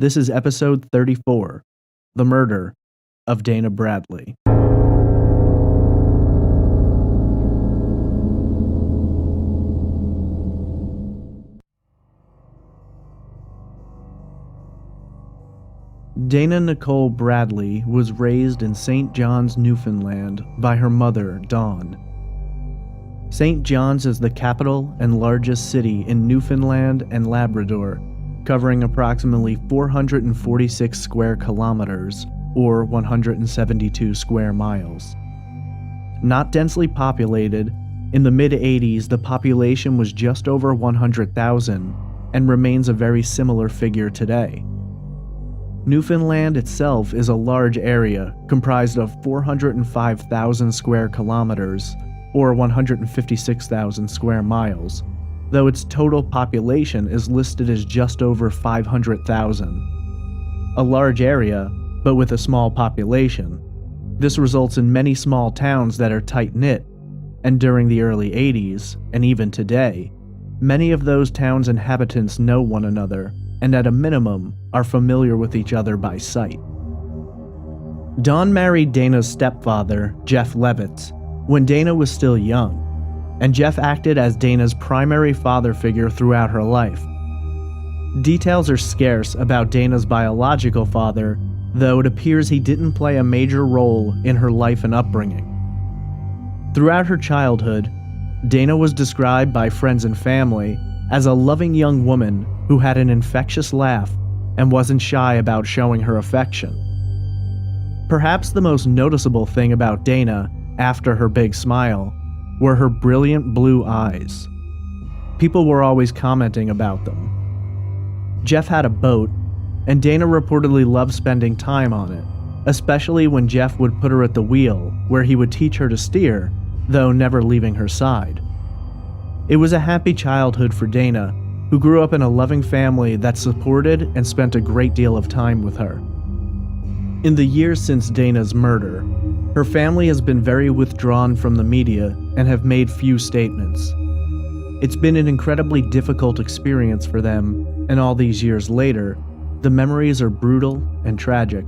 This is episode 34, The Murder of Dana Bradley. Dana Nicole Bradley was raised in St. John's, Newfoundland by her mother, Dawn. St. John's is the capital and largest city in Newfoundland and Labrador, covering approximately 446 square kilometers, or 172 square miles. Not densely populated, in the mid-80s the population was just over 100,000 and remains a very similar figure today. Newfoundland itself is a large area comprised of 405,000 square kilometers, or 156,000 square miles, though its total population is listed as just over 500,000. A large area, but with a small population. This results in many small towns that are tight-knit, and during the early 80s, and even today, many of those towns' inhabitants know one another, and at a minimum, are familiar with each other by sight. Dawn married Dana's stepfather, Jeff Levitz, when Dana was still young, and Jeff acted as Dana's primary father figure throughout her life. Details are scarce about Dana's biological father, though it appears he didn't play a major role in her life and upbringing. Throughout her childhood, Dana was described by friends and family as a loving young woman who had an infectious laugh and wasn't shy about showing her affection. Perhaps the most noticeable thing about Dana, after her big smile, were her brilliant blue eyes. People were always commenting about them. Jeff had a boat, and Dana reportedly loved spending time on it, especially when Jeff would put her at the wheel, where he would teach her to steer, though never leaving her side. It was a happy childhood for Dana, who grew up in a loving family that supported and spent a great deal of time with her. In the years since Dana's murder, her family has been very withdrawn from the media and have made few statements. It's been an incredibly difficult experience for them, and all these years later, the memories are brutal and tragic.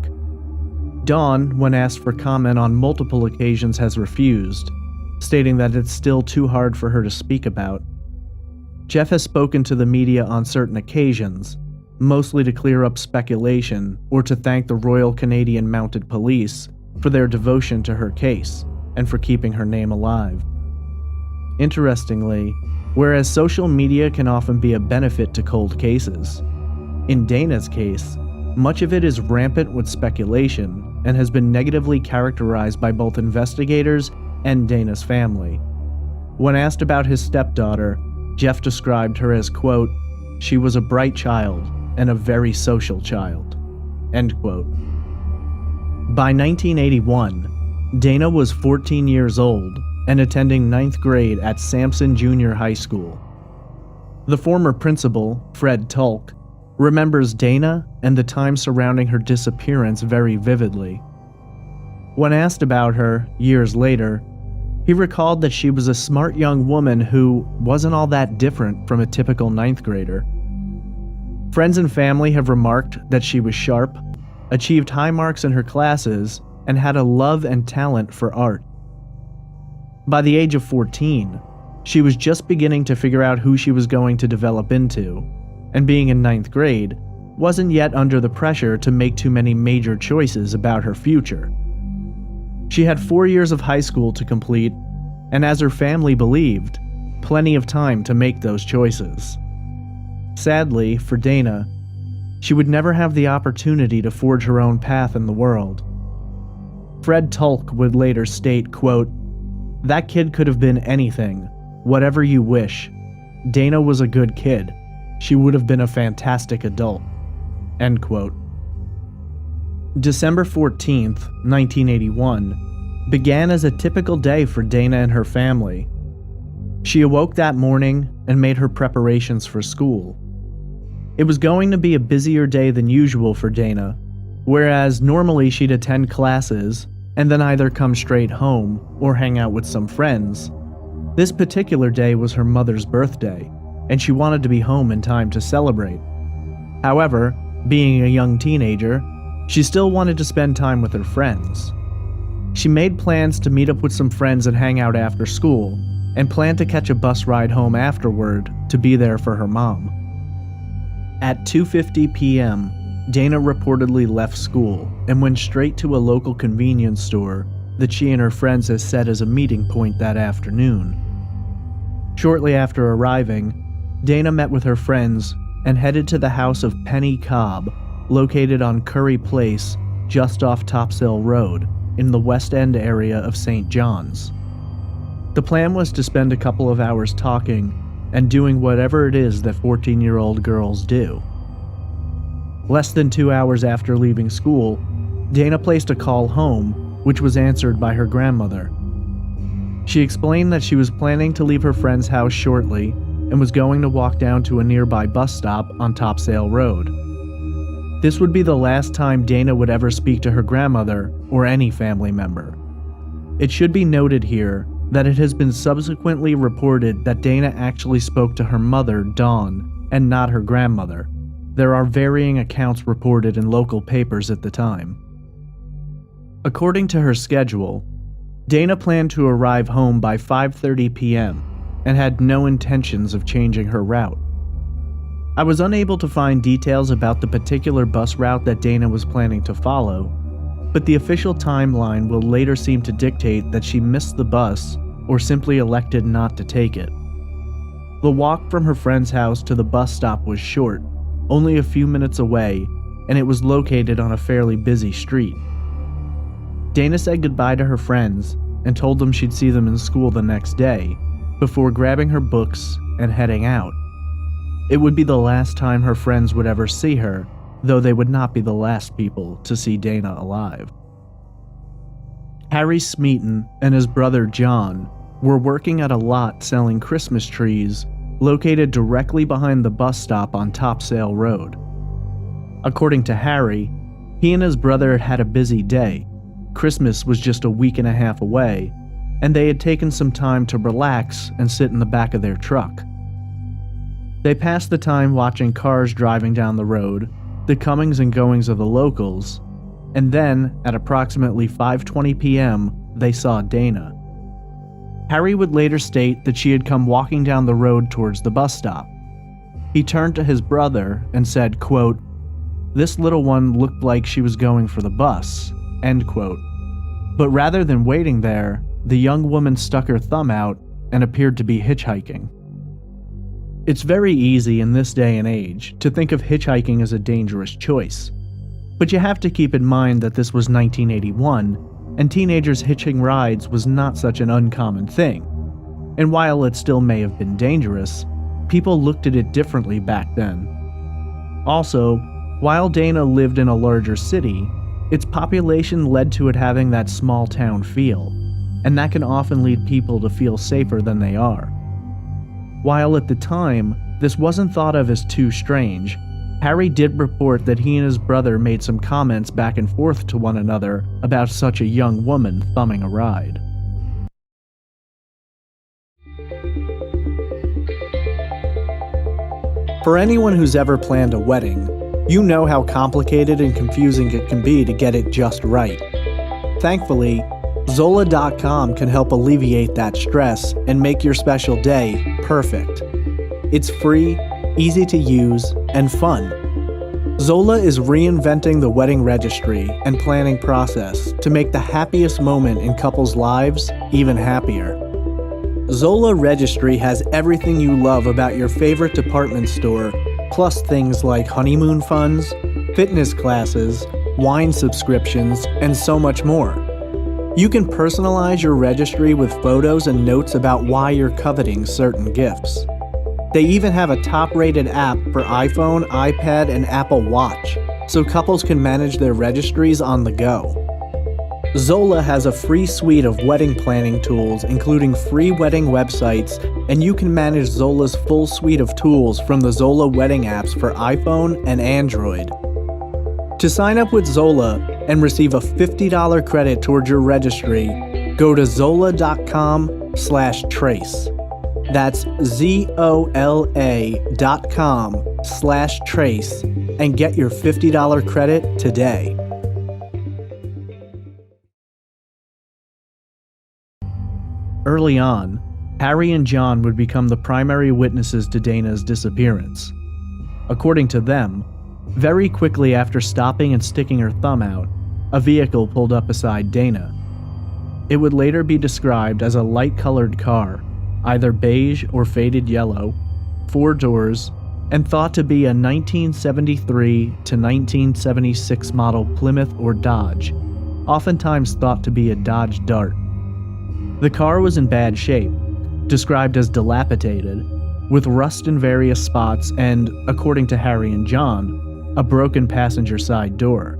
Dawn, when asked for comment on multiple occasions, has refused, stating that it's still too hard for her to speak about. Jeff has spoken to the media on certain occasions, mostly to clear up speculation or to thank the Royal Canadian Mounted Police for their devotion to her case and for keeping her name alive. Interestingly, whereas social media can often be a benefit to cold cases, in Dana's case, much of it is rampant with speculation and has been negatively characterized by both investigators and Dana's family. When asked about his stepdaughter, Jeff described her as, quote, "She was a bright child and a very social child," end quote. By 1981, Dana was 14 years old and attending 9th grade at Sampson Junior High School. The former principal, Fred Tulk, remembers Dana and the time surrounding her disappearance very vividly. When asked about her, years later, he recalled that she was a smart young woman who wasn't all that different from a typical 9th grader. Friends and family have remarked that she was sharp, achieved high marks in her classes, and had a love and talent for art. By the age of 14, she was just beginning to figure out who she was going to develop into, and being in 9th grade, wasn't yet under the pressure to make too many major choices about her future. She had 4 years of high school to complete, and as her family believed, plenty of time to make those choices. Sadly, for Dana, she would never have the opportunity to forge her own path in the world. Fred Tulk would later state, quote, "That kid could have been anything, whatever you wish. Dana was a good kid. She would have been a fantastic adult," end quote. December 14th, 1981, began as a typical day for Dana and her family. She awoke that morning and made her preparations for school. It was going to be a busier day than usual for Dana, whereas normally she'd attend classes and then either come straight home or hang out with some friends. This particular day was her mother's birthday, and she wanted to be home in time to celebrate. However, Being a young teenager, she still wanted to spend time with her friends. She made plans to meet up with some friends and hang out after school, and planned to catch a bus ride home afterward to be there for her mom. At 2:50 p.m., Dana reportedly left school and went straight to a local convenience store that she and her friends had set as a meeting point that afternoon. Shortly after arriving, Dana met with her friends and headed to the house of Penny Cobb, located on Curry Place, just off Topsail Road, in the West End area of St. John's. The plan was to spend a couple of hours talking and doing whatever it is that 14-year-old girls do. Less than 2 hours after leaving school, Dana placed a call home, which was answered by her grandmother. She explained that she was planning to leave her friend's house shortly and was going to walk down to a nearby bus stop on Topsail Road. This would be the last time Dana would ever speak to her grandmother or any family member. It should be noted here that it has been subsequently reported that Dana actually spoke to her mother, Dawn, and not her grandmother. There are varying accounts reported in local papers at the time. According to her schedule, Dana planned to arrive home by 5:30 p.m. and had no intentions of changing her route. I was unable to find details about the particular bus route that Dana was planning to follow, but the official timeline will later seem to dictate that she missed the bus or simply elected not to take it. The walk from her friend's house to the bus stop was short, only a few minutes away, and it was located on a fairly busy street. Dana said goodbye to her friends and told them she'd see them in school the next day, before grabbing her books and heading out. It would be the last time her friends would ever see her, though they would not be the last people to see Dana alive. Harry Smeaton and his brother John were working at a lot selling Christmas trees located directly behind the bus stop on Topsail Road. According to Harry, he and his brother had a busy day. Christmas was just a week and a half away, and they had taken some time to relax and sit in the back of their truck. They passed the time watching cars driving down the road, the comings and goings of the locals, and then, at approximately 5:20 p.m., they saw Dana. Harry would later state that she had come walking down the road towards the bus stop. He turned to his brother and said, quote, "This little one looked like she was going for the bus," end quote. But rather than waiting there, the young woman stuck her thumb out and appeared to be hitchhiking. It's very easy in this day and age to think of hitchhiking as a dangerous choice, but you have to keep in mind that this was 1981, and teenagers hitching rides was not such an uncommon thing. And while it still may have been dangerous, people looked at it differently back then. Also, while Dana lived in a larger city, its population led to it having that small town feel, and that can often lead people to feel safer than they are. While at the time, this wasn't thought of as too strange, Harry did report that he and his brother made some comments back and forth to one another about such a young woman thumbing a ride. For anyone who's ever planned a wedding, you know how complicated and confusing it can be to get it just right. Thankfully, Zola.com can help alleviate that stress and make your special day perfect. It's free, easy to use, and fun. Zola is reinventing the wedding registry and planning process to make the happiest moment in couples' lives even happier. Zola Registry has everything you love about your favorite department store, plus things like honeymoon funds, fitness classes, wine subscriptions, and so much more. You can personalize your registry with photos and notes about why you're coveting certain gifts. They even have a top-rated app for iPhone, iPad, and Apple Watch, so couples can manage their registries on the go. Zola has a free suite of wedding planning tools, including free wedding websites, and you can manage Zola's full suite of tools from the Zola wedding apps for iPhone and Android. To sign up with Zola and receive a $50 credit towards your registry, go to zola.com/trace. That's ZOLA.com/trace and get your $50 credit today. Early on, Harry and John would become the primary witnesses to Dana's disappearance. According to them, very quickly after stopping and sticking her thumb out, a vehicle pulled up beside Dana. It would later be described as a light-colored car, either beige or faded yellow, 4 doors, and thought to be a 1973 to 1976 model Plymouth or Dodge, oftentimes thought to be a Dodge Dart. The car was in bad shape, described as dilapidated, with rust in various spots and, according to Harry and John, a broken passenger side door.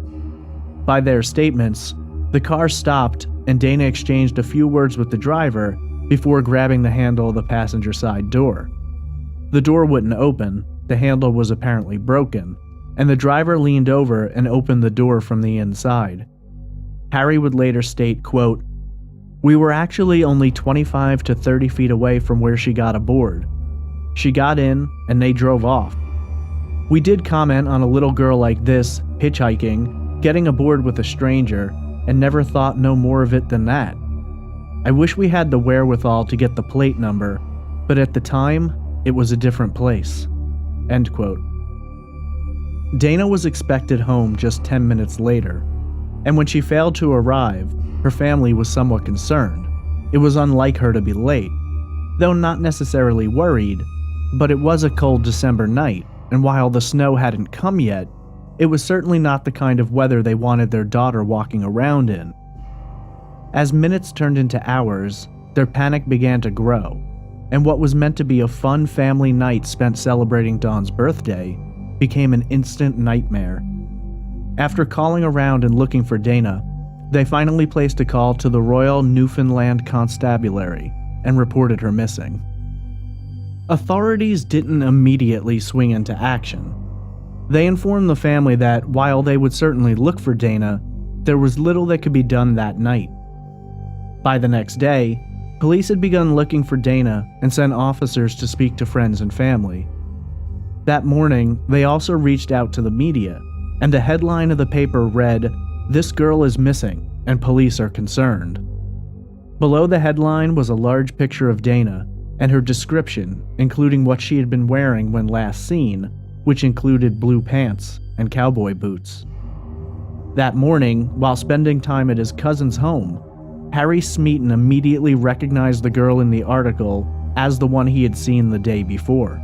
By their statements, the car stopped and Dana exchanged a few words with the driver before grabbing the handle of the passenger side door. The door wouldn't open, the handle was apparently broken, and the driver leaned over and opened the door from the inside. Harry would later state, quote, "We were actually only 25 to 30 feet away from where she got aboard. She got in, and they drove off. We did comment on a little girl like this, hitchhiking, getting aboard with a stranger, and never thought no more of it than that. I wish we had the wherewithal to get the plate number, but at the time, it was a different place." End quote. Dana was expected home just 10 minutes later, and when she failed to arrive, her family was somewhat concerned. It was unlike her to be late, though not necessarily worried, but it was a cold December night, and while the snow hadn't come yet, it was certainly not the kind of weather they wanted their daughter walking around in. As minutes turned into hours, their panic began to grow, and what was meant to be a fun family night spent celebrating Dawn's birthday became an instant nightmare. After calling around and looking for Dana, they finally placed a call to the Royal Newfoundland Constabulary and reported her missing. Authorities didn't immediately swing into action. They informed the family that while they would certainly look for Dana, there was little that could be done that night. By the next day, police had begun looking for Dana and sent officers to speak to friends and family. That morning, they also reached out to the media, and the headline of the paper read, "This girl is missing, and police are concerned." Below the headline was a large picture of Dana, and her description, including what she had been wearing when last seen, which included blue pants and cowboy boots. That morning, while spending time at his cousin's home, Harry Smeaton immediately recognized the girl in the article as the one he had seen the day before.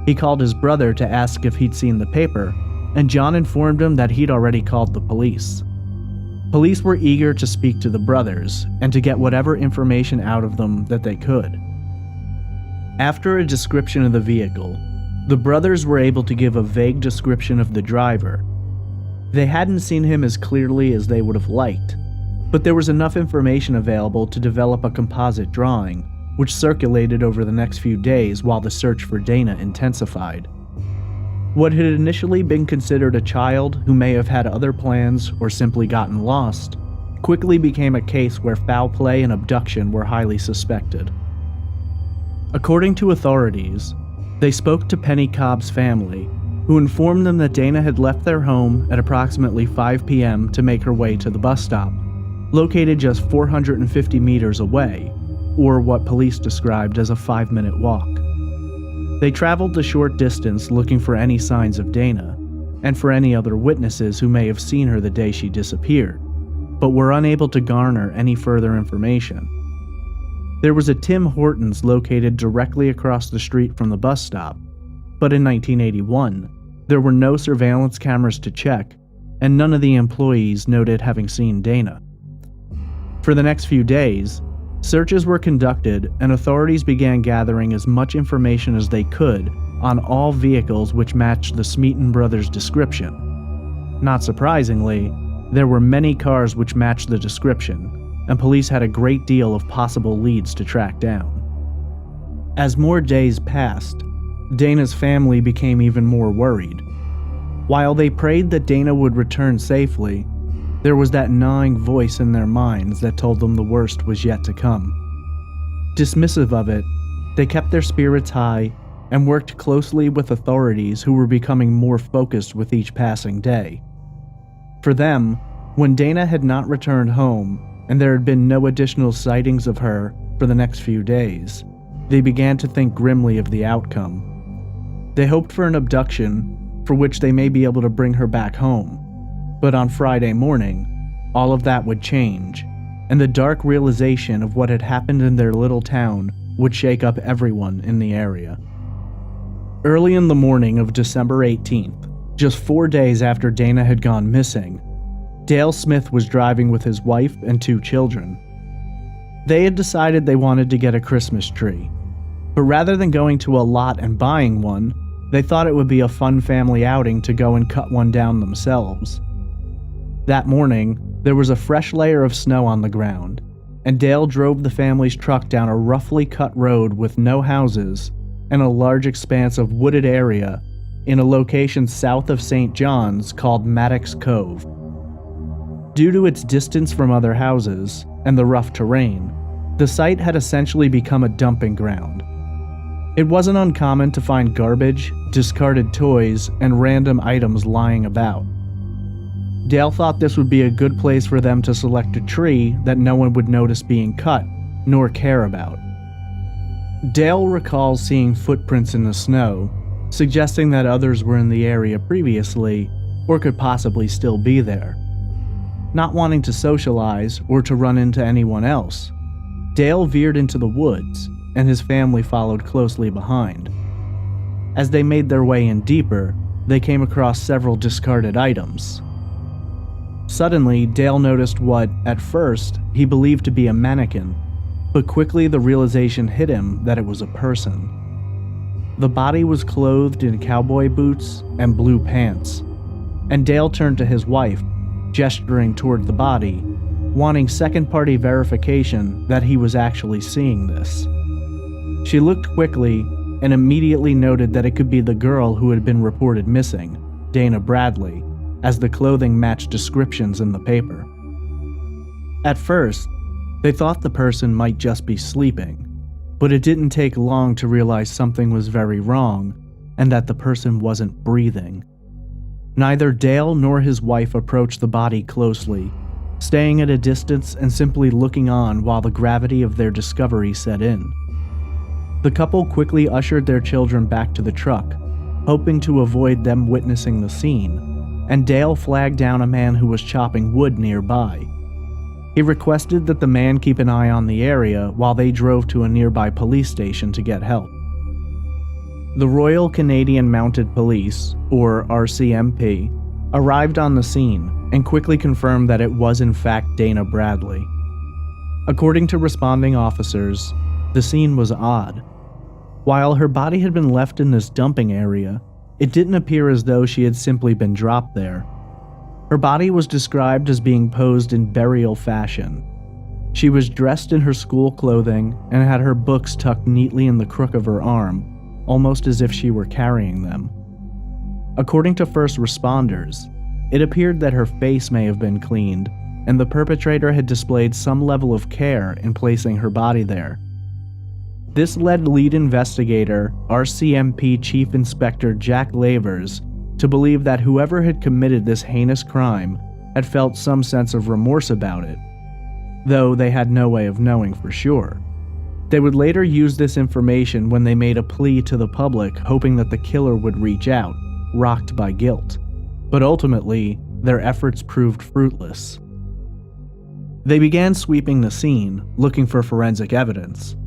He called his brother to ask if he'd seen the paper, and John informed him that he'd already called the police. Police were eager to speak to the brothers and to get whatever information out of them that they could. After a description of the vehicle, the brothers were able to give a vague description of the driver. They hadn't seen him as clearly as they would have liked, but there was enough information available to develop a composite drawing, which circulated over the next few days while the search for Dana intensified. What had initially been considered a child who may have had other plans or simply gotten lost, quickly became a case where foul play and abduction were highly suspected. According to authorities, they spoke to Penny Cobb's family, who informed them that Dana had left their home at approximately 5 p.m. to make her way to the bus stop, located just 450 meters away, or what police described as a 5-minute walk. They traveled the short distance looking for any signs of Dana, and for any other witnesses who may have seen her the day she disappeared, but were unable to garner any further information. There was a Tim Hortons located directly across the street from the bus stop, but in 1981, there were no surveillance cameras to check, and none of the employees noted having seen Dana. For the next few days, searches were conducted and authorities began gathering as much information as they could on all vehicles which matched the Smeaton brothers' description. Not surprisingly, there were many cars which matched the description, and police had a great deal of possible leads to track down. As more days passed, Dana's family became even more worried. While they prayed that Dana would return safely, there was that gnawing voice in their minds that told them the worst was yet to come. Dismissive of it, they kept their spirits high and worked closely with authorities who were becoming more focused with each passing day. For them, when Dana had not returned home and there had been no additional sightings of her for the next few days, they began to think grimly of the outcome. They hoped for an abduction for which they may be able to bring her back home. But on Friday morning, all of that would change, and the dark realization of what had happened in their little town would shake up everyone in the area. Early in the morning of December 18th, just 4 days after Dana had gone missing, Dale Smith was driving with his wife and 2 children. They had decided they wanted to get a Christmas tree, but rather than going to a lot and buying one, they thought it would be a fun family outing to go and cut one down themselves. That morning, there was a fresh layer of snow on the ground, and Dale drove the family's truck down a roughly cut road with no houses and a large expanse of wooded area in a location south of St. John's called Maddox Cove. Due to its distance from other houses and the rough terrain, the site had essentially become a dumping ground. It wasn't uncommon to find garbage, discarded toys, and random items lying about. Dale thought this would be a good place for them to select a tree that no one would notice being cut, nor care about. Dale recalls seeing footprints in the snow, suggesting that others were in the area previously, or could possibly still be there. Not wanting to socialize or to run into anyone else, Dale veered into the woods, and his family followed closely behind. As they made their way in deeper, they came across several discarded items. Suddenly, Dale noticed what, at first, he believed to be a mannequin, but quickly the realization hit him that it was a person. The body was clothed in cowboy boots and blue pants, and Dale turned to his wife, gesturing toward the body, wanting second-party verification that he was actually seeing this. She looked quickly and immediately noted that it could be the girl who had been reported missing, Dana Bradley, as the clothing matched descriptions in the paper. At first, they thought the person might just be sleeping, but it didn't take long to realize something was very wrong and that the person wasn't breathing. Neither Dale nor his wife approached the body closely, staying at a distance and simply looking on while the gravity of their discovery set in. The couple quickly ushered their children back to the truck, hoping to avoid them witnessing the scene, and Dale flagged down a man who was chopping wood nearby. He requested that the man keep an eye on the area while they drove to a nearby police station to get help. The Royal Canadian Mounted Police, or RCMP, arrived on the scene and quickly confirmed that it was in fact Dana Bradley. According to responding officers, the scene was odd. While her body had been left in this dumping area, it didn't appear as though she had simply been dropped there. Her body was described as being posed in burial fashion. She was dressed in her school clothing and had her books tucked neatly in the crook of her arm, almost as if she were carrying them. According to first responders, it appeared that her face may have been cleaned, and the perpetrator had displayed some level of care in placing her body there. This led lead investigator, RCMP Chief Inspector Jack Lavers, to believe that whoever had committed this heinous crime had felt some sense of remorse about it, though they had no way of knowing for sure. They would later use this information when they made a plea to the public, hoping that the killer would reach out, rocked by guilt. But ultimately, their efforts proved fruitless. They began sweeping the scene, looking for forensic evidence.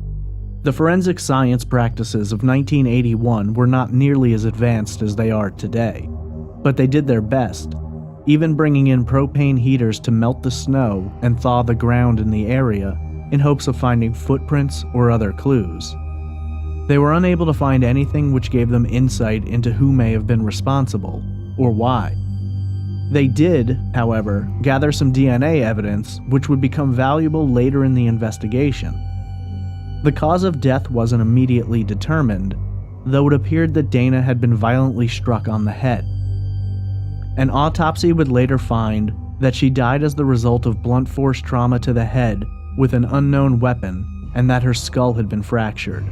The forensic science practices of 1981 were not nearly as advanced as they are today, but they did their best, even bringing in propane heaters to melt the snow and thaw the ground in the area in hopes of finding footprints or other clues. They were unable to find anything which gave them insight into who may have been responsible, or why. They did, however, gather some DNA evidence which would become valuable later in the investigation. The cause of death wasn't immediately determined, though it appeared that Dana had been violently struck on the head. An autopsy would later find that she died as the result of blunt force trauma to the head with an unknown weapon, and that her skull had been fractured.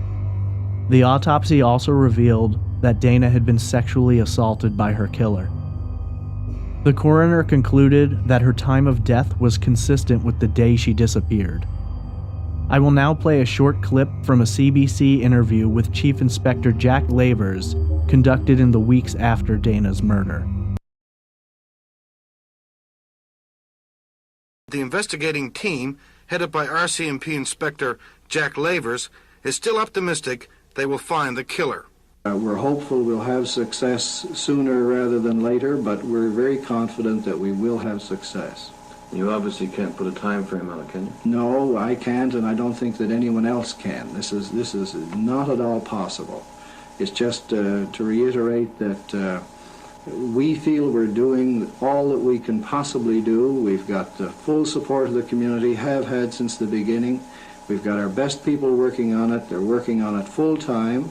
The autopsy also revealed that Dana had been sexually assaulted by her killer. The coroner concluded that her time of death was consistent with the day she disappeared. I will now play a short clip from a CBC interview with Chief Inspector Jack Lavers conducted in the weeks after Dana's murder. The investigating team, headed by RCMP Inspector Jack Lavers, is still optimistic they will find the killer. We're hopeful we'll have success sooner rather than later, but we're very confident that we will have success. You obviously can't put a time frame on it, can you? No, I can't, and I don't think that anyone else can. This is not at all possible. It's just to reiterate that we feel we're doing all that we can possibly do. We've got the full support of the community, have had since the beginning. We've got our best people working on it. They're working on it full time.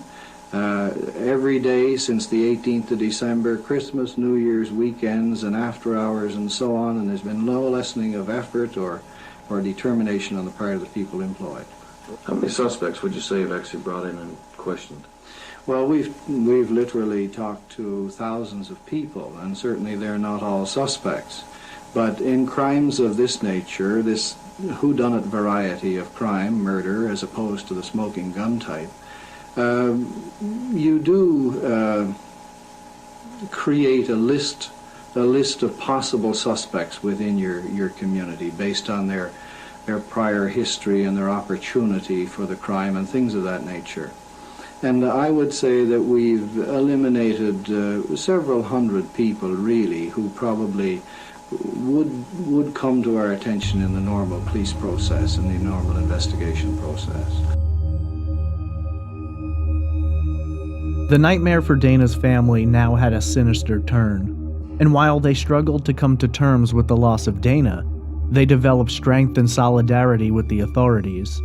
Every day since the 18th of December, Christmas, New Year's, weekends, and after hours, and so on, and there's been no lessening of effort or determination on the part of the people employed. How many suspects would you say you've actually brought in and questioned? Well, we've literally talked to thousands of people, and certainly they're not all suspects. But in crimes of this nature, this whodunit variety of crime, murder, as opposed to the smoking gun type, you do create a list of possible suspects within your community based on their prior history and their opportunity for the crime and things of that nature. And I would say that we've eliminated several hundred people really who probably would come to our attention in the normal police process and the normal investigation process. The nightmare for Dana's family now had a sinister turn, and while they struggled to come to terms with the loss of Dana, they developed strength and solidarity with the authorities.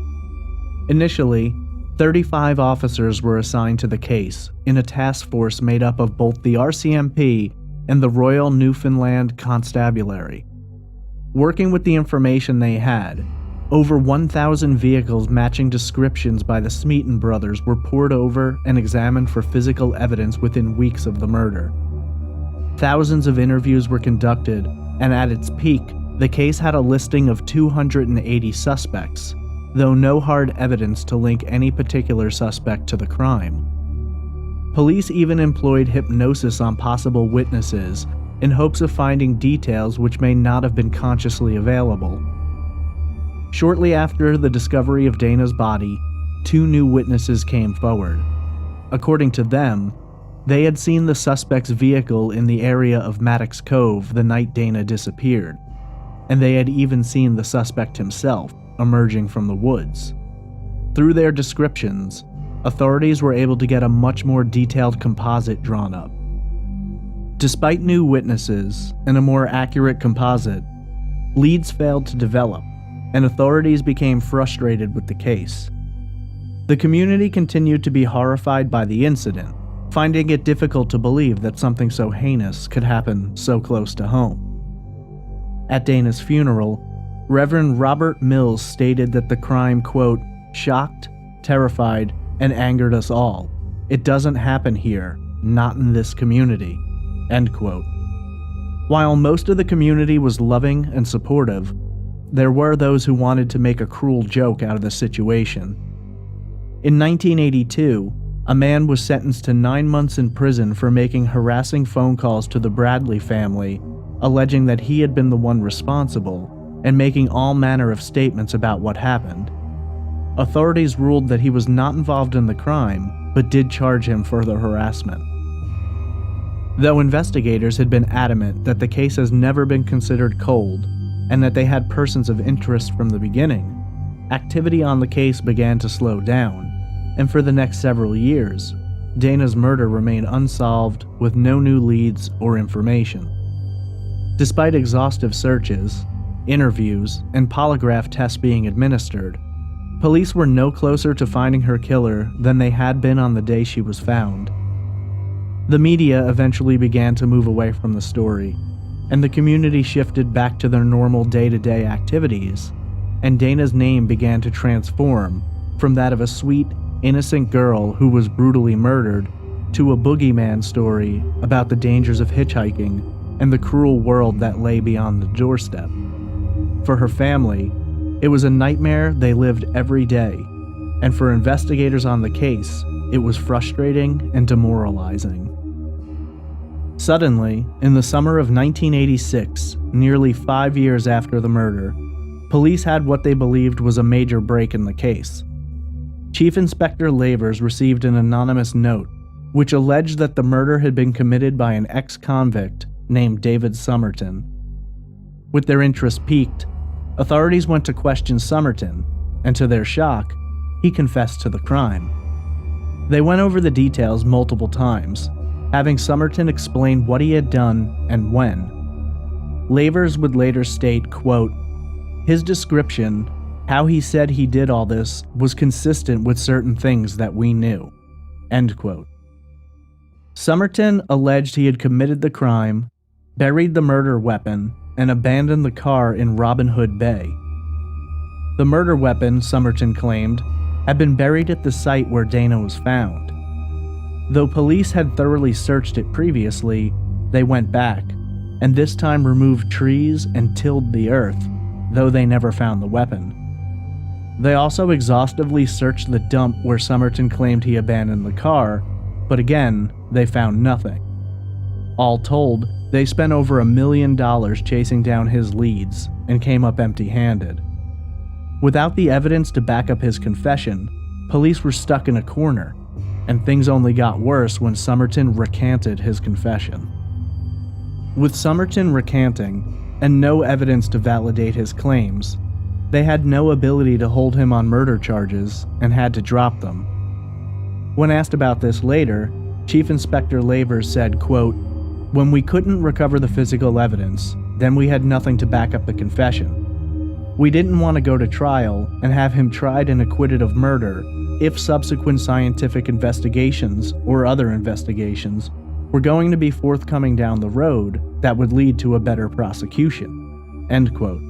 Initially, 35 officers were assigned to the case in a task force made up of both the RCMP and the Royal Newfoundland Constabulary. Working with the information they had, over 1,000 vehicles matching descriptions by the Smeaton brothers were poured over and examined for physical evidence within weeks of the murder. Thousands of interviews were conducted, and at its peak, the case had a listing of 280 suspects, though no hard evidence to link any particular suspect to the crime. Police even employed hypnosis on possible witnesses in hopes of finding details which may not have been consciously available. Shortly after the discovery of Dana's body, 2 new witnesses came forward. According to them, they had seen the suspect's vehicle in the area of Maddox Cove the night Dana disappeared, and they had even seen the suspect himself emerging from the woods. Through their descriptions, authorities were able to get a much more detailed composite drawn up. Despite new witnesses and a more accurate composite, leads failed to develop, and authorities became frustrated with the case. The community continued to be horrified by the incident, finding it difficult to believe that something so heinous could happen so close to home. At Dana's funeral, Reverend Robert Mills stated that the crime, quote, shocked, terrified, and angered us all. It doesn't happen here, not in this community, end quote. While most of the community was loving and supportive, there were those who wanted to make a cruel joke out of the situation. In 1982, a man was sentenced to 9 months in prison for making harassing phone calls to the Bradley family, alleging that he had been the one responsible, and making all manner of statements about what happened. Authorities ruled that he was not involved in the crime, but did charge him for the harassment. Though investigators had been adamant that the case has never been considered cold, and that they had persons of interest from the beginning, activity on the case began to slow down, and for the next several years, Dana's murder remained unsolved with no new leads or information. Despite exhaustive searches, interviews, and polygraph tests being administered, police were no closer to finding her killer than they had been on the day she was found. The media eventually began to move away from the story, and the community shifted back to their normal day-to-day activities, and Dana's name began to transform from that of a sweet, innocent girl who was brutally murdered to a boogeyman story about the dangers of hitchhiking and the cruel world that lay beyond the doorstep. For her family, it was a nightmare they lived every day, and for investigators on the case, it was frustrating and demoralizing. Suddenly, in the summer of 1986, nearly 5 years after the murder, police had what they believed was a major break in the case. Chief Inspector Lavers received an anonymous note which alleged that the murder had been committed by an ex-convict named David Somerton. With their interest piqued, authorities went to question Somerton, and to their shock, he confessed to the crime. They went over the details multiple times, having Somerton explain what he had done and when. Lavers would later state, quote, "His description, how he said he did all this, was consistent with certain things that we knew." End quote. Somerton alleged he had committed the crime, buried the murder weapon, and abandoned the car in Robin Hood Bay. The murder weapon, Somerton claimed, had been buried at the site where Dana was found. Though police had thoroughly searched it previously, they went back, and this time removed trees and tilled the earth, though they never found the weapon. They also exhaustively searched the dump where Somerton claimed he abandoned the car, but again, they found nothing. All told, they spent over $1 million chasing down his leads and came up empty-handed. Without the evidence to back up his confession, police were stuck in a corner, and things only got worse when Somerton recanted his confession. With Somerton recanting, and no evidence to validate his claims, they had no ability to hold him on murder charges and had to drop them. When asked about this later, Chief Inspector Lavers said, quote, "When we couldn't recover the physical evidence, then we had nothing to back up the confession. We didn't want to go to trial and have him tried and acquitted of murder if subsequent scientific investigations or other investigations were going to be forthcoming down the road that would lead to a better prosecution." End quote.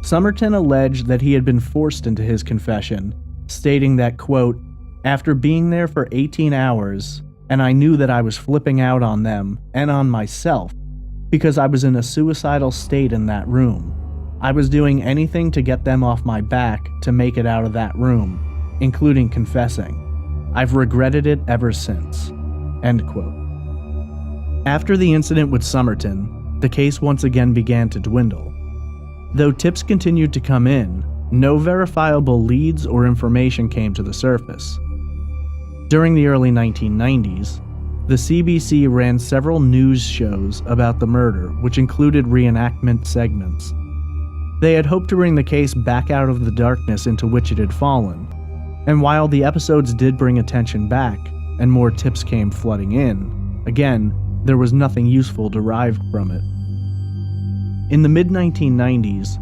Somerton alleged that he had been forced into his confession, stating that, quote, "After being there for 18 hours, and I knew that I was flipping out on them and on myself because I was in a suicidal state in that room. I was doing anything to get them off my back to make it out of that room, including confessing. I've regretted it ever since." End quote. After the incident with Somerton, the case once again began to dwindle. Though tips continued to come in, no verifiable leads or information came to the surface. During the early 1990s, the CBC ran several news shows about the murder, which included reenactment segments. They had hoped to bring the case back out of the darkness into which it had fallen, and while the episodes did bring attention back and more tips came flooding in, again, there was nothing useful derived from it. In the mid-1990s,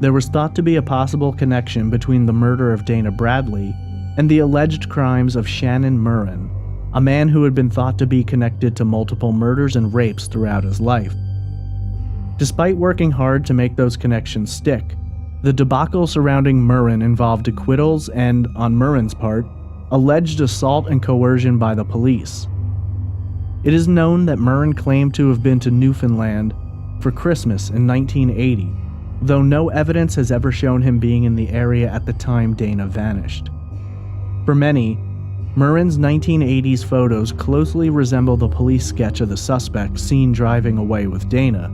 there was thought to be a possible connection between the murder of Dana Bradley and the alleged crimes of Shannon Murren, a man who had been thought to be connected to multiple murders and rapes throughout his life. Despite working hard to make those connections stick, the debacle surrounding Murren involved acquittals and, on Murren's part, alleged assault and coercion by the police. It is known that Murren claimed to have been to Newfoundland for Christmas in 1980, though no evidence has ever shown him being in the area at the time Dana vanished. For many, Murren's 1980s photos closely resemble the police sketch of the suspect seen driving away with Dana,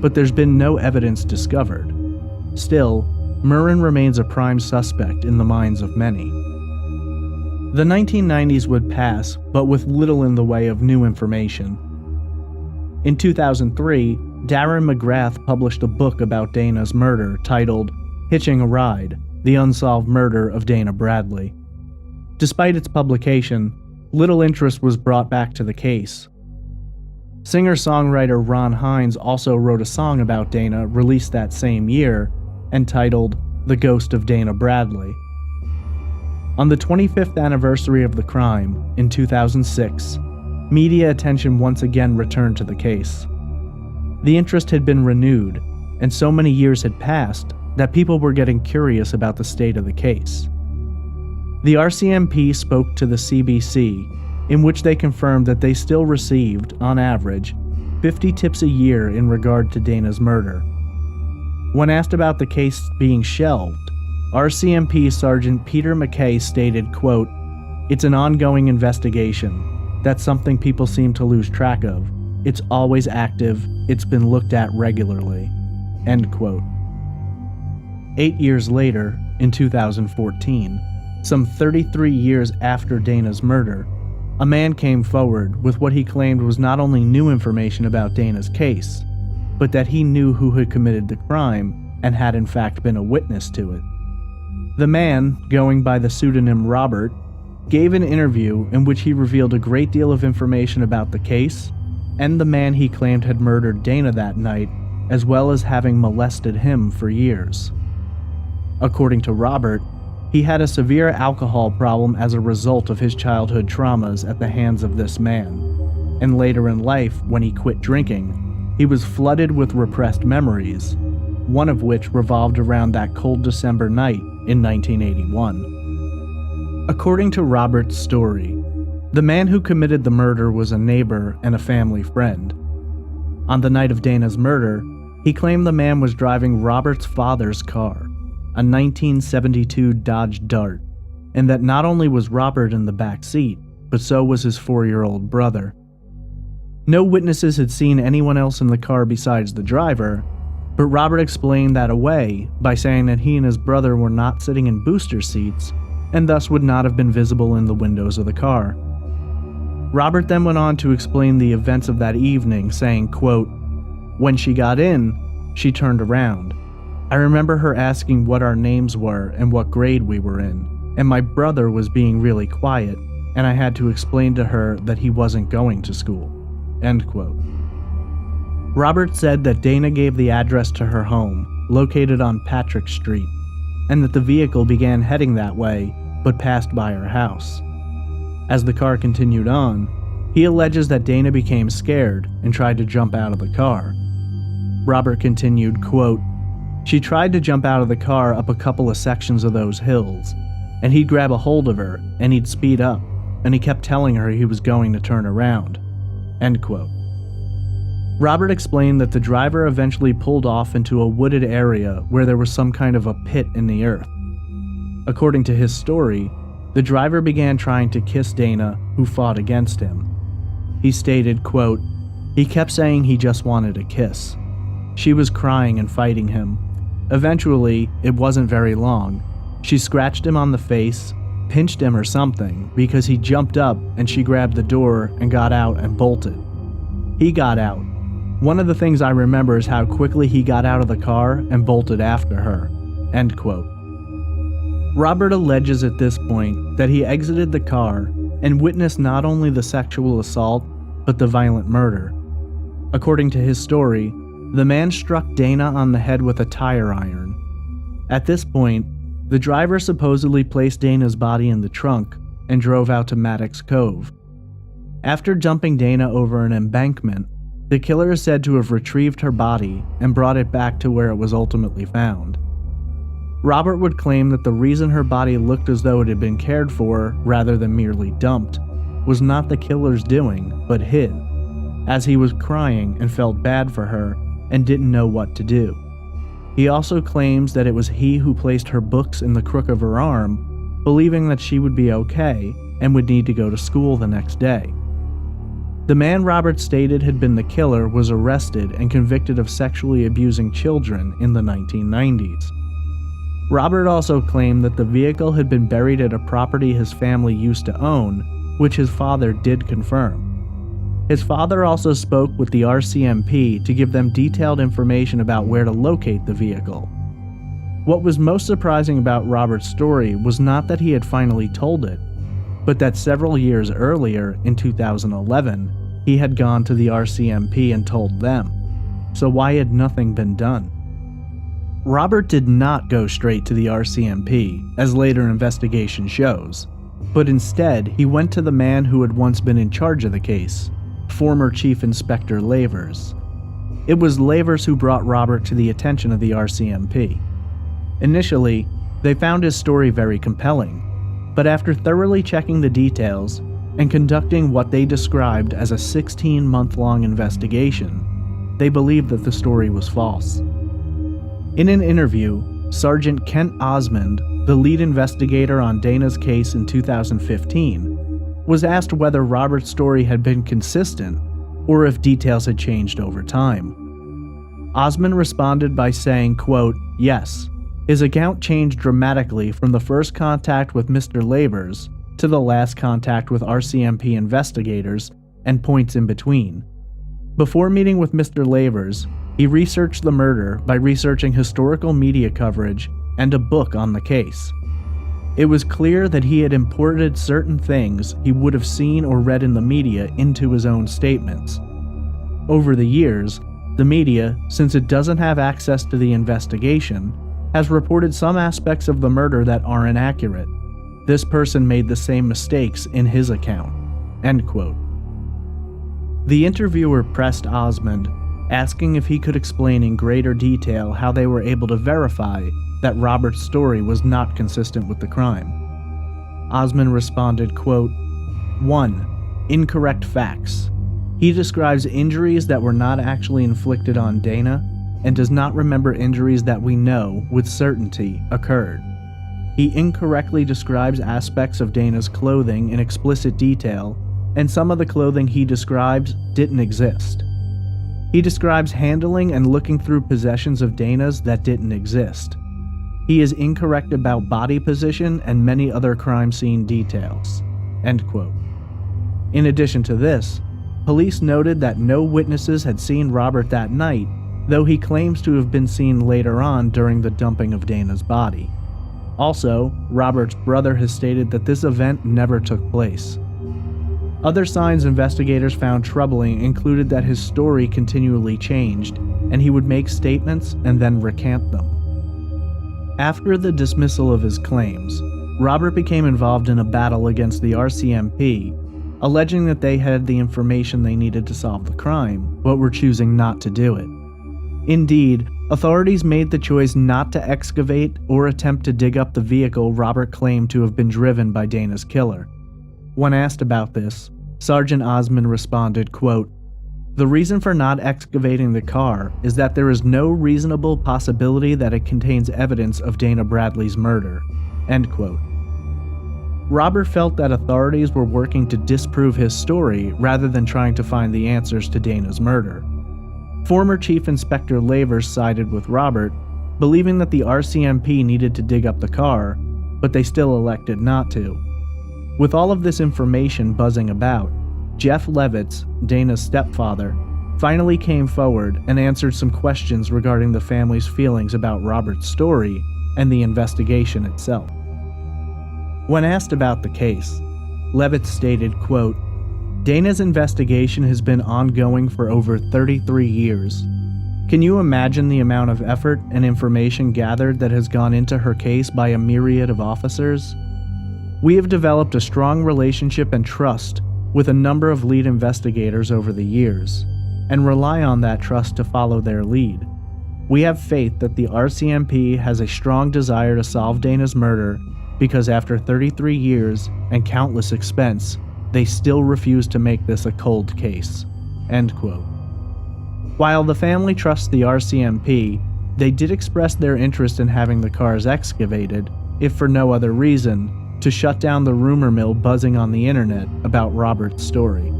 but there's been no evidence discovered. Still, Murren remains a prime suspect in the minds of many. The 1990s would pass, but with little in the way of new information. In 2003, Darren McGrath published a book about Dana's murder titled Hitching a Ride: The Unsolved Murder of Dana Bradley. Despite its publication, little interest was brought back to the case. Singer-songwriter Ron Hines also wrote a song about Dana released that same year, entitled The Ghost of Dana Bradley. On the 25th anniversary of the crime, in 2006, media attention once again returned to the case. The interest had been renewed, and so many years had passed that people were getting curious about the state of the case. The RCMP spoke to the CBC, in which they confirmed that they still received, on average, 50 tips a year in regard to Dana's murder. When asked about the case being shelved, RCMP Sergeant Peter McKay stated, quote, "It's an ongoing investigation. That's something people seem to lose track of. It's always active. It's been looked at regularly." End quote. 8 years later, in 2014, some 33 years after Dana's murder, a man came forward with what he claimed was not only new information about Dana's case, but that he knew who had committed the crime and had in fact been a witness to it. The man, going by the pseudonym Robert, gave an interview in which he revealed a great deal of information about the case and the man he claimed had murdered Dana that night, as well as having molested him for years. According to Robert, he had a severe alcohol problem as a result of his childhood traumas at the hands of this man, and later in life, when he quit drinking, he was flooded with repressed memories, one of which revolved around that cold December night in 1981. According to Robert's story, the man who committed the murder was a neighbor and a family friend. On the night of Dana's murder, he claimed the man was driving Robert's father's car, a 1972 Dodge Dart, and that not only was Robert in the back seat, but so was his 4-year-old brother. No witnesses had seen anyone else in the car besides the driver, but Robert explained that away by saying that he and his brother were not sitting in booster seats and thus would not have been visible in the windows of the car. Robert then went on to explain the events of that evening, saying, quote, "When she got in, she turned around. I remember her asking what our names were and what grade we were in, and my brother was being really quiet, and I had to explain to her that he wasn't going to school." End quote. Robert said that Dana gave the address to her home, located on Patrick Street, and that the vehicle began heading that way, but passed by her house. As the car continued on, he alleges that Dana became scared and tried to jump out of the car. Robert continued, quote, "She tried to jump out of the car up a couple of sections of those hills, and he'd grab a hold of her, and he'd speed up, and he kept telling her he was going to turn around." End quote. Robert explained that the driver eventually pulled off into a wooded area where there was some kind of a pit in the earth. According to his story, the driver began trying to kiss Dana, who fought against him. He stated, quote, "He kept saying he just wanted a kiss. She was crying and fighting him. Eventually, it wasn't very long. She scratched him on the face, pinched him or something, because he jumped up and she grabbed the door and got out and bolted. He got out. One of the things I remember is how quickly he got out of the car and bolted after her." End quote. Robert alleges at this point that he exited the car and witnessed not only the sexual assault, but the violent murder. According to his story, the man struck Dana on the head with a tire iron. At this point, the driver supposedly placed Dana's body in the trunk and drove out to Maddox Cove. After dumping Dana over an embankment, the killer is said to have retrieved her body and brought it back to where it was ultimately found. Robert would claim that the reason her body looked as though it had been cared for rather than merely dumped was not the killer's doing, but his, as he was crying and felt bad for her and didn't know what to do. He also claims that it was he who placed her books in the crook of her arm, believing that she would be okay and would need to go to school the next day. The man Robert stated had been the killer was arrested and convicted of sexually abusing children in the 1990s. Robert also claimed that the vehicle had been buried at a property his family used to own, which his father did confirm. His father also spoke with the RCMP to give them detailed information about where to locate the vehicle. What was most surprising about Robert's story was not that he had finally told it, but that several years earlier, in 2011, he had gone to the RCMP and told them. So why had nothing been done? Robert did not go straight to the RCMP, as later investigation shows, but instead he went to the man who had once been in charge of the case, former Chief Inspector Lavers. It was Lavers who brought Robert to the attention of the RCMP. Initially, they found his story very compelling, But after thoroughly checking the details and conducting what they described as a 16-month-long investigation, they believed that the story was false. In an interview, Sergeant Kent Osmond, the lead investigator on Dana's case in 2015, was asked whether Robert's story had been consistent or if details had changed over time. Osmond responded by saying, quote, "Yes, his account changed dramatically from the first contact with Mr. Labors to the last contact with RCMP investigators and points in between. Before meeting with Mr. Labors, he researched the murder by researching historical media coverage and a book on the case. It was clear that he had imported certain things he would have seen or read in the media into his own statements. Over the years, the media, since it doesn't have access to the investigation, has reported some aspects of the murder that are inaccurate. This person made the same mistakes in his account." End quote. The interviewer pressed Osmond, asking if he could explain in greater detail how they were able to verify that Robert's story was not consistent with the crime. Osmond responded, quote, 1. Incorrect facts. He describes injuries that were not actually inflicted on Dana and does not remember injuries that we know with certainty occurred. He incorrectly describes aspects of Dana's clothing in explicit detail, and some of the clothing he describes didn't exist. He describes handling and looking through possessions of Dana's that didn't exist. He is incorrect about body position and many other crime scene details." End quote. In addition to this, police noted that no witnesses had seen Robert that night, though he claims to have been seen later on during the dumping of Dana's body. Also, Robert's brother has stated that this event never took place. Other signs investigators found troubling included that his story continually changed, and he would make statements and then recant them. After the dismissal of his claims, Robert became involved in a battle against the RCMP, alleging that they had the information they needed to solve the crime, but were choosing not to do it. Indeed, authorities made the choice not to excavate or attempt to dig up the vehicle Robert claimed to have been driven by Dana's killer. When asked about this, Sergeant Osmond responded, quote, "The reason for not excavating the car is that there is no reasonable possibility that it contains evidence of Dana Bradley's murder." End quote. Robert felt that authorities were working to disprove his story rather than trying to find the answers to Dana's murder. Former Chief Inspector Lavers sided with Robert, believing that the RCMP needed to dig up the car, but they still elected not to. With all of this information buzzing about, Jeff Levitz, Dana's stepfather, finally came forward and answered some questions regarding the family's feelings about Robert's story and the investigation itself. When asked about the case, Levitz stated, quote, "Dana's investigation has been ongoing for over 33 years. Can you imagine the amount of effort and information gathered that has gone into her case by a myriad of officers? We have developed a strong relationship and trust with a number of lead investigators over the years, and rely on that trust to follow their lead. We have faith that the RCMP has a strong desire to solve Dana's murder because after 33 years and countless expense, they still refuse to make this a cold case." End quote. While the family trusts the RCMP, they did express their interest in having the cars excavated, if for no other reason, to shut down the rumor mill buzzing on the internet about Robert's story.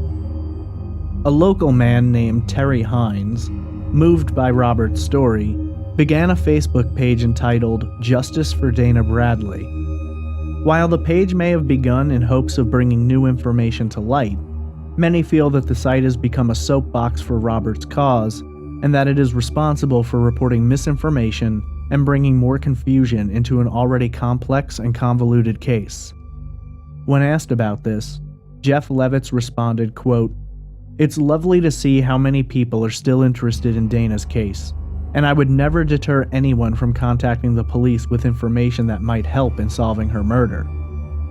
A local man named Terry Hines, moved by Robert's story, began a Facebook page entitled Justice for Dana Bradley. While the page may have begun in hopes of bringing new information to light, many feel that the site has become a soapbox for Robert's cause, and that it is responsible for reporting misinformation and bringing more confusion into an already complex and convoluted case. When asked about this, Jeff Levitz responded, quote, "It's lovely to see how many people are still interested in Dana's case, and I would never deter anyone from contacting the police with information that might help in solving her murder.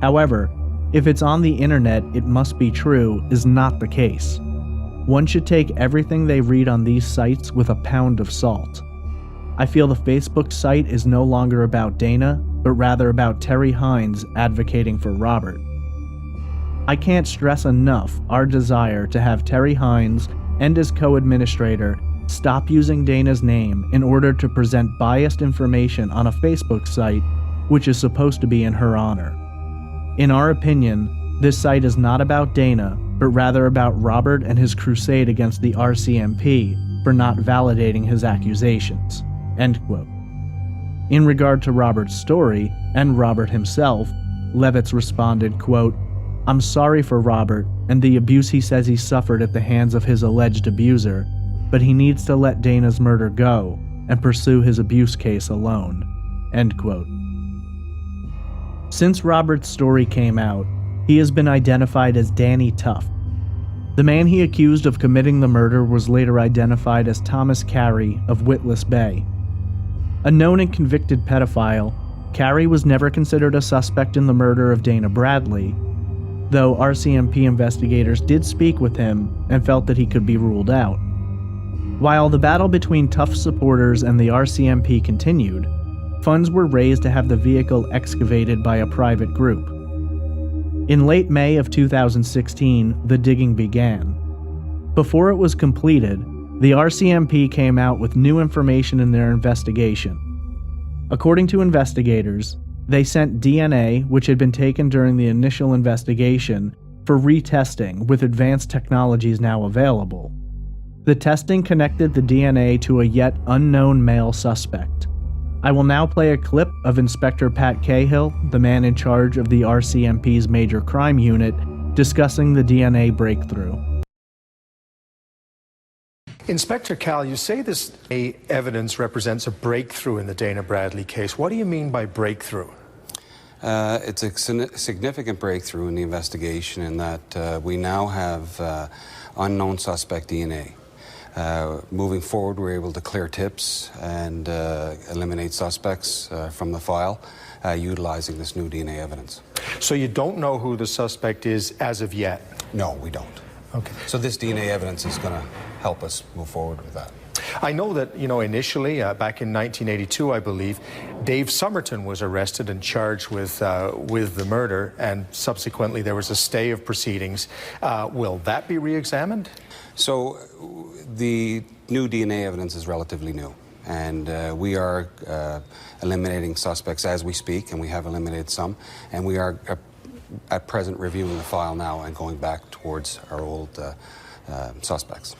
However, if it's on the internet it must be true is not the case. One should take everything they read on these sites with a pound of salt. I feel the Facebook site is no longer about Dana, but rather about Terry Hines advocating for Robert. I can't stress enough our desire to have Terry Hines and his co-administrator stop using Dana's name in order to present biased information on a Facebook site which is supposed to be in her honor. In our opinion, this site is not about Dana, but rather about Robert and his crusade against the RCMP for not validating his accusations." End quote. In regard to Robert's story, and Robert himself, Levitz responded, quote, "I'm sorry for Robert and the abuse he says he suffered at the hands of his alleged abuser, but he needs to let Dana's murder go and pursue his abuse case alone." End quote. Since Robert's story came out, he has been identified as Danny Tuff. The man he accused of committing the murder was later identified as Thomas Carey of Witless Bay. A known and convicted pedophile, Carey was never considered a suspect in the murder of Dana Bradley, though RCMP investigators did speak with him and felt that he could be ruled out. While the battle between Tuff's supporters and the RCMP continued, funds were raised to have the vehicle excavated by a private group. In late May of 2016, the digging began. Before it was completed, the RCMP came out with new information in their investigation. According to investigators, they sent DNA, which had been taken during the initial investigation, for retesting with advanced technologies now available. The testing connected the DNA to a yet unknown male suspect. I will now play a clip of Inspector Pat Cahill, the man in charge of the RCMP's Major Crime Unit, discussing the DNA breakthrough. Inspector Cal, you say this evidence represents a breakthrough in the Dana Bradley case. What do you mean by breakthrough? It's a significant breakthrough in the investigation in that we now have unknown suspect DNA. Moving forward, we're able to clear tips and eliminate suspects from the file utilizing this new DNA evidence. So you don't know who the suspect is as of yet? No, we don't. Okay. So this DNA evidence is going to help us move forward with that. I know that, initially, back in 1982, I believe, Dave Somerton was arrested and charged with the murder, and subsequently there was a stay of proceedings. Will that be re-examined? So the new DNA evidence is relatively new, and we are eliminating suspects as we speak, and we have eliminated some, and we are at present reviewing the file now and going back towards our old suspects.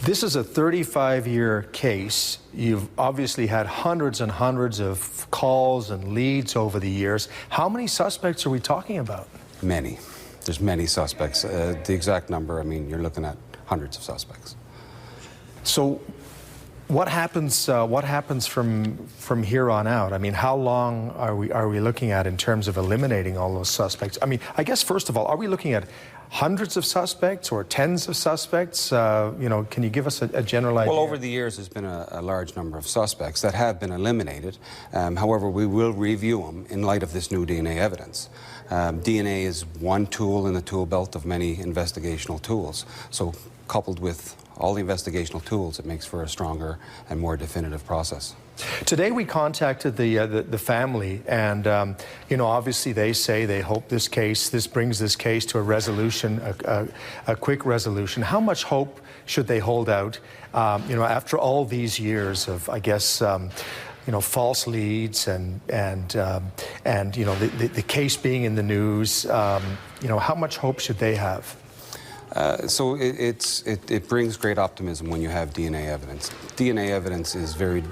This is a 35-year case. You've obviously had hundreds and hundreds of calls and leads over the years. How many suspects are we talking about? Many. There's many suspects. The exact number, I mean, you're looking at hundreds of suspects. So what happens from here on out? I mean, how long are we looking at in terms of eliminating all those suspects? I mean, I guess first of all, are we looking at hundreds of suspects or tens of suspects? Can you give us a general idea? Well, over the years, there's been a large number of suspects that have been eliminated. However, we will review them in light of this new DNA evidence. DNA is one tool in the tool belt of many investigational tools. So coupled with all the investigational tools, it makes for a stronger and more definitive process. Today we contacted the family, and obviously they say they hope this brings this case to a resolution, a quick resolution. How much hope should they hold out, after all these years of, I guess, false leads and the case being in the news? How much hope should they have? So it brings great optimism when you have DNA evidence. DNA evidence is very,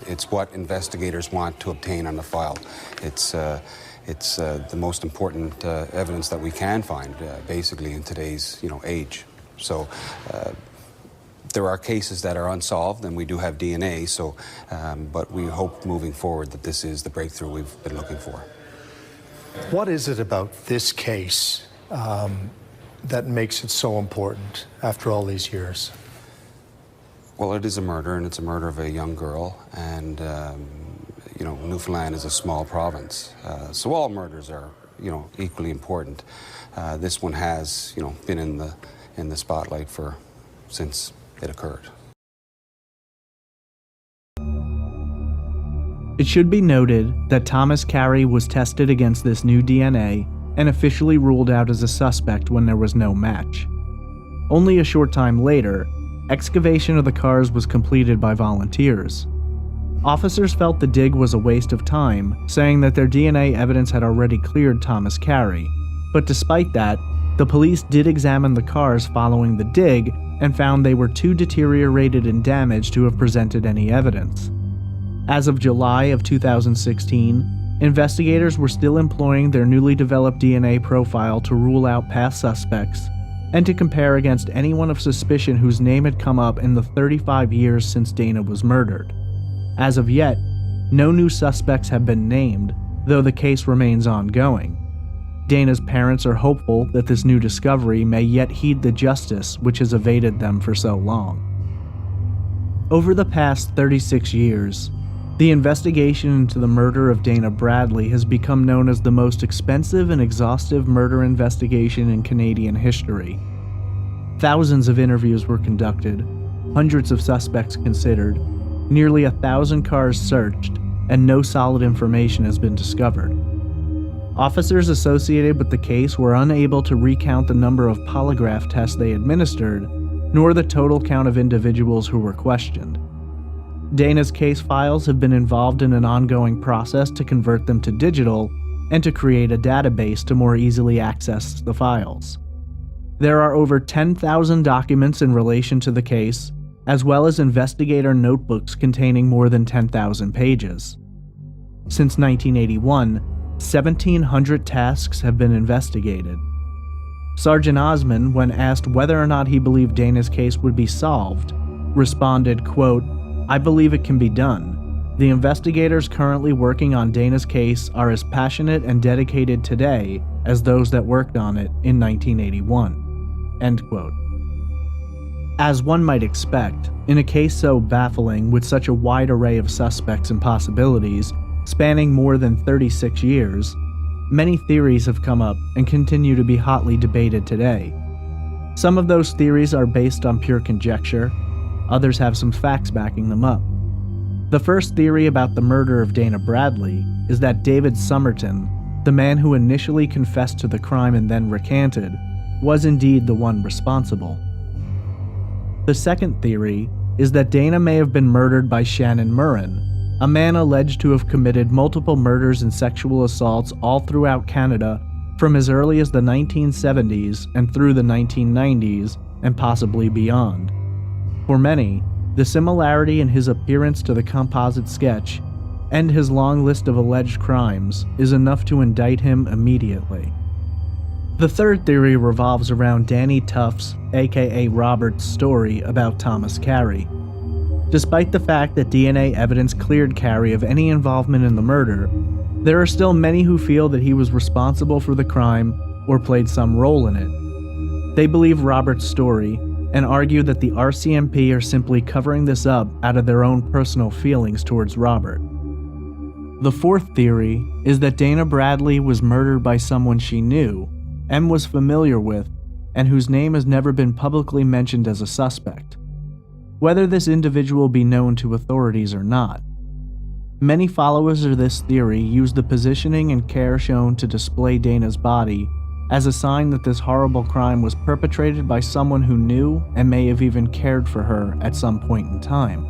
it's what investigators want to obtain on the file. It's the most important evidence that we can find, basically, in today's, age. So there are cases that are unsolved, and we do have DNA. So, but we hope moving forward that this is the breakthrough we've been looking for. What is it about this case that makes it so important after all these years? Well, it is a murder, and it's a murder of a young girl, and Newfoundland is a small province, so all murders are equally important. This one has been in the spotlight since it occurred. It should be noted that Thomas Carey was tested against this new DNA and officially ruled out as a suspect when there was no match. Only a short time later, excavation of the cars was completed by volunteers. Officers felt the dig was a waste of time, saying that their DNA evidence had already cleared Thomas Carey. But despite that, the police did examine the cars following the dig and found they were too deteriorated and damaged to have presented any evidence. As of July of 2016, investigators were still employing their newly developed DNA profile to rule out past suspects and to compare against anyone of suspicion whose name had come up in the 35 years since Dana was murdered. As of yet, no new suspects have been named, though the case remains ongoing. Dana's parents are hopeful that this new discovery may yet heed the justice which has evaded them for so long. Over the past 36 years, the investigation into the murder of Dana Bradley has become known as the most expensive and exhaustive murder investigation in Canadian history. Thousands of interviews were conducted, hundreds of suspects considered, nearly 1,000 cars searched, and no solid information has been discovered. Officers associated with the case were unable to recount the number of polygraph tests they administered, nor the total count of individuals who were questioned. Dana's case files have been involved in an ongoing process to convert them to digital and to create a database to more easily access the files. There are over 10,000 documents in relation to the case, as well as investigator notebooks containing more than 10,000 pages. Since 1981, 1,700 tasks have been investigated. Sergeant Osman, when asked whether or not he believed Dana's case would be solved, responded, quote, "I believe it can be done. The investigators currently working on Dana's case are as passionate and dedicated today as those that worked on it in 1981." End quote. As one might expect, in a case so baffling with such a wide array of suspects and possibilities, spanning more than 36 years, many theories have come up and continue to be hotly debated today. Some of those theories are based on pure conjecture, others have some facts backing them up. The first theory about the murder of Dana Bradley is that David Somerton, the man who initially confessed to the crime and then recanted, was indeed the one responsible. The second theory is that Dana may have been murdered by Shannon Murren, a man alleged to have committed multiple murders and sexual assaults all throughout Canada from as early as the 1970s and through the 1990s and possibly beyond. For many, the similarity in his appearance to the composite sketch and his long list of alleged crimes is enough to indict him immediately. The third theory revolves around Danny Tuff's, aka Robert's, story about Thomas Carey. Despite the fact that DNA evidence cleared Carey of any involvement in the murder, there are still many who feel that he was responsible for the crime or played some role in it. They believe Robert's story and argue that the RCMP are simply covering this up out of their own personal feelings towards Robert. The fourth theory is that Dana Bradley was murdered by someone she knew and was familiar with, and whose name has never been publicly mentioned as a suspect, whether this individual be known to authorities or not. Many followers of this theory use the positioning and care shown to display Dana's body as a sign that this horrible crime was perpetrated by someone who knew and may have even cared for her at some point in time.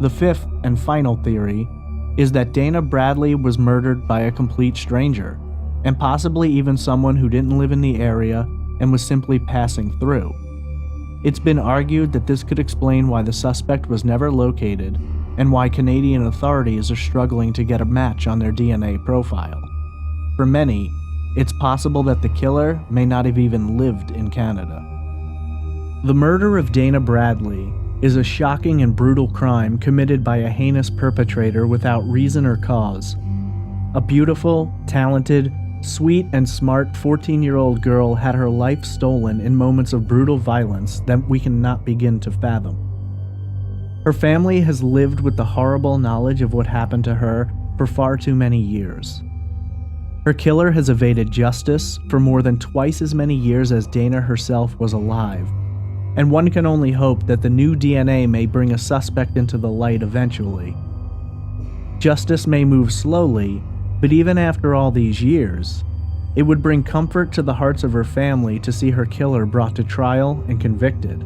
The fifth and final theory is that Dana Bradley was murdered by a complete stranger, and possibly even someone who didn't live in the area and was simply passing through. It's been argued that this could explain why the suspect was never located and why Canadian authorities are struggling to get a match on their DNA profile. For many, it's possible that the killer may not have even lived in Canada. The murder of Dana Bradley is a shocking and brutal crime committed by a heinous perpetrator without reason or cause. A beautiful, talented, sweet and smart 14-year-old girl had her life stolen in moments of brutal violence that we cannot begin to fathom. Her family has lived with the horrible knowledge of what happened to her for far too many years. Her killer has evaded justice for more than twice as many years as Dana herself was alive, and one can only hope that the new DNA may bring a suspect into the light eventually. Justice may move slowly, but even after all these years, it would bring comfort to the hearts of her family to see her killer brought to trial and convicted.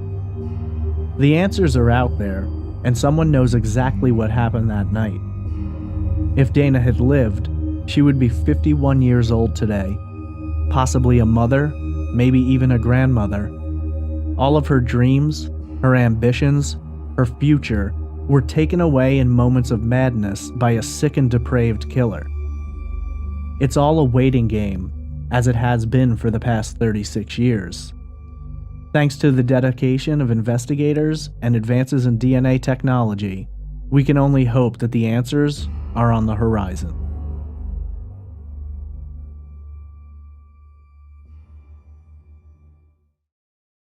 The answers are out there, and someone knows exactly what happened that night. If Dana had lived, she would be 51 years old today, possibly a mother, maybe even a grandmother. All of her dreams, her ambitions, her future were taken away in moments of madness by a sick and depraved killer. It's all a waiting game, as it has been for the past 36 years. Thanks to the dedication of investigators and advances in DNA technology, we can only hope that the answers are on the horizon.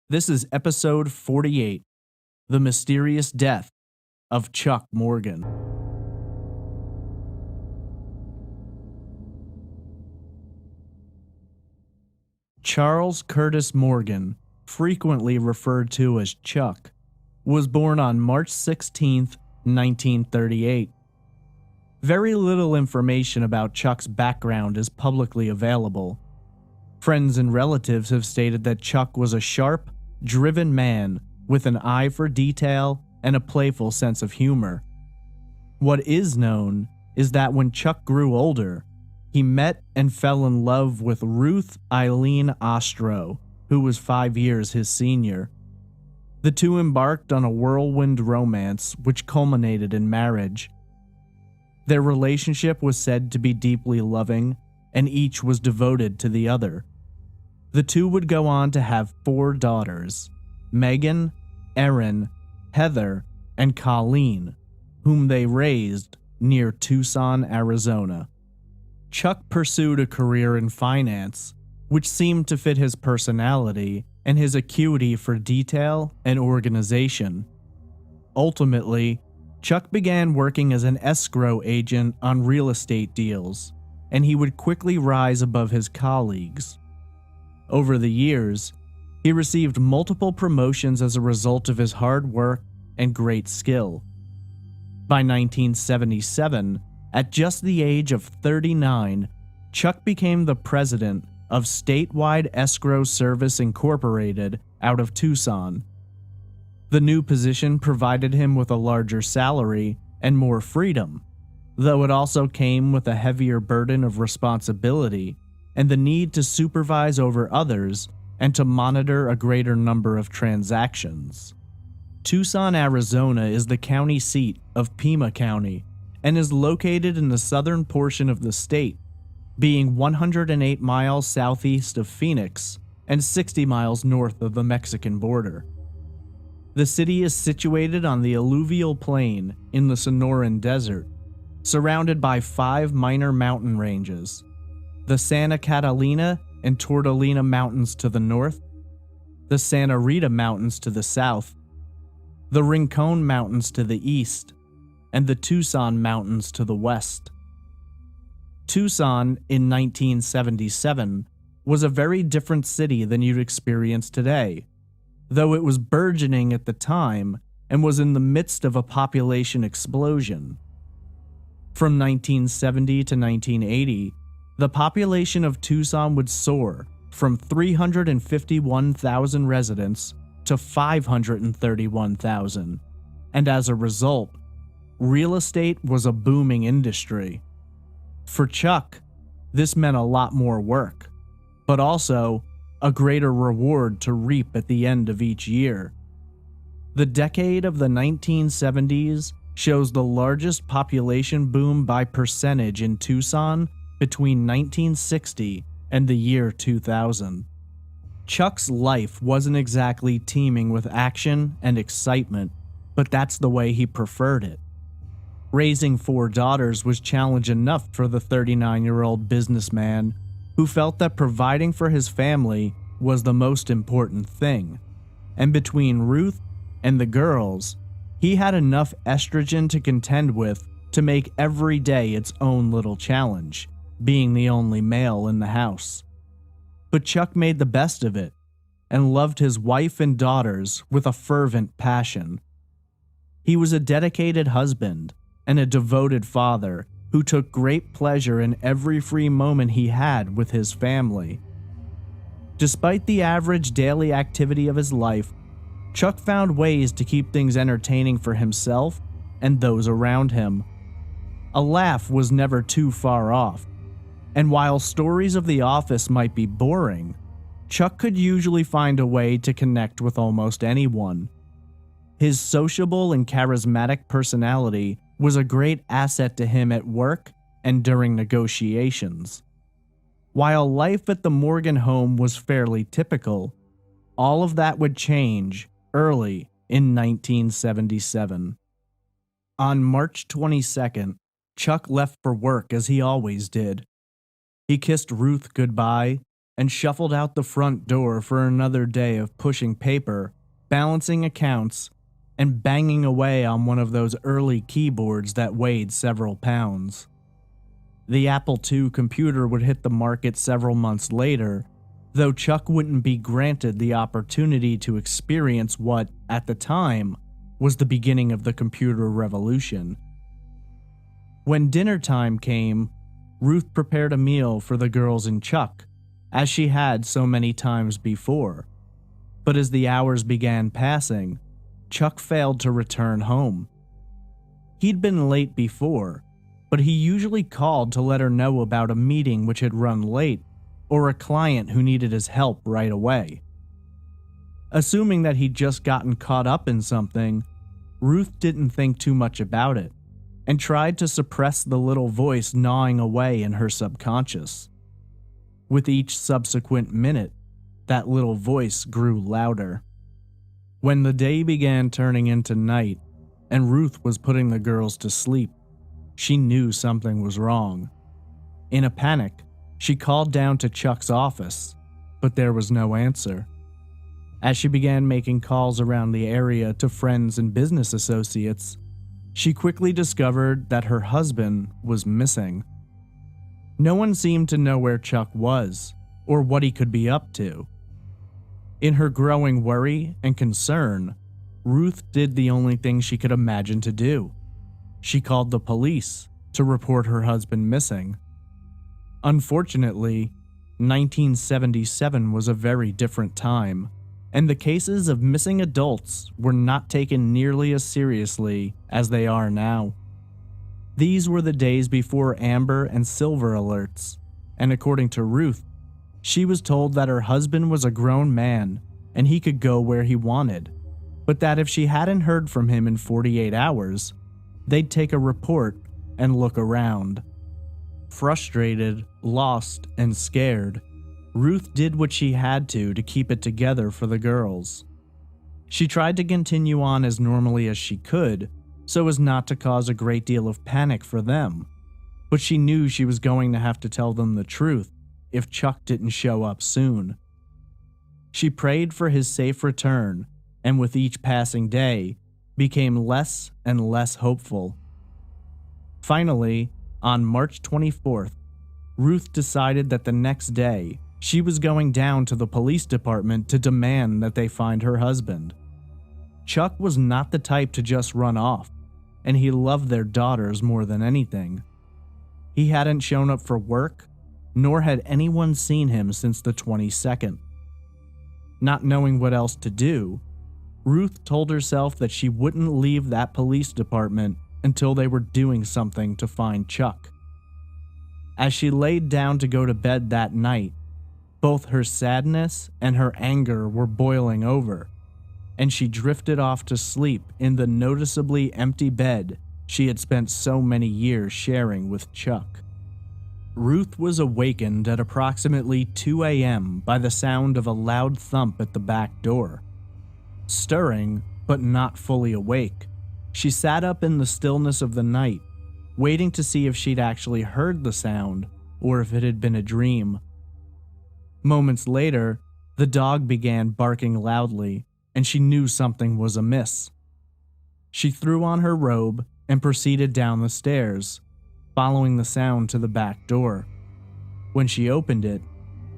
This is episode 48, The Mysterious Death of Chuck Morgan. Charles Curtis Morgan, frequently referred to as Chuck, was born on March 16, 1938. Very little information about Chuck's background is publicly available. Friends and relatives have stated that Chuck was a sharp, driven man with an eye for detail and a playful sense of humor. What is known is that when Chuck grew older, he met and fell in love with Ruth Eileen Ostro, who was 5 years his senior. The two embarked on a whirlwind romance which culminated in marriage. Their relationship was said to be deeply loving, and each was devoted to the other. The two would go on to have 4 daughters, Megan, Erin, Heather, and Colleen, whom they raised near Tucson, Arizona. Chuck pursued a career in finance, which seemed to fit his personality and his acuity for detail and organization. Ultimately, Chuck began working as an escrow agent on real estate deals, and he would quickly rise above his colleagues. Over the years, he received multiple promotions as a result of his hard work and great skill. By 1977, at just the age of 39, Chuck became the president of Statewide Escrow Service Incorporated out of Tucson. The new position provided him with a larger salary and more freedom, though it also came with a heavier burden of responsibility and the need to supervise over others and to monitor a greater number of transactions. Tucson, Arizona is the county seat of Pima County and is located in the southern portion of the state, being 108 miles southeast of Phoenix and 60 miles north of the Mexican border. The city is situated on the alluvial plain in the Sonoran Desert, surrounded by 5 minor mountain ranges: the Santa Catalina and Tortolina Mountains to the north, the Santa Rita Mountains to the south, the Rincon Mountains to the east, and the Tucson Mountains to the west. Tucson, in 1977, was a very different city than you'd experience today, though it was burgeoning at the time and was in the midst of a population explosion. From 1970 to 1980, the population of Tucson would soar from 351,000 residents to 531,000, and as a result, real estate was a booming industry. For Chuck, this meant a lot more work, but also a greater reward to reap at the end of each year. The decade of the 1970s shows the largest population boom by percentage in Tucson between 1960 and the year 2000. Chuck's life wasn't exactly teeming with action and excitement, but that's the way he preferred it. Raising 4 daughters was challenge enough for the 39-year-old businessman who felt that providing for his family was the most important thing. And between Ruth and the girls, he had enough estrogen to contend with to make every day its own little challenge, being the only male in the house. But Chuck made the best of it and loved his wife and daughters with a fervent passion. He was a dedicated husband and a devoted father who took great pleasure in every free moment he had with his family. Despite the average daily activity of his life, Chuck found ways to keep things entertaining for himself and those around him. A laugh was never too far off, and while stories of the office might be boring, Chuck could usually find a way to connect with almost anyone. His sociable and charismatic personality was a great asset to him at work and during negotiations. While life at the Morgan home was fairly typical, all of that would change early in 1977. On March 22nd, Chuck left for work as he always did. He kissed Ruth goodbye and shuffled out the front door for another day of pushing paper, balancing accounts, and banging away on one of those early keyboards that weighed several pounds. The Apple II computer would hit the market several months later, though Chuck wouldn't be granted the opportunity to experience what, at the time, was the beginning of the computer revolution. When dinner time came, Ruth prepared a meal for the girls and Chuck, as she had so many times before. But as the hours began passing, Chuck failed to return home. He'd been late before, but he usually called to let her know about a meeting which had run late or a client who needed his help right away. Assuming that he'd just gotten caught up in something, Ruth didn't think too much about it and tried to suppress the little voice gnawing away in her subconscious. With each subsequent minute, that little voice grew louder. When the day began turning into night and Ruth was putting the girls to sleep, she knew something was wrong. In a panic, she called down to Chuck's office, but there was no answer. As she began making calls around the area to friends and business associates, she quickly discovered that her husband was missing. No one seemed to know where Chuck was or what he could be up to. In her growing worry and concern, Ruth did the only thing she could imagine to do. She called the police to report her husband missing. Unfortunately, 1977 was a very different time, and the cases of missing adults were not taken nearly as seriously as they are now. These were the days before Amber and Silver alerts, and according to Ruth, she was told that her husband was a grown man and he could go where he wanted, but that if she hadn't heard from him in 48 hours, they'd take a report and look around. Frustrated, lost, and scared, Ruth did what she had to keep it together for the girls. She tried to continue on as normally as she could, so as not to cause a great deal of panic for them, but she knew she was going to have to tell them the truth if Chuck didn't show up soon. She prayed for his safe return, and with each passing day, became less and less hopeful. Finally, on March 24th, Ruth decided that the next day, she was going down to the police department to demand that they find her husband. Chuck was not the type to just run off, and he loved their daughters more than anything. He hadn't shown up for work, nor had anyone seen him since the 22nd. Not knowing what else to do, Ruth told herself that she wouldn't leave that police department until they were doing something to find Chuck. As she laid down to go to bed that night, both her sadness and her anger were boiling over, and she drifted off to sleep in the noticeably empty bed she had spent so many years sharing with Chuck. Ruth was awakened at approximately 2 a.m. by the sound of a loud thump at the back door. Stirring, but not fully awake, she sat up in the stillness of the night, waiting to see if she'd actually heard the sound or if it had been a dream. Moments later, the dog began barking loudly, and she knew something was amiss. She threw on her robe and proceeded down the stairs, following the sound to the back door. When she opened it,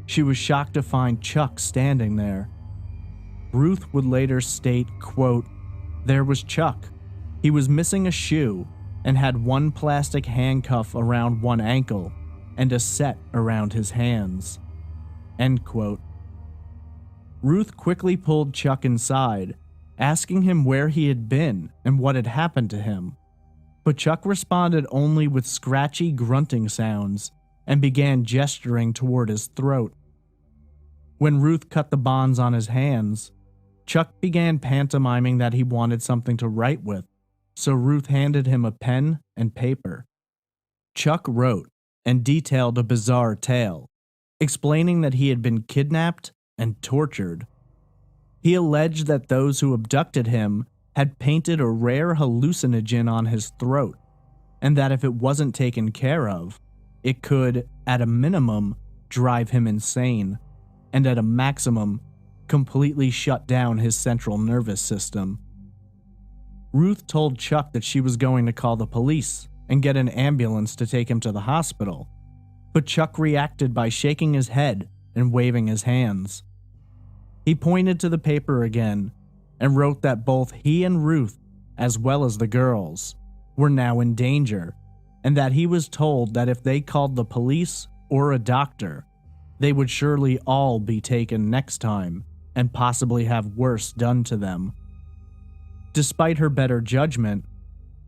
she was shocked to find Chuck standing there. Ruth would later state, quote, "There was Chuck. He was missing a shoe, and had one plastic handcuff around one ankle and a set around his hands." End quote. Ruth quickly pulled Chuck inside, asking him where he had been and what had happened to him. But Chuck responded only with scratchy grunting sounds and began gesturing toward his throat. When Ruth cut the bonds on his hands, Chuck began pantomiming that he wanted something to write with, so Ruth handed him a pen and paper. Chuck wrote and detailed a bizarre tale, explaining that he had been kidnapped and tortured. He alleged that those who abducted him had painted a rare hallucinogen on his throat, and that if it wasn't taken care of, it could, at a minimum, drive him insane, and at a maximum, completely shut down his central nervous system. Ruth told Chuck that she was going to call the police and get an ambulance to take him to the hospital, but Chuck reacted by shaking his head and waving his hands. He pointed to the paper again and wrote that both he and Ruth, as well as the girls, were now in danger, and that he was told that if they called the police or a doctor, they would surely all be taken next time and possibly have worse done to them. Despite her better judgment,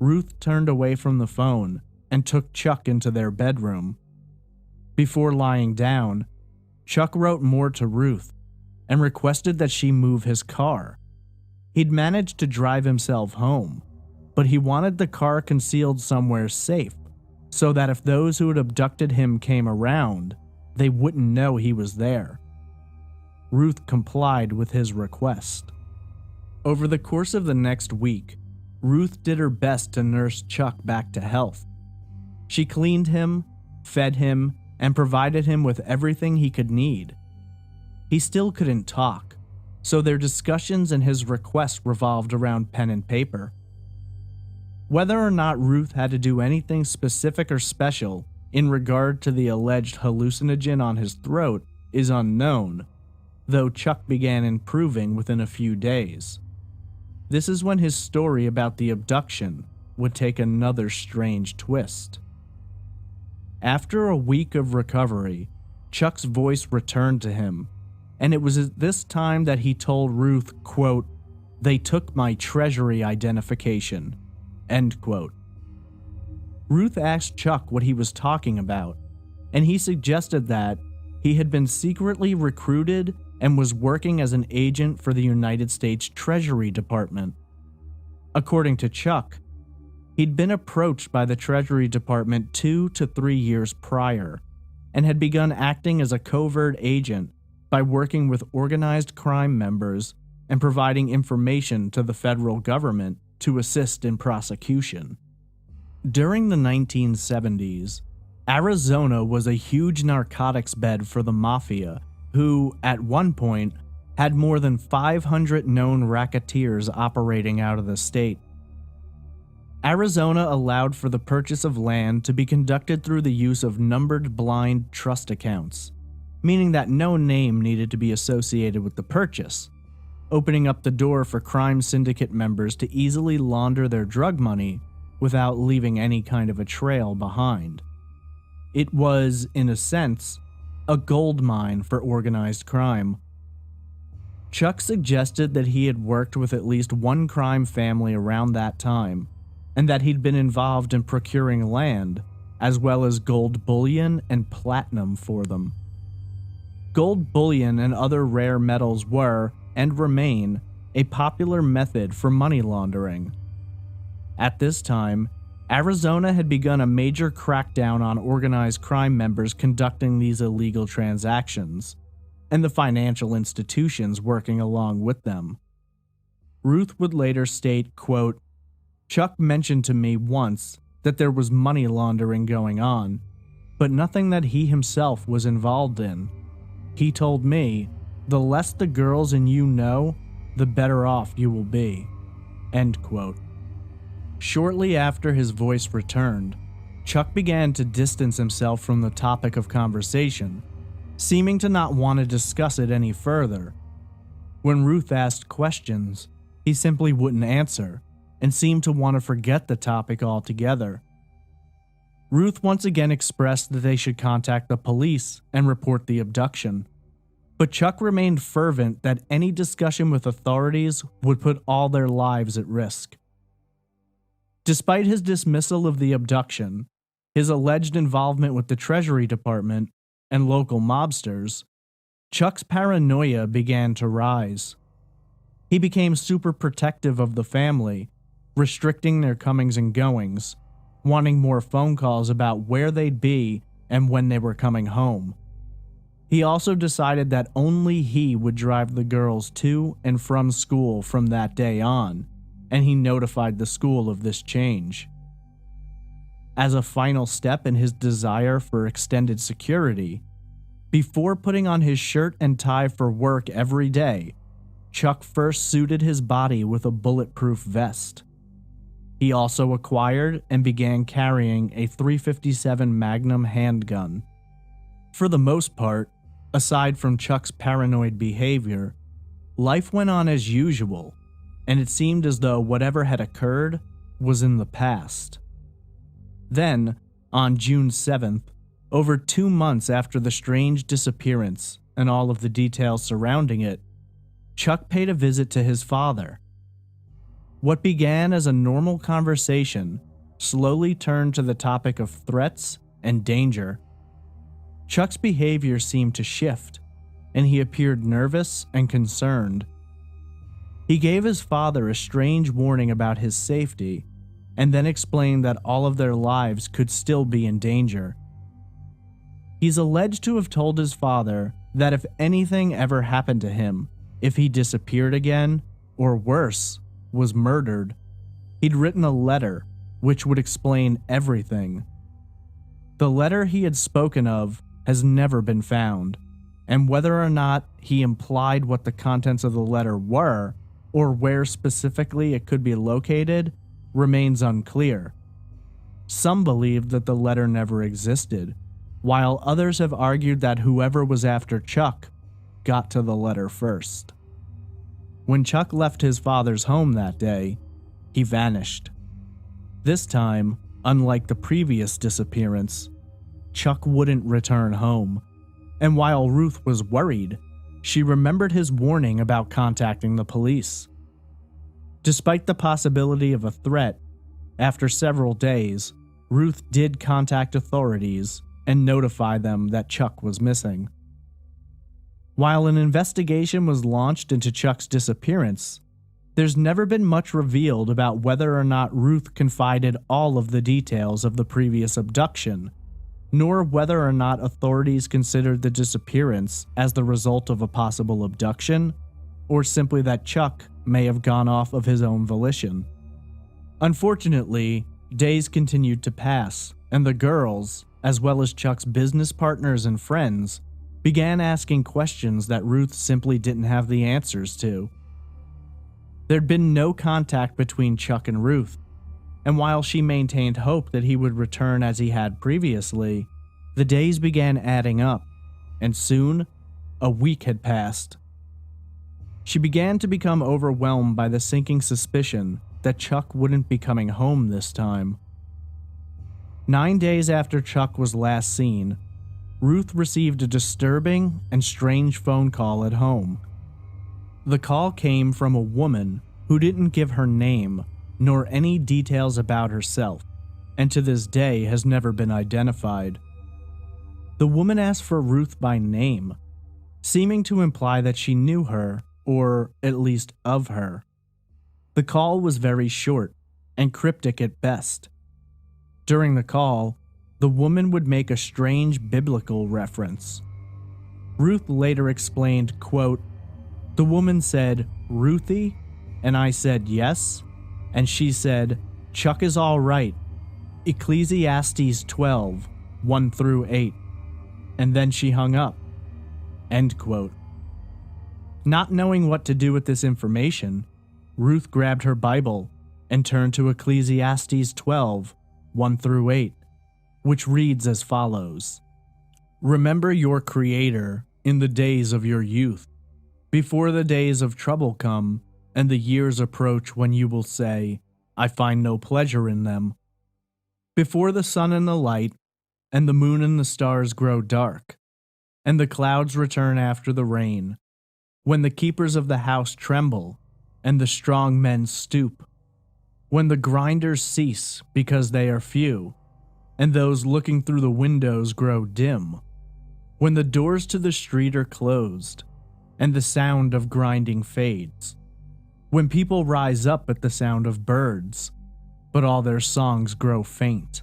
Ruth turned away from the phone and took Chuck into their bedroom. Before lying down, Chuck wrote more to Ruth and requested that she move his car. He'd managed to drive himself home, but he wanted the car concealed somewhere safe so that if those who had abducted him came around, they wouldn't know he was there. Ruth complied with his request. Over the course of the next week, Ruth did her best to nurse Chuck back to health. She cleaned him, fed him, and provided him with everything he could need. He still couldn't talk, so their discussions and his request revolved around pen and paper. Whether or not Ruth had to do anything specific or special in regard to the alleged hallucinogen on his throat is unknown, though Chuck began improving within a few days. This is when his story about the abduction would take another strange twist. After a week of recovery, Chuck's voice returned to him, and it was at this time that he told Ruth, quote, "They took my treasury identification," end quote. Ruth asked Chuck what he was talking about, and he suggested that he had been secretly recruited and was working as an agent for the United States Treasury Department. According to Chuck, he'd been approached by the Treasury Department 2 to 3 years prior, and had begun acting as a covert agent by working with organized crime members and providing information to the federal government to assist in prosecution. During the 1970s, Arizona was a huge narcotics bed for the mafia, who, at one point, had more than 500 known racketeers operating out of the state. Arizona allowed for the purchase of land to be conducted through the use of numbered blind trust accounts, meaning that no name needed to be associated with the purchase, opening up the door for crime syndicate members to easily launder their drug money without leaving any kind of a trail behind. It was, in a sense, a gold mine for organized crime. Chuck suggested that he had worked with at least one crime family around that time, and that he'd been involved in procuring land, as well as gold bullion and platinum for them. Gold bullion and other rare metals were, and remain, a popular method for money laundering. At this time, Arizona had begun a major crackdown on organized crime members conducting these illegal transactions, and the financial institutions working along with them. Ruth would later state, quote, "Chuck mentioned to me once that there was money laundering going on, but nothing that he himself was involved in. He told me, the less the girls and you know, the better off you will be." End quote. Shortly after his voice returned, Chuck began to distance himself from the topic of conversation, seeming to not want to discuss it any further. When Ruth asked questions, he simply wouldn't answer, and seemed to want to forget the topic altogether. Ruth once again expressed that they should contact the police and report the abduction, but Chuck remained fervent that any discussion with authorities would put all their lives at risk. Despite his dismissal of the abduction, his alleged involvement with the Treasury Department and local mobsters, Chuck's paranoia began to rise. He became super protective of the family, restricting their comings and goings, wanting more phone calls about where they'd be and when they were coming home. He also decided that only he would drive the girls to and from school from that day on, and he notified the school of this change. As a final step in his desire for extended security, before putting on his shirt and tie for work every day, Chuck first suited his body with a bulletproof vest. He also acquired and began carrying a .357 Magnum handgun. For the most part, aside from Chuck's paranoid behavior, life went on as usual, and it seemed as though whatever had occurred was in the past. Then, on June 7th, over 2 months after the strange disappearance and all of the details surrounding it, Chuck paid a visit to his father. What began as a normal conversation slowly turned to the topic of threats and danger. Chuck's behavior seemed to shift, and he appeared nervous and concerned. He gave his father a strange warning about his safety, and then explained that all of their lives could still be in danger. He's alleged to have told his father that if anything ever happened to him, if he disappeared again, or worse, was murdered, he'd written a letter which would explain everything. The letter he had spoken of has never been found, and whether or not he implied what the contents of the letter were, or where specifically it could be located, remains unclear. Some believe that the letter never existed, while others have argued that whoever was after Chuck got to the letter first. When Chuck left his father's home that day, he vanished. This time, unlike the previous disappearance, Chuck wouldn't return home, and while Ruth was worried, she remembered his warning about contacting the police. Despite the possibility of a threat, after several days, Ruth did contact authorities and notify them that Chuck was missing. While an investigation was launched into Chuck's disappearance, there's never been much revealed about whether or not Ruth confided all of the details of the previous abduction, nor whether or not authorities considered the disappearance as the result of a possible abduction, or simply that Chuck may have gone off of his own volition. Unfortunately, days continued to pass, and the girls, as well as Chuck's business partners and friends, began asking questions that Ruth simply didn't have the answers to. There'd been no contact between Chuck and Ruth, and while she maintained hope that he would return as he had previously, the days began adding up, and soon, a week had passed. She began to become overwhelmed by the sinking suspicion that Chuck wouldn't be coming home this time. 9 days after Chuck was last seen, Ruth received a disturbing and strange phone call at home. The call came from a woman who didn't give her name nor any details about herself, and to this day has never been identified. The woman asked for Ruth by name, seeming to imply that she knew her, or at least of her. The call was very short and cryptic at best. During the call, the woman would make a strange biblical reference. Ruth later explained, quote, "The woman said, 'Ruthie?' And I said, 'Yes.' And she said, 'Chuck is all right. Ecclesiastes 12, 1 through 8. And then she hung up." End quote. Not knowing what to do with this information, Ruth grabbed her Bible and turned to Ecclesiastes 12, 1 through 8, which reads as follows: "Remember your Creator in the days of your youth, before the days of trouble come, and the years approach when you will say, I find no pleasure in them. Before the sun and the light, and the moon and the stars grow dark, and the clouds return after the rain, when the keepers of the house tremble, and the strong men stoop, when the grinders cease because they are few, and those looking through the windows grow dim, when the doors to the street are closed, and the sound of grinding fades, when people rise up at the sound of birds, but all their songs grow faint,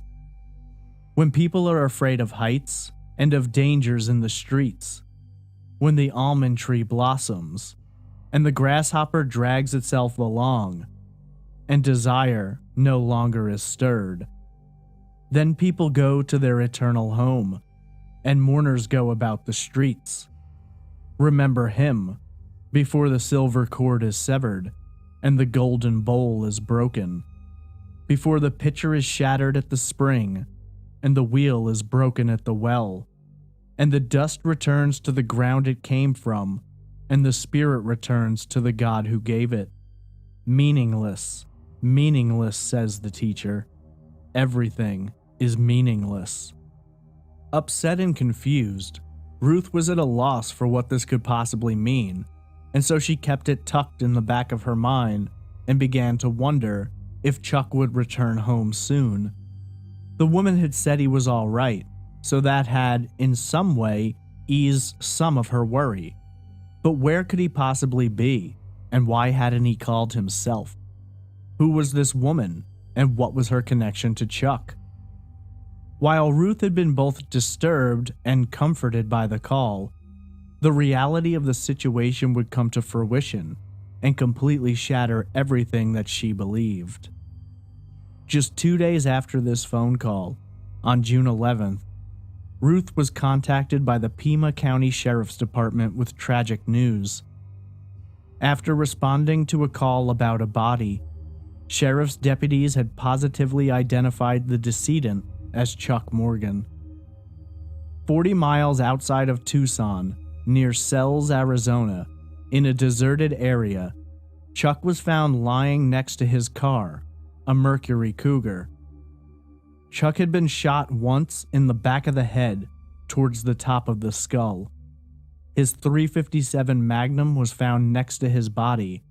when people are afraid of heights and of dangers in the streets, when the almond tree blossoms, and the grasshopper drags itself along, and desire no longer is stirred, then people go to their eternal home, and mourners go about the streets. Remember him before the silver cord is severed, and the golden bowl is broken, before the pitcher is shattered at the spring, and the wheel is broken at the well, and the dust returns to the ground it came from, and the spirit returns to the God who gave it. Meaningless, meaningless, says the teacher. Everything is meaningless. Upset and confused, Ruth was at a loss for what this could possibly mean, and so she kept it tucked in the back of her mind and began to wonder if Chuck would return home soon. The woman had said he was all right, so that had, in some way, eased some of her worry. But where could he possibly be, and why hadn't he called himself? Who was this woman, and what was her connection to Chuck? While Ruth had been both disturbed and comforted by the call, the reality of the situation would come to fruition and completely shatter everything that she believed. Just 2 days after this phone call, on June 11th, Ruth was contacted by the Pima County Sheriff's Department with tragic news. After responding to a call about a body, sheriff's deputies had positively identified the decedent as Chuck Morgan. 40 miles outside of Tucson, near Sells, Arizona, in a deserted area, Chuck was found lying next to his car, a Mercury Cougar. Chuck had been shot once in the back of the head, towards the top of the skull. His .357 Magnum was found next to his body,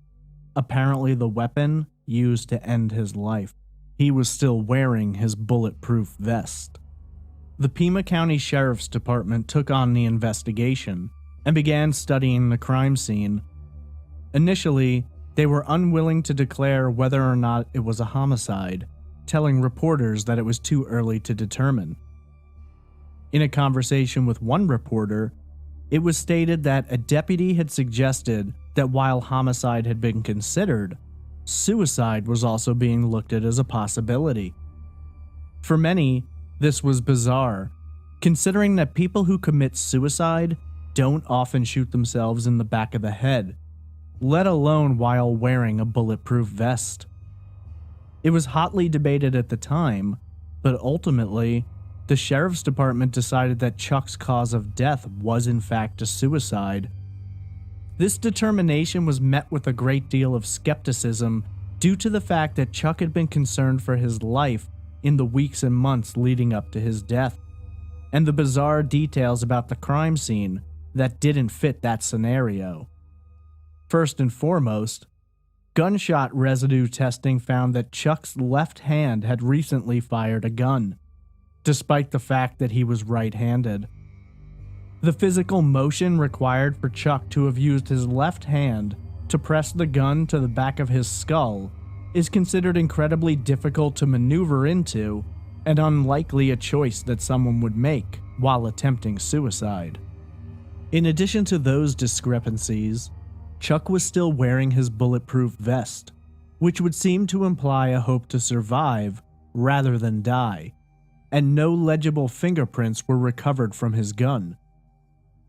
apparently the weapon used to end his life. He was still wearing his bulletproof vest. The Pima County Sheriff's Department took on the investigation and began studying the crime scene. Initially, they were unwilling to declare whether or not it was a homicide, telling reporters that it was too early to determine. In a conversation with one reporter, it was stated that a deputy had suggested that while homicide had been considered, suicide was also being looked at as a possibility. For many, this was bizarre, considering that people who commit suicide don't often shoot themselves in the back of the head, let alone while wearing a bulletproof vest. It was hotly debated at the time, but ultimately, the sheriff's department decided that Chuck's cause of death was in fact a suicide. This determination was met with a great deal of skepticism due to the fact that Chuck had been concerned for his life in the weeks and months leading up to his death, and the bizarre details about the crime scene that didn't fit that scenario. First and foremost, gunshot residue testing found that Chuck's left hand had recently fired a gun, despite the fact that he was right-handed. The physical motion required for Chuck to have used his left hand to press the gun to the back of his skull is considered incredibly difficult to maneuver into and unlikely a choice that someone would make while attempting suicide. In addition to those discrepancies, Chuck was still wearing his bulletproof vest, which would seem to imply a hope to survive rather than die, and no legible fingerprints were recovered from his gun.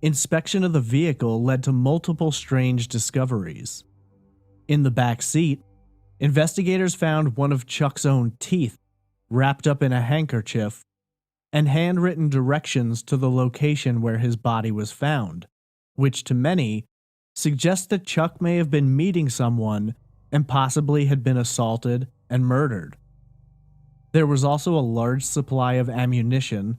Inspection of the vehicle led to multiple strange discoveries. In the back seat, investigators found one of Chuck's own teeth wrapped up in a handkerchief and handwritten directions to the location where his body was found, which to many suggests that Chuck may have been meeting someone and possibly had been assaulted and murdered. There was also a large supply of ammunition,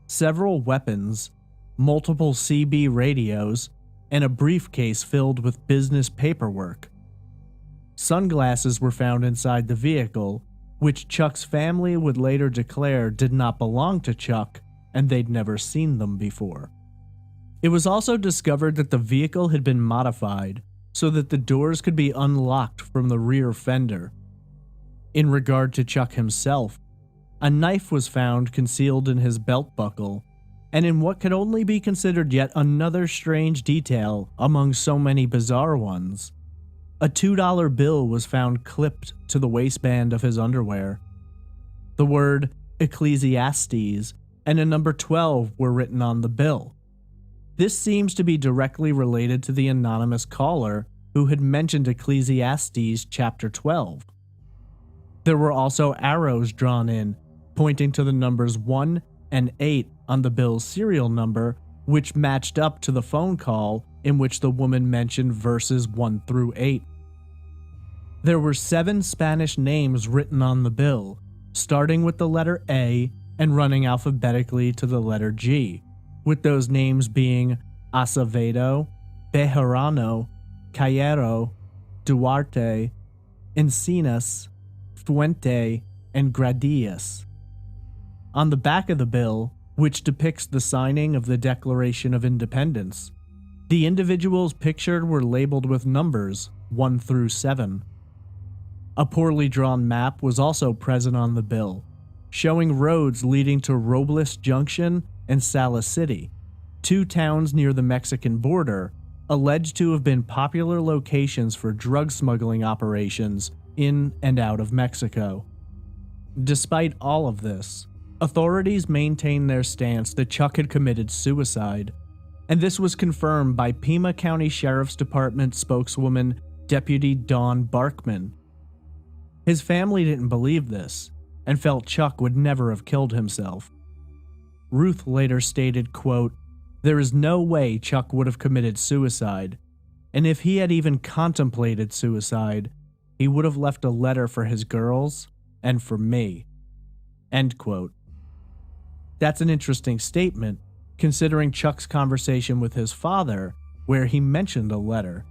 several weapons, multiple CB radios, and a briefcase filled with business paperwork. Sunglasses were found inside the vehicle, which Chuck's family would later declare did not belong to Chuck and they'd never seen them before. It was also discovered that the vehicle had been modified so that the doors could be unlocked from the rear fender. In regard to Chuck himself, a knife was found concealed in his belt buckle, and in what could only be considered yet another strange detail among so many bizarre ones, a $2 bill was found clipped to the waistband of his underwear. The word Ecclesiastes and a number 12 were written on the bill. This seems to be directly related to the anonymous caller who had mentioned Ecclesiastes chapter 12. There were also arrows drawn in, pointing to the numbers 1 and 8 on the bill's serial number, which matched up to the phone call in which the woman mentioned verses 1 through 8. There were 7 Spanish names written on the bill, starting with the letter A and running alphabetically to the letter G, with those names being Acevedo, Bejarano, Cayero, Duarte, Encinas, Fuente, and Gradius. On the back of the bill, which depicts the signing of the Declaration of Independence, the individuals pictured were labeled with numbers 1 through 7. A poorly drawn map was also present on the bill, showing roads leading to Robles Junction and Salas City, 2 towns near the Mexican border, alleged to have been popular locations for drug smuggling operations in and out of Mexico. Despite all of this, authorities maintained their stance that Chuck had committed suicide, and this was confirmed by Pima County Sheriff's Department spokeswoman Deputy Dawn Barkman. His family didn't believe this, and felt Chuck would never have killed himself. Ruth later stated, quote, "There is no way Chuck would have committed suicide, and if he had even contemplated suicide, he would have left a letter for his girls and for me." End quote. That's an interesting statement, considering Chuck's conversation with his father, where he mentioned a letter.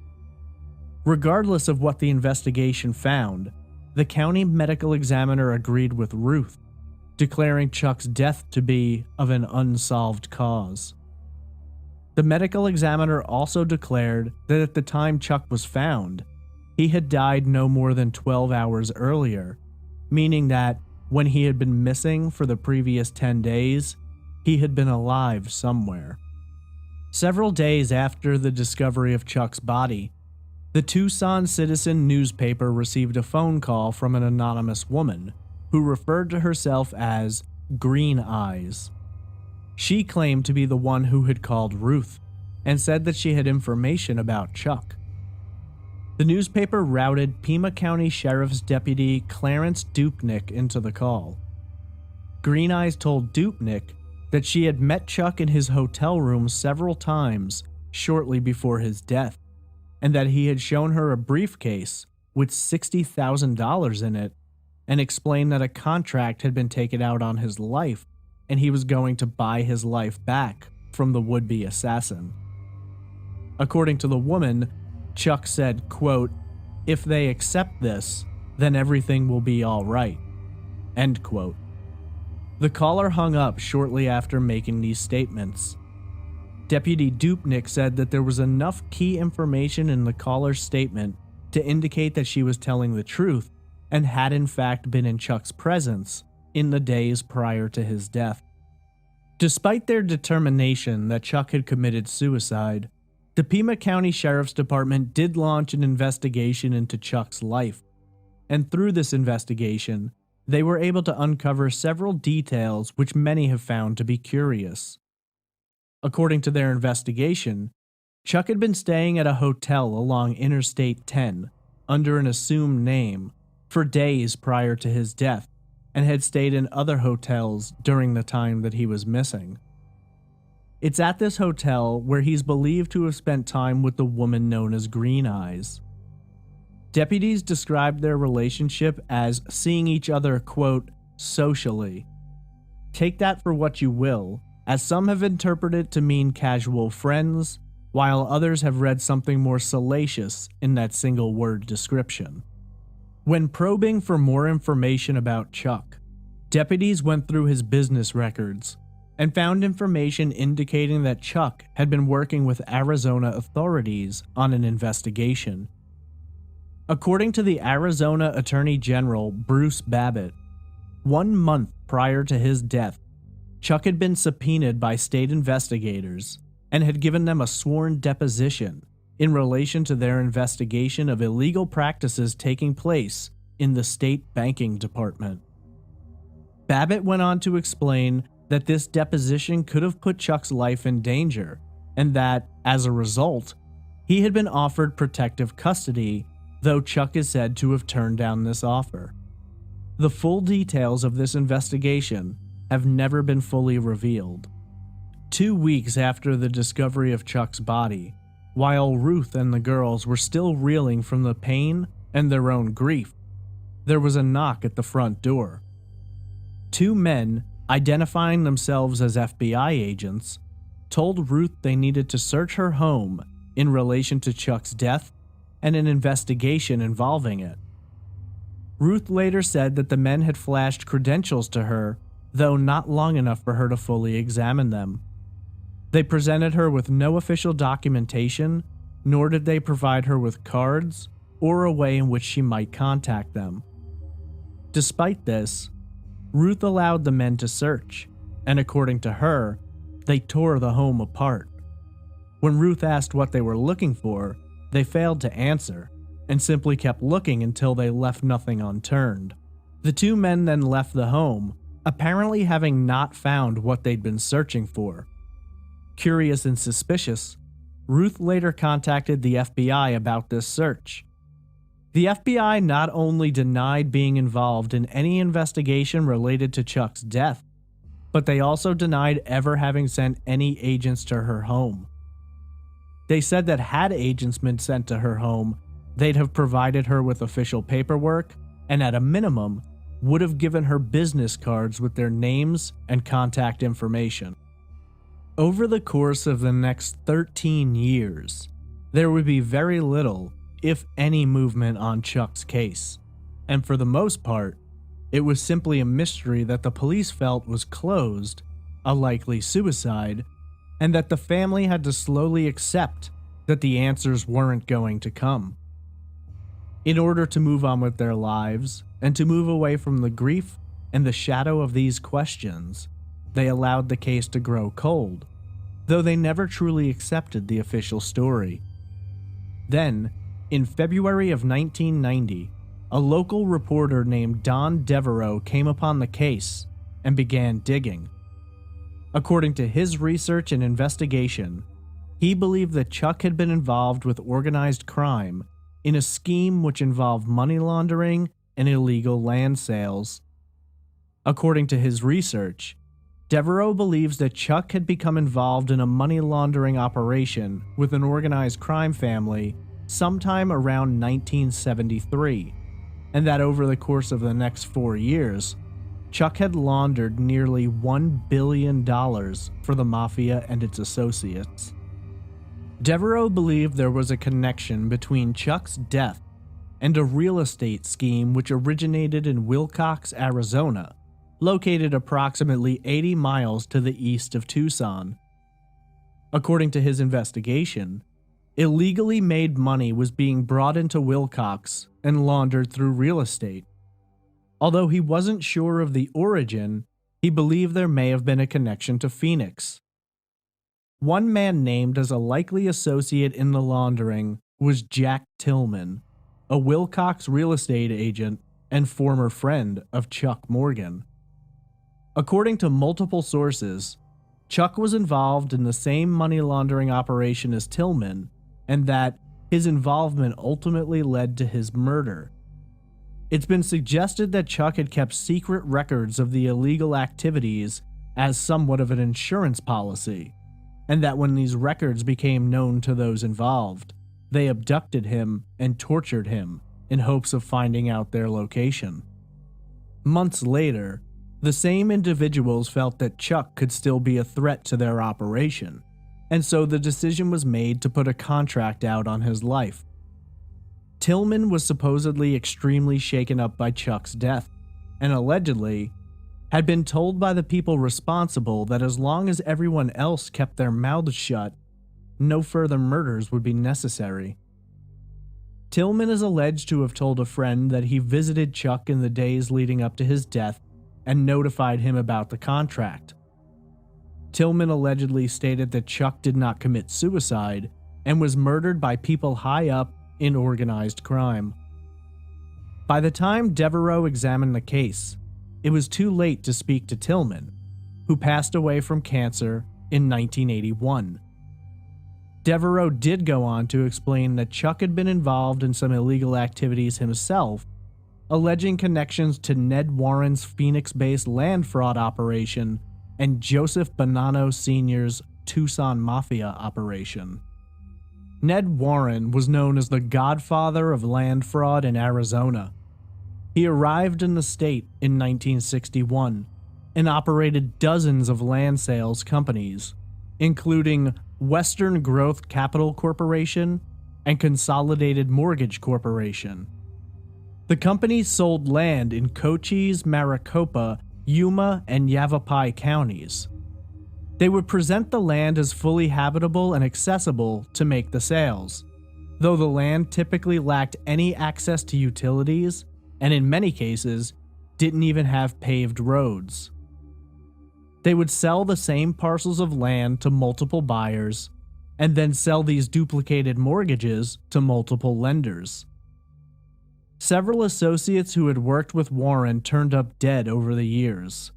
Regardless of what the investigation found, the county medical examiner agreed with Ruth, declaring Chuck's death to be of an unsolved cause. The medical examiner also declared that at the time Chuck was found, he had died no more than 12 hours earlier, meaning that when he had been missing for the previous 10 days, he had been alive somewhere. Several days after the discovery of Chuck's body, the Tucson Citizen newspaper received a phone call from an anonymous woman who referred to herself as Green Eyes. She claimed to be the one who had called Ruth and said that she had information about Chuck. The newspaper routed Pima County Sheriff's Deputy Clarence Dupnick into the call. Green Eyes told Dupnick that she had met Chuck in his hotel room several times shortly before his death, and that he had shown her a briefcase with $60,000 in it and explained that a contract had been taken out on his life and he was going to buy his life back from the would-be assassin. According to the woman, Chuck said, quote, "If they accept this, then everything will be all right." End quote. The caller hung up shortly after making these statements. Deputy Dupnick said that there was enough key information in the caller's statement to indicate that she was telling the truth and had in fact been in Chuck's presence in the days prior to his death. Despite their determination that Chuck had committed suicide, the Pima County Sheriff's Department did launch an investigation into Chuck's life, and through this investigation, they were able to uncover several details which many have found to be curious. According to their investigation, Chuck had been staying at a hotel along Interstate 10 under an assumed name for days prior to his death and had stayed in other hotels during the time that he was missing. It's at this hotel where he's believed to have spent time with the woman known as Green Eyes. Deputies described their relationship as seeing each other, quote, socially. Take that for what you will, as some have interpreted it to mean casual friends, while others have read something more salacious in that single word description. When probing for more information about Chuck, deputies went through his business records and found information indicating that Chuck had been working with Arizona authorities on an investigation. According to the Arizona Attorney General Bruce Babbitt, 1 month prior to his death, Chuck had been subpoenaed by state investigators and had given them a sworn deposition in relation to their investigation of illegal practices taking place in the state banking department. Babbitt went on to explain that this deposition could have put Chuck's life in danger, and that, as a result, he had been offered protective custody, though Chuck is said to have turned down this offer. The full details of this investigation have never been fully revealed. 2 weeks after the discovery of Chuck's body, while Ruth and the girls were still reeling from the pain and their own grief, there was a knock at the front door. 2 men, identifying themselves as FBI agents, told Ruth they needed to search her home in relation to Chuck's death and an investigation involving it. Ruth later said that the men had flashed credentials to her, though not long enough for her to fully examine them. They presented her with no official documentation, nor did they provide her with cards or a way in which she might contact them. Despite this, Ruth allowed the men to search, and according to her, they tore the home apart. When Ruth asked what they were looking for, they failed to answer, and simply kept looking until they left nothing unturned. The 2 men then left the home, apparently having not found what they'd been searching for. Curious and suspicious, Ruth later contacted the FBI about this search. The FBI not only denied being involved in any investigation related to Chuck's death, but they also denied ever having sent any agents to her home. They said that had agents been sent to her home, they'd have provided her with official paperwork and at a minimum would have given her business cards with their names and contact information. Over the course of the next 13 years, there would be very little, if any, movement on Chuck's case, and for the most part, it was simply a mystery that the police felt was closed, a likely suicide, and that the family had to slowly accept that the answers weren't going to come. In order to move on with their lives, and to move away from the grief and the shadow of these questions, they allowed the case to grow cold, though they never truly accepted the official story. Then, in February of 1990, a local reporter named Don Devereaux came upon the case and began digging. According to his research and investigation, he believed that Chuck had been involved with organized crime in a scheme which involved money laundering and illegal land sales. According to his research, Devereaux believes that Chuck had become involved in a money laundering operation with an organized crime family sometime around 1973, and that over the course of the next 4 years, Chuck had laundered nearly $1 billion for the mafia and its associates. Devereaux believed there was a connection between Chuck's death and a real estate scheme which originated in Willcox, Arizona, located approximately 80 miles to the east of Tucson. According to his investigation, illegally made money was being brought into Willcox and laundered through real estate. Although he wasn't sure of the origin, he believed there may have been a connection to Phoenix. One man named as a likely associate in the laundering was Jack Tillman, a Willcox real estate agent and former friend of Chuck Morgan. According to multiple sources, Chuck was involved in the same money laundering operation as Tillman, and that his involvement ultimately led to his murder. It's been suggested that Chuck had kept secret records of the illegal activities as somewhat of an insurance policy, and that when these records became known to those involved, they abducted him and tortured him in hopes of finding out their location. Months later, the same individuals felt that Chuck could still be a threat to their operation, and so the decision was made to put a contract out on his life. Tillman was supposedly extremely shaken up by Chuck's death, and allegedly had been told by the people responsible that as long as everyone else kept their mouths shut, no further murders would be necessary. Tillman is alleged to have told a friend that he visited Chuck in the days leading up to his death and notified him about the contract. Tillman allegedly stated that Chuck did not commit suicide and was murdered by people high up in organized crime. By the time Devereaux examined the case, it was too late to speak to Tillman, who passed away from cancer in 1981. Devereaux did go on to explain that Chuck had been involved in some illegal activities himself, alleging connections to Ned Warren's Phoenix-based land fraud operation and Joseph Bonanno Sr.'s Tucson Mafia operation. Ned Warren was known as the godfather of land fraud in Arizona. He arrived in the state in 1961 and operated dozens of land sales companies, including Western Growth Capital Corporation and Consolidated Mortgage Corporation. The companies sold land in Cochise, Maricopa, Yuma, and Yavapai counties. They would present the land as fully habitable and accessible to make the sales, though the land typically lacked any access to utilities and in many cases didn't even have paved roads. They would sell the same parcels of land to multiple buyers and then sell these duplicated mortgages to multiple lenders. Several associates who had worked with Warren turned up dead over the years.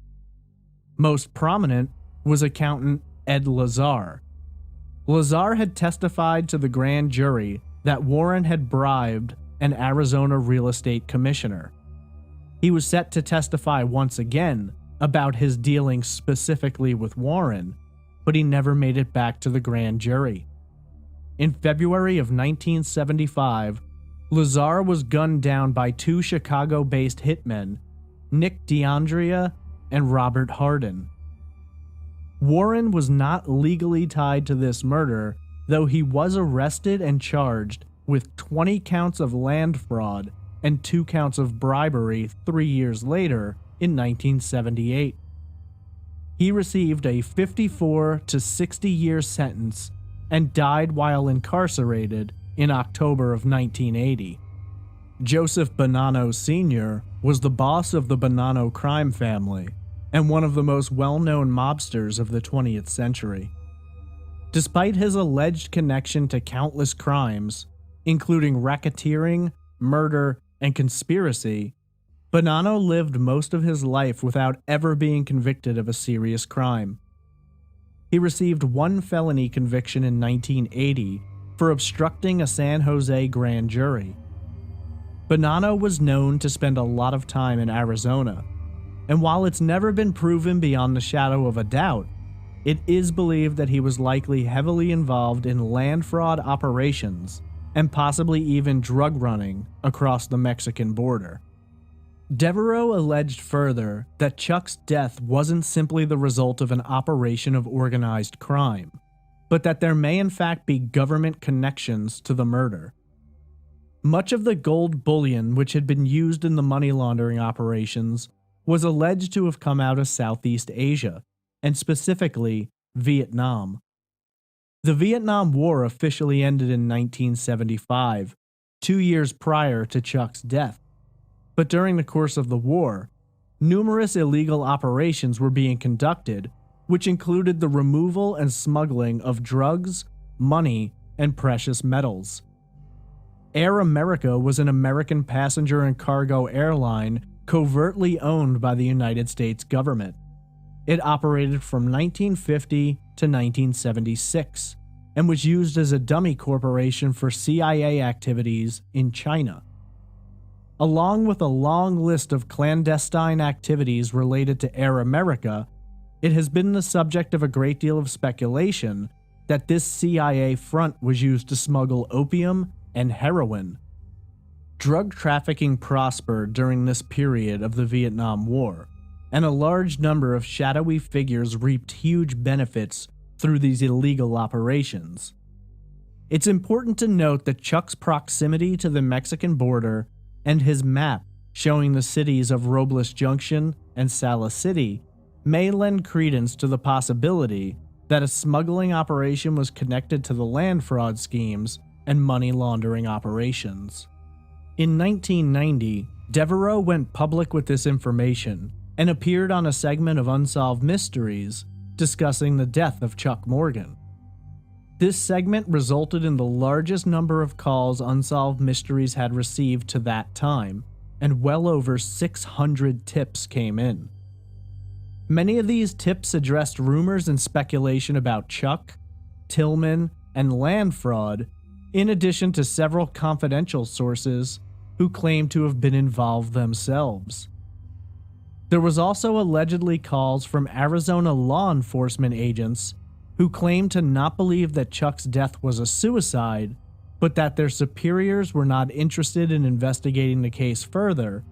Most prominent was accountant Ed Lazar. Lazar had testified to the grand jury that Warren had bribed an Arizona real estate commissioner. He was set to testify once again about his dealings specifically with Warren, but he never made it back to the grand jury. In February of 1975, Lazar was gunned down by two Chicago-based hitmen, Nick DeAndrea and Robert Hardin. Warren was not legally tied to this murder, though he was arrested and charged with 20 counts of land fraud and 2 counts of bribery 3 years later in 1978. He received a 54 to 60-year sentence and died while incarcerated in October of 1980. Joseph Bonanno Sr. was the boss of the Bonanno crime family and one of the most well-known mobsters of the 20th century. Despite his alleged connection to countless crimes, including racketeering, murder, and conspiracy, Bonanno lived most of his life without ever being convicted of a serious crime. He received 1 felony conviction in 1980 for obstructing a San Jose grand jury. Bonanno was known to spend a lot of time in Arizona, and while it's never been proven beyond the shadow of a doubt, it is believed that he was likely heavily involved in land fraud operations and possibly even drug running across the Mexican border. Devereaux alleged further that Chuck's death wasn't simply the result of an operation of organized crime, but that there may in fact be government connections to the murder. Much of the gold bullion which had been used in the money laundering operations was alleged to have come out of Southeast Asia, and specifically Vietnam. The Vietnam War officially ended in 1975, 2 years prior to Chuck's death. But during the course of the war, numerous illegal operations were being conducted, which included the removal and smuggling of drugs, money, and precious metals. Air America was an American passenger and cargo airline covertly owned by the United States government. It operated from 1950 to 1976 and was used as a dummy corporation for CIA activities in China. Along with a long list of clandestine activities related to Air America, it has been the subject of a great deal of speculation that this CIA front was used to smuggle opium and heroin. Drug trafficking prospered during this period of the Vietnam War, and a large number of shadowy figures reaped huge benefits through these illegal operations. It's important to note that Chuck's proximity to the Mexican border and his map showing the cities of Robles Junction and Salis City may lend credence to the possibility that a smuggling operation was connected to the land fraud schemes and money laundering operations. In 1990, Devereaux went public with this information and appeared on a segment of Unsolved Mysteries discussing the death of Chuck Morgan. This segment resulted in the largest number of calls Unsolved Mysteries had received to that time, and well over 600 tips came in. Many of these tips addressed rumors and speculation about Chuck, Tillman, and land fraud, in addition to several confidential sources who claimed to have been involved themselves. There was also allegedly calls from Arizona law enforcement agents who claimed to not believe that Chuck's death was a suicide, but that their superiors were not interested in investigating the case further,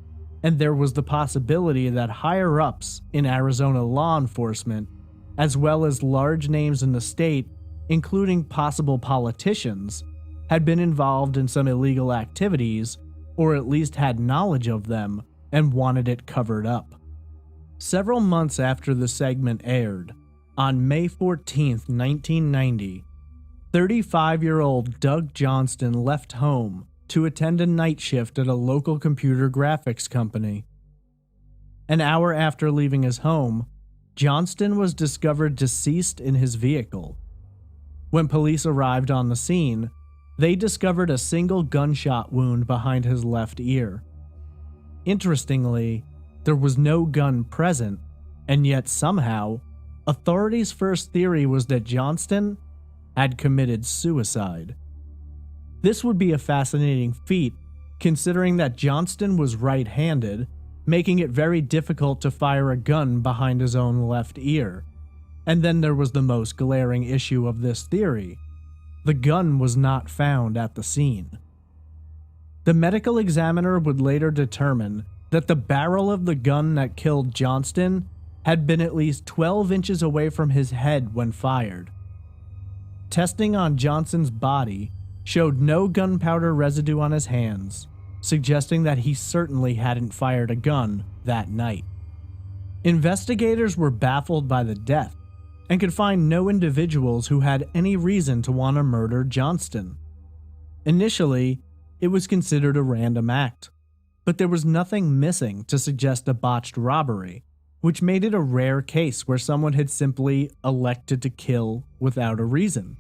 and there was the possibility that higher-ups in Arizona law enforcement, as well as large names in the state, including possible politicians, had been involved in some illegal activities, or at least had knowledge of them, and wanted it covered up. Several months after the segment aired, on May 14, 1990, 35-year-old Doug Johnston left home to attend a night shift at a local computer graphics company. An hour after leaving his home, Johnston was discovered deceased in his vehicle. When police arrived on the scene, they discovered a single gunshot wound behind his left ear. Interestingly, there was no gun present, and yet somehow, authorities' first theory was that Johnston had committed suicide. This would be a fascinating feat, considering that Johnston was right-handed, making it very difficult to fire a gun behind his own left ear. And then there was the most glaring issue of this theory. The gun was not found at the scene. The medical examiner would later determine that the barrel of the gun that killed Johnston had been at least 12 inches away from his head when fired. Testing on Johnston's body showed no gunpowder residue on his hands, suggesting that he certainly hadn't fired a gun that night. Investigators were baffled by the death and could find no individuals who had any reason to want to murder Johnston. Initially, it was considered a random act, but there was nothing missing to suggest a botched robbery, which made it a rare case where someone had simply elected to kill without a reason.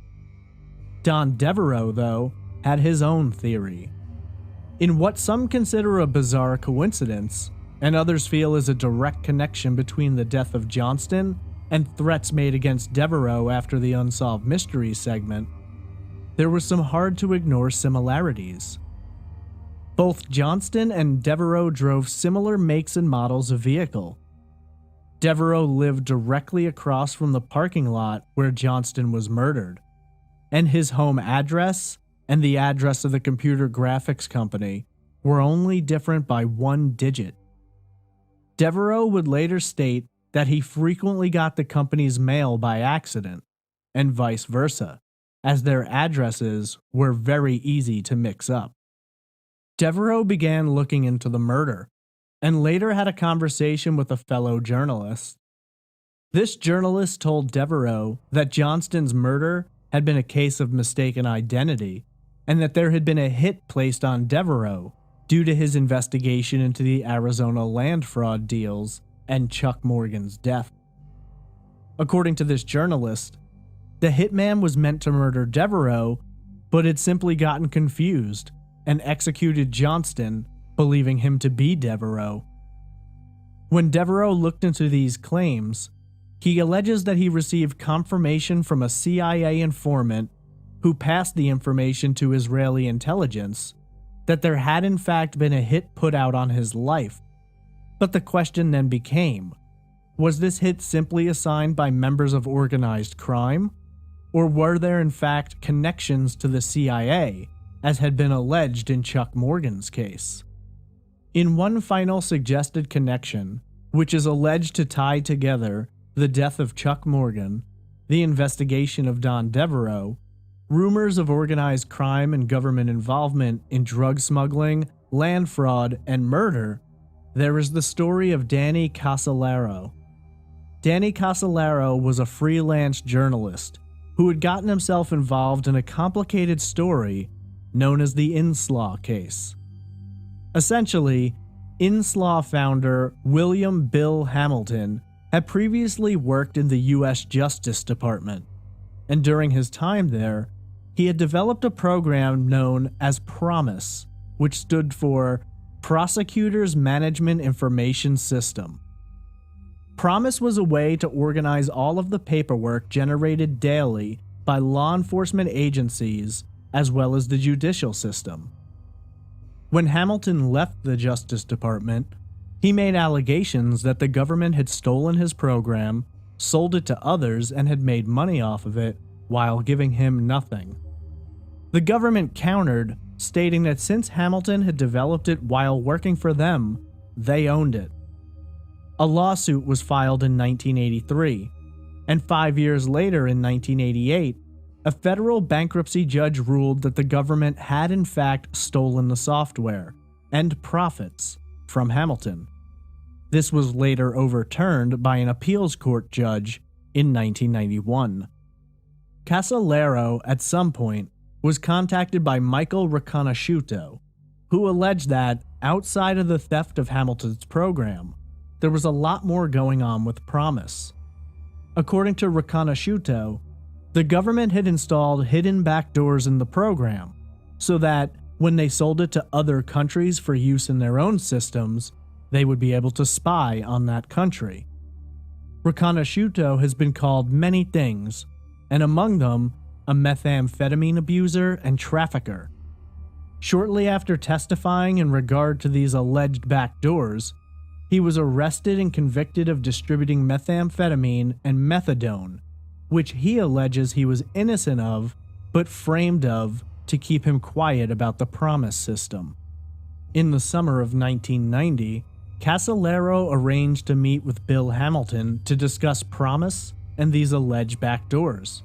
Don Devereaux, though, had his own theory. In what some consider a bizarre coincidence, and others feel is a direct connection between the death of Johnston and threats made against Devereaux after the Unsolved Mysteries segment, there were some hard-to-ignore similarities. Both Johnston and Devereaux drove similar makes and models of vehicle. Devereaux lived directly across from the parking lot where Johnston was murdered, and his home address and the address of the computer graphics company were only different by one digit. Devereaux would later state that he frequently got the company's mail by accident, and vice versa, as their addresses were very easy to mix up. Devereaux began looking into the murder, and later had a conversation with a fellow journalist. This journalist told Devereaux that Johnston's murder had been a case of mistaken identity, and that there had been a hit placed on Devereaux due to his investigation into the Arizona land fraud deals and Chuck Morgan's death. According to this journalist, the hitman was meant to murder Devereaux, but had simply gotten confused and executed Johnston, believing him to be Devereaux. When Devereaux looked into these claims, he alleges that he received confirmation from a CIA informant who passed the information to Israeli intelligence that there had in fact been a hit put out on his life. But the question then became, was this hit simply assigned by members of organized crime? Or were there in fact connections to the CIA as had been alleged in Chuck Morgan's case. In one final suggested connection, which is alleged to tie together the death of Chuck Morgan, the investigation of Don Devereaux, rumors of organized crime and government involvement in drug smuggling, land fraud, and murder, there is the story of Danny Casolaro. Danny Casolaro was a freelance journalist who had gotten himself involved in a complicated story known as the Inslaw case. Essentially, Inslaw founder William Bill Hamilton had previously worked in the U.S. Justice Department, and during his time there, he had developed a program known as PROMISE, which stood for Prosecutors Management Information System. PROMISE was a way to organize all of the paperwork generated daily by law enforcement agencies as well as the judicial system. When Hamilton left the Justice Department, he made allegations that the government had stolen his program, sold it to others, and had made money off of it while giving him nothing. The government countered, stating that since Hamilton had developed it while working for them, they owned it. A lawsuit was filed in 1983, and 5 years later in 1988, a federal bankruptcy judge ruled that the government had in fact stolen the software and profits from Hamilton. This was later overturned by an appeals court judge in 1991. Casolaro, at some point, was contacted by Michael Riconosciuto, who alleged that, outside of the theft of Hamilton's program, there was a lot more going on with PROMISE. According to Riconosciuto, the government had installed hidden backdoors in the program, so that when they sold it to other countries for use in their own systems, they would be able to spy on that country. Riconosciuto has been called many things, and among them, a methamphetamine abuser and trafficker. Shortly after testifying in regard to these alleged backdoors, he was arrested and convicted of distributing methamphetamine and methadone, which he alleges he was innocent of, but framed of, to keep him quiet about the PROMISE system. In the summer of 1990, Casolaro arranged to meet with Bill Hamilton to discuss PROMISE and these alleged backdoors.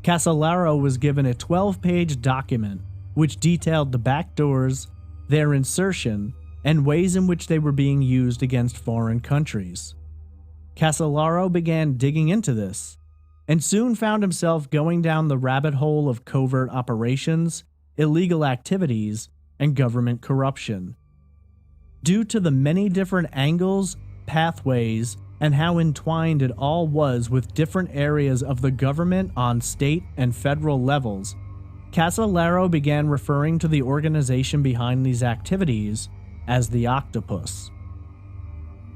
Casolaro was given a 12-page document which detailed the backdoors, their insertion, and ways in which they were being used against foreign countries. Casolaro began digging into this, and soon found himself going down the rabbit hole of covert operations, illegal activities, and government corruption. Due to the many different angles, pathways, and how entwined it all was with different areas of the government on state and federal levels, Casolaro began referring to the organization behind these activities as the Octopus.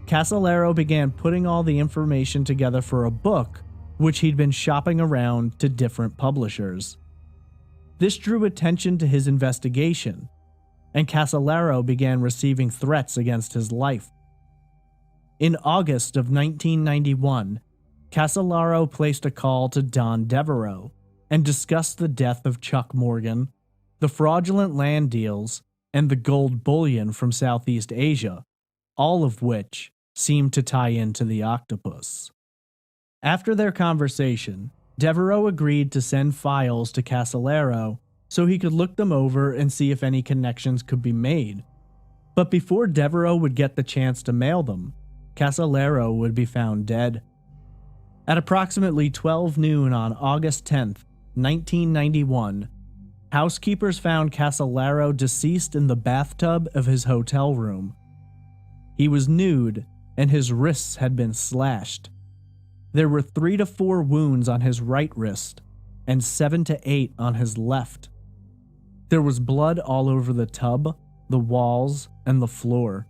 Casolaro began putting all the information together for a book, which he'd been shopping around to different publishers. This drew attention to his investigation, and Casolaro began receiving threats against his life. In August of 1991, Casolaro placed a call to Don Devereaux and discussed the death of Chuck Morgan, the fraudulent land deals, and the gold bullion from Southeast Asia, all of which seemed to tie into the Octopus. After their conversation, Devereaux agreed to send files to Casolaro so he could look them over and see if any connections could be made. But before Devereaux would get the chance to mail them, Casolaro would be found dead. At approximately 12 noon on August 10th, 1991, housekeepers found Casolaro deceased in the bathtub of his hotel room. He was nude and his wrists had been slashed. There were 3 to 4 wounds on his right wrist and 7 to 8 on his left. There was blood all over the tub, the walls, and the floor,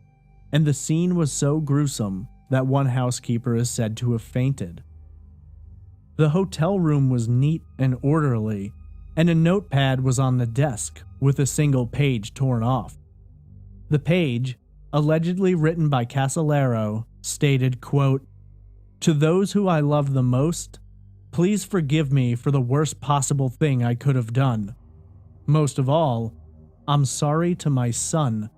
and the scene was so gruesome that one housekeeper is said to have fainted. The hotel room was neat and orderly, and a notepad was on the desk with a single page torn off. The page, allegedly written by Casolaro, stated, quote, "To those who I love the most, please forgive me for the worst possible thing I could have done. Most of all, I'm sorry to my son.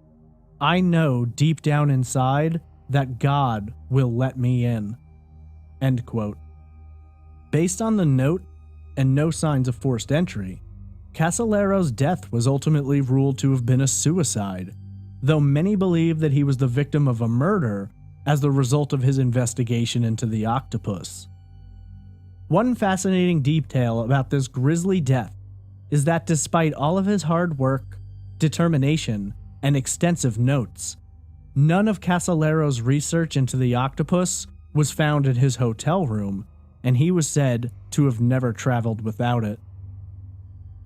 I know deep down inside that God will let me in. End quote. Based on the note and no signs of forced entry, Casolaro's death was ultimately ruled to have been a suicide, though many believe that he was the victim of a murder as the result of his investigation into the Octopus. One fascinating detail about this grisly death is that despite all of his hard work, determination, and extensive notes, none of Casolaro's research into the Octopus was found in his hotel room, and he was said to have never traveled without it.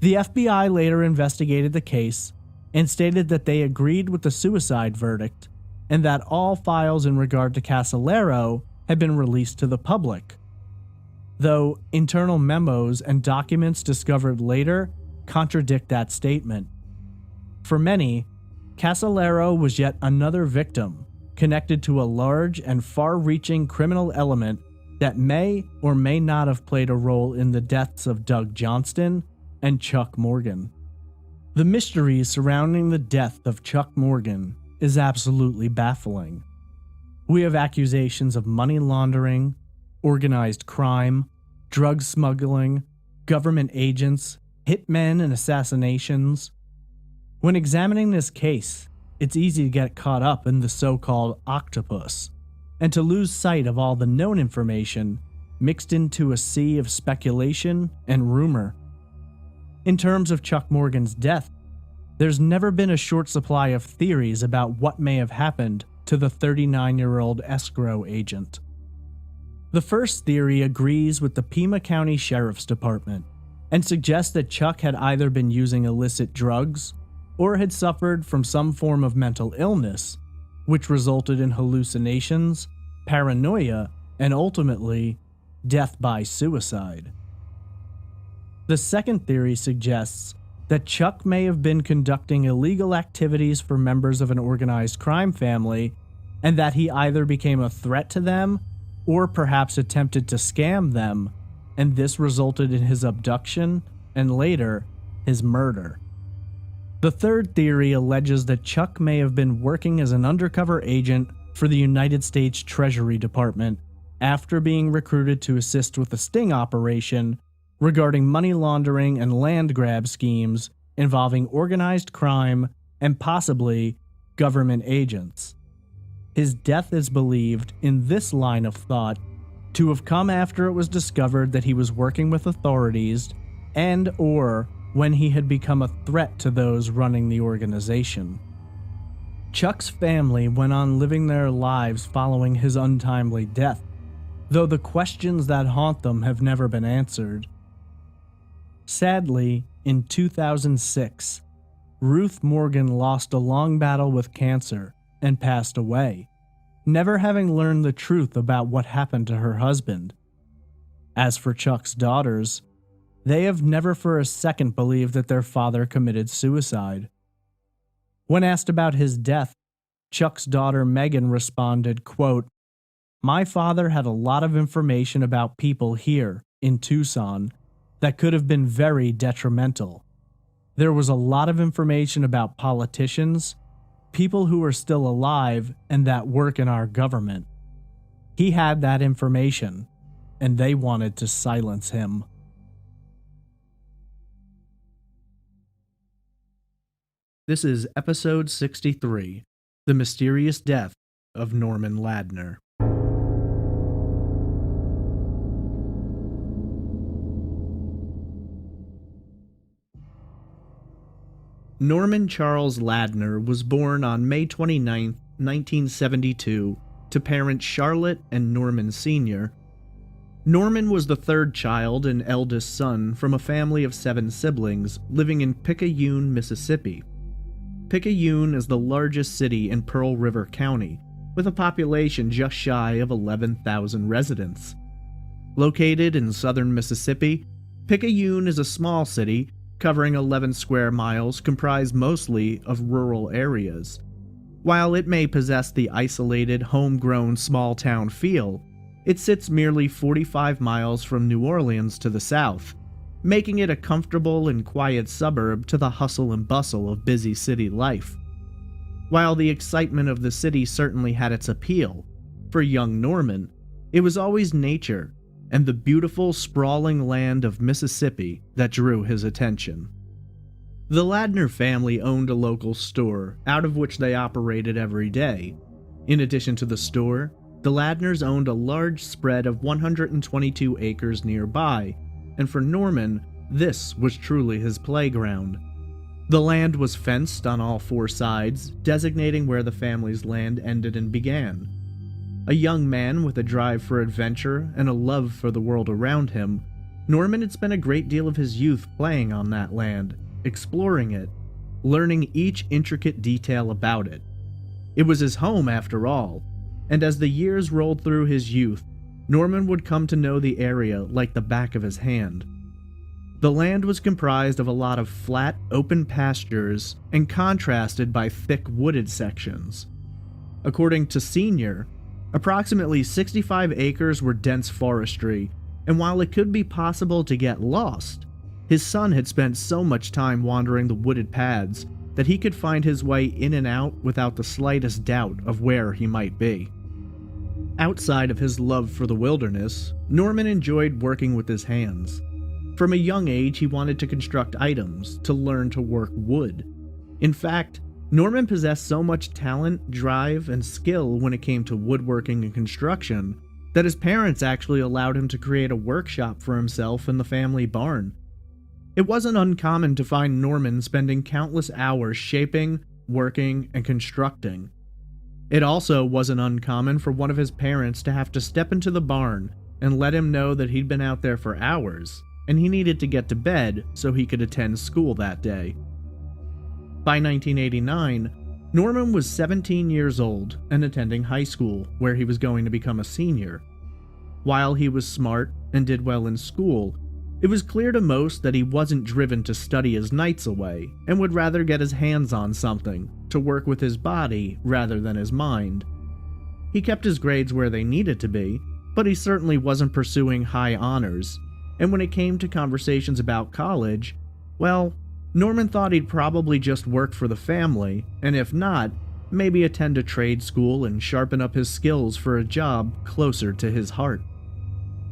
The FBI later investigated the case and stated that they agreed with the suicide verdict and that all files in regard to Casolaro had been released to the public, though internal memos and documents discovered later contradict that statement. For many, Casolaro was yet another victim connected to a large and far-reaching criminal element that may or may not have played a role in the deaths of Doug Johnston and Chuck Morgan. The mystery surrounding the death of Chuck Morgan is absolutely baffling. We have accusations of money laundering, organized crime, drug smuggling, government agents, hitmen, and assassinations. When examining this case, it's easy to get caught up in the so-called octopus, and to lose sight of all the known information mixed into a sea of speculation and rumor. In terms of Chuck Morgan's death, there's never been a short supply of theories about what may have happened to the 39-year-old escrow agent. The first theory agrees with the Pima County Sheriff's Department and suggests that Chuck had either been using illicit drugs or had suffered from some form of mental illness, which resulted in hallucinations, paranoia, and ultimately, death by suicide. The second theory suggests that Chuck may have been conducting illegal activities for members of an organized crime family, and that he either became a threat to them or perhaps attempted to scam them, and this resulted in his abduction and later, his murder. The third theory alleges that Chuck may have been working as an undercover agent for the United States Treasury Department after being recruited to assist with a sting operation regarding money laundering and land grab schemes involving organized crime and possibly government agents. His death is believed, in this line of thought, to have come after it was discovered that he was working with authorities and/or when he had become a threat to those running the organization. Chuck's family went on living their lives following his untimely death, though the questions that haunt them have never been answered. Sadly, in 2006, Ruth Morgan lost a long battle with cancer and passed away, never having learned the truth about what happened to her husband. As for Chuck's daughters, they have never for a second believed that their father committed suicide. When asked about his death, Chuck's daughter Megan responded, quote, "My father had a lot of information about people here in Tucson that could have been very detrimental. There was a lot of information about politicians, people who are still alive and that work in our government. He had that information, and they wanted to silence him." This is episode 63, The Mysterious Death of Norman Ladner. Norman Charles Ladner was born on May 29, 1972, to parents Charlotte and Norman Sr. Norman was the third child and eldest son from a family of 7 siblings living in Picayune, Mississippi. Picayune is the largest city in Pearl River County, with a population just shy of 11,000 residents. Located in southern Mississippi, Picayune is a small city covering 11 square miles comprised mostly of rural areas. While it may possess the isolated, homegrown small-town feel, it sits merely 45 miles from New Orleans to the south, making it a comfortable and quiet suburb to the hustle and bustle of busy city life. While the excitement of the city certainly had its appeal, for young Norman, it was always nature and the beautiful, sprawling land of Mississippi that drew his attention. The Ladner family owned a local store, out of which they operated every day. In addition to the store, the Ladners owned a large spread of 122 acres nearby, and for Norman, this was truly his playground. The land was fenced on all four sides, designating where the family's land ended and began. A young man with a drive for adventure and a love for the world around him, Norman had spent a great deal of his youth playing on that land, exploring it, learning each intricate detail about it. It was his home after all, and as the years rolled through his youth, Norman would come to know the area like the back of his hand. The land was comprised of a lot of flat, open pastures and contrasted by thick wooded sections. According to Senior, approximately 65 acres were dense forestry, and while it could be possible to get lost, his son had spent so much time wandering the wooded paths that he could find his way in and out without the slightest doubt of where he might be. Outside of his love for the wilderness, Norman enjoyed working with his hands. From a young age, he wanted to construct items, to learn to work wood. In fact, Norman possessed so much talent, drive, and skill when it came to woodworking and construction that his parents actually allowed him to create a workshop for himself in the family barn. It wasn't uncommon to find Norman spending countless hours shaping, working, and constructing. It also wasn't uncommon for one of his parents to have to step into the barn and let him know that he'd been out there for hours, and he needed to get to bed so he could attend school that day. By 1989, Norman was 17 years old and attending high school, where he was going to become a senior. While he was smart and did well in school, it was clear to most that he wasn't driven to study his nights away and would rather get his hands on something, to work with his body rather than his mind. He kept his grades where they needed to be, but he certainly wasn't pursuing high honors, and when it came to conversations about college, well, Norman thought he'd probably just work for the family, and if not, maybe attend a trade school and sharpen up his skills for a job closer to his heart.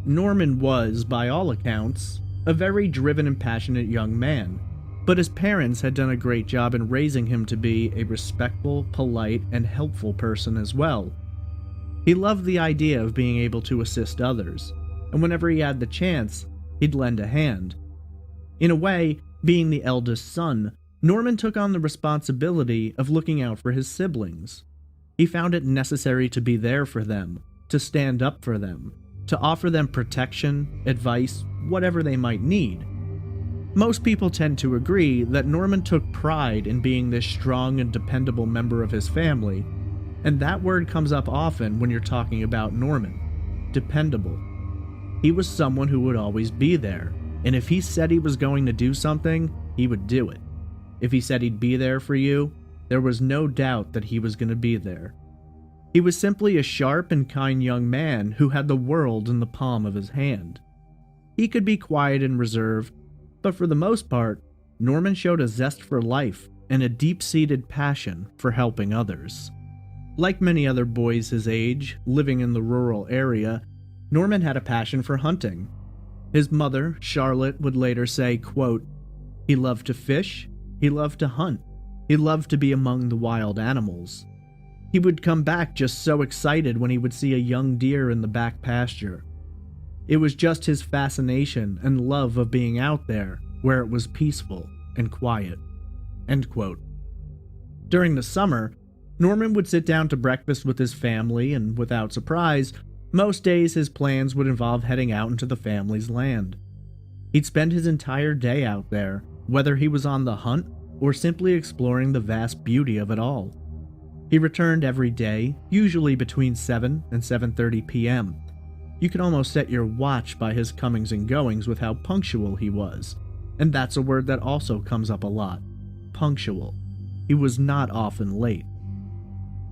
Norman was, by all accounts, a very driven and passionate young man, but his parents had done a great job in raising him to be a respectful, polite, and helpful person as well. He loved the idea of being able to assist others, and whenever he had the chance, he'd lend a hand. In a way, being the eldest son, Norman took on the responsibility of looking out for his siblings. He found it necessary to be there for them, to stand up for them, to offer them protection, advice, whatever they might need. Most people tend to agree that Norman took pride in being this strong and dependable member of his family, and that word comes up often when you're talking about Norman. Dependable. He was someone who would always be there, and if he said he was going to do something, he would do it. If he said he'd be there for you, there was no doubt that he was going to be there. He was simply a sharp and kind young man who had the world in the palm of his hand. He could be quiet and reserved, but for the most part, Norman showed a zest for life and a deep-seated passion for helping others. Like many other boys his age, living in the rural area, Norman had a passion for hunting. His mother, Charlotte, would later say, quote, "He loved to fish, he loved to hunt, he loved to be among the wild animals. He would come back just so excited when he would see a young deer in the back pasture. It was just his fascination and love of being out there, where it was peaceful and quiet." End quote. During the summer, Norman would sit down to breakfast with his family, and without surprise, most days his plans would involve heading out into the family's land. He'd spend his entire day out there, whether he was on the hunt or simply exploring the vast beauty of it all. He returned every day, usually between 7 and 7:30 p.m. You could almost set your watch by his comings and goings with how punctual he was, and that's a word that also comes up a lot. Punctual. He was not often late.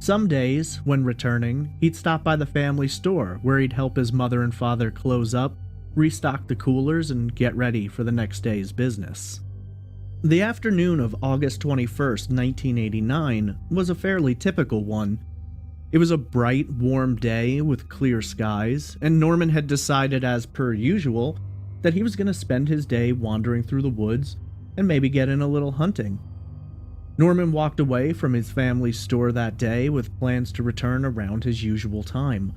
Some days, when returning, he'd stop by the family store where he'd help his mother and father close up, restock the coolers, and get ready for the next day's business. The afternoon of August 21st, 1989 was a fairly typical one. It was a bright, warm day with clear skies, and Norman had decided, as per usual, that he was going to spend his day wandering through the woods and maybe get in a little hunting. Norman walked away from his family's store that day with plans to return around his usual time.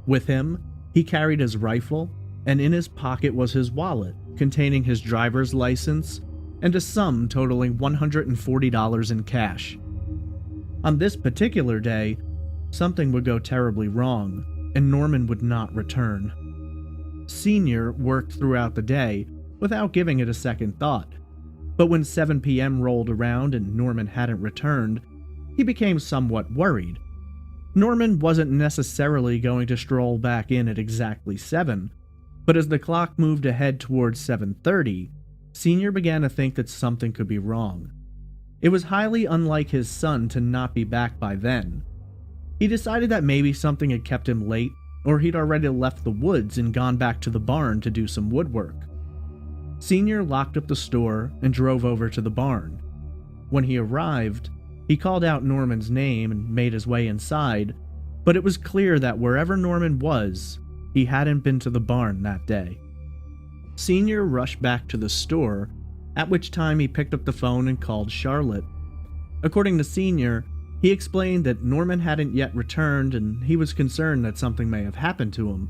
With him, he carried his rifle, and in his pocket was his wallet containing his driver's license and a sum totaling $140 in cash. On this particular day, something would go terribly wrong, and Norman would not return. Senior worked throughout the day without giving it a second thought, but when 7 p.m. rolled around and Norman hadn't returned, he became somewhat worried. Norman wasn't necessarily going to stroll back in at exactly 7, but as the clock moved ahead towards 7:30, Senior began to think that something could be wrong. It was highly unlike his son to not be back by then. He decided that maybe something had kept him late, or he'd already left the woods and gone back to the barn to do some woodwork. Senior locked up the store and drove over to the barn. When he arrived, he called out Norman's name and made his way inside, but it was clear that wherever Norman was, he hadn't been to the barn that day. Senior rushed back to the store, at which time he picked up the phone and called Charlotte. According to Senior, he explained that Norman hadn't yet returned and he was concerned that something may have happened to him.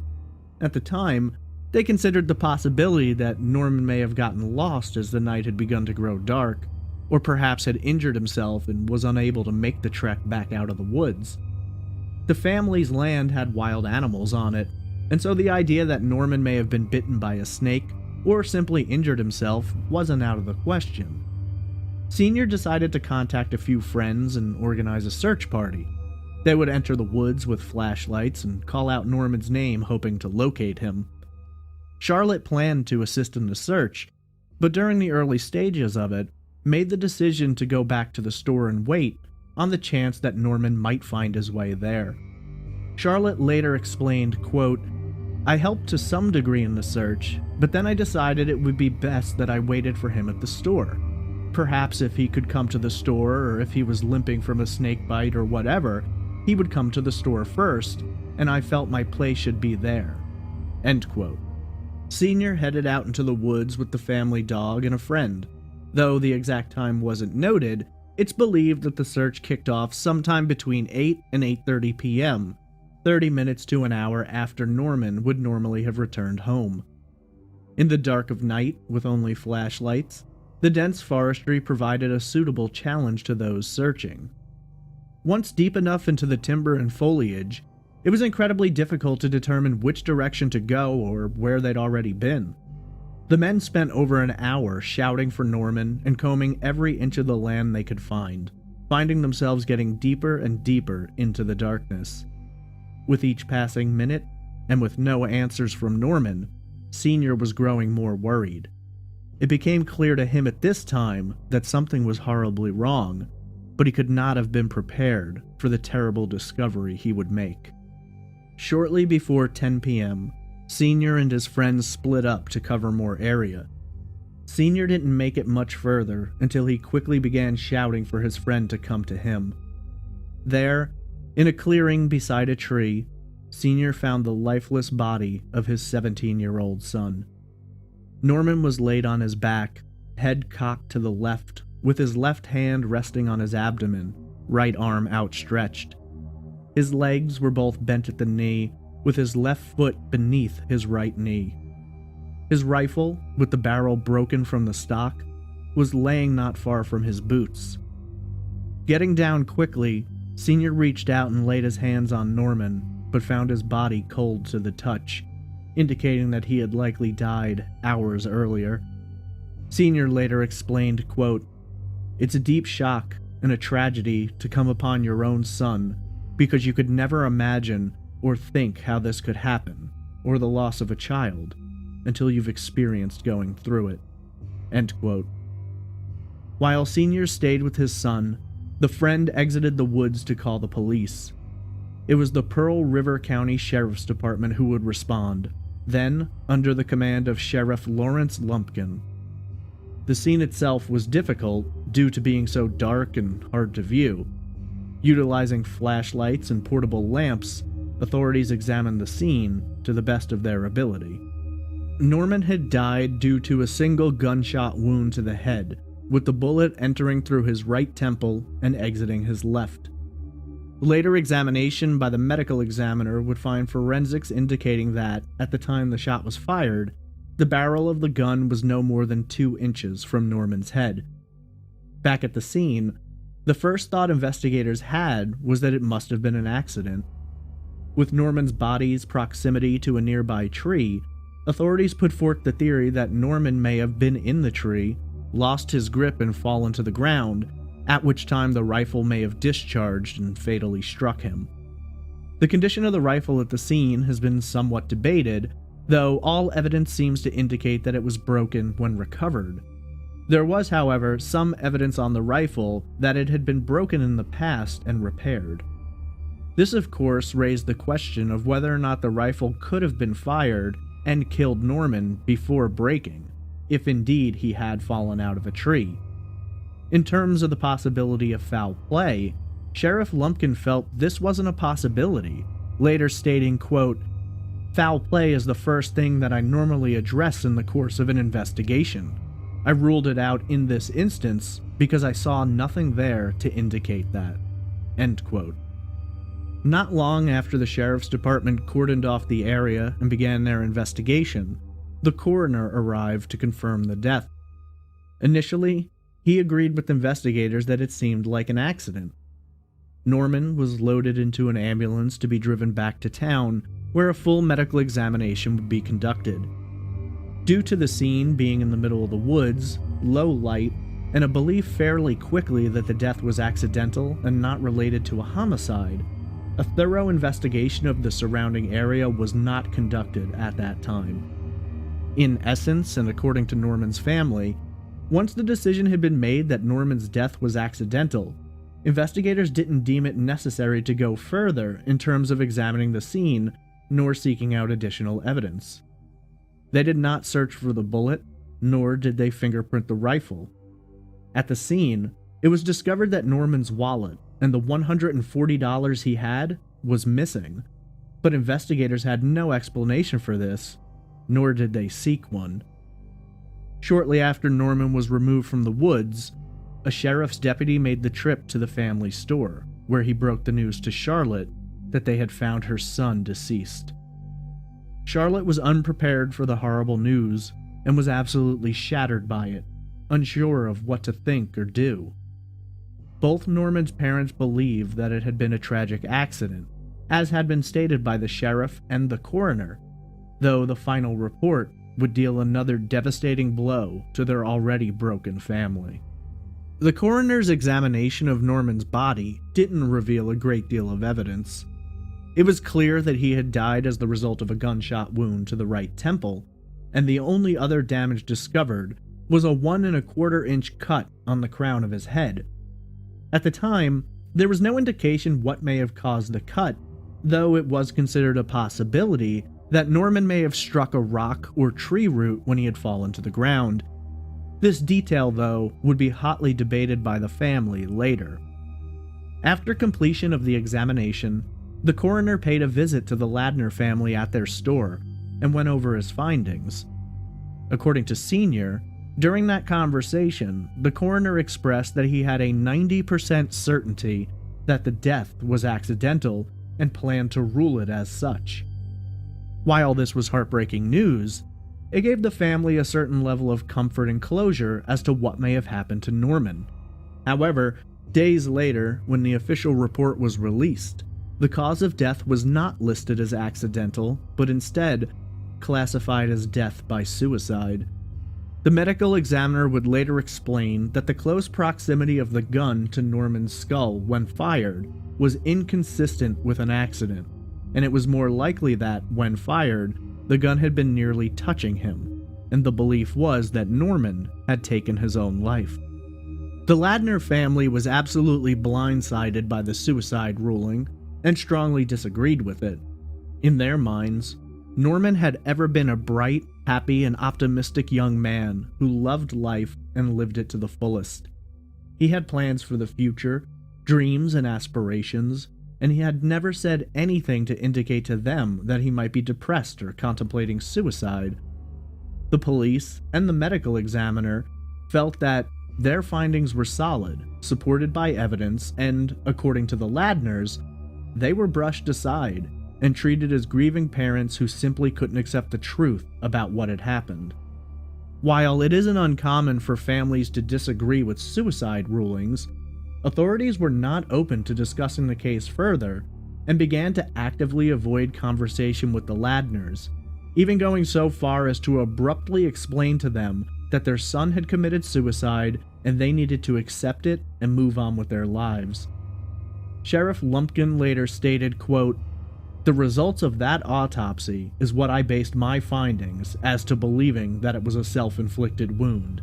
At the time, they considered the possibility that Norman may have gotten lost as the night had begun to grow dark, or perhaps had injured himself and was unable to make the trek back out of the woods. The family's land had wild animals on it, and so the idea that Norman may have been bitten by a snake or simply injured himself wasn't out of the question. Senior decided to contact a few friends and organize a search party. They would enter the woods with flashlights and call out Norman's name, hoping to locate him. Charlotte planned to assist in the search, but during the early stages of it, made the decision to go back to the store and wait on the chance that Norman might find his way there. Charlotte later explained, quote, "I helped to some degree in the search, but then I decided it would be best that I waited for him at the store. Perhaps if he could come to the store, or if he was limping from a snake bite or whatever, he would come to the store first, and I felt my place should be there." End quote. Senior headed out into the woods with the family dog and a friend. Though the exact time wasn't noted, it's believed that the search kicked off sometime between 8 and 8:30 p.m., 30 minutes to an hour after Norman would normally have returned home. In the dark of night, with only flashlights, the dense forestry provided a suitable challenge to those searching. Once deep enough into the timber and foliage, it was incredibly difficult to determine which direction to go or where they'd already been. The men spent over an hour shouting for Norman and combing every inch of the land they could find, finding themselves getting deeper and deeper into the darkness. With each passing minute, and with no answers from Norman, Senior was growing more worried. It became clear to him at this time that something was horribly wrong, but he could not have been prepared for the terrible discovery he would make. Shortly before 10 p.m., Senior and his friends split up to cover more area. Senior didn't make it much further until he quickly began shouting for his friend to come to him. There, in a clearing beside a tree, Senior found the lifeless body of his 17-year-old son. Norman was laid on his back, head cocked to the left, with his left hand resting on his abdomen, right arm outstretched. His legs were both bent at the knee, with his left foot beneath his right knee. His rifle, with the barrel broken from the stock, was laying not far from his boots. Getting down quickly, Senior reached out and laid his hands on Norman, but found his body cold to the touch, indicating that he had likely died hours earlier. Senior later explained, quote, "It's a deep shock and a tragedy to come upon your own son, because you could never imagine or think how this could happen, or the loss of a child, until you've experienced going through it." End quote. While Senior stayed with his son, the friend exited the woods to call the police. It was the Pearl River County Sheriff's Department who would respond, then under the command of Sheriff Lawrence Lumpkin. The scene itself was difficult due to being so dark and hard to view. Utilizing flashlights and portable lamps, authorities examined the scene to the best of their ability. Norman had died due to a single gunshot wound to the head, with the bullet entering through his right temple and exiting his left. Later examination by the medical examiner would find forensics indicating that, at the time the shot was fired, the barrel of the gun was no more than 2 inches from Norman's head. Back at the scene, the first thought investigators had was that it must have been an accident. With Norman's body's proximity to a nearby tree, authorities put forth the theory that Norman may have been in the tree, lost his grip and fallen to the ground, at which time the rifle may have discharged and fatally struck him. The condition of the rifle at the scene has been somewhat debated, though all evidence seems to indicate that it was broken when recovered. There was, however, some evidence on the rifle that it had been broken in the past and repaired. This, of course, raised the question of whether or not the rifle could have been fired and killed Norman before breaking, if indeed he had fallen out of a tree. In terms of the possibility of foul play, Sheriff Lumpkin felt this wasn't a possibility, later stating, quote, "Foul play is the first thing that I normally address in the course of an investigation. I ruled it out in this instance because I saw nothing there to indicate that." End quote. Not long after the sheriff's department cordoned off the area and began their investigation, the coroner arrived to confirm the death. Initially, he agreed with investigators that it seemed like an accident. Norman was loaded into an ambulance to be driven back to town, where a full medical examination would be conducted. Due to the scene being in the middle of the woods, low light, and a belief fairly quickly that the death was accidental and not related to a homicide, a thorough investigation of the surrounding area was not conducted at that time. In essence, and according to Norman's family, once the decision had been made that Norman's death was accidental, investigators didn't deem it necessary to go further in terms of examining the scene nor seeking out additional evidence. They did not search for the bullet, nor did they fingerprint the rifle. At the scene, it was discovered that Norman's wallet and the $140 he had was missing, but investigators had no explanation for this, nor did they seek one. Shortly after Norman was removed from the woods, a sheriff's deputy made the trip to the family store, where he broke the news to Charlotte that they had found her son deceased. Charlotte was unprepared for the horrible news and was absolutely shattered by it, unsure of what to think or do. Both Norman's parents believed that it had been a tragic accident, as had been stated by the sheriff and the coroner, though the final report would deal another devastating blow to their already broken family. The coroner's examination of Norman's body didn't reveal a great deal of evidence. It was clear that he had died as the result of a gunshot wound to the right temple, and the only other damage discovered was a 1¼ inch cut on the crown of his head. At the time, there was no indication what may have caused the cut, though it was considered a possibility that Norman may have struck a rock or tree root when he had fallen to the ground. This detail, though, would be hotly debated by the family later. After completion of the examination, the coroner paid a visit to the Ladner family at their store and went over his findings. According to Senior, during that conversation, the coroner expressed that he had a 90% certainty that the death was accidental and planned to rule it as such. While this was heartbreaking news, it gave the family a certain level of comfort and closure as to what may have happened to Norman. However, days later, when the official report was released, the cause of death was not listed as accidental, but instead classified as death by suicide. The medical examiner would later explain that the close proximity of the gun to Norman's skull when fired was inconsistent with an accident, and it was more likely that, when fired, the gun had been nearly touching him, and the belief was that Norman had taken his own life. The Ladner family was absolutely blindsided by the suicide ruling and strongly disagreed with it. In their minds, Norman had ever been a bright, happy, and optimistic young man who loved life and lived it to the fullest. He had plans for the future, dreams and aspirations, and he had never said anything to indicate to them that he might be depressed or contemplating suicide. The police and the medical examiner felt that their findings were solid, supported by evidence, and, according to the Ladners, they were brushed aside and treated as grieving parents who simply couldn't accept the truth about what had happened. While it isn't uncommon for families to disagree with suicide rulings, authorities were not open to discussing the case further and began to actively avoid conversation with the Ladners, even going so far as to abruptly explain to them that their son had committed suicide and they needed to accept it and move on with their lives. Sheriff Lumpkin later stated, quote, "The results of that autopsy is what I based my findings as to believing that it was a self-inflicted wound.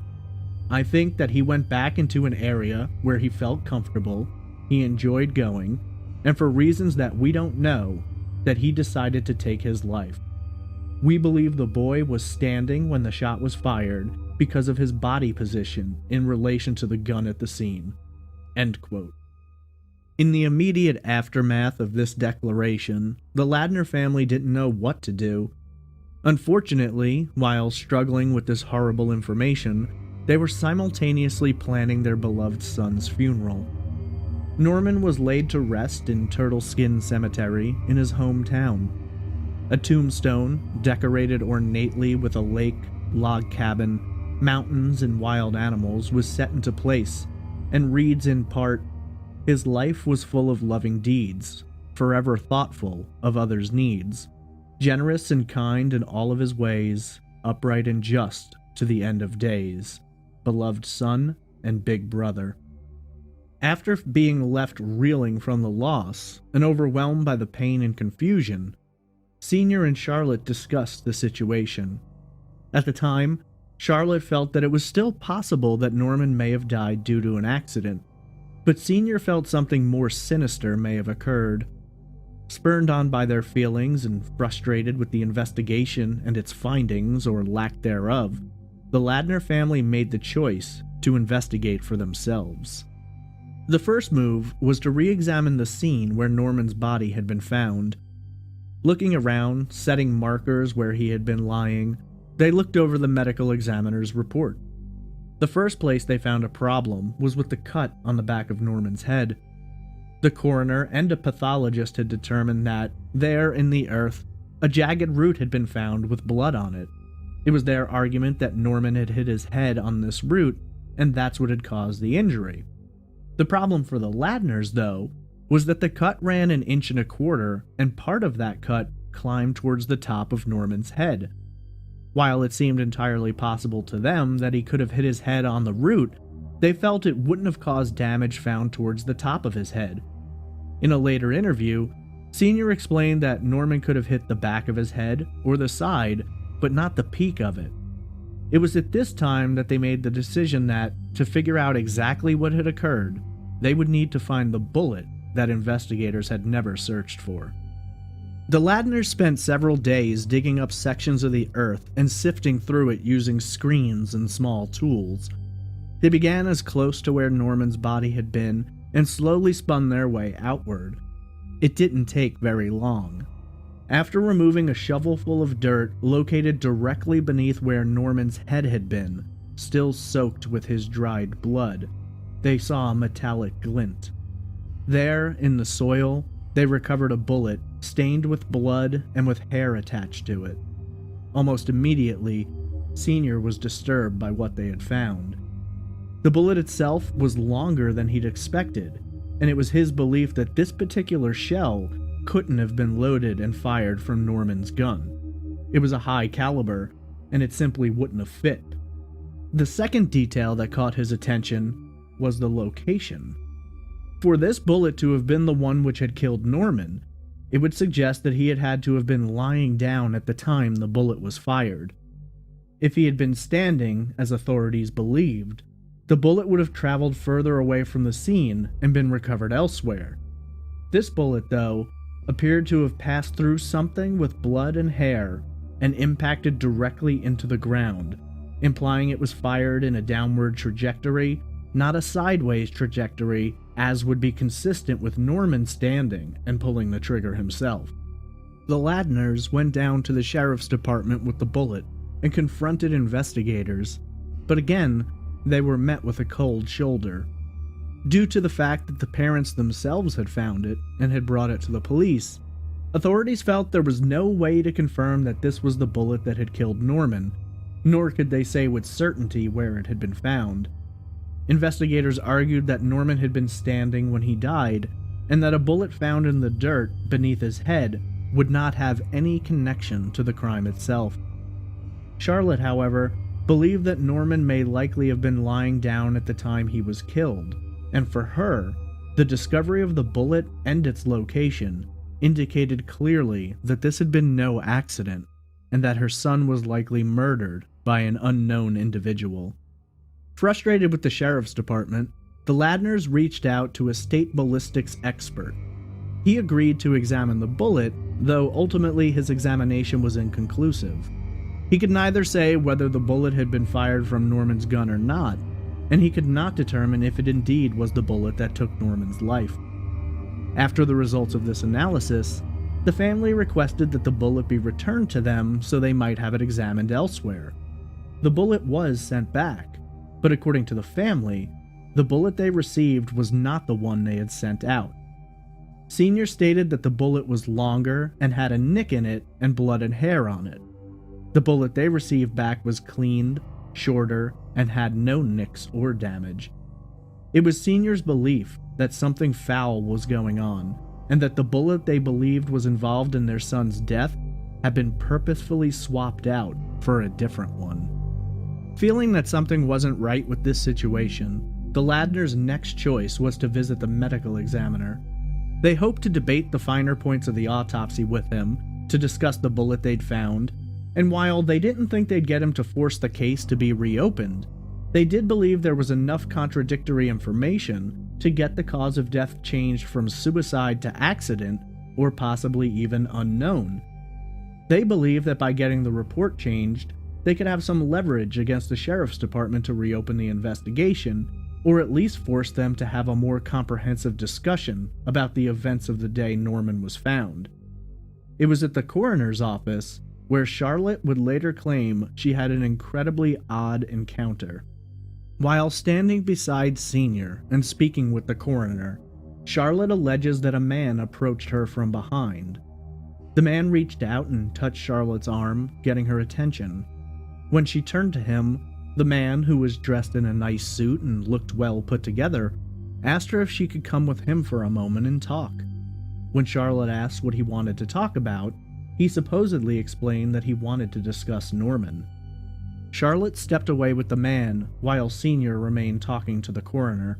I think that he went back into an area where he felt comfortable, he enjoyed going, and for reasons that we don't know, that he decided to take his life. We believe the boy was standing when the shot was fired because of his body position in relation to the gun at the scene." End quote. In the immediate aftermath of this declaration, the Ladner family didn't know what to do. Unfortunately, while struggling with this horrible information, they were simultaneously planning their beloved son's funeral. Norman was laid to rest in Turtle Skin Cemetery in his hometown. A tombstone, decorated ornately with a lake, log cabin, mountains, and wild animals, was set into place, and reads in part, "His life was full of loving deeds, forever thoughtful of others' needs, generous and kind in all of his ways, upright and just to the end of days, beloved son and big brother." After being left reeling from the loss and overwhelmed by the pain and confusion, Senior and Charlotte discussed the situation. At the time, Charlotte felt that it was still possible that Norman may have died due to an accident, but Senior felt something more sinister may have occurred. Spurred on by their feelings and frustrated with the investigation and its findings or lack thereof, the Ladner family made the choice to investigate for themselves. The first move was to re-examine the scene where Norman's body had been found. Looking around, setting markers where he had been lying, they looked over the medical examiner's report. The first place they found a problem was with the cut on the back of Norman's head. The coroner and a pathologist had determined that, there in the earth, a jagged root had been found with blood on it. It was their argument that Norman had hit his head on this root, and that's what had caused the injury. The problem for the Ladners, though, was that the cut ran 1.25 inches, and part of that cut climbed towards the top of Norman's head. While it seemed entirely possible to them that he could have hit his head on the root, they felt it wouldn't have caused damage found towards the top of his head. In a later interview, Senior explained that Norman could have hit the back of his head or the side, but not the peak of it. It was at this time that they made the decision that, to figure out exactly what had occurred, they would need to find the bullet that investigators had never searched for. The Ladners spent several days digging up sections of the earth and sifting through it using screens and small tools. They began as close to where Norman's body had been and slowly spun their way outward. It didn't take very long. After removing a shovelful of dirt located directly beneath where Norman's head had been, still soaked with his dried blood, they saw a metallic glint. There, in the soil, they recovered a bullet stained with blood and with hair attached to it. Almost immediately, Senior was disturbed by what they had found. The bullet itself was longer than he'd expected, and it was his belief that this particular shell couldn't have been loaded and fired from Norman's gun. It was a high caliber, and it simply wouldn't have fit. The second detail that caught his attention was the location. For this bullet to have been the one which had killed Norman, it would suggest that he had had to have been lying down at the time the bullet was fired. If he had been standing, as authorities believed, the bullet would have traveled further away from the scene and been recovered elsewhere. This bullet, though, appeared to have passed through something with blood and hair and impacted directly into the ground, implying it was fired in a downward trajectory, not a sideways trajectory, as would be consistent with Norman standing and pulling the trigger himself. The Ladners went down to the sheriff's department with the bullet and confronted investigators, but again, they were met with a cold shoulder. Due to the fact that the parents themselves had found it and had brought it to the police, authorities felt there was no way to confirm that this was the bullet that had killed Norman, nor could they say with certainty where it had been found. Investigators argued that Norman had been standing when he died, and that a bullet found in the dirt beneath his head would not have any connection to the crime itself. Charlotte, however, believed that Norman may likely have been lying down at the time he was killed, and for her, the discovery of the bullet and its location indicated clearly that this had been no accident, and that her son was likely murdered by an unknown individual. Frustrated with the sheriff's department, the Ladners reached out to a state ballistics expert. He agreed to examine the bullet, though ultimately his examination was inconclusive. He could neither say whether the bullet had been fired from Norman's gun or not, and he could not determine if it indeed was the bullet that took Norman's life. After the results of this analysis, the family requested that the bullet be returned to them so they might have it examined elsewhere. The bullet was sent back, but according to the family, the bullet they received was not the one they had sent out. Senior stated that the bullet was longer and had a nick in it and blood and hair on it. The bullet they received back was cleaned, shorter, and had no nicks or damage. It was Senior's belief that something foul was going on, and that the bullet they believed was involved in their son's death had been purposefully swapped out for a different one. Feeling that something wasn't right with this situation, the Ladners' next choice was to visit the medical examiner. They hoped to debate the finer points of the autopsy with him, to discuss the bullet they'd found, and while they didn't think they'd get him to force the case to be reopened, they did believe there was enough contradictory information to get the cause of death changed from suicide to accident, or possibly even unknown. They believed that by getting the report changed, they could have some leverage against the sheriff's department to reopen the investigation, or at least force them to have a more comprehensive discussion about the events of the day Norman was found. It was at the coroner's office where Charlotte would later claim she had an incredibly odd encounter. While standing beside Senior and speaking with the coroner, Charlotte alleges that a man approached her from behind. The man reached out and touched Charlotte's arm, getting her attention. When she turned to him, the man, who was dressed in a nice suit and looked well put together, asked her if she could come with him for a moment and talk. When Charlotte asked what he wanted to talk about, he supposedly explained that he wanted to discuss Norman. Charlotte stepped away with the man while Senior remained talking to the coroner.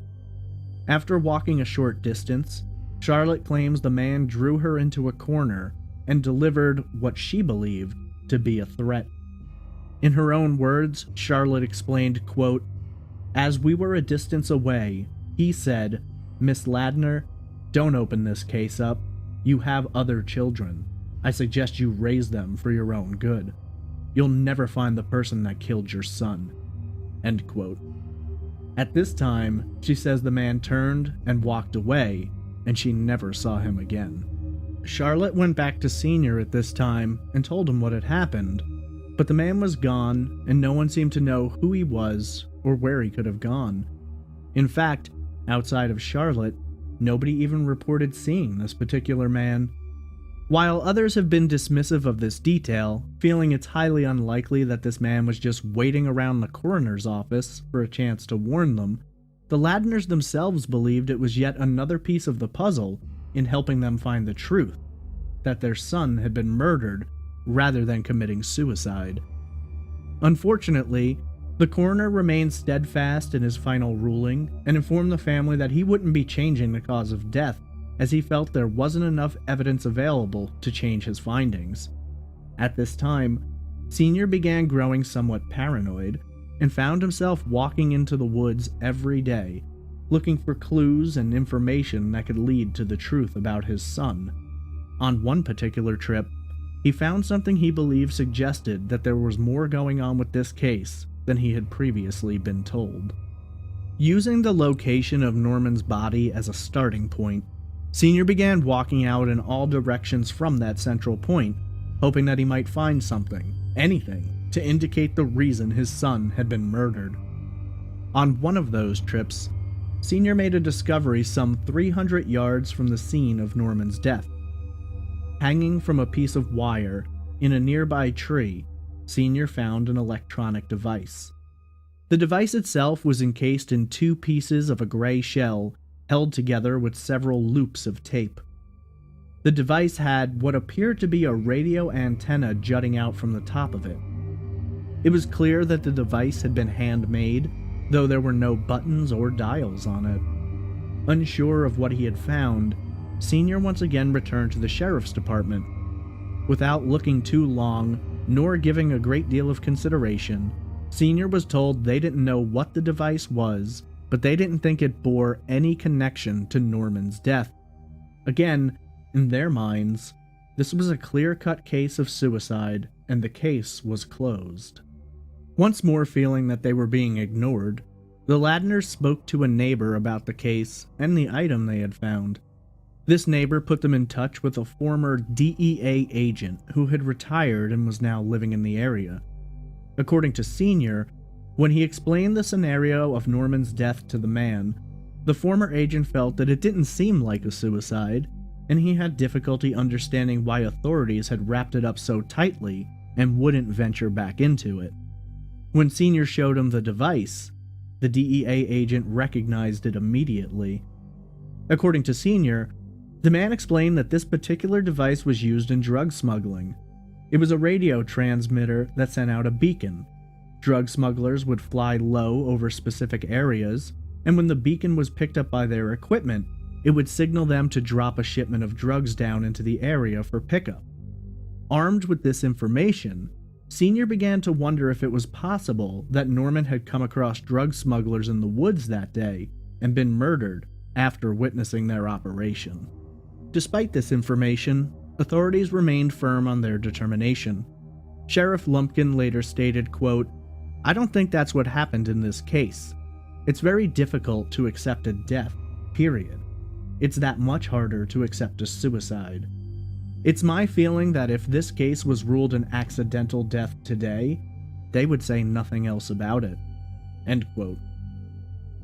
After walking a short distance, Charlotte claims the man drew her into a corner and delivered what she believed to be a threat. In her own words, Charlotte explained, quote, "As we were a distance away, he said, 'Miss Ladner, don't open this case up. You have other children. I suggest you raise them for your own good. You'll never find the person that killed your son.'" End quote. At this time, she says the man turned and walked away, and she never saw him again. Charlotte went back to Senior at this time and told him what had happened, but the man was gone, and no one seemed to know who he was or where he could have gone. In fact, outside of Charlotte, nobody even reported seeing this particular man. While others have been dismissive of this detail, feeling it's highly unlikely that this man was just waiting around the coroner's office for a chance to warn them, the Ladners themselves believed it was yet another piece of the puzzle in helping them find the truth, that their son had been murdered rather than committing suicide. Unfortunately, the coroner remained steadfast in his final ruling and informed the family that he wouldn't be changing the cause of death, as he felt there wasn't enough evidence available to change his findings. At this time, Senior began growing somewhat paranoid and found himself walking into the woods every day, looking for clues and information that could lead to the truth about his son. On one particular trip, he found something he believed suggested that there was more going on with this case than he had previously been told. Using the location of Norman's body as a starting point, Senior began walking out in all directions from that central point, hoping that he might find something, anything, to indicate the reason his son had been murdered. On one of those trips, Senior made a discovery some 300 yards from the scene of Norman's death. Hanging from a piece of wire in a nearby tree, Senior found an electronic device. The device itself was encased in 2 pieces of a gray shell held together with several loops of tape. The device had what appeared to be a radio antenna jutting out from the top of it. It was clear that the device had been handmade, though there were no buttons or dials on it. Unsure of what he had found, Senior once again returned to the sheriff's department. Without looking too long, nor giving a great deal of consideration, Senior was told they didn't know what the device was, but they didn't think it bore any connection to Norman's death. Again, in their minds, this was a clear-cut case of suicide, and the case was closed. Once more feeling that they were being ignored, the Ladners spoke to a neighbor about the case and the item they had found. This neighbor put them in touch with a former DEA agent who had retired and was now living in the area. According to Senior, when he explained the scenario of Norman's death to the man, the former agent felt that it didn't seem like a suicide, and he had difficulty understanding why authorities had wrapped it up so tightly and wouldn't venture back into it. When Senior showed him the device, the DEA agent recognized it immediately. According to Senior, the man explained that this particular device was used in drug smuggling. It was a radio transmitter that sent out a beacon. Drug smugglers would fly low over specific areas, and when the beacon was picked up by their equipment, it would signal them to drop a shipment of drugs down into the area for pickup. Armed with this information, Senior began to wonder if it was possible that Norman had come across drug smugglers in the woods that day and been murdered after witnessing their operation. Despite this information, authorities remained firm on their determination. Sheriff Lumpkin later stated, quote, "I don't think that's what happened in this case. It's very difficult to accept a death, period. It's that much harder to accept a suicide. It's my feeling that if this case was ruled an accidental death today, they would say nothing else about it." End quote.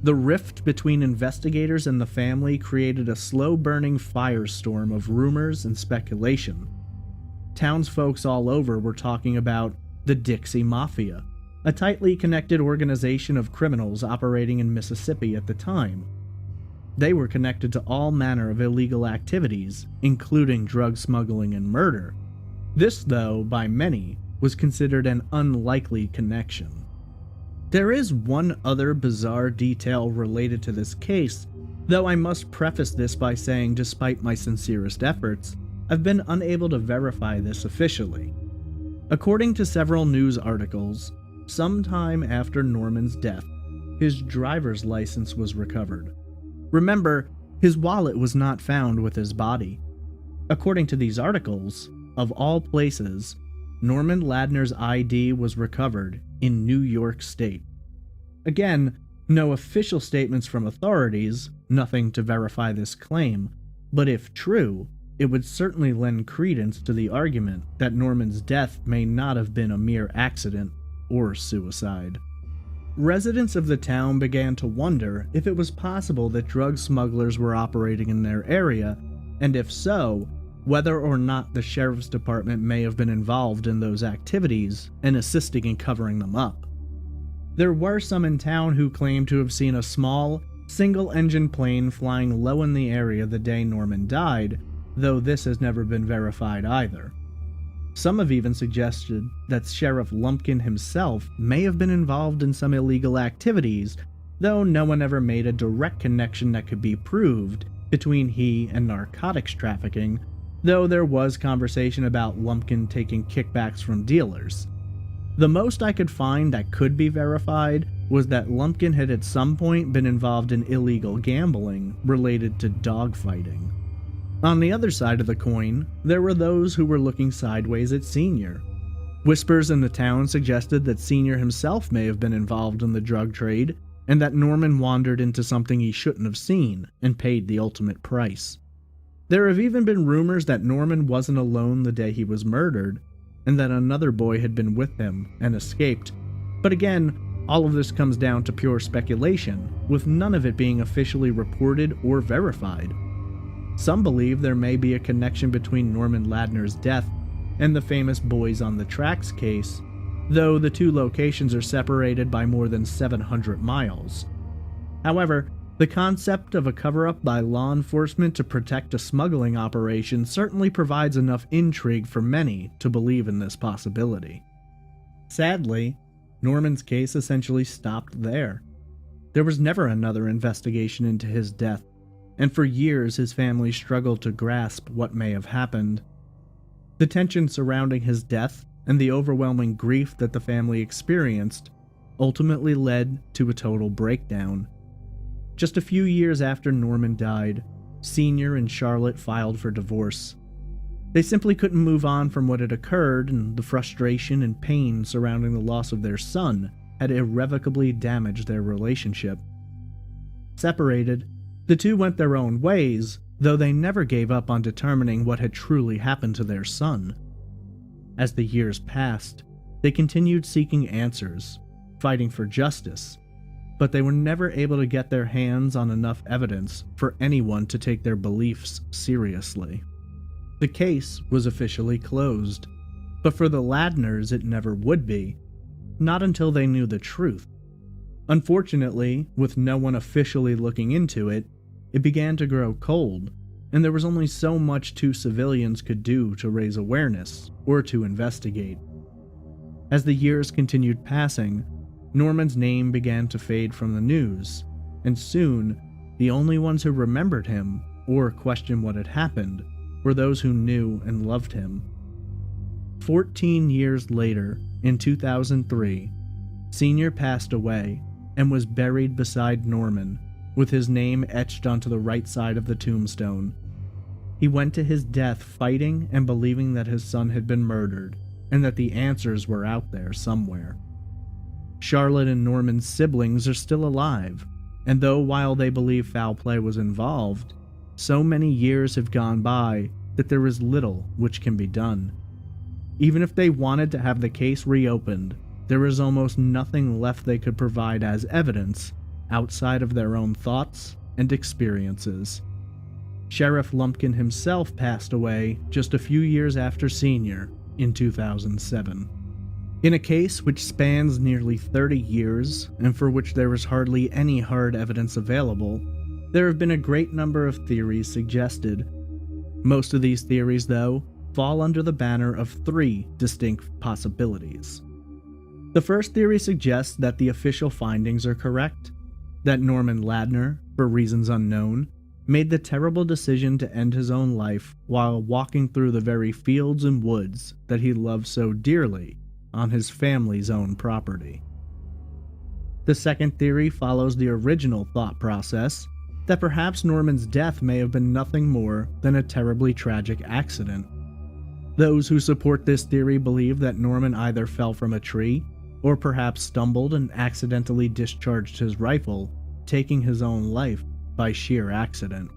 The rift between investigators and the family created a slow-burning firestorm of rumors and speculation. Townsfolk all over were talking about the Dixie Mafia, a tightly connected organization of criminals operating in Mississippi at the time. They were connected to all manner of illegal activities, including drug smuggling and murder. This, though, by many, was considered an unlikely connection. There is one other bizarre detail related to this case, though I must preface this by saying despite my sincerest efforts, I've been unable to verify this officially. According to several news articles, sometime after Norman's death, his driver's license was recovered. Remember, his wallet was not found with his body. According to these articles, of all places, Norman Ladner's ID was recovered in New York State. Again, no official statements from authorities, nothing to verify this claim, but if true, it would certainly lend credence to the argument that Norman's death may not have been a mere accident or suicide. Residents of the town began to wonder if it was possible that drug smugglers were operating in their area, and if so, whether or not the sheriff's department may have been involved in those activities and assisting in covering them up. There were some in town who claimed to have seen a small, single-engine plane flying low in the area the day Norman died, though this has never been verified either. Some have even suggested that Sheriff Lumpkin himself may have been involved in some illegal activities, though no one ever made a direct connection that could be proved between he and narcotics trafficking, though there was conversation about Lumpkin taking kickbacks from dealers. The most I could find that could be verified was that Lumpkin had at some point been involved in illegal gambling related to dogfighting. On the other side of the coin, there were those who were looking sideways at Senior. Whispers in the town suggested that Senior himself may have been involved in the drug trade, and that Norman wandered into something he shouldn't have seen and paid the ultimate price. There have even been rumors that Norman wasn't alone the day he was murdered, and that another boy had been with him and escaped. But again, all of this comes down to pure speculation, with none of it being officially reported or verified. Some believe there may be a connection between Norman Ladner's death and the famous Boys on the Tracks case, though the two locations are separated by more than 700 miles. However, the concept of a cover-up by law enforcement to protect a smuggling operation certainly provides enough intrigue for many to believe in this possibility. Sadly, Norman's case essentially stopped there. There was never another investigation into his death, and for years his family struggled to grasp what may have happened. The tension surrounding his death and the overwhelming grief that the family experienced ultimately led to a total breakdown. Just a few years after Norman died, Senior and Charlotte filed for divorce. They simply couldn't move on from what had occurred, and the frustration and pain surrounding the loss of their son had irrevocably damaged their relationship. Separated, the two went their own ways, though they never gave up on determining what had truly happened to their son. As the years passed, they continued seeking answers, fighting for justice, but they were never able to get their hands on enough evidence for anyone to take their beliefs seriously. The case was officially closed, but for the Ladners it never would be, not until they knew the truth. Unfortunately, with no one officially looking into it, it began to grow cold, and there was only so much two civilians could do to raise awareness or to investigate. As the years continued passing, Norman's name began to fade from the news, and soon, the only ones who remembered him or questioned what had happened were those who knew and loved him. 14 years later, in 2003, Senior passed away and was buried beside Norman, with his name etched onto the right side of the tombstone. He went to his death fighting and believing that his son had been murdered, and that the answers were out there somewhere. Charlotte and Norman's siblings are still alive, and though while they believe foul play was involved, so many years have gone by that there is little which can be done. Even if they wanted to have the case reopened, there is almost nothing left they could provide as evidence outside of their own thoughts and experiences. Sheriff Lumpkin himself passed away just a few years after Senior in 2007. In a case which spans nearly 30 years, and for which there is hardly any hard evidence available, there have been a great number of theories suggested. Most of these theories, though, fall under the banner of three distinct possibilities. The first theory suggests that the official findings are correct, that Norman Ladner, for reasons unknown, made the terrible decision to end his own life while walking through the very fields and woods that he loved so dearly on his family's own property. The second theory follows the original thought process that perhaps Norman's death may have been nothing more than a terribly tragic accident. Those who support this theory believe that Norman either fell from a tree or perhaps stumbled and accidentally discharged his rifle, taking his own life by sheer accident.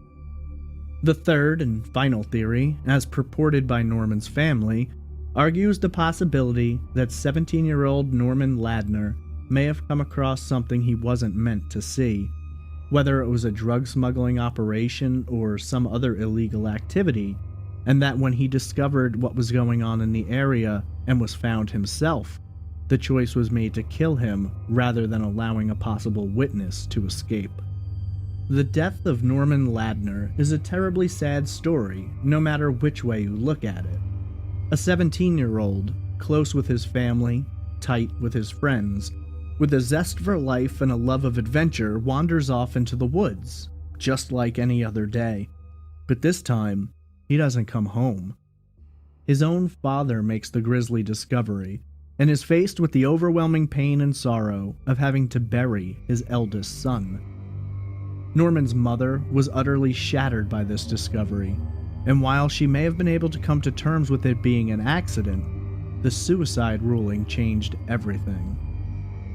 The third and final theory, as purported by Norman's family, argues the possibility that 17-year-old Norman Ladner may have come across something he wasn't meant to see, whether it was a drug smuggling operation or some other illegal activity, and that when he discovered what was going on in the area and was found himself, the choice was made to kill him rather than allowing a possible witness to escape. The death of Norman Ladner is a terribly sad story, no matter which way you look at it. A 17-year-old, close with his family, tight with his friends, with a zest for life and a love of adventure, wanders off into the woods, just like any other day. But this time, he doesn't come home. His own father makes the grisly discovery, and is faced with the overwhelming pain and sorrow of having to bury his eldest son. Norman's mother was utterly shattered by this discovery, And while she may have been able to come to terms with it being an accident, the suicide ruling changed everything.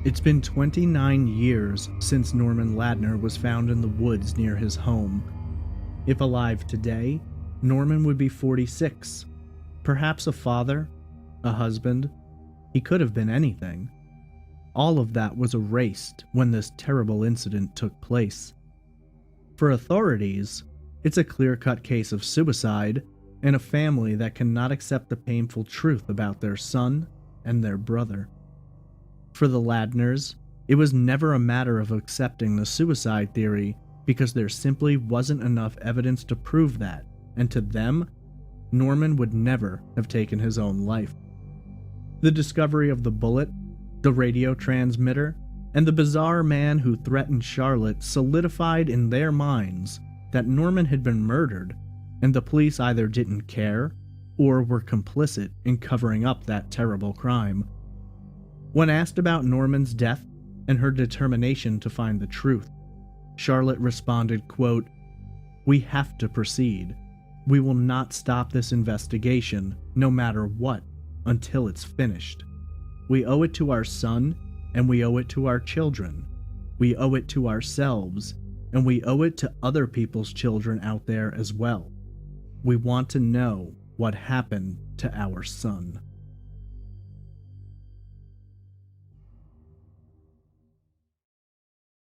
It's been 29 years since Norman Ladner was found in the woods near his home. If alive today, Norman would be 46. Perhaps a father, a husband. He could have been anything. All of that was erased when this terrible incident took place. For authorities, it's a clear-cut case of suicide and a family that cannot accept the painful truth about their son and their brother. For the Ladners, it was never a matter of accepting the suicide theory because there simply wasn't enough evidence to prove that, and to them, Norman would never have taken his own life. The discovery of the bullet, the radio transmitter, and the bizarre man who threatened Charlotte solidified in their minds that Norman had been murdered, and the police either didn't care or were complicit in covering up that terrible crime. When asked about Norman's death and her determination to find the truth, Charlotte responded, quote, "We have to proceed. We will not stop this investigation, no matter what, until it's finished. We owe it to our son, and we owe it to our children. We owe it to ourselves, and we owe it to other people's children out there as well. We want to know what happened to our son."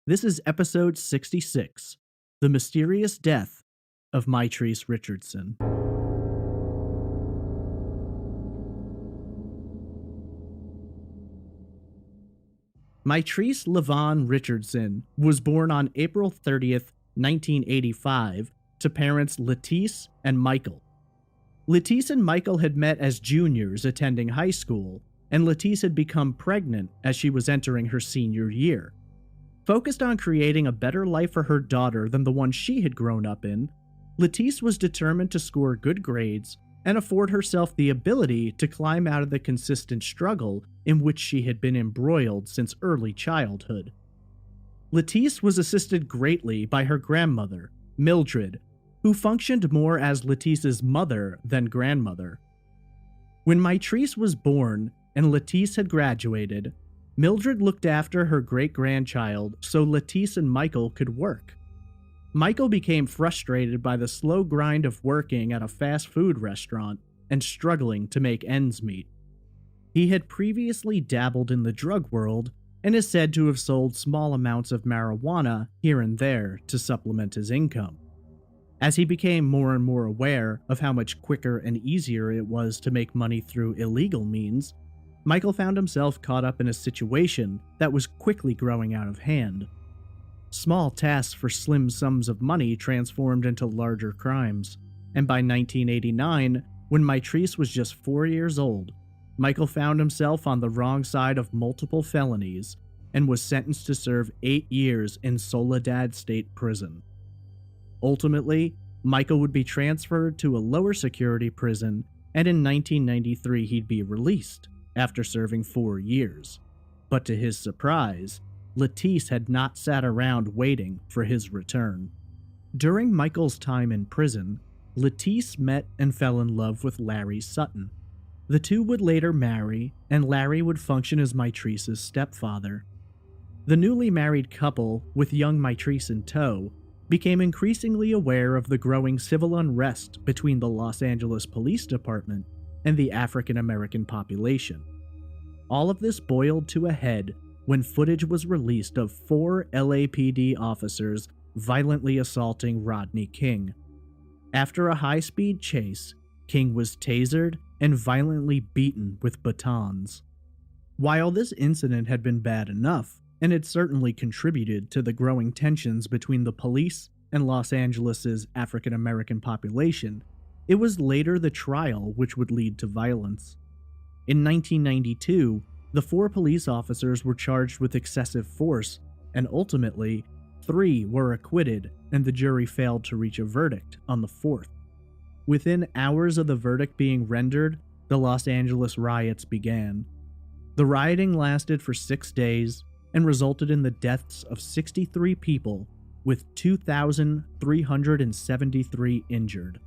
This is episode 66, The Mysterious Death of Mitrice Richardson. Mitrice LaVon Richardson was born on April 30th, 1985, to parents Lettice and Michael. Lettice and Michael had met as juniors attending high school, and Lettice had become pregnant as she was entering her senior year. Focused on creating a better life for her daughter than the one she had grown up in, Lettice was determined to score good grades and afford herself the ability to climb out of the consistent struggle in which she had been embroiled since early childhood. Lettice was assisted greatly by her grandmother, Mildred, who functioned more as Lettice's mother than grandmother. When Mitrice was born and Lettice had graduated, Mildred looked after her great-grandchild so Lettice and Michael could work. Michael became frustrated by the slow grind of working at a fast food restaurant and struggling to make ends meet. He had previously dabbled in the drug world and is said to have sold small amounts of marijuana here and there to supplement his income. As he became more and more aware of how much quicker and easier it was to make money through illegal means, Michael found himself caught up in a situation that was quickly growing out of hand. Small tasks for slim sums of money transformed into larger crimes, and by 1989, when Mitrice was just 4 years old, Michael found himself on the wrong side of multiple felonies and was sentenced to serve 8 years in Soledad State Prison. Ultimately, Michael would be transferred to a lower security prison, and in 1993 he'd be released after serving 4 years. But to his surprise, Lettice had not sat around waiting for his return. During Michael's time in prison, Lettice met and fell in love with Larry Sutton. The two would later marry, and Larry would function as Mitrice's stepfather. The newly married couple, with young Mitrice in tow, became increasingly aware of the growing civil unrest between the Los Angeles Police Department and the African American population. All of this boiled to a head when footage was released of 4 LAPD officers violently assaulting Rodney King. After a high-speed chase, King was tasered and violently beaten with batons. While this incident had been bad enough, and had certainly contributed to the growing tensions between the police and Los Angeles' African American population, it was later the trial which would lead to violence. In 1992, the 4 police officers were charged with excessive force, and ultimately, 3 were acquitted and the jury failed to reach a verdict on the 4th. Within hours of the verdict being rendered, the Los Angeles riots began. The rioting lasted for 6 days and resulted in the deaths of 63 people, with 2,373 injured.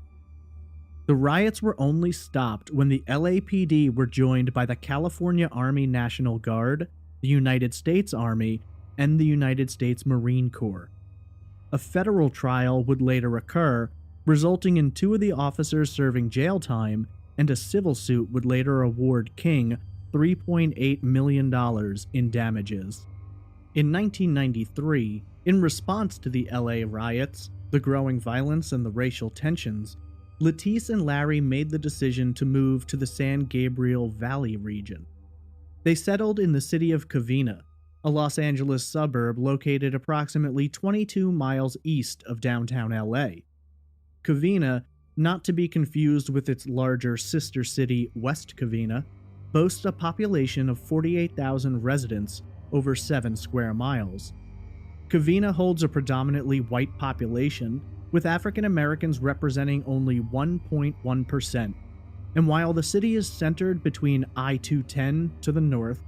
The riots were only stopped when the LAPD were joined by the California Army National Guard, the United States Army, and the United States Marine Corps. A federal trial would later occur, resulting in 2 of the officers serving jail time, and a civil suit would later award King $3.8 million in damages. In 1993, in response to the LA riots, the growing violence, and the racial tensions, Mitrice and Larry made the decision to move to the San Gabriel Valley region. They settled in the city of Covina, a Los Angeles suburb located approximately 22 miles east of downtown LA. Covina, not to be confused with its larger sister city West Covina, boasts a population of 48,000 residents over 7 square miles. Covina holds a predominantly white population, with African Americans representing only 1.1%, and while the city is centered between I-210 to the north,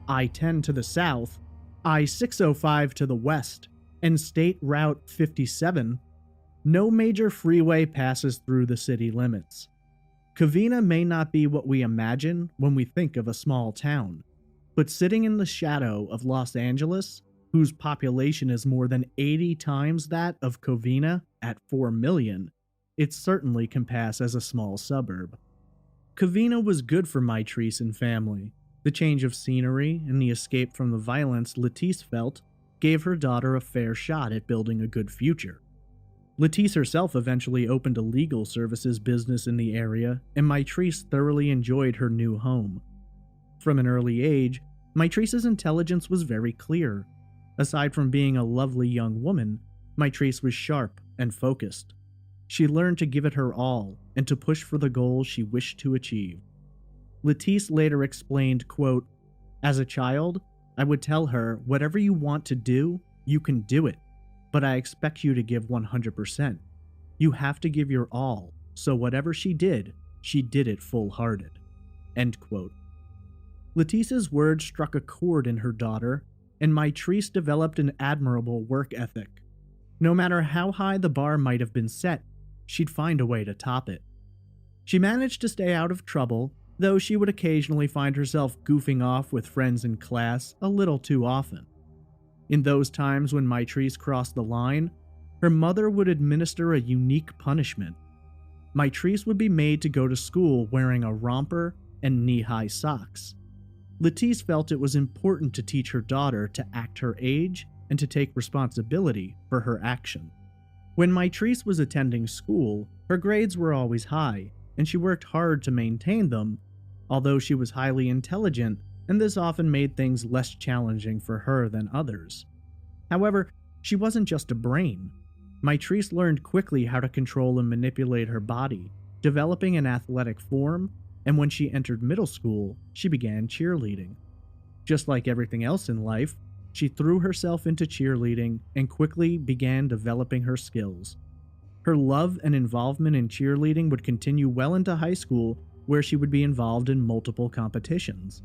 I-10 to the south, I-605 to the west, and State Route 57, no major freeway passes through the city limits. Covina may not be what we imagine when we think of a small town, but sitting in the shadow of Los Angeles, whose population is more than 80 times that of Covina at 4 million, it certainly can pass as a small suburb. Covina was good for Mitrice and family. The change of scenery and the escape from the violence Mitrice felt gave her daughter a fair shot at building a good future. Mitrice herself eventually opened a legal services business in the area, and Mitrice thoroughly enjoyed her new home. From an early age, Mitrice's intelligence was very clear. Aside from being a lovely young woman, Mitrice was sharp and focused. She learned to give it her all and to push for the goals she wished to achieve. Mitrice later explained, quote, "As a child, I would tell her, whatever you want to do, you can do it, but I expect you to give 100%. You have to give your all, so whatever she did it full-hearted." End quote. Mitrice's words struck a chord in her daughter, and Mitrice developed an admirable work ethic. No matter how high the bar might have been set, she'd find a way to top it. She managed to stay out of trouble, though she would occasionally find herself goofing off with friends in class a little too often. In those times when Mitrice crossed the line, her mother would administer a unique punishment. Mitrice would be made to go to school wearing a romper and knee-high socks. Mitrice felt it was important to teach her daughter to act her age and to take responsibility for her action. When Mitrice was attending school, her grades were always high, and she worked hard to maintain them, although she was highly intelligent, and this often made things less challenging for her than others. However, she wasn't just a brain. Mitrice learned quickly how to control and manipulate her body, developing an athletic form, and when she entered middle school, she began cheerleading. Just like everything else in life, she threw herself into cheerleading and quickly began developing her skills. Her love and involvement in cheerleading would continue well into high school, where she would be involved in multiple competitions.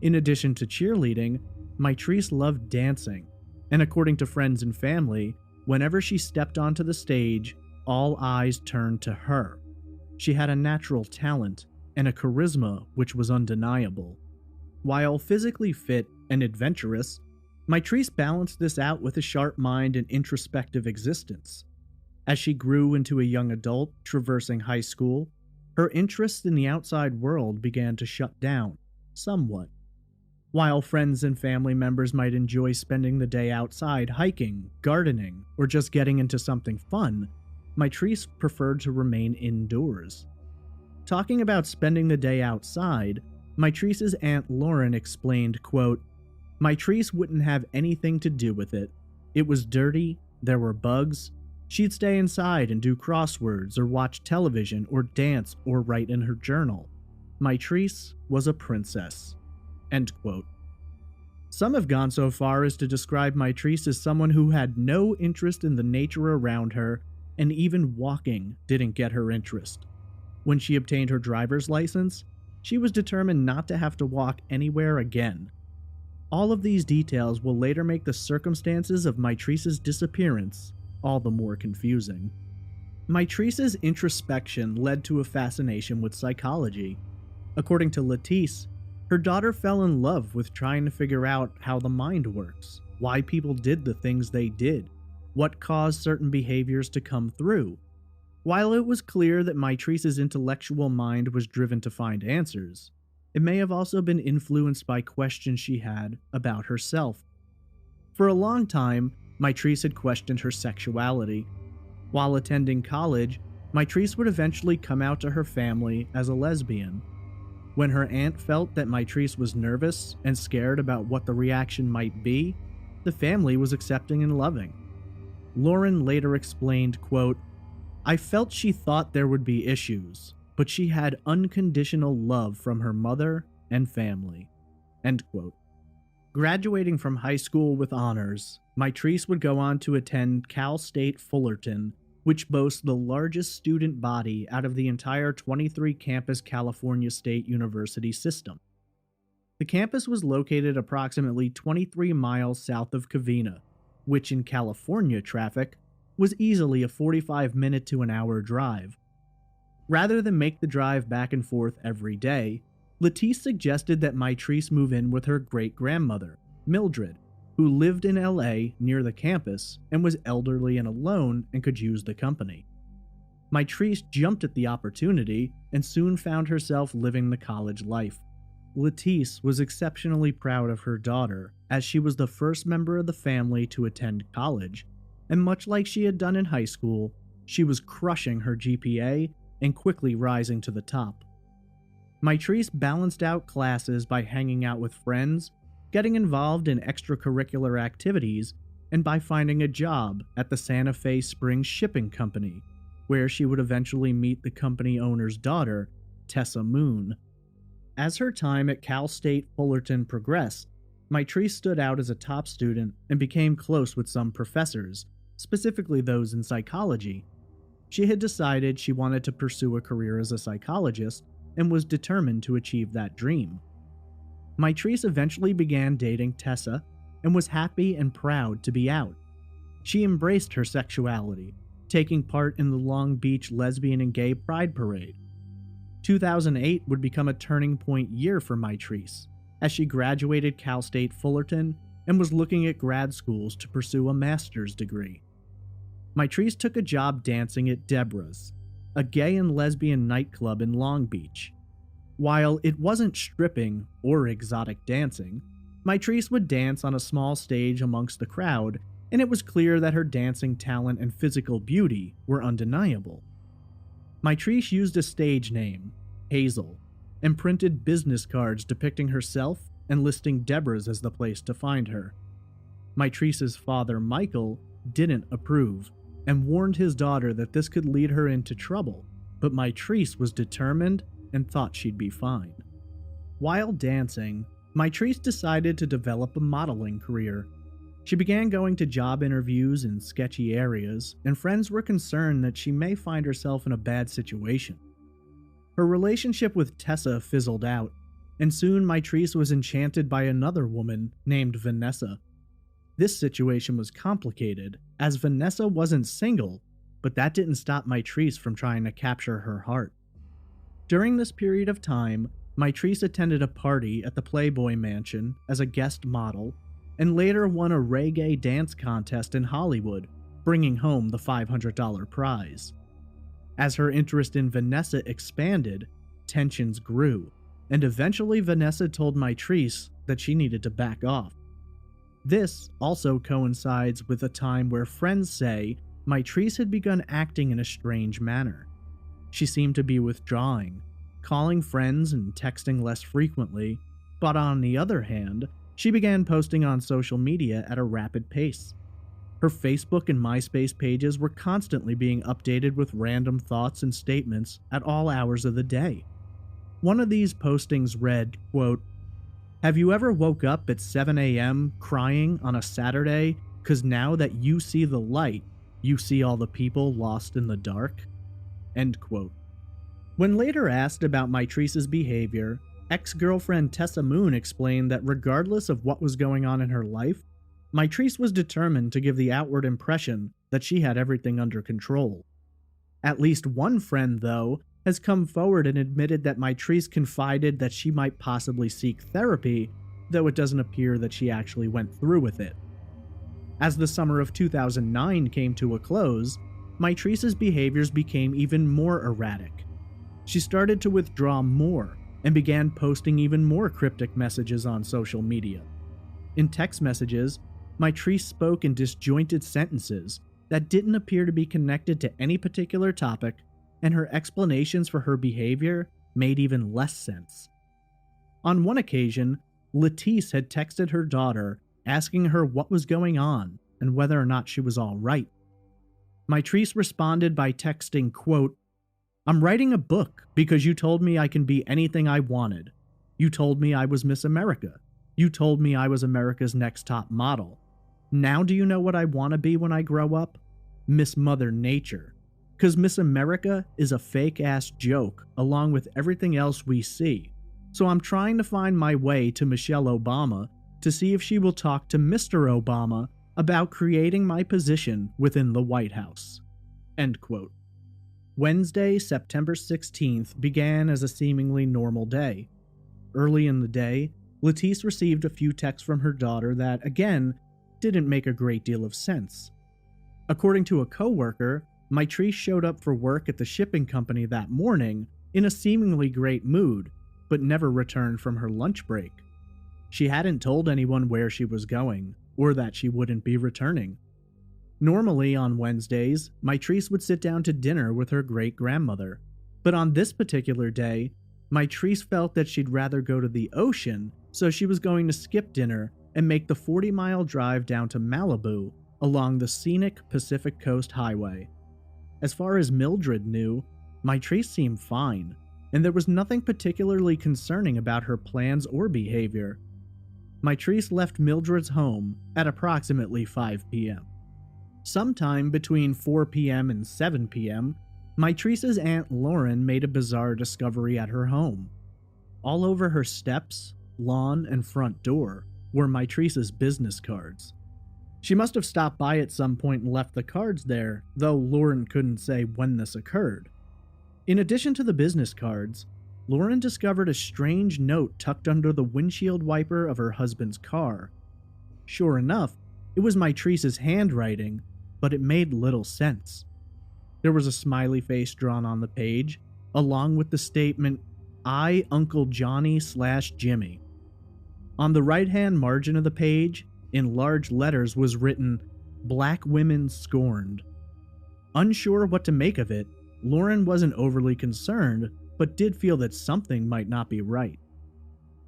In addition to cheerleading, Mitrice loved dancing, and according to friends and family, whenever she stepped onto the stage, all eyes turned to her. She had a natural talent and a charisma which was undeniable. While physically fit and adventurous, Mitrice balanced this out with a sharp mind and introspective existence. As she grew into a young adult traversing high school, her interests in the outside world began to shut down, somewhat. While friends and family members might enjoy spending the day outside hiking, gardening, or just getting into something fun, Mitrice preferred to remain indoors. Talking about spending the day outside, Mitrice's Aunt Lauren explained, quote, "Mitrice wouldn't have anything to do with it. It was dirty, there were bugs. She'd stay inside and do crosswords or watch television or dance or write in her journal. Mitrice was a princess." End quote. Some have gone so far as to describe Mitrice as someone who had no interest in the nature around her, and even walking didn't get her interest. When she obtained her driver's license, she was determined not to have to walk anywhere again. All of these details will later make the circumstances of Mitrice's disappearance all the more confusing. Mitrice's introspection led to a fascination with psychology. According to Latisse, her daughter fell in love with trying to figure out how the mind works, why people did the things they did, what caused certain behaviors to come through. While it was clear that Mitrice's intellectual mind was driven to find answers, it may have also been influenced by questions she had about herself. For a long time, Mitrice had questioned her sexuality. While attending college, Mitrice would eventually come out to her family as a lesbian. When her aunt felt that Mitrice was nervous and scared about what the reaction might be, the family was accepting and loving. Lauren later explained, quote, "I felt she thought there would be issues, but she had unconditional love from her mother and family." End quote. Graduating from high school with honors, Mitrice would go on to attend Cal State Fullerton, which boasts the largest student body out of the entire 23-campus California State University system. The campus was located approximately 23 miles south of Covina, which in California traffic was easily a 45-minute to an hour drive. Rather than make the drive back and forth every day, Latisse suggested that Mitrice move in with her great-grandmother, Mildred, who lived in LA near the campus and was elderly and alone and could use the company. Mitrice jumped at the opportunity and soon found herself living the college life. Latisse was exceptionally proud of her daughter, as she was the first member of the family to attend college, and much like she had done in high school, she was crushing her GPA and quickly rising to the top. Mitrice balanced out classes by hanging out with friends, getting involved in extracurricular activities, and by finding a job at the Santa Fe Springs Shipping Company, where she would eventually meet the company owner's daughter, Tessa Moon. As her time at Cal State Fullerton progressed, Mitrice stood out as a top student and became close with some professors, specifically those in psychology. She had decided she wanted to pursue a career as a psychologist and was determined to achieve that dream. Mitrice eventually began dating Tessa and was happy and proud to be out. She embraced her sexuality, taking part in the Long Beach Lesbian and Gay Pride Parade. 2008 would become a turning point year for Mitrice, as she graduated Cal State Fullerton and was looking at grad schools to pursue a master's degree. Mitrice took a job dancing at Deborah's, a gay and lesbian nightclub in Long Beach. While it wasn't stripping or exotic dancing, Mitrice would dance on a small stage amongst the crowd, and it was clear that her dancing talent and physical beauty were undeniable. Mitrice used a stage name, Hazel, and printed business cards depicting herself and listing Deborah's as the place to find her. Mitrice's father, Michael, didn't approve and warned his daughter that this could lead her into trouble, but Mitrice was determined and thought she'd be fine. While dancing, Mitrice decided to develop a modeling career. She began going to job interviews in sketchy areas, and friends were concerned that she may find herself in a bad situation. Her relationship with Tessa fizzled out, and soon Mitrice was enchanted by another woman named Vanessa. This situation was complicated, as Vanessa wasn't single, but that didn't stop Mitrice from trying to capture her heart. During this period of time, Mitrice attended a party at the Playboy Mansion as a guest model, and later won a reggae dance contest in Hollywood, bringing home the $500 prize. As her interest in Vanessa expanded, tensions grew, and eventually Vanessa told Mitrice that she needed to back off. This also coincides with a time where friends say Mitrice had begun acting in a strange manner. She seemed to be withdrawing, calling friends and texting less frequently, but on the other hand, she began posting on social media at a rapid pace. Her Facebook and MySpace pages were constantly being updated with random thoughts and statements at all hours of the day. One of these postings read, quote, "Have you ever woke up at 7 a.m. crying on a Saturday 'cause now that you see the light, you see all the people lost in the dark?" End quote. When later asked about Mitrice's behavior, ex-girlfriend Tessa Moon explained that regardless of what was going on in her life, Mitrice was determined to give the outward impression that she had everything under control. At least one friend, though, has come forward and admitted that Mitrice confided that she might possibly seek therapy, though it doesn't appear that she actually went through with it. As the summer of 2009 came to a close, Mitrice's behaviors became even more erratic. She started to withdraw more and began posting even more cryptic messages on social media. In text messages, Mitrice spoke in disjointed sentences that didn't appear to be connected to any particular topic, and her explanations for her behavior made even less sense. On one occasion, Lettice had texted her daughter asking her what was going on and whether or not she was all right. Mitrice responded by texting, quote, "I'm writing a book because you told me I can be anything I wanted. You told me I was Miss America. You told me I was America's next top model. Now do you know what I want to be when I grow up? Miss Mother Nature. 'Cause Miss America is a fake-ass joke along with everything else we see. So I'm trying to find my way to Michelle Obama to see if she will talk to Mr. Obama about creating my position within the White House." End quote. Wednesday, September 16th began as a seemingly normal day. Early in the day, Lettice received a few texts from her daughter that, again, didn't make a great deal of sense. According to a coworker, Mitrice showed up for work at the shipping company that morning in a seemingly great mood, but never returned from her lunch break. She hadn't told anyone where she was going, or that she wouldn't be returning. Normally on Wednesdays, Mitrice would sit down to dinner with her great-grandmother, but on this particular day, Mitrice felt that she'd rather go to the ocean, so she was going to skip dinner and make the 40-mile drive down to Malibu along the scenic Pacific Coast Highway. As far as Mildred knew, Mitrice seemed fine, and there was nothing particularly concerning about her plans or behavior. Mitrice left Mildred's home at approximately 5 p.m. Sometime between 4 p.m. and 7 p.m., Mitrice's Aunt Lauren made a bizarre discovery at her home. All over her steps, lawn, and front door were Mitrice's business cards. She must have stopped by at some point and left the cards there, though Lauren couldn't say when this occurred. In addition to the business cards, Lauren discovered a strange note tucked under the windshield wiper of her husband's car. Sure enough, it was Mitrice's handwriting, but it made little sense. There was a smiley face drawn on the page, along with the statement, "I, Uncle Johnny/Jimmy." On the right-hand margin of the page, in large letters, was written, "Black Women Scorned." Unsure what to make of it, Lauren wasn't overly concerned, but did feel that something might not be right.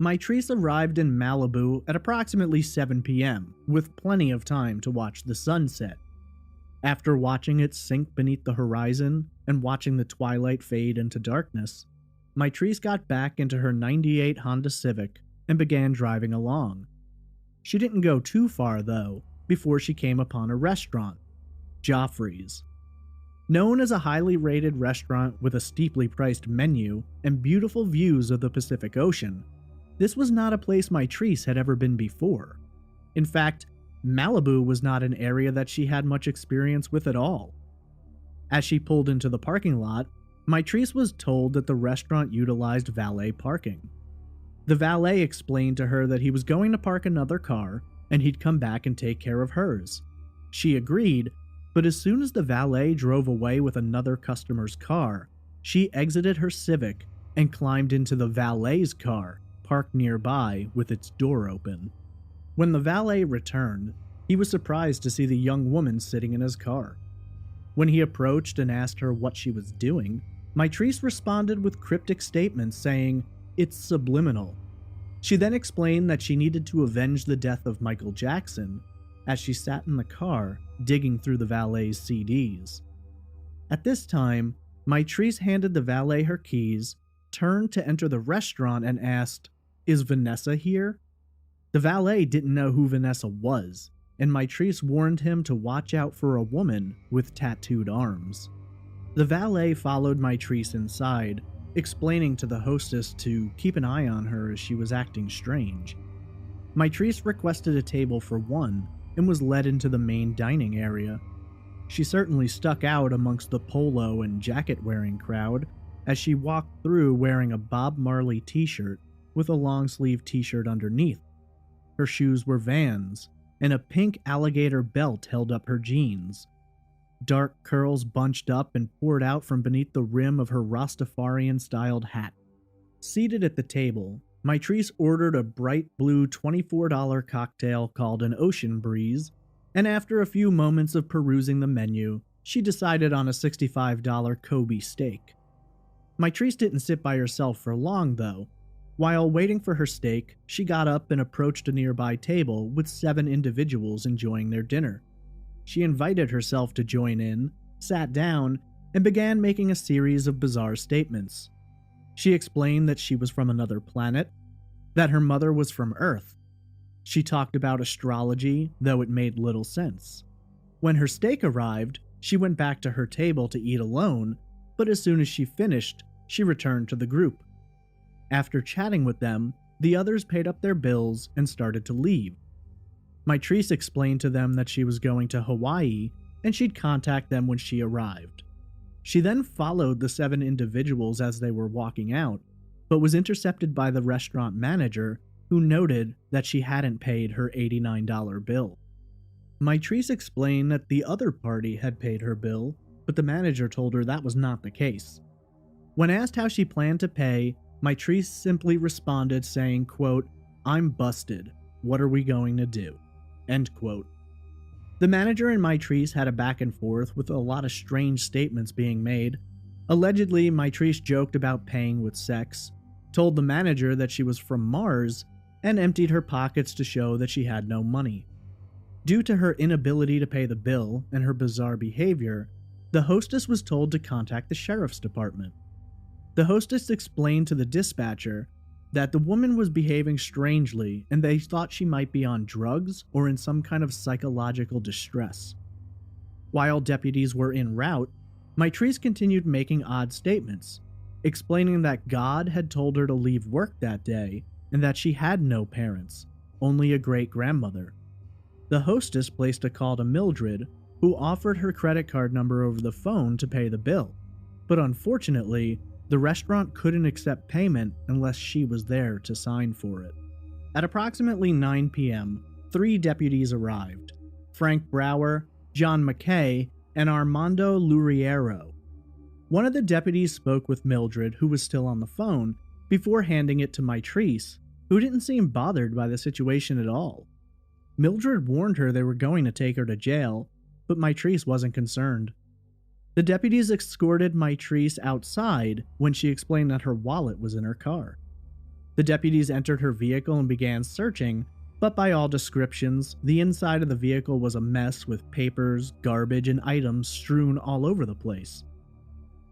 Mitrice arrived in Malibu at approximately 7 p.m., with plenty of time to watch the sunset. After watching it sink beneath the horizon and watching the twilight fade into darkness, Mitrice got back into her '98 Honda Civic and began driving along. She didn't go too far, though, before she came upon a restaurant, Joffrey's. Known as a highly rated restaurant with a steeply priced menu and beautiful views of the Pacific Ocean, this was not a place Mitrice had ever been before. In fact, Malibu was not an area that she had much experience with at all. As she pulled into the parking lot, Mitrice was told that the restaurant utilized valet parking. The valet explained to her that he was going to park another car and he'd come back and take care of hers. She agreed, but as soon as the valet drove away with another customer's car, she exited her Civic and climbed into the valet's car, parked nearby with its door open. When the valet returned, he was surprised to see the young woman sitting in his car. When he approached and asked her what she was doing, Mitrice responded with cryptic statements saying, "It's subliminal." She then explained that she needed to avenge the death of Michael Jackson as she sat in the car digging through the valet's CDs. At this time, Mitrice handed the valet her keys, turned to enter the restaurant and asked, "Is Vanessa here?" The valet didn't know who Vanessa was, and Mitrice warned him to watch out for a woman with tattooed arms. The valet followed Mitrice inside, explaining to the hostess to keep an eye on her as she was acting strange. Mitrice requested a table for one and was led into the main dining area. She certainly stuck out amongst the polo and jacket-wearing crowd as she walked through wearing a Bob Marley t-shirt with a long-sleeve t-shirt underneath. Her shoes were Vans, and a pink alligator belt held up her jeans. Dark curls bunched up and poured out from beneath the rim of her Rastafarian-styled hat. Seated at the table, Mitrice ordered a bright blue $24 cocktail called an Ocean Breeze, and after a few moments of perusing the menu, she decided on a $65 Kobe steak. Mitrice didn't sit by herself for long, though. While waiting for her steak, she got up and approached a nearby table with 7 individuals enjoying their dinner. She invited herself to join in, sat down, and began making a series of bizarre statements. She explained that she was from another planet, that her mother was from Earth. She talked about astrology, though it made little sense. When her steak arrived, she went back to her table to eat alone, but as soon as she finished, she returned to the group. After chatting with them, the others paid up their bills and started to leave. Mitrice explained to them that she was going to Hawaii and she'd contact them when she arrived. She then followed the 7 individuals as they were walking out, but was intercepted by the restaurant manager, who noted that she hadn't paid her $89 bill. Mitrice explained that the other party had paid her bill, but the manager told her that was not the case. When asked how she planned to pay, Mitrice simply responded saying, quote, "I'm busted. What are we going to do?" End quote. The manager and Mitrice had a back and forth with a lot of strange statements being made. Allegedly, Mitrice joked about paying with sex, told the manager that she was from Mars, and emptied her pockets to show that she had no money. Due to her inability to pay the bill and her bizarre behavior, the hostess was told to contact the sheriff's department. The hostess explained to the dispatcher that the woman was behaving strangely and they thought she might be on drugs or in some kind of psychological distress. While deputies were en route, Mitrice continued making odd statements, explaining that God had told her to leave work that day and that she had no parents, only a great-grandmother. The hostess placed a call to Mildred, who offered her credit card number over the phone to pay the bill, but unfortunately, the restaurant couldn't accept payment unless she was there to sign for it. At approximately 9 p.m., 3 deputies arrived: Frank Brower, John McKay, and Armando Luriero. One of the deputies spoke with Mildred, who was still on the phone, before handing it to Mitrice, who didn't seem bothered by the situation at all. Mildred warned her they were going to take her to jail, but Mitrice wasn't concerned. The deputies escorted Mitrice outside when she explained that her wallet was in her car. The deputies entered her vehicle and began searching, but by all descriptions, the inside of the vehicle was a mess with papers, garbage, and items strewn all over the place.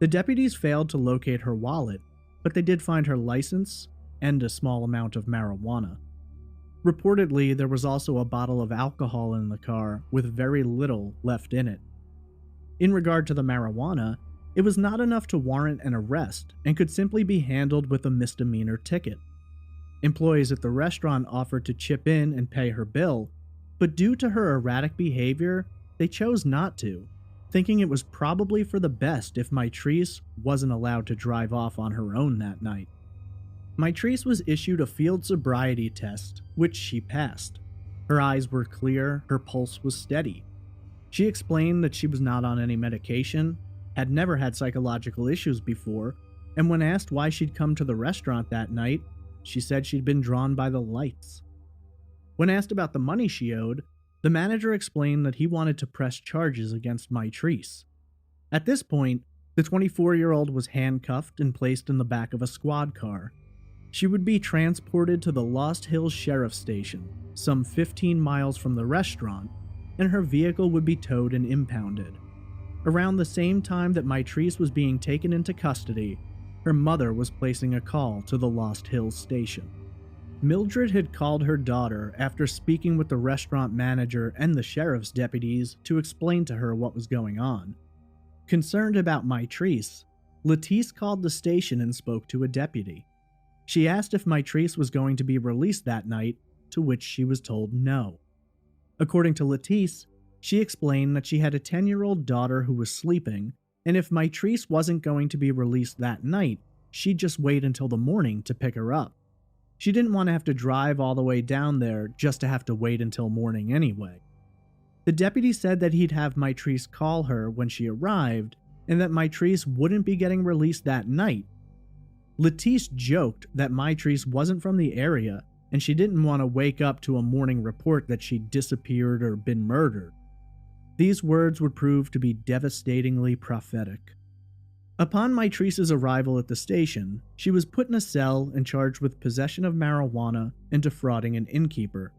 The deputies failed to locate her wallet, but they did find her license and a small amount of marijuana. Reportedly, there was also a bottle of alcohol in the car with very little left in it. In regard to the marijuana, it was not enough to warrant an arrest and could simply be handled with a misdemeanor ticket. Employees at the restaurant offered to chip in and pay her bill, but due to her erratic behavior, they chose not to, thinking it was probably for the best if Mitrice wasn't allowed to drive off on her own that night. Mitrice was issued a field sobriety test, which she passed. Her eyes were clear, her pulse was steady. She explained that she was not on any medication, had never had psychological issues before, and when asked why she'd come to the restaurant that night, she said she'd been drawn by the lights. When asked about the money she owed, the manager explained that he wanted to press charges against Mitrice. At this point, the 24-year-old was handcuffed and placed in the back of a squad car. She would be transported to the Lost Hills Sheriff's Station, some 15 miles from the restaurant, and her vehicle would be towed and impounded. Around the same time that Mitrice was being taken into custody, her mother was placing a call to the Lost Hills station. Mildred had called her daughter after speaking with the restaurant manager and the sheriff's deputies to explain to her what was going on. Concerned about Mitrice, Letice called the station and spoke to a deputy. She asked if Mitrice was going to be released that night, to which she was told no. According to Letice, She explained that she had a 10-year-old daughter who was sleeping, and if Mitrice wasn't going to be released that night, she'd just wait until the morning to pick her up. She didn't want to have to drive all the way down there just to have to wait until morning anyway. The deputy said that he'd have Mitrice call her when she arrived, and that Mitrice wouldn't be getting released that night. Letice joked that Mitrice wasn't from the area, and she didn't want to wake up to a morning report that she'd disappeared or been murdered. These words would prove to be devastatingly prophetic. Upon Mitrice's arrival at the station, she was put in a cell and charged with possession of marijuana and defrauding an innkeeper.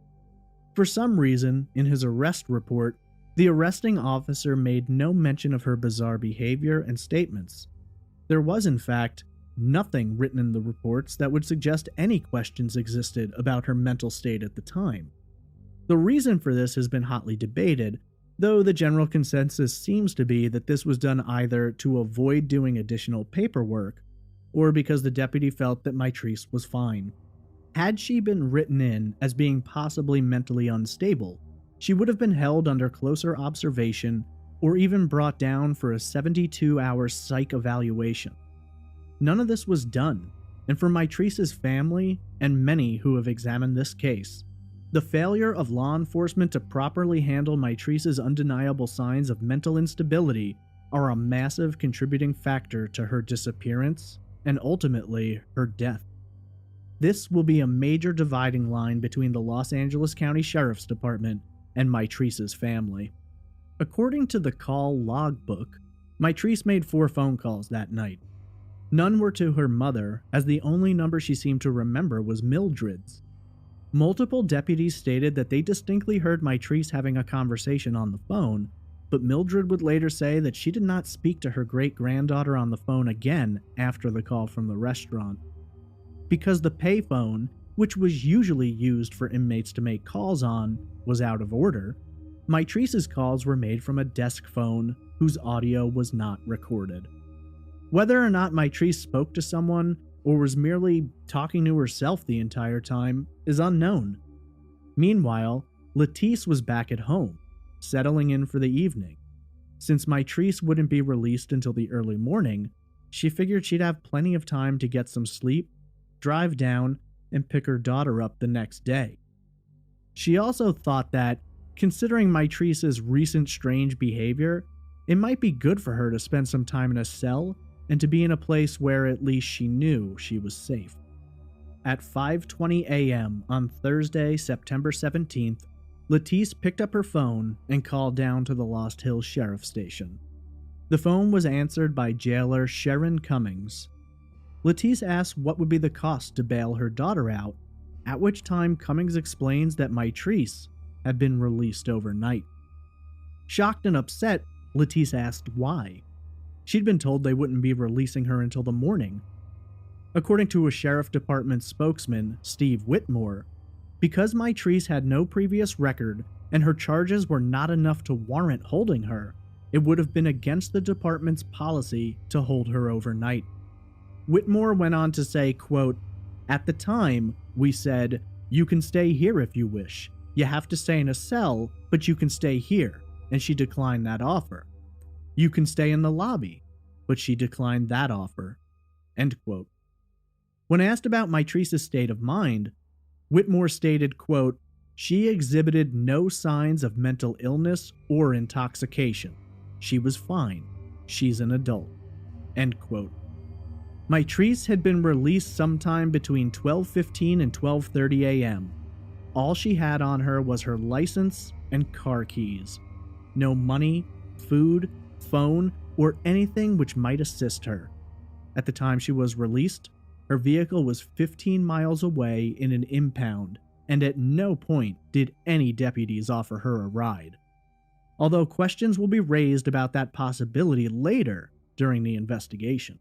For some reason, in his arrest report, the arresting officer made no mention of her bizarre behavior and statements. There was, in fact, nothing written in the reports that would suggest any questions existed about her mental state at the time. The reason for this has been hotly debated, though the general consensus seems to be that this was done either to avoid doing additional paperwork or because the deputy felt that Mitrice was fine. Had she been written in as being possibly mentally unstable, she would have been held under closer observation or even brought down for a 72-hour psych evaluation. None of this was done, and for Mitrice's family and many who have examined this case, the failure of law enforcement to properly handle Mitrice's undeniable signs of mental instability are a massive contributing factor to her disappearance and ultimately her death. This will be a major dividing line between the Los Angeles County Sheriff's Department and Mitrice's family. According to the call logbook, Mitrice made 4 phone calls that night. None were to her mother, as the only number she seemed to remember was Mildred's. Multiple deputies stated that they distinctly heard Mitrice having a conversation on the phone, but Mildred would later say that she did not speak to her great-granddaughter on the phone again after the call from the restaurant. Because the payphone, which was usually used for inmates to make calls on, was out of order, Mitrice's calls were made from a desk phone whose audio was not recorded. Whether or not Mitrice spoke to someone or was merely talking to herself the entire time is unknown. Meanwhile, Letice was back at home, settling in for the evening. Since Mitrice wouldn't be released until the early morning, she figured she'd have plenty of time to get some sleep, drive down, and pick her daughter up the next day. She also thought that, considering Mitrice's recent strange behavior, it might be good for her to spend some time in a cell and to be in a place where at least she knew she was safe. At 5:20 a.m. on Thursday, September 17th, Letice picked up her phone and called down to the Lost Hills Sheriff's Station. The phone was answered by jailer Sharon Cummings. Letice asked what would be the cost to bail her daughter out, at which time Cummings explains that Mitrice had been released overnight. Shocked and upset, Letice asked why. She'd been told they wouldn't be releasing her until the morning. According to a sheriff department spokesman, Steve Whitmore, because Mitrice had no previous record and her charges were not enough to warrant holding her, it would have been against the department's policy to hold her overnight. Whitmore went on to say, quote, "At the time, we said, you can stay here if you wish. You have to stay in a cell, but you can stay here," and she declined that offer. "You can stay in the lobby," but she declined that offer. End quote. When asked about Mitrice's state of mind, Whitmore stated, quote, "She exhibited no signs of mental illness or intoxication. She was fine. She's an adult." End quote. Mitrice had been released sometime between 12:15 and 12:30 a.m. All she had on her was her license and car keys. No money, food, phone, or anything which might assist her. At the time she was released, her vehicle was 15 miles away in an impound, and at no point did any deputies offer her a ride. Although questions will be raised about that possibility later during the investigation.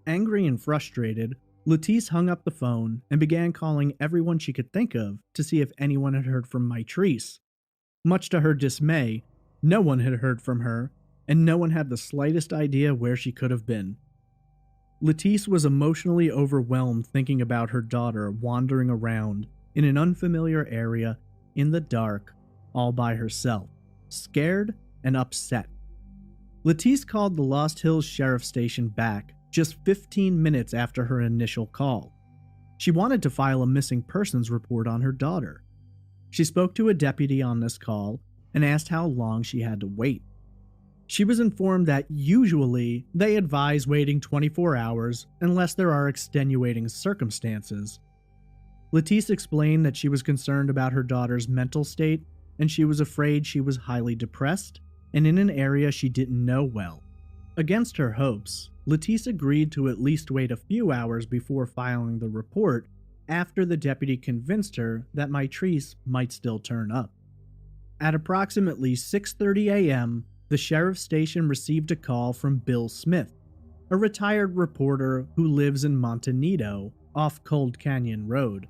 Angry and frustrated, Letice hung up the phone and began calling everyone she could think of to see if anyone had heard from Mitrice. Much to her dismay, no one had heard from her, and no one had the slightest idea where she could have been. Letice was emotionally overwhelmed thinking about her daughter wandering around in an unfamiliar area in the dark all by herself. scared and upset. Lettice called the Lost Hills Sheriff Station back just 15 minutes after her initial call. She wanted to file a missing persons report on her daughter. She spoke to a deputy on this call and asked how long she had to wait. She was informed that usually they advise waiting 24 hours unless there are extenuating circumstances. Lettice explained that she was concerned about her daughter's mental state and she was afraid she was highly depressed and in an area she didn't know well. Against her hopes, Lettice agreed to at least wait a few hours before filing the report after the deputy convinced her that Mitrice might still turn up. At approximately 6:30 a.m., the sheriff's station received a call from Bill Smith, a retired reporter who lives in Montanito off Cold Canyon Road.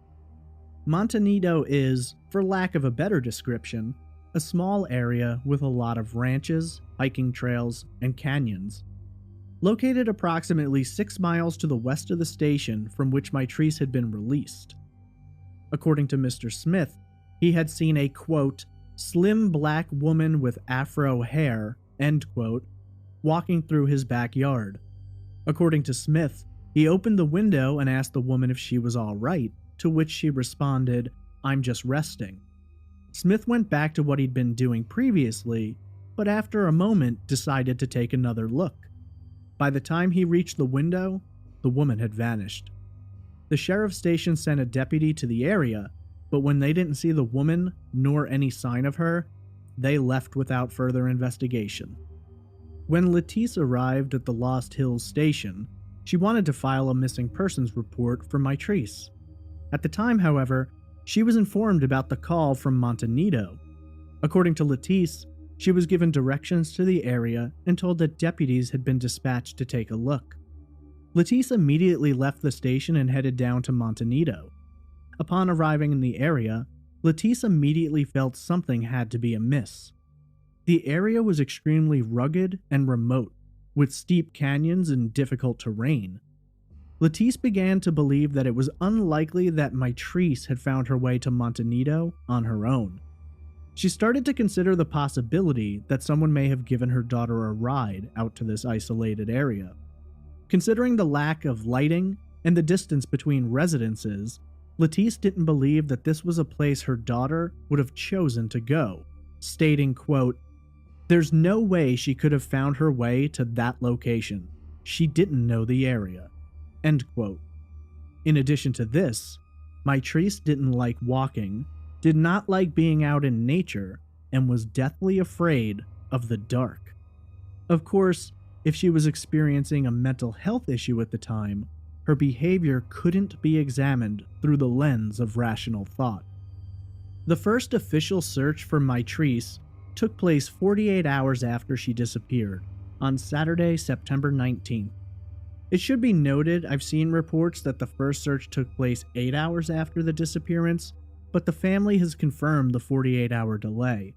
Montanito is, for lack of a better description, a small area with a lot of ranches, hiking trails, and canyons. Located approximately 6 miles to the west of the station from which Mitrice had been released. According to Mr. Smith, he had seen a, quote, slim black woman with afro hair, end quote, walking through his backyard. According to Smith, he opened the window and asked the woman if she was all right, to which she responded, "I'm just resting." Smith went back to what he'd been doing previously, but after a moment decided to take another look. By the time he reached the window, the woman had vanished. The sheriff's station sent a deputy to the area, but when they didn't see the woman nor any sign of her, they left without further investigation. When Lettice arrived at the Lost Hills station, she wanted to file a missing persons report for Mitrice. At the time, however, she was informed about the call from Montanito. According to Lettice, she was given directions to the area and told that deputies had been dispatched to take a look. Lettice immediately left the station and headed down to Montanito. Upon arriving in the area, Lettice immediately felt something had to be amiss. The area was extremely rugged and remote, with steep canyons and difficult terrain. Lettice began to believe that it was unlikely that Mitrice had found her way to Montanito on her own. She started to consider the possibility that someone may have given her daughter a ride out to this isolated area. Considering the lack of lighting and the distance between residences, Lettice didn't believe that this was a place her daughter would have chosen to go, stating, quote, "There's no way she could have found her way to that location. She didn't know the area." End quote. In addition to this, Mitrice didn't like walking, did not like being out in nature, and was deathly afraid of the dark. Of course, if she was experiencing a mental health issue at the time, her behavior couldn't be examined through the lens of rational thought. The first official search for Mitrice took place 48 hours after she disappeared, on Saturday, September 19th. It should be noted I've seen reports that the first search took place 8 hours after the disappearance, but the family has confirmed the 48-hour delay.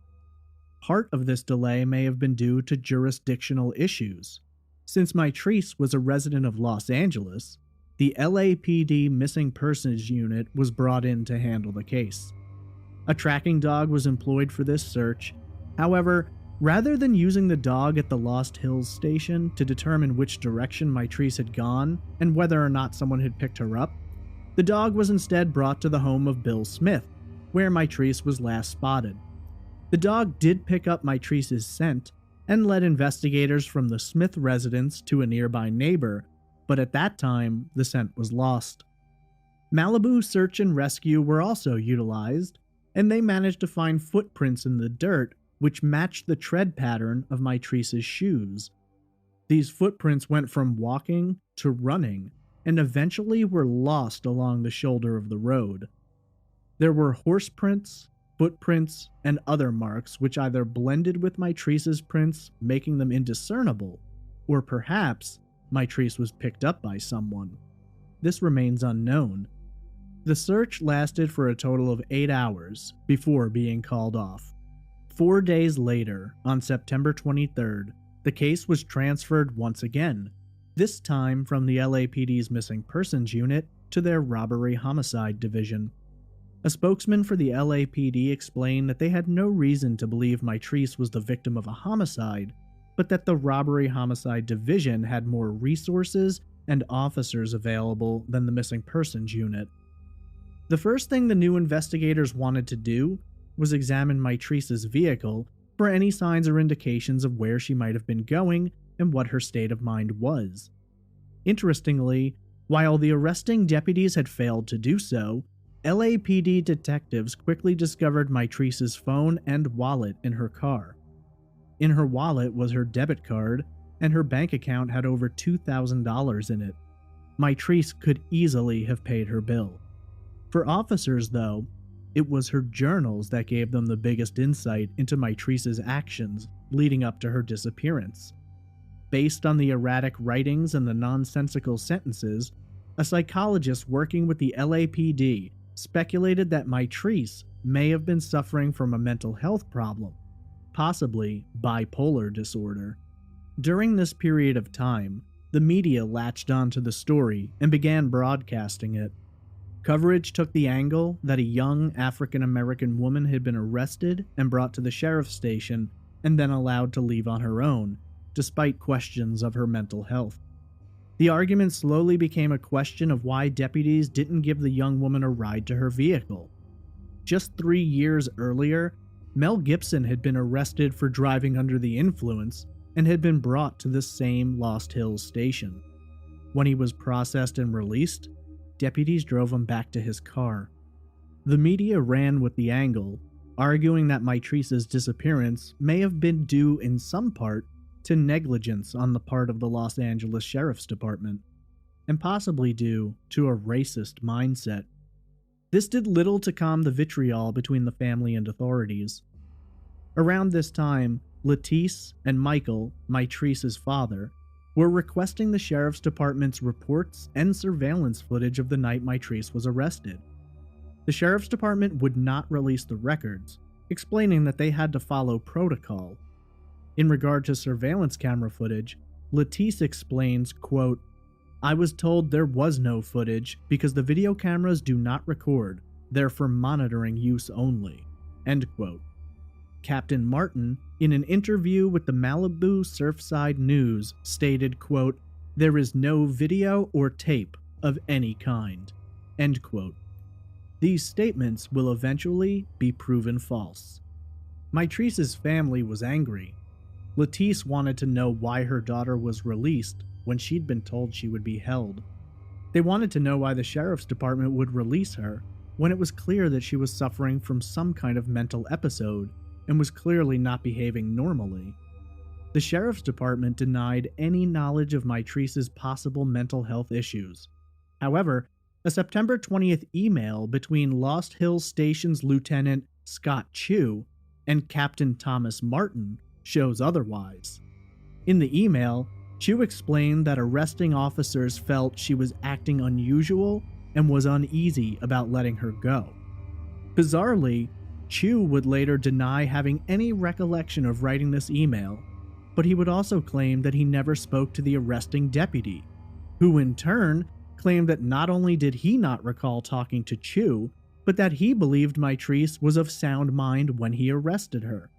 Part of this delay may have been due to jurisdictional issues. Since Mitrice was a resident of Los Angeles, the LAPD Missing Persons Unit was brought in to handle the case. A tracking dog was employed for this search. However, rather than using the dog at the Lost Hills station to determine which direction Mitrice had gone and whether or not someone had picked her up, the dog was instead brought to the home of Bill Smith, where Mitrice was last spotted. The dog did pick up Mitrice's scent and led investigators from the Smith residence to a nearby neighbor, but at that time, the scent was lost. Malibu search and rescue were also utilized, and they managed to find footprints in the dirt which matched the tread pattern of Mitrice's shoes. These footprints went from walking to running, and eventually were lost along the shoulder of the road. There were horse prints, footprints, and other marks which either blended with Mitrice's prints, making them indiscernible, or perhaps Mitrice was picked up by someone. This remains unknown. The search lasted for a total of 8 hours before being called off. 4 days later, on September 23rd, the case was transferred once again, this time from the LAPD's Missing Persons Unit to their Robbery Homicide Division. A spokesman for the LAPD explained that they had no reason to believe Mitrice was the victim of a homicide, but that the Robbery Homicide Division had more resources and officers available than the Missing Persons Unit. The first thing the new investigators wanted to do was examine Mitrice's vehicle for any signs or indications of where she might have been going and what her state of mind was. Interestingly, while the arresting deputies had failed to do so, LAPD detectives quickly discovered Mitrice's phone and wallet in her car. In her wallet was her debit card, and her bank account had over $2,000 in it. Mitrice could easily have paid her bill. For officers, though, it was her journals that gave them the biggest insight into Mitrice's actions leading up to her disappearance. Based on the erratic writings and the nonsensical sentences, a psychologist working with the LAPD speculated that Mitrice may have been suffering from a mental health problem, possibly bipolar disorder. During this period of time, the media latched onto the story and began broadcasting it. Coverage took the angle that a young African-American woman had been arrested and brought to the sheriff's station and then allowed to leave on her own, despite questions of her mental health. The argument slowly became a question of why deputies didn't give the young woman a ride to her vehicle. Just 3 years earlier, Mel Gibson had been arrested for driving under the influence and had been brought to the same Lost Hills station. When he was processed and released, deputies drove him back to his car. The media ran with the angle, arguing that Mitrice's disappearance may have been due in some part to negligence on the part of the Los Angeles Sheriff's Department, and possibly due to a racist mindset. This did little to calm the vitriol between the family and authorities. Around this time, Lettice and Michael, Mitrice's father, were requesting the Sheriff's Department's reports and surveillance footage of the night Mitrice was arrested. The Sheriff's Department would not release the records, explaining that they had to follow protocol. In regard to surveillance camera footage, Lettice explains, quote, "I was told there was no footage because the video cameras do not record, they're for monitoring use only," end quote. Captain Martin, in an interview with the Malibu Surfside News, stated, quote, "There is no video or tape of any kind," end quote. These statements will eventually be proven false. Mitrice's family was angry. Lettice wanted to know why her daughter was released when she'd been told she would be held. They wanted to know why the Sheriff's Department would release her when it was clear that she was suffering from some kind of mental episode and was clearly not behaving normally. The Sheriff's Department denied any knowledge of Mitrice's possible mental health issues. However, a September 20th email between Lost Hills Station's Lieutenant Scott Chu and Captain Thomas Martin shows otherwise. In the email, Chu explained that arresting officers felt she was acting unusual and was uneasy about letting her go. Bizarrely, Chu would later deny having any recollection of writing this email, but he would also claim that he never spoke to the arresting deputy, who in turn claimed that not only did he not recall talking to Chu, but that he believed Mitrice was of sound mind when he arrested her.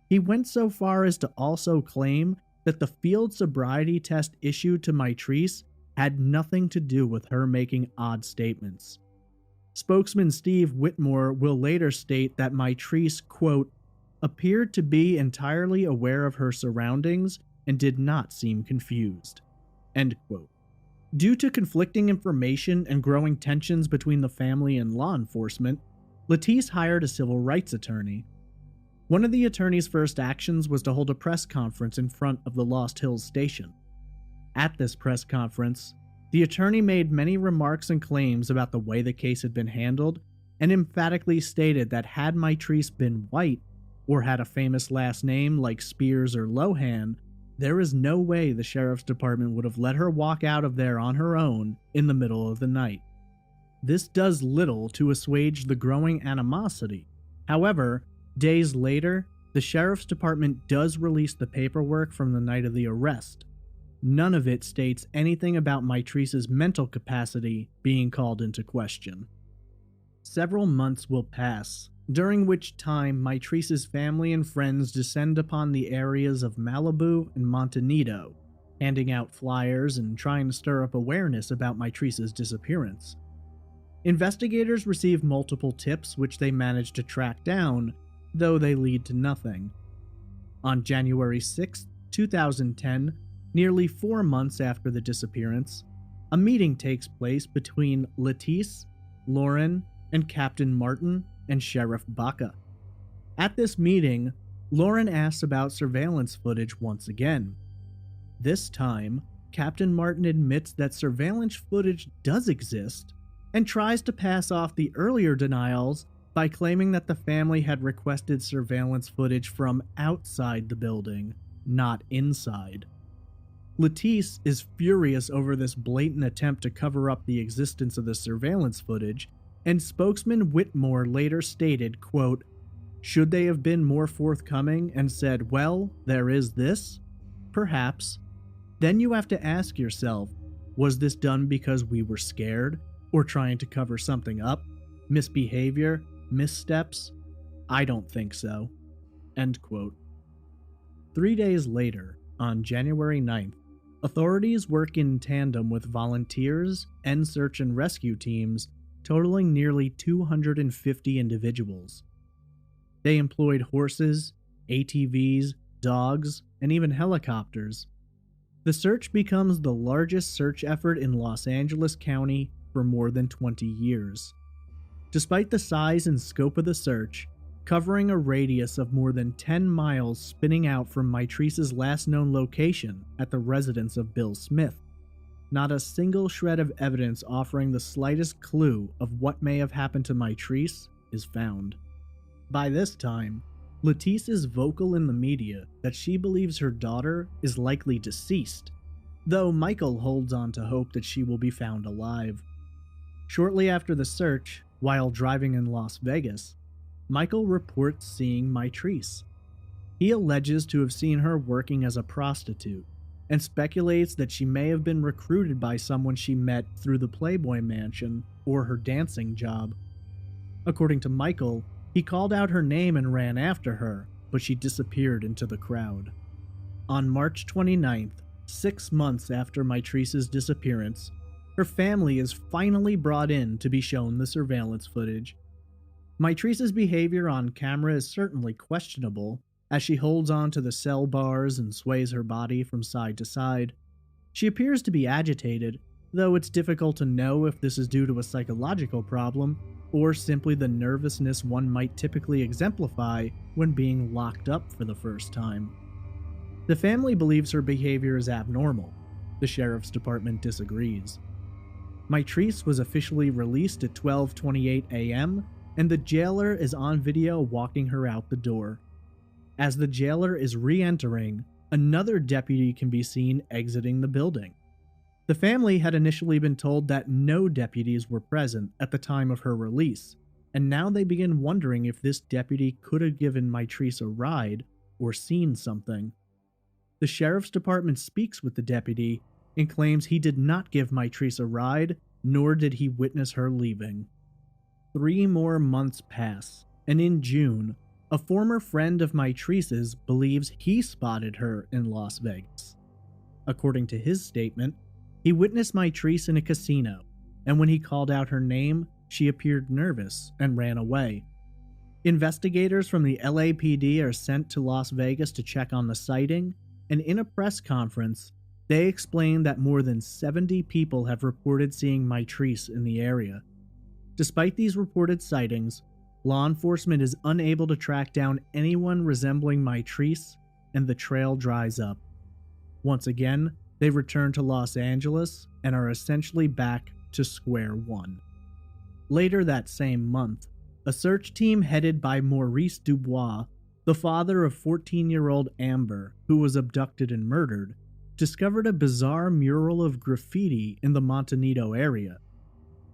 He went so far as to also claim that the field sobriety test issued to Mitrice had nothing to do with her making odd statements. Spokesman Steve Whitmore will later state that Mitrice, quote, "appeared to be entirely aware of her surroundings and did not seem confused," end quote. Due to conflicting information and growing tensions between the family and law enforcement, Lettice hired a civil rights attorney. One of the attorney's first actions was to hold a press conference in front of the Lost Hills station. At this press conference, the attorney made many remarks and claims about the way the case had been handled, and emphatically stated that had Mitrice been white, or had a famous last name like Spears or Lohan, there is no way the Sheriff's Department would have let her walk out of there on her own in the middle of the night. This does little to assuage the growing animosity. However, days later, the Sheriff's Department does release the paperwork from the night of the arrest. None of it states anything about Mitrice's mental capacity being called into question. Several months will pass, during which time Mitrice's family and friends descend upon the areas of Malibu and Montanito, handing out flyers and trying to stir up awareness about Mitrice's disappearance. Investigators receive multiple tips which they manage to track down, though they lead to nothing. On January 6, 2010, nearly 4 months after the disappearance, a meeting takes place between Lettice, Lauren, and Captain Martin and Sheriff Baca. At this meeting, Lauren asks about surveillance footage once again. This time, Captain Martin admits that surveillance footage does exist and tries to pass off the earlier denials by claiming that the family had requested surveillance footage from outside the building, not inside. Lettice is furious over this blatant attempt to cover up the existence of the surveillance footage, and spokesman Whitmore later stated, quote, "Should they have been more forthcoming and said, well, there is this? Perhaps. Then you have to ask yourself, was this done because we were scared? Or trying to cover something up? Misbehavior? Missteps? I don't think so." End quote. 3 days later, on January 9th, authorities work in tandem with volunteers and search and rescue teams totaling nearly 250 individuals. They employed horses, ATVs, dogs, and even helicopters. The search becomes the largest search effort in Los Angeles County for more than 20 years. Despite the size and scope of the search, covering a radius of more than 10 miles spinning out from Mitrice's last known location at the residence of Bill Smith, not a single shred of evidence offering the slightest clue of what may have happened to Mitrice is found. By this time, Lettice is vocal in the media that she believes her daughter is likely deceased, though Michael holds on to hope that she will be found alive. Shortly after the search, while driving in Las Vegas, Michael reports seeing Mitrice. He alleges to have seen her working as a prostitute, and speculates that she may have been recruited by someone she met through the Playboy Mansion or her dancing job. According to Michael, he called out her name and ran after her, but she disappeared into the crowd. On March 29th, 6 months after Mitrice's disappearance, her family is finally brought in to be shown the surveillance footage. Mitrice's behavior on camera is certainly questionable, as she holds on to the cell bars and sways her body from side to side. She appears to be agitated, though it's difficult to know if this is due to a psychological problem or simply the nervousness one might typically exemplify when being locked up for the first time. The family believes her behavior is abnormal. The sheriff's department disagrees. Mitrice was officially released at 12:28 a.m., and the jailer is on video walking her out the door. As the jailer is re-entering, another deputy can be seen exiting the building. The family had initially been told that no deputies were present at the time of her release, and now they begin wondering if this deputy could have given Mitrice a ride or seen something. The sheriff's department speaks with the deputy and claims he did not give Mitrice a ride, nor did he witness her leaving. 3 more months pass, and in June, a former friend of Mitrice's believes he spotted her in Las Vegas. According to his statement, he witnessed Mitrice in a casino, and when he called out her name, she appeared nervous and ran away. Investigators from the LAPD are sent to Las Vegas to check on the sighting, and in a press conference, they explain that more than 70 people have reported seeing Mitrice in the area. Despite these reported sightings, law enforcement is unable to track down anyone resembling Mitrice, and the trail dries up. Once again, they return to Los Angeles and are essentially back to square one. Later that same month, a search team headed by Maurice Dubois, the father of 14-year-old Amber, who was abducted and murdered, discovered a bizarre mural of graffiti in the Montanito area.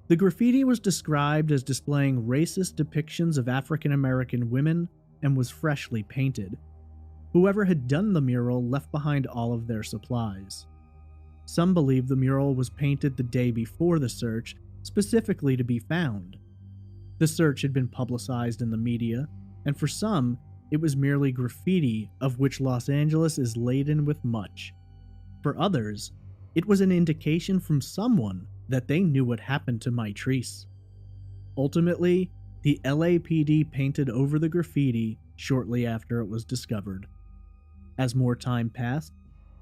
The graffiti was described as displaying racist depictions of African American women and was freshly painted. Whoever had done the mural left behind all of their supplies. Some believe the mural was painted the day before the search, specifically to be found. The search had been publicized in the media, and for some, it was merely graffiti, of which Los Angeles is laden with much. For others, it was an indication from someone that they knew what happened to Mitrice. Ultimately, the LAPD painted over the graffiti shortly after it was discovered. As more time passed,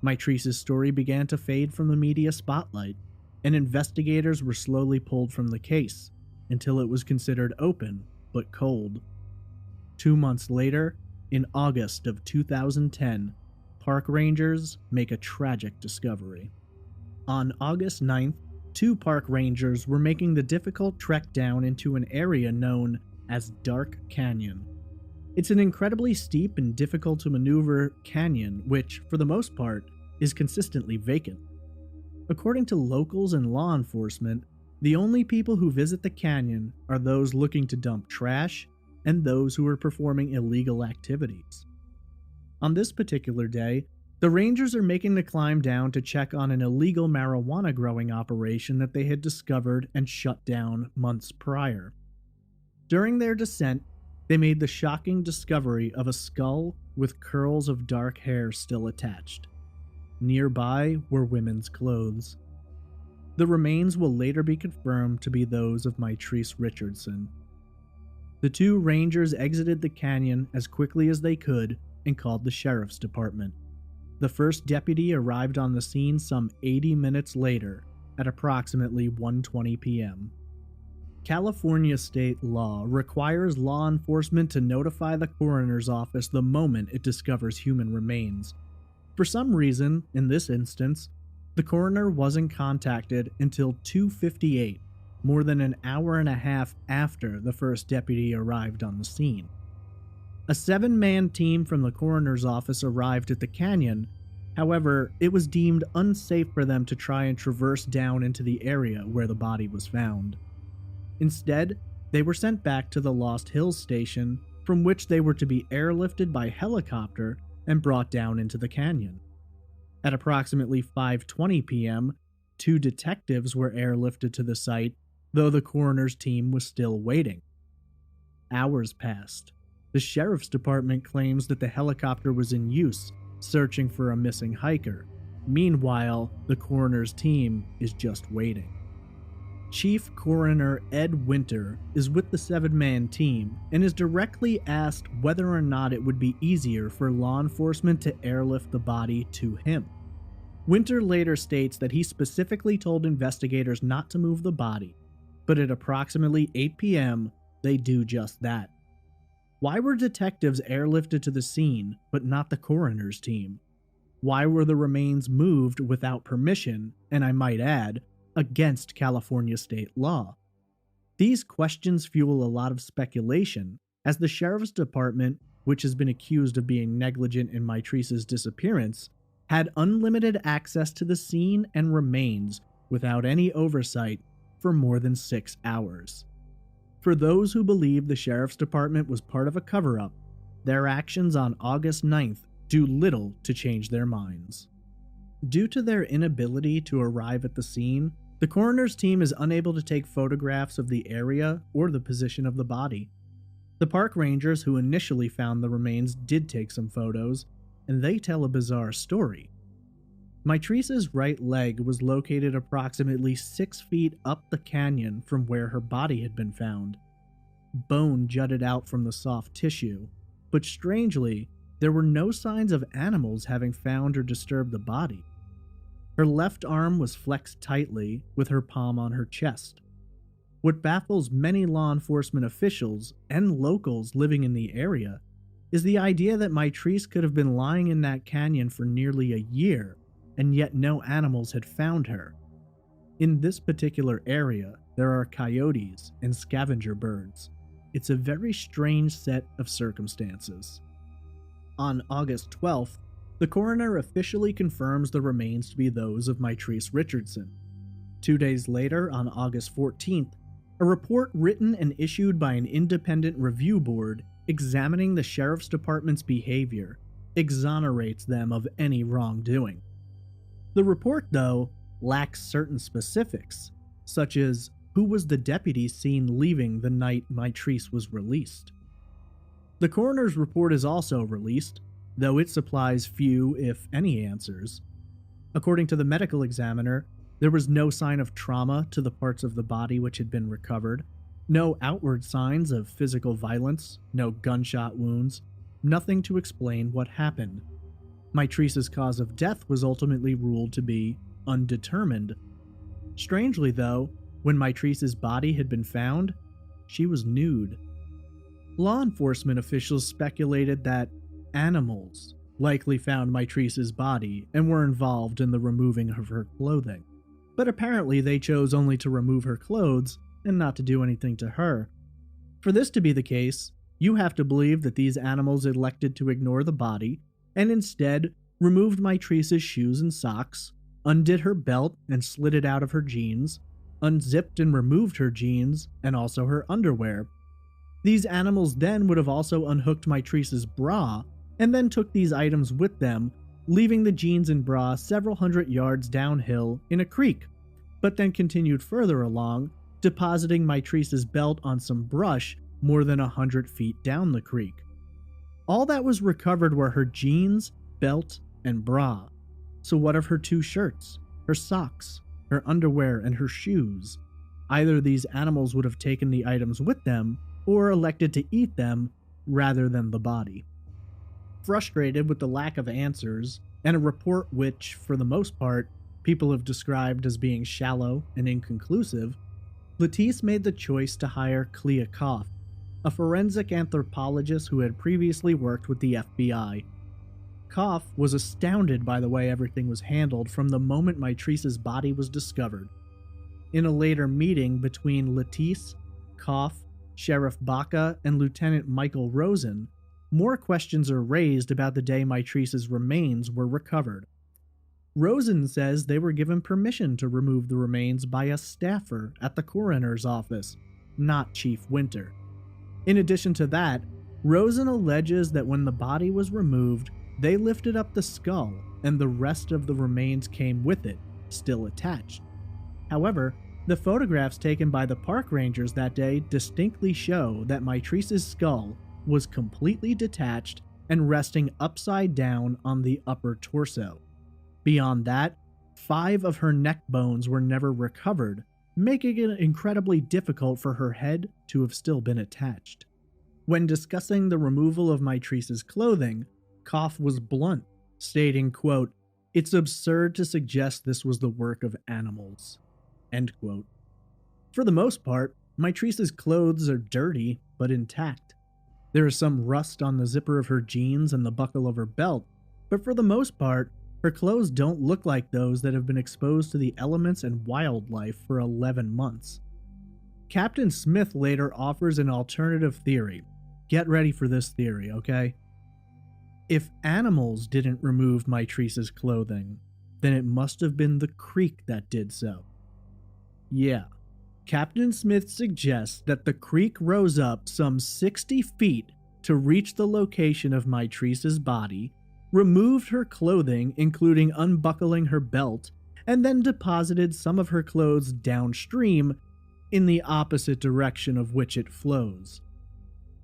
Mitrice's story began to fade from the media spotlight, and investigators were slowly pulled from the case until it was considered open but cold. 2 months later, in August of 2010, park rangers make a tragic discovery. On August 9th, 2 park rangers were making the difficult trek down into an area known as Dark Canyon. It's an incredibly steep and difficult to maneuver canyon which, for the most part, is consistently vacant. According to locals and law enforcement, the only people who visit the canyon are those looking to dump trash and those who are performing illegal activities. On this particular day, the rangers are making the climb down to check on an illegal marijuana growing operation that they had discovered and shut down months prior. During their descent, they made the shocking discovery of a skull with curls of dark hair still attached. Nearby were women's clothes. The remains will later be confirmed to be those of Mitrice Richardson. The 2 rangers exited the canyon as quickly as they could and called the sheriff's department. The first deputy arrived on the scene some 80 minutes later at approximately 1:20 p.m. California state law requires law enforcement to notify the coroner's office the moment it discovers human remains. For some reason, in this instance, the coroner wasn't contacted until 2:58, more than an hour and a half after the first deputy arrived on the scene. A 7-man team from the coroner's office arrived at the canyon. However, it was deemed unsafe for them to try and traverse down into the area where the body was found. Instead, they were sent back to the Lost Hills station, from which they were to be airlifted by helicopter and brought down into the canyon. At approximately 5:20 p.m., 2 detectives were airlifted to the site, though the coroner's team was still waiting. Hours passed. The sheriff's department claims that the helicopter was in use, searching for a missing hiker. Meanwhile, the coroner's team is just waiting. Chief Coroner Ed Winter is with the 7-man team and is directly asked whether or not it would be easier for law enforcement to airlift the body to him. Winter later states that he specifically told investigators not to move the body, but at approximately 8 p.m., they do just that. Why were detectives airlifted to the scene, but not the coroner's team? Why were the remains moved without permission, and I might add, against California state law? These questions fuel a lot of speculation, as the sheriff's department, which has been accused of being negligent in Mitrice's disappearance, had unlimited access to the scene and remains without any oversight for more than 6 hours. For those who believe the sheriff's department was part of a cover-up, their actions on August 9th do little to change their minds. Due to their inability to arrive at the scene, the coroner's team is unable to take photographs of the area or the position of the body. The park rangers who initially found the remains did take some photos, and they tell a bizarre story. Mitrice's right leg was located approximately 6 feet up the canyon from where her body had been found. Bone jutted out from the soft tissue, but strangely, there were no signs of animals having found or disturbed the body. Her left arm was flexed tightly, with her palm on her chest. What baffles many law enforcement officials and locals living in the area is the idea that Mitrice could have been lying in that canyon for nearly a year, and yet no animals had found her. In this particular area, there are coyotes and scavenger birds. It's a very strange set of circumstances. On August 12th, the coroner officially confirms the remains to be those of Mitrice Richardson. 2 days later, on August 14th, a report written and issued by an independent review board examining the sheriff's department's behavior exonerates them of any wrongdoing. The report, though, lacks certain specifics, such as who was the deputy seen leaving the night Mitrice was released? The coroner's report is also released, though it supplies few, if any, answers. According to the medical examiner, there was no sign of trauma to the parts of the body which had been recovered, no outward signs of physical violence, no gunshot wounds, nothing to explain what happened. Mitrice's cause of death was ultimately ruled to be undetermined. Strangely, though, when Mitrice's body had been found, she was nude. Law enforcement officials speculated that animals likely found Mitrice's body and were involved in the removing of her clothing. But apparently they chose only to remove her clothes and not to do anything to her. For this to be the case, you have to believe that these animals elected to ignore the body and instead removed Mitrice's shoes and socks, undid her belt and slid it out of her jeans, unzipped and removed her jeans and also her underwear. These animals then would have also unhooked Mitrice's bra and then took these items with them, leaving the jeans and bra several hundred yards downhill in a creek, but then continued further along, depositing Mitrice's belt on some brush more than 100 feet down the creek. All that was recovered were her jeans, belt, and bra. So what of her 2 shirts, her socks, her underwear, and her shoes? Either these animals would have taken the items with them, or elected to eat them rather than the body. Frustrated with the lack of answers, and a report which, for the most part, people have described as being shallow and inconclusive, Latisse made the choice to hire Clea Koff, a forensic anthropologist who had previously worked with the FBI. Koff was astounded by the way everything was handled from the moment Mitrice's body was discovered. In a later meeting between Latisse, Koff, Sheriff Baca, and Lieutenant Michael Rosen, more questions are raised about the day Mitrice's remains were recovered. Rosen says they were given permission to remove the remains by a staffer at the coroner's office, not Chief Winter. In addition to that, Rosen alleges that when the body was removed, they lifted up the skull and the rest of the remains came with it, still attached. However, the photographs taken by the park rangers that day distinctly show that Mitrice's skull was completely detached and resting upside down on the upper torso. Beyond that, 5 of her neck bones were never recovered, making it incredibly difficult for her head to have still been attached. When discussing the removal of Mitrice's clothing, Koff was blunt, stating, quote, "It's absurd to suggest this was the work of animals," end quote. For the most part, Mitrice's clothes are dirty but intact. There is some rust on the zipper of her jeans and the buckle of her belt, but for the most part, her clothes don't look like those that have been exposed to the elements and wildlife for 11 months. Captain Smith later offers an alternative theory. Get ready for this theory, okay? If animals didn't remove Mitrice's clothing, then it must have been the creek that did so. Yeah, Captain Smith suggests that the creek rose up some 60 feet to reach the location of Mitrice's body, removed her clothing, including unbuckling her belt, and then deposited some of her clothes downstream in the opposite direction of which it flows.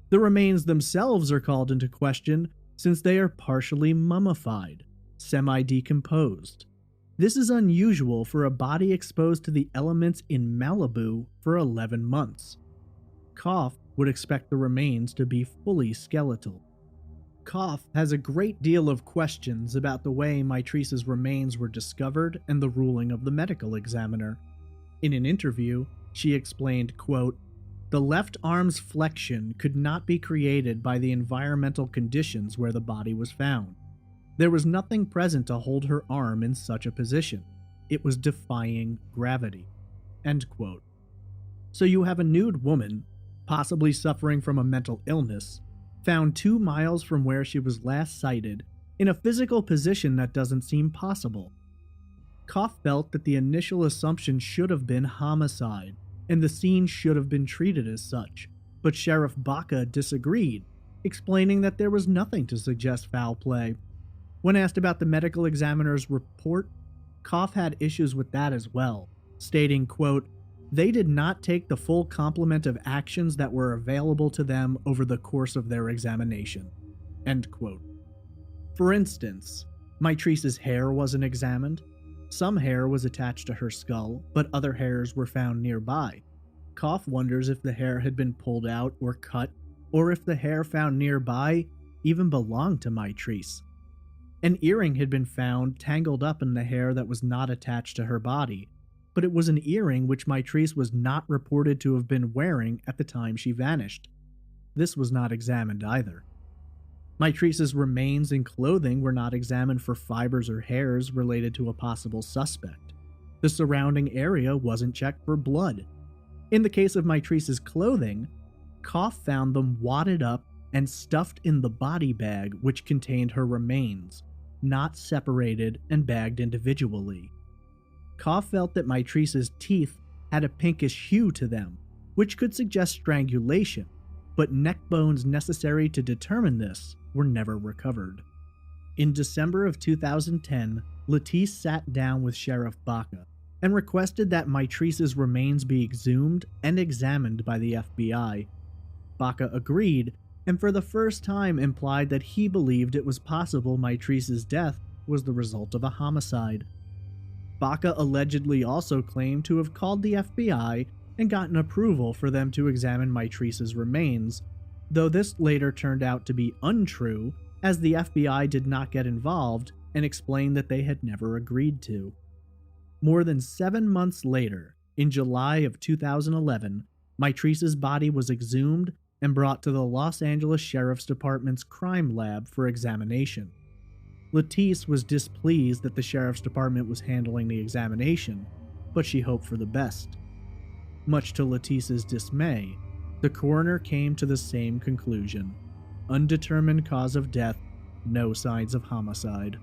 The remains themselves are called into question since they are partially mummified, semi-decomposed. This is unusual for a body exposed to the elements in Malibu for 11 months. Koff would expect the remains to be fully skeletal. Koff has a great deal of questions about the way Mitrice's remains were discovered and the ruling of the medical examiner. In an interview, she explained, quote, "The left arm's flexion could not be created by the environmental conditions where the body was found. There was nothing present to hold her arm in such a position. It was defying gravity." End quote. So you have a nude woman, possibly suffering from a mental illness, found 2 miles from where she was last sighted, in a physical position that doesn't seem possible. Koff felt that the initial assumption should have been homicide, and the scene should have been treated as such, but Sheriff Baca disagreed, explaining that there was nothing to suggest foul play. When asked about the medical examiner's report, Koff had issues with that as well, stating, quote, they did not take the full complement of actions that were available to them over the course of their examination." End quote. For instance, Mitrice's hair wasn't examined. Some hair was attached to her skull, but other hairs were found nearby. Koff wonders if the hair had been pulled out or cut, or if the hair found nearby even belonged to Mitrice. An earring had been found tangled up in the hair that was not attached to her body, but it was an earring which Mitrice was not reported to have been wearing at the time she vanished. This was not examined either. Mitrice's remains and clothing were not examined for fibers or hairs related to a possible suspect. The surrounding area wasn't checked for blood. In the case of Mitrice's clothing, Koff found them wadded up and stuffed in the body bag which contained her remains, not separated and bagged individually. Koff felt that Mitrice's teeth had a pinkish hue to them, which could suggest strangulation, but neck bones necessary to determine this were never recovered. In December of 2010, Latisse sat down with Sheriff Baca and requested that Mitrice's remains be exhumed and examined by the FBI. Baca agreed, and for the first time implied that he believed it was possible Mitrice's death was the result of a homicide. Baca allegedly also claimed to have called the FBI and gotten approval for them to examine Mitrice's remains, though this later turned out to be untrue, as the FBI did not get involved and explained that they had never agreed to. More than 7 months later, in July of 2011, Mitrice's body was exhumed and brought to the Los Angeles Sheriff's Department's crime lab for examination. Latisse was displeased that the Sheriff's Department was handling the examination, but she hoped for the best. Much to Latisse's dismay, the coroner came to the same conclusion: undetermined cause of death, no signs of homicide.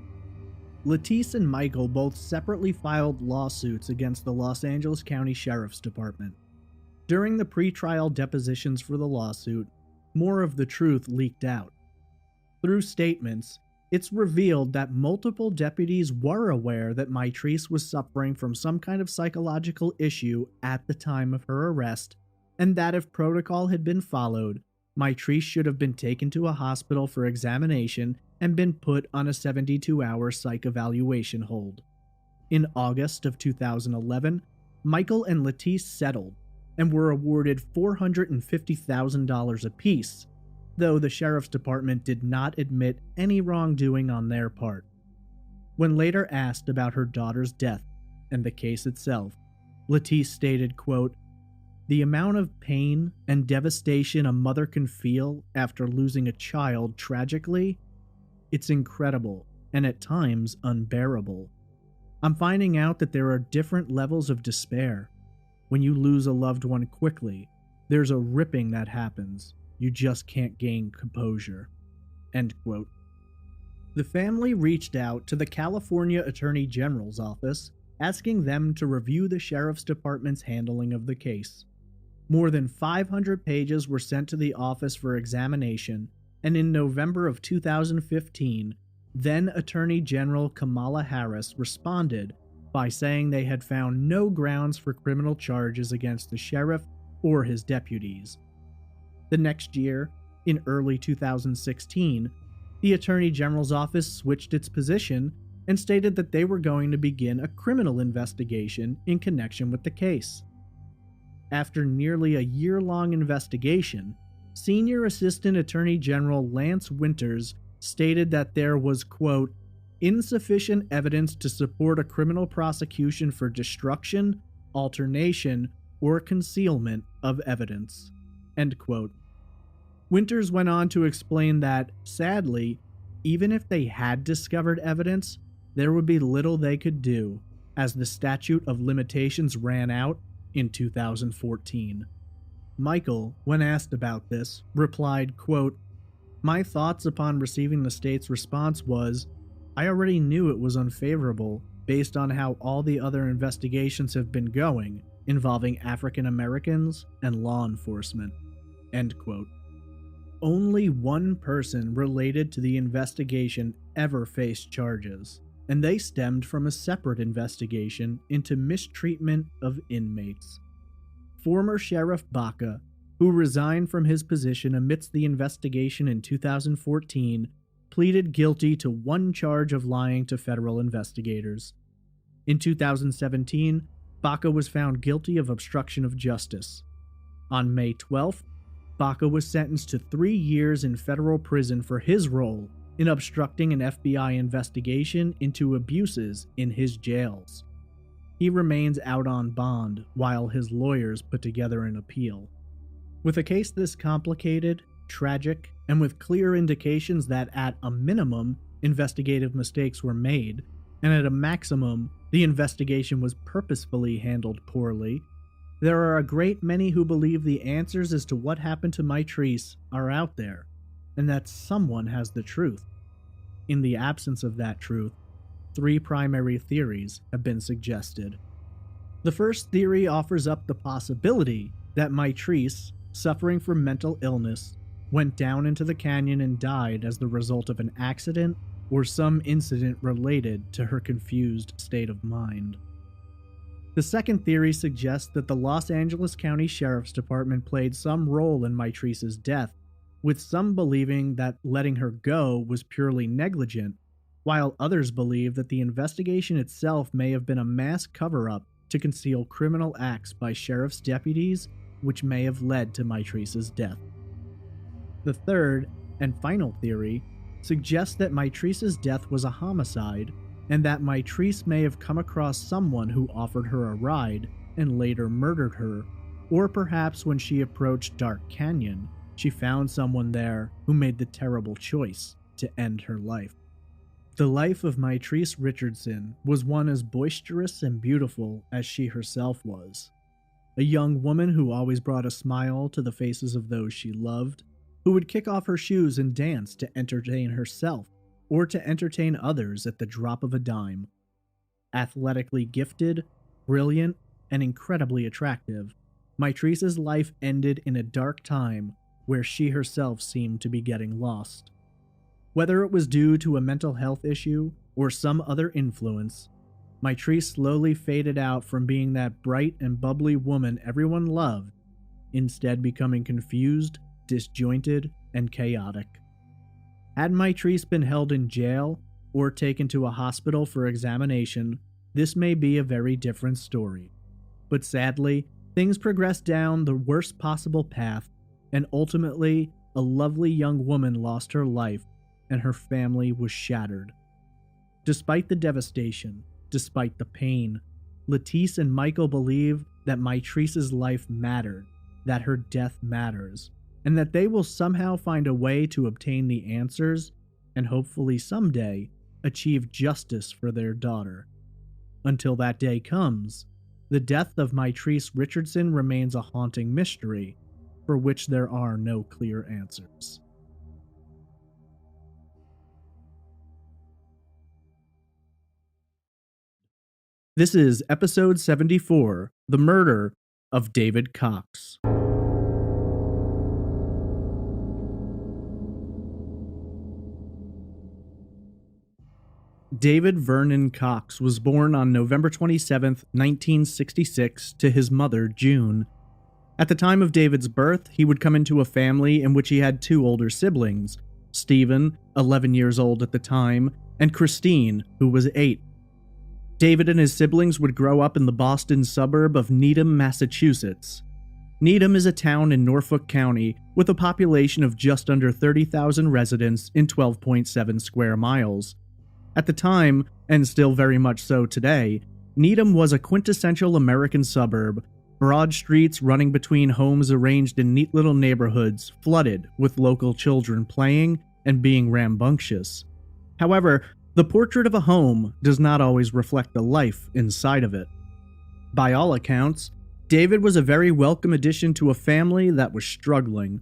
Latisse and Michael both separately filed lawsuits against the Los Angeles County Sheriff's Department. During the pretrial depositions for the lawsuit, more of the truth leaked out. Through statements, it's revealed that multiple deputies were aware that Mitrice was suffering from some kind of psychological issue at the time of her arrest, and that if protocol had been followed, Mitrice should have been taken to a hospital for examination and been put on a 72-hour psych evaluation hold. In August of 2011, Michael and Latisse settled and were awarded $450,000 apiece, though the Sheriff's Department did not admit any wrongdoing on their part. When later asked about her daughter's death and the case itself, Latisse stated, quote, "The amount of pain and devastation a mother can feel after losing a child tragically, it's incredible and at times unbearable. I'm finding out that there are different levels of despair. When you lose a loved one quickly, there's a ripping that happens. You just can't gain composure." End quote. The family reached out to the California Attorney General's office, asking them to review the Sheriff's Department's handling of the case. More than 500 pages were sent to the office for examination, and in November of 2015, then Attorney General Kamala Harris responded by saying they had found no grounds for criminal charges against the sheriff or his deputies. The next year, in early 2016, the Attorney General's office switched its position and stated that they were going to begin a criminal investigation in connection with the case. After nearly a year-long investigation, Senior Assistant Attorney General Lance Winters stated that there was, quote, "insufficient evidence to support a criminal prosecution for destruction, alternation, or concealment of evidence." End quote. Winters went on to explain that, sadly, even if they had discovered evidence, there would be little they could do, as the statute of limitations ran out in 2014. Michael, when asked about this, replied, quote, "My thoughts upon receiving the state's response was, I already knew it was unfavorable based on how all the other investigations have been going involving African Americans and law enforcement." End quote. Only one person related to the investigation ever faced charges, and they stemmed from a separate investigation into mistreatment of inmates. former Sheriff Baca, who resigned from his position amidst the investigation in 2014, pleaded guilty to one charge of lying to federal investigators. In 2017, Baca was found guilty of obstruction of justice. On May 12th, Baca was sentenced to 3 years in federal prison for his role in obstructing an FBI investigation into abuses in his jails. He remains out on bond while his lawyers put together an appeal. With a case this complicated, tragic, and with clear indications that at a minimum, investigative mistakes were made, and at a maximum, the investigation was purposefully handled poorly, there are a great many who believe the answers as to what happened to Mitrice are out there, and that someone has the truth. In the absence of that truth, 3 primary theories have been suggested. The first theory offers up the possibility that Mitrice, suffering from mental illness, went down into the canyon and died as the result of an accident or some incident related to her confused state of mind. The second theory suggests that the Los Angeles County Sheriff's Department played some role in Mitrice's death, with some believing that letting her go was purely negligent, while others believe that the investigation itself may have been a mass cover-up to conceal criminal acts by sheriff's deputies, which may have led to Mitrice's death. The third, and final theory, suggests that Mitrice's death was a homicide, and that Mitrice may have come across someone who offered her a ride and later murdered her, or perhaps when she approached Dark Canyon, she found someone there who made the terrible choice to end her life. The life of Mitrice Richardson was one as boisterous and beautiful as she herself was. A young woman who always brought a smile to the faces of those she loved, who would kick off her shoes and dance to entertain herself or to entertain others at the drop of a dime. Athletically gifted, brilliant, and incredibly attractive, Mitrice's life ended in a dark time where she herself seemed to be getting lost. Whether it was due to a mental health issue or some other influence, Mitrice slowly faded out from being that bright and bubbly woman everyone loved, instead becoming confused, disjointed, and chaotic. Had Mitrice been held in jail or taken to a hospital for examination, this may be a very different story. But sadly, things progressed down the worst possible path, and ultimately, a lovely young woman lost her life, and her family was shattered. Despite the devastation, despite the pain, Latisse and Michael believe that Mitrice's life mattered, that her death matters, and that they will somehow find a way to obtain the answers and hopefully someday achieve justice for their daughter. Until that day comes, the death of Mitrice Richardson remains a haunting mystery for which there are no clear answers. This is episode 74, The Murder of David Cox. David Vernon Cox was born on November 27, 1966, to his mother, June. At the time of David's birth, he would come into a family in which he had 2 older siblings, Stephen, 11 years old at the time, and Christine, who was 8. David and his siblings would grow up in the Boston suburb of Needham, Massachusetts. Needham is a town in Norfolk County with a population of just under 30,000 residents in 12.7 square miles. At the time, and still very much so today, Needham was a quintessential American suburb, broad streets running between homes arranged in neat little neighborhoods flooded with local children playing and being rambunctious. However, the portrait of a home does not always reflect the life inside of it. By all accounts, David was a very welcome addition to a family that was struggling.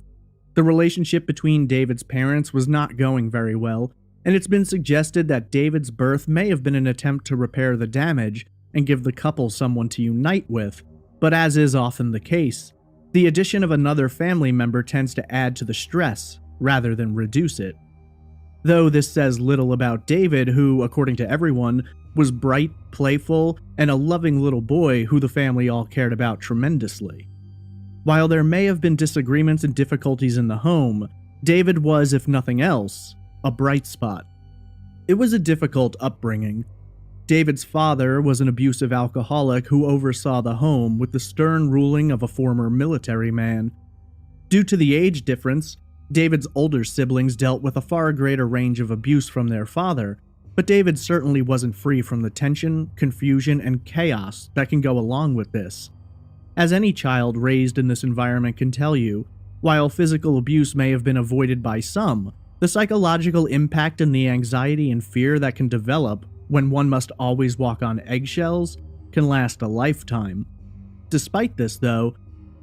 The relationship between David's parents was not going very well, and it's been suggested that David's birth may have been an attempt to repair the damage and give the couple someone to unite with, but as is often the case, the addition of another family member tends to add to the stress rather than reduce it. Though this says little about David, who, according to everyone, was bright, playful, and a loving little boy who the family all cared about tremendously. While there may have been disagreements and difficulties in the home, David was, if nothing else, a bright spot. It was a difficult upbringing. David's father was an abusive alcoholic who oversaw the home with the stern ruling of a former military man. Due to the age difference, David's older siblings dealt with a far greater range of abuse from their father, but David certainly wasn't free from the tension, confusion, and chaos that can go along with this. As any child raised in this environment can tell you, while physical abuse may have been avoided by some, the psychological impact and the anxiety and fear that can develop when one must always walk on eggshells can last a lifetime. Despite this, though,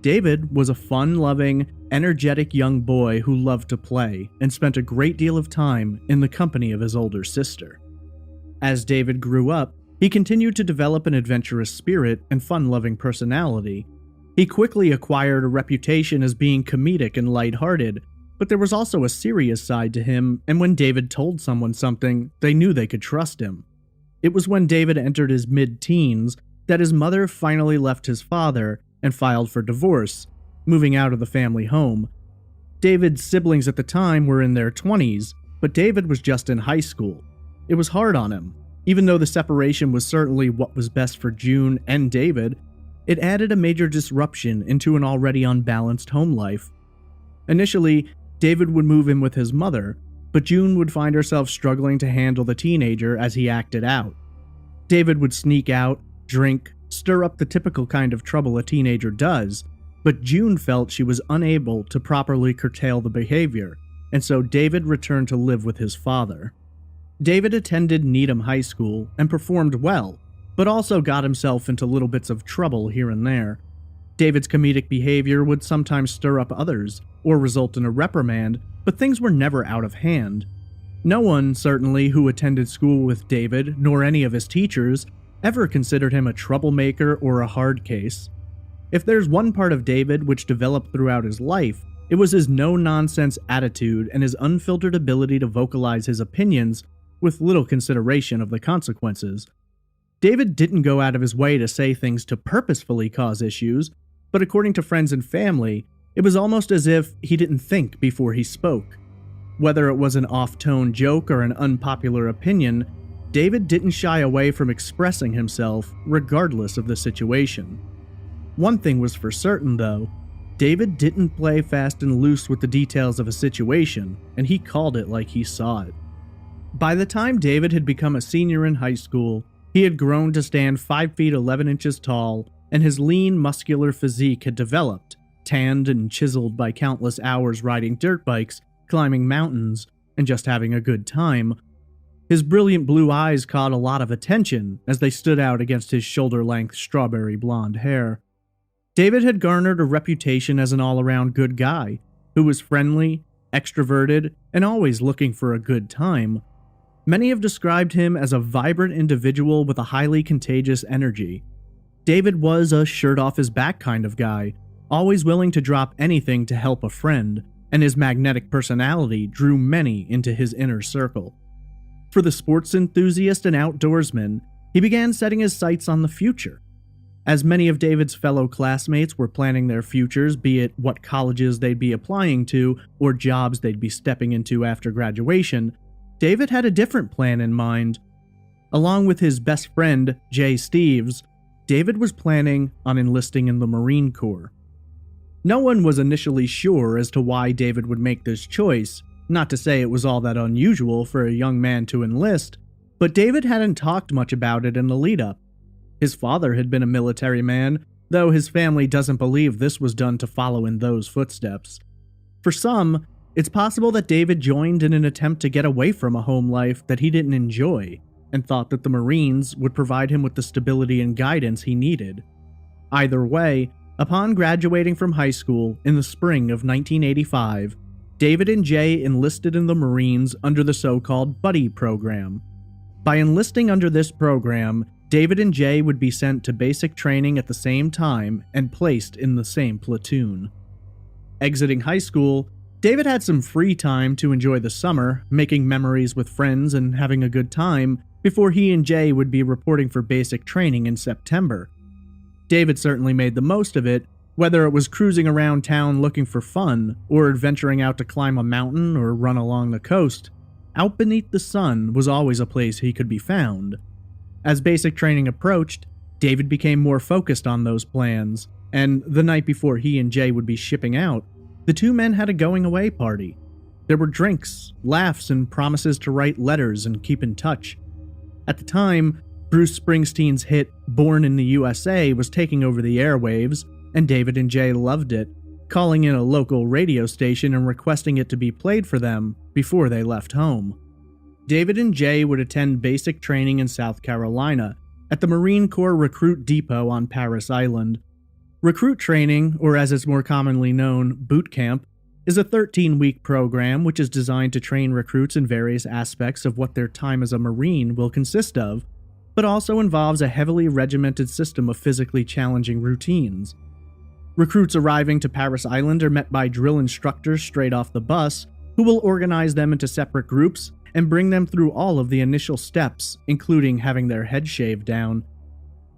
David was a fun-loving, energetic young boy who loved to play and spent a great deal of time in the company of his older sister. As David grew up, he continued to develop an adventurous spirit and fun-loving personality. He quickly acquired a reputation as being comedic and lighthearted, but there was also a serious side to him, and when David told someone something, they knew they could trust him. It was when David entered his mid-teens that his mother finally left his father and filed for divorce, moving out of the family home. David's siblings at the time were in their 20s, but David was just in high school. It was hard on him. Even though the separation was certainly what was best for June and David, it added a major disruption into an already unbalanced home life. Initially, David would move in with his mother, but June would find herself struggling to handle the teenager as he acted out. David would sneak out, drink, stir up the typical kind of trouble a teenager does, but June felt she was unable to properly curtail the behavior, and so David returned to live with his father. David attended Needham High School and performed well, but also got himself into little bits of trouble here and there. David's comedic behavior would sometimes stir up others, or result in a reprimand, but things were never out of hand. No one, certainly, who attended school with David, nor any of his teachers, ever considered him a troublemaker or a hard case. If there's one part of David which developed throughout his life, it was his no-nonsense attitude and his unfiltered ability to vocalize his opinions with little consideration of the consequences. David didn't go out of his way to say things to purposefully cause issues, but according to friends and family, it was almost as if he didn't think before he spoke. Whether it was an off-tone joke or an unpopular opinion, David didn't shy away from expressing himself regardless of the situation. One thing was for certain, though. David didn't play fast and loose with the details of a situation, and he called it like he saw it. By the time David had become a senior in high school, he had grown to stand 5 feet 11 inches tall, and his lean, muscular physique had developed, tanned and chiseled by countless hours riding dirt bikes, climbing mountains, and just having a good time. His brilliant blue eyes caught a lot of attention as they stood out against his shoulder-length strawberry blonde hair. David had garnered a reputation as an all-around good guy, who was friendly, extroverted, and always looking for a good time. Many have described him as a vibrant individual with a highly contagious energy. David was a shirt-off-his-back kind of guy, always willing to drop anything to help a friend, and his magnetic personality drew many into his inner circle. For the sports enthusiast and outdoorsman, he began setting his sights on the future. As many of David's fellow classmates were planning their futures, be it what colleges they'd be applying to or jobs they'd be stepping into after graduation, David had a different plan in mind. Along with his best friend, Jay Steves, David was planning on enlisting in the Marine Corps. No one was initially sure as to why David would make this choice, not to say it was all that unusual for a young man to enlist, but David hadn't talked much about it in the lead-up. His father had been a military man, though his family doesn't believe this was done to follow in those footsteps. For some, it's possible that David joined in an attempt to get away from a home life that he didn't enjoy, and thought that the Marines would provide him with the stability and guidance he needed. Either way, upon graduating from high school in the spring of 1985, David and Jay enlisted in the Marines under the so-called Buddy program. By enlisting under this program, David and Jay would be sent to basic training at the same time and placed in the same platoon. Exiting high school, David had some free time to enjoy the summer, making memories with friends and having a good time, before he and Jay would be reporting for basic training in September. David certainly made the most of it, Whether it was cruising around town looking for fun, or adventuring out to climb a mountain or run along the coast, out beneath the sun was always a place he could be found. As basic training approached, David became more focused on those plans, and the night before he and Jay would be shipping out, the two men had a going-away party. There were drinks, laughs, and promises to write letters and keep in touch. At the time, Bruce Springsteen's hit Born in the USA was taking over the airwaves, and David and Jay loved it, calling in a local radio station and requesting it to be played for them before they left home. David and Jay would attend basic training in South Carolina at the Marine Corps Recruit Depot on Parris Island. Recruit training, or as it's more commonly known, boot camp, is a 13-week program which is designed to train recruits in various aspects of what their time as a Marine will consist of, but also involves a heavily regimented system of physically challenging routines. Recruits arriving to Parris Island are met by drill instructors straight off the bus, who will organize them into separate groups and bring them through all of the initial steps, including having their head shaved down.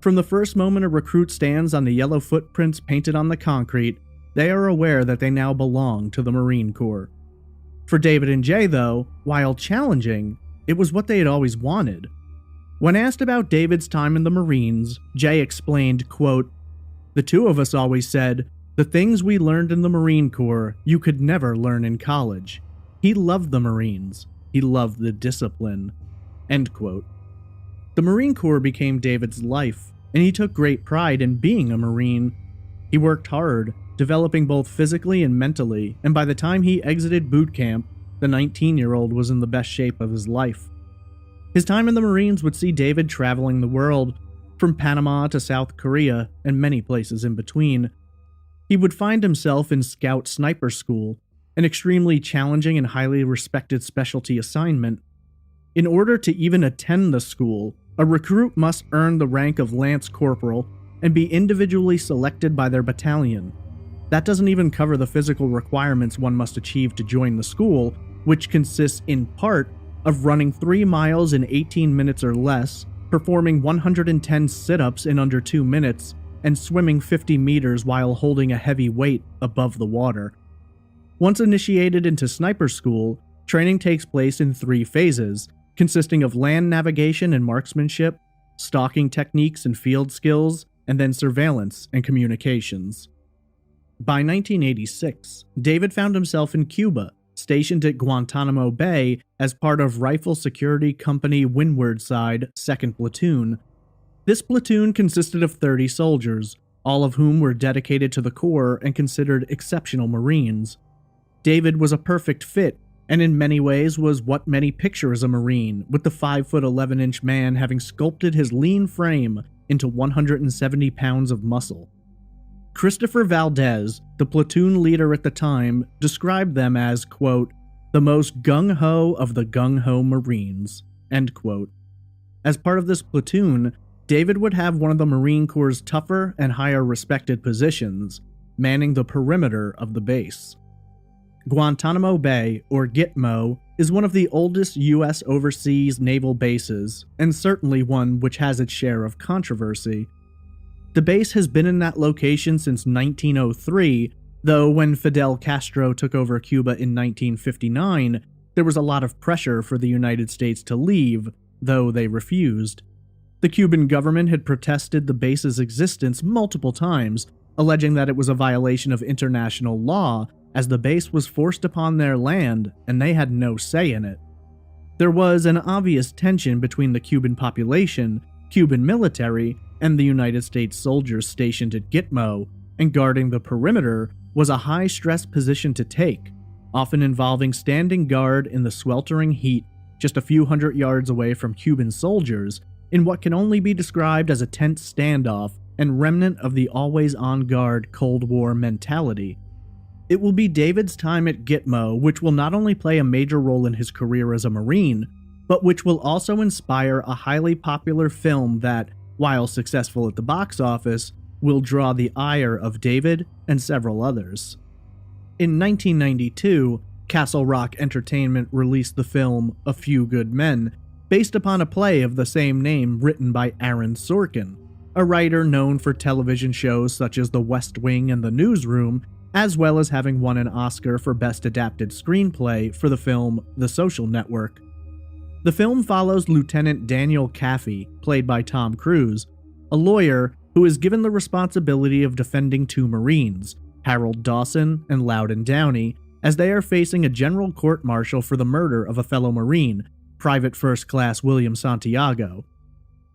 From the first moment a recruit stands on the yellow footprints painted on the concrete, they are aware that they now belong to the Marine Corps. For David and Jay, though, while challenging, it was what they had always wanted. When asked about David's time in the Marines, Jay explained, quote, "The two of us always said, the things we learned in the Marine Corps you could never learn in college. He loved the Marines. He loved the discipline." End quote. The Marine Corps became David's life, and he took great pride in being a Marine. He worked hard, developing both physically and mentally, and by the time he exited boot camp, the 19-year-old was in the best shape of his life. His time in the Marines would see David traveling the world, from Panama to South Korea and many places in between. He would find himself in Scout Sniper School, an extremely challenging and highly respected specialty assignment. In order to even attend the school, a recruit must earn the rank of Lance Corporal and be individually selected by their battalion. That doesn't even cover the physical requirements one must achieve to join the school, which consists in part of running 3 miles in 18 minutes or less, performing 110 sit-ups in under 2 minutes, and swimming 50 meters while holding a heavy weight above the water. Once initiated into sniper school, training takes place in 3 phases, consisting of land navigation and marksmanship, stalking techniques and field skills, and then surveillance and communications. By 1986, David found himself in Cuba, stationed at Guantanamo Bay as part of Rifle Security Company Windward Side 2nd Platoon. This platoon consisted of 30 soldiers, all of whom were dedicated to the Corps and considered exceptional Marines. David was a perfect fit, and in many ways was what many picture as a Marine, with the 5'11" man having sculpted his lean frame into 170 pounds of muscle. Christopher Valdez, the platoon leader at the time, described them as, quote, "the most gung-ho of the gung-ho Marines," end quote. As part of this platoon, David would have one of the Marine Corps' tougher and higher respected positions, manning the perimeter of the base. Guantanamo Bay, or Gitmo, is one of the oldest U.S. overseas naval bases, and certainly one which has its share of controversy. The base has been in that location since 1903, though when Fidel Castro took over Cuba in 1959, there was a lot of pressure for the United States to leave, though they refused. The Cuban government had protested the base's existence multiple times, alleging that it was a violation of international law, as the base was forced upon their land and they had no say in it. There was an obvious tension between the Cuban population, Cuban military, and the United States soldiers stationed at Gitmo, and guarding the perimeter was a high-stress position to take, often involving standing guard in the sweltering heat just a few hundred yards away from Cuban soldiers in what can only be described as a tense standoff and remnant of the always-on-guard Cold War mentality. It will be David's time at Gitmo which will not only play a major role in his career as a Marine, but which will also inspire a highly popular film that, while successful at the box office, will draw the ire of David and several others. In 1992, Castle Rock Entertainment released the film A Few Good Men, based upon a play of the same name written by Aaron Sorkin. a writer known for television shows such as The West Wing and The Newsroom, as well as having won an Oscar for Best Adapted Screenplay for the film The Social Network. The film follows Lieutenant Daniel Caffey, played by Tom Cruise, a lawyer who is given the responsibility of defending two Marines, Harold Dawson and Loudon Downey, as they are facing a general court-martial for the murder of a fellow Marine, Private First Class William Santiago.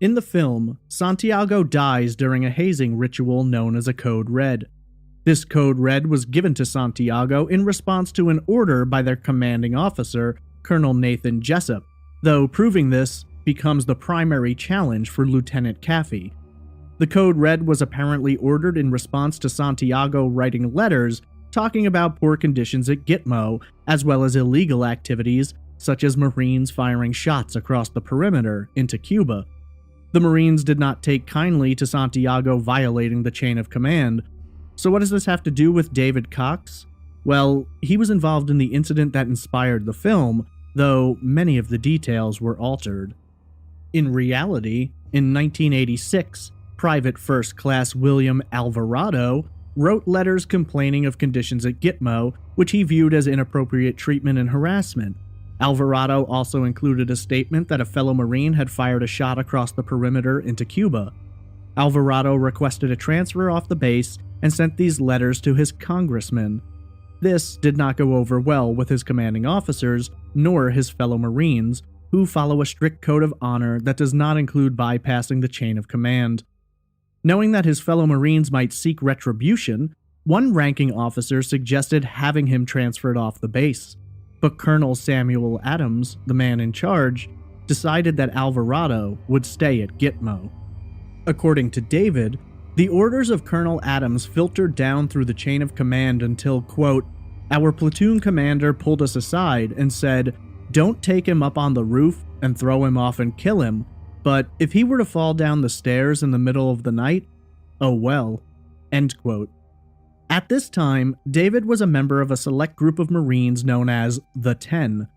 In the film, Santiago dies during a hazing ritual known as a Code Red. This Code Red was given to Santiago in response to an order by their commanding officer, Colonel Nathan Jessup, though proving this becomes the primary challenge for Lieutenant Caffey. The Code Red was apparently ordered in response to Santiago writing letters talking about poor conditions at Gitmo, as well as illegal activities such as Marines firing shots across the perimeter into Cuba. The Marines did not take kindly to Santiago violating the chain of command. So what does this have to do with David Cox? Well, he was involved in the incident that inspired the film, though many of the details were altered. In reality, in 1986, Private First Class William Alvarado wrote letters complaining of conditions at Gitmo, which he viewed as inappropriate treatment and harassment. Alvarado also included a statement that a fellow Marine had fired a shot across the perimeter into Cuba. Alvarado requested a transfer off the base and sent these letters to his congressman. This did not go over well with his commanding officers, nor his fellow Marines, who follow a strict code of honor that does not include bypassing the chain of command. Knowing that his fellow Marines might seek retribution, one ranking officer suggested having him transferred off the base. But Colonel Samuel Adams, the man in charge, decided that Alvarado would stay at Gitmo. According to David, the orders of Colonel Adams filtered down through the chain of command until, quote, "Our platoon commander pulled us aside and said, 'Don't take him up on the roof and throw him off and kill him, but if he were to fall down the stairs in the middle of the night, oh well,' end quote." At this time, David was a member of a select group of Marines known as the 10.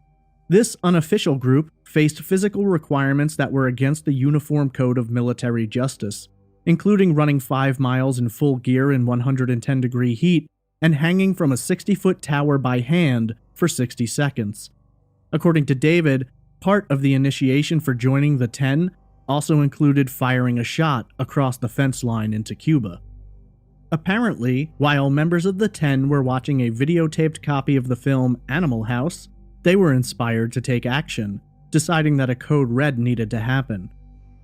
This unofficial group faced physical requirements that were against the Uniform Code of Military Justice, including running 5 miles in full gear in 110-degree heat and hanging from a 60-foot tower by hand for 60 seconds. According to David, part of the initiation for joining the 10 also included firing a shot across the fence line into Cuba. Apparently, while members of the 10 were watching a videotaped copy of the film Animal House, they were inspired to take action, deciding that a Code Red needed to happen.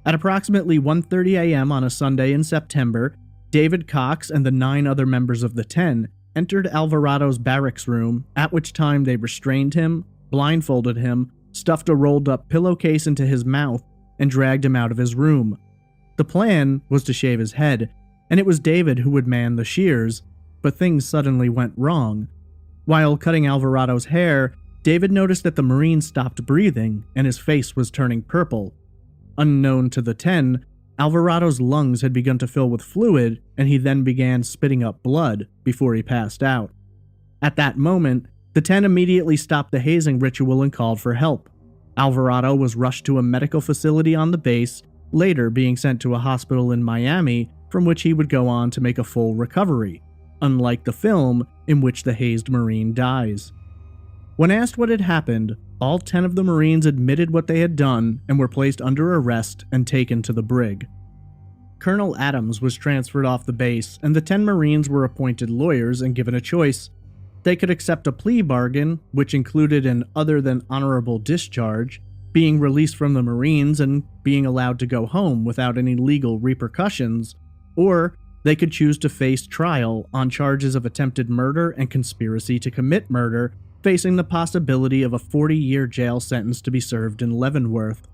At approximately 1:30 a.m. on a Sunday in September, David Cox and the 9 other members of the 10 entered Alvarado's barracks room, at which time they restrained him, blindfolded him, stuffed a rolled-up pillowcase into his mouth, and dragged him out of his room. The plan was to shave his head, and it was David who would man the shears, but things suddenly went wrong. While cutting Alvarado's hair, David noticed that the Marine stopped breathing and his face was turning purple. Unknown to the 10, Alvarado's lungs had begun to fill with fluid, and he then began spitting up blood before he passed out. At that moment, the 10 immediately stopped the hazing ritual and called for help. Alvarado was rushed to a medical facility on the base, later being sent to a hospital in Miami, from which he would go on to make a full recovery, unlike the film in which the hazed Marine dies. When asked what had happened, all 10 of the Marines admitted what they had done and were placed under arrest and taken to the brig. Colonel Adams was transferred off the base, and the 10 Marines were appointed lawyers and given a choice. They could accept a plea bargain, which included an other than honorable discharge, being released from the Marines and being allowed to go home without any legal repercussions, or they could choose to face trial on charges of attempted murder and conspiracy to commit murder, facing the possibility of a 40-year jail sentence to be served in Leavenworth.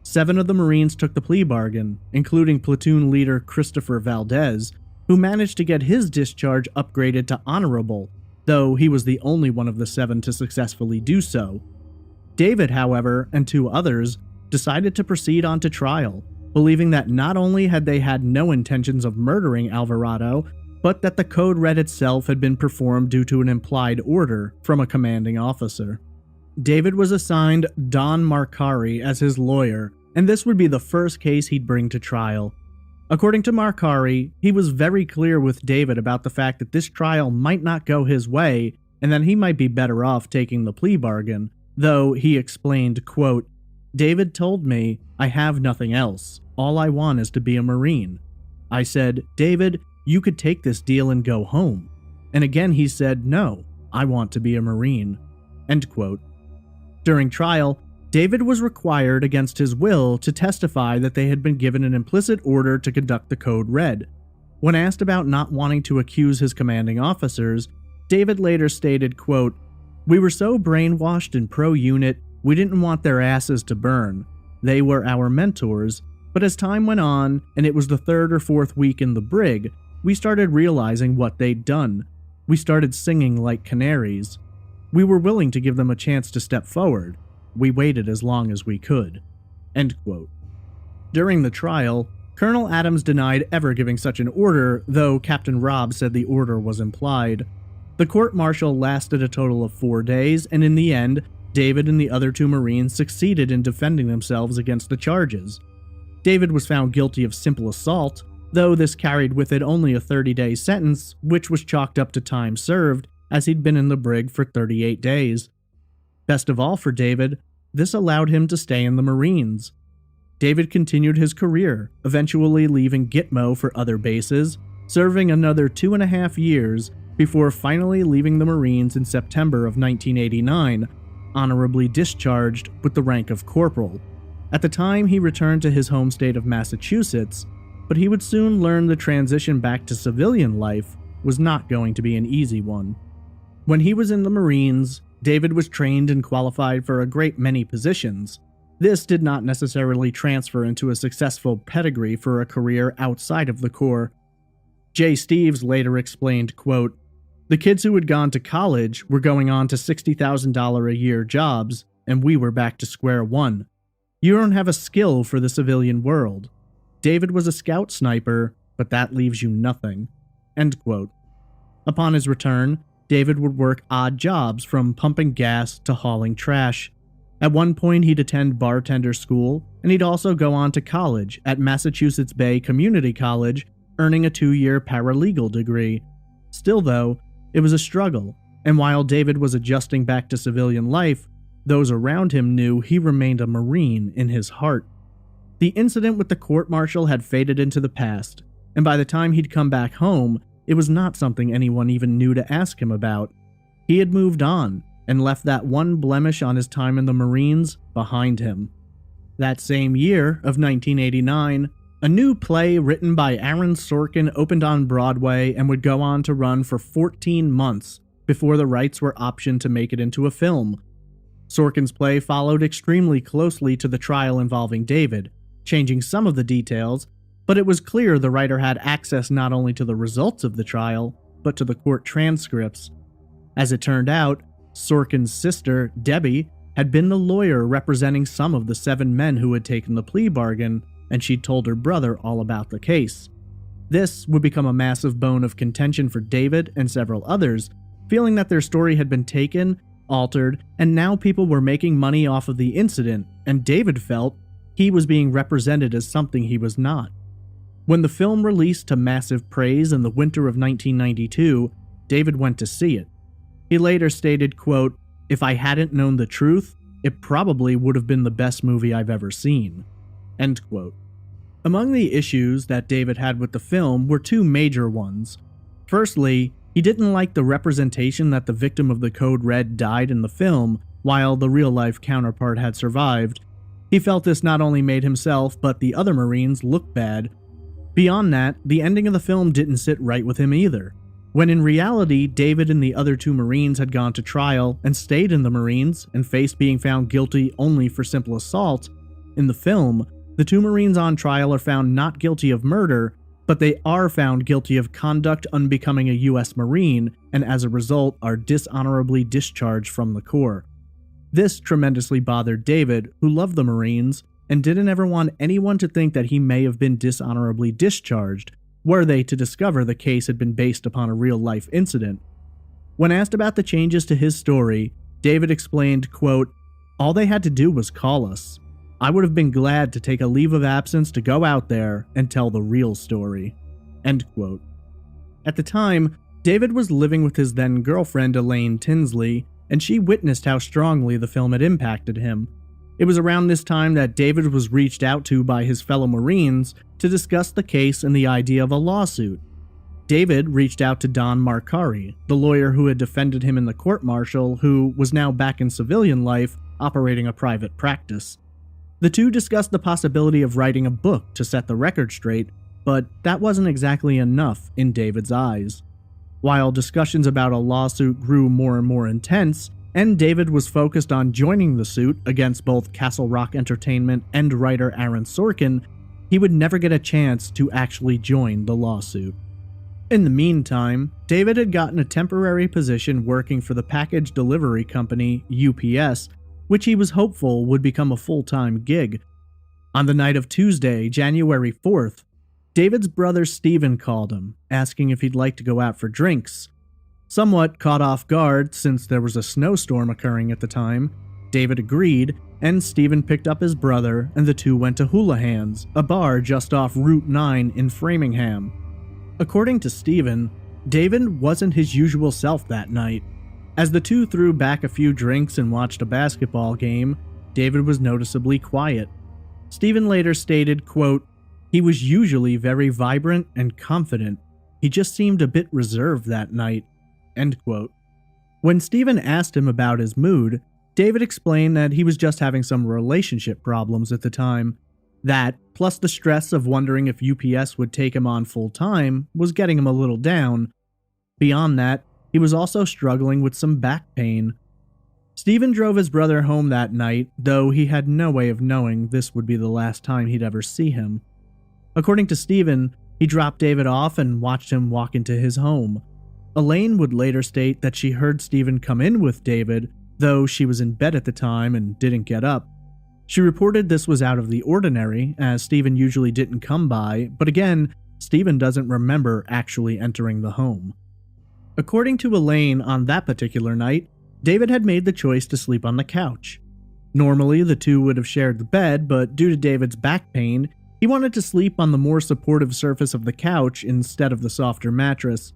7 of the Marines took the plea bargain, including platoon leader Christopher Valdez, who managed to get his discharge upgraded to honorable, though he was the only one of the 7 to successfully do so. David, however, and 2 others, decided to proceed on to trial, believing that not only had they had no intentions of murdering Alvarado, but that the Code Red itself had been performed due to an implied order from a commanding officer. David was assigned Don Marcari as his lawyer, and this would be the first case he'd bring to trial. According to Marcari, he was very clear with David about the fact that this trial might not go his way and that he might be better off taking the plea bargain, though he explained, quote, "David told me, I have nothing else. All I want is to be a Marine. I said, David, you could take this deal and go home. And again he said, no, I want to be a Marine." End quote. During trial, David was required against his will to testify that they had been given an implicit order to conduct the Code Red. When asked about not wanting to accuse his commanding officers, David later stated, quote, "We were so brainwashed and pro-unit, we didn't want their asses to burn. They were our mentors, but as time went on, and it was the 3rd or 4th week in the brig, we started realizing what they'd done. We started singing like canaries. We were willing to give them a chance to step forward. We waited as long as we could." End quote. During the trial, Colonel Adams denied ever giving such an order, though Captain Robb said the order was implied. The court-martial lasted a total of 4 days, and in the end, David and the other 2 Marines succeeded in defending themselves against the charges. David was found guilty of simple assault, though this carried with it only a 30-day sentence, which was chalked up to time served, as he'd been in the brig for 38 days. Best of all for David, this allowed him to stay in the Marines. David continued his career, eventually leaving Gitmo for other bases, serving another 2.5 years before finally leaving the Marines in September of 1989, honorably discharged with the rank of corporal. At the time, he returned to his home state of Massachusetts, but he would soon learn the transition back to civilian life was not going to be an easy one. When he was in the Marines, David was trained and qualified for a great many positions. This did not necessarily transfer into a successful pedigree for a career outside of the Corps. Jay Steves later explained, quote, "The kids who had gone to college were going on to $60,000 a year jobs, and we were back to square one. You don't have a skill for the civilian world. David was a scout sniper, but that leaves you nothing." End quote. Upon his return, David would work odd jobs from pumping gas to hauling trash. At one point, he'd attend bartender school, and he'd also go on to college at Massachusetts Bay Community College, earning a 2-year paralegal degree. Still though, it was a struggle, and while David was adjusting back to civilian life, those around him knew he remained a Marine in his heart. The incident with the court-martial had faded into the past, and by the time he'd come back home, it was not something anyone even knew to ask him about. He had moved on, and left that one blemish on his time in the Marines behind him. That same year of 1989, a new play written by Aaron Sorkin opened on Broadway and would go on to run for 14 months before the rights were optioned to make it into a film. Sorkin's play followed extremely closely to the trial involving David, changing some of the details, but it was clear the writer had access not only to the results of the trial, but to the court transcripts. As it turned out, Sorkin's sister, Debbie, had been the lawyer representing some of the 7 men who had taken the plea bargain, and she'd told her brother all about the case. This would become a massive bone of contention for David and several others, feeling that their story had been taken, altered, and now people were making money off of the incident, and David felt he was being represented as something he was not. When the film released to massive praise in the winter of 1992, David went to see it. He later stated, quote, "If I hadn't known the truth, it probably would have been the best movie I've ever seen." End quote. Among the issues that David had with the film were 2 major ones. Firstly, he didn't like the representation that the victim of the Code Red died in the film, while the real-life counterpart had survived. He felt this not only made himself, but the other Marines look bad. Beyond that, the ending of the film didn't sit right with him either. When in reality, David and the other 2 Marines had gone to trial and stayed in the Marines and faced being found guilty only for simple assault, in the film, the 2 Marines on trial are found not guilty of murder, but they are found guilty of conduct unbecoming a U.S. Marine, and as a result are dishonorably discharged from the Corps. This tremendously bothered David, who loved the Marines, and didn't ever want anyone to think that he may have been dishonorably discharged, were they to discover the case had been based upon a real-life incident. When asked about the changes to his story, David explained, quote, "All they had to do was call us. I would have been glad to take a leave of absence to go out there and tell the real story." End quote. At the time, David was living with his then girlfriend Elaine Tinsley, and she witnessed how strongly the film had impacted him. It was around this time that David was reached out to by his fellow Marines to discuss the case and the idea of a lawsuit. David reached out to Don Marcari, the lawyer who had defended him in the court-martial, who was now back in civilian life, operating a private practice. The two discussed the possibility of writing a book to set the record straight, but that wasn't exactly enough in David's eyes. While discussions about a lawsuit grew more and more intense, and David was focused on joining the suit against both Castle Rock Entertainment and writer Aaron Sorkin, he would never get a chance to actually join the lawsuit. In the meantime, David had gotten a temporary position working for the package delivery company UPS, which he was hopeful would become a full-time gig. On the night of Tuesday, January 4th, David's brother Stephen called him, asking if he'd like to go out for drinks. Somewhat caught off guard since there was a snowstorm occurring at the time, David agreed, and Stephen picked up his brother and the two went to Houlihan's, a bar just off Route 9 in Framingham. According to Stephen, David wasn't his usual self that night. As the two threw back a few drinks and watched a basketball game, David was noticeably quiet. Stephen later stated, quote, "He was usually very vibrant and confident. He just seemed a bit reserved that night." End quote. When Stephen asked him about his mood, David explained that he was just having some relationship problems at the time. That, plus the stress of wondering if UPS would take him on full-time, was getting him a little down. Beyond that, he was also struggling with some back pain. Stephen drove his brother home that night, though he had no way of knowing this would be the last time he'd ever see him. According to Stephen, he dropped David off and watched him walk into his home. Elaine would later state that she heard Stephen come in with David, though she was in bed at the time and didn't get up. She reported this was out of the ordinary, as Stephen usually didn't come by, but again, Stephen doesn't remember actually entering the home. According to Elaine, on that particular night, David had made the choice to sleep on the couch. Normally, the two would have shared the bed, but due to David's back pain, he wanted to sleep on the more supportive surface of the couch instead of the softer mattress.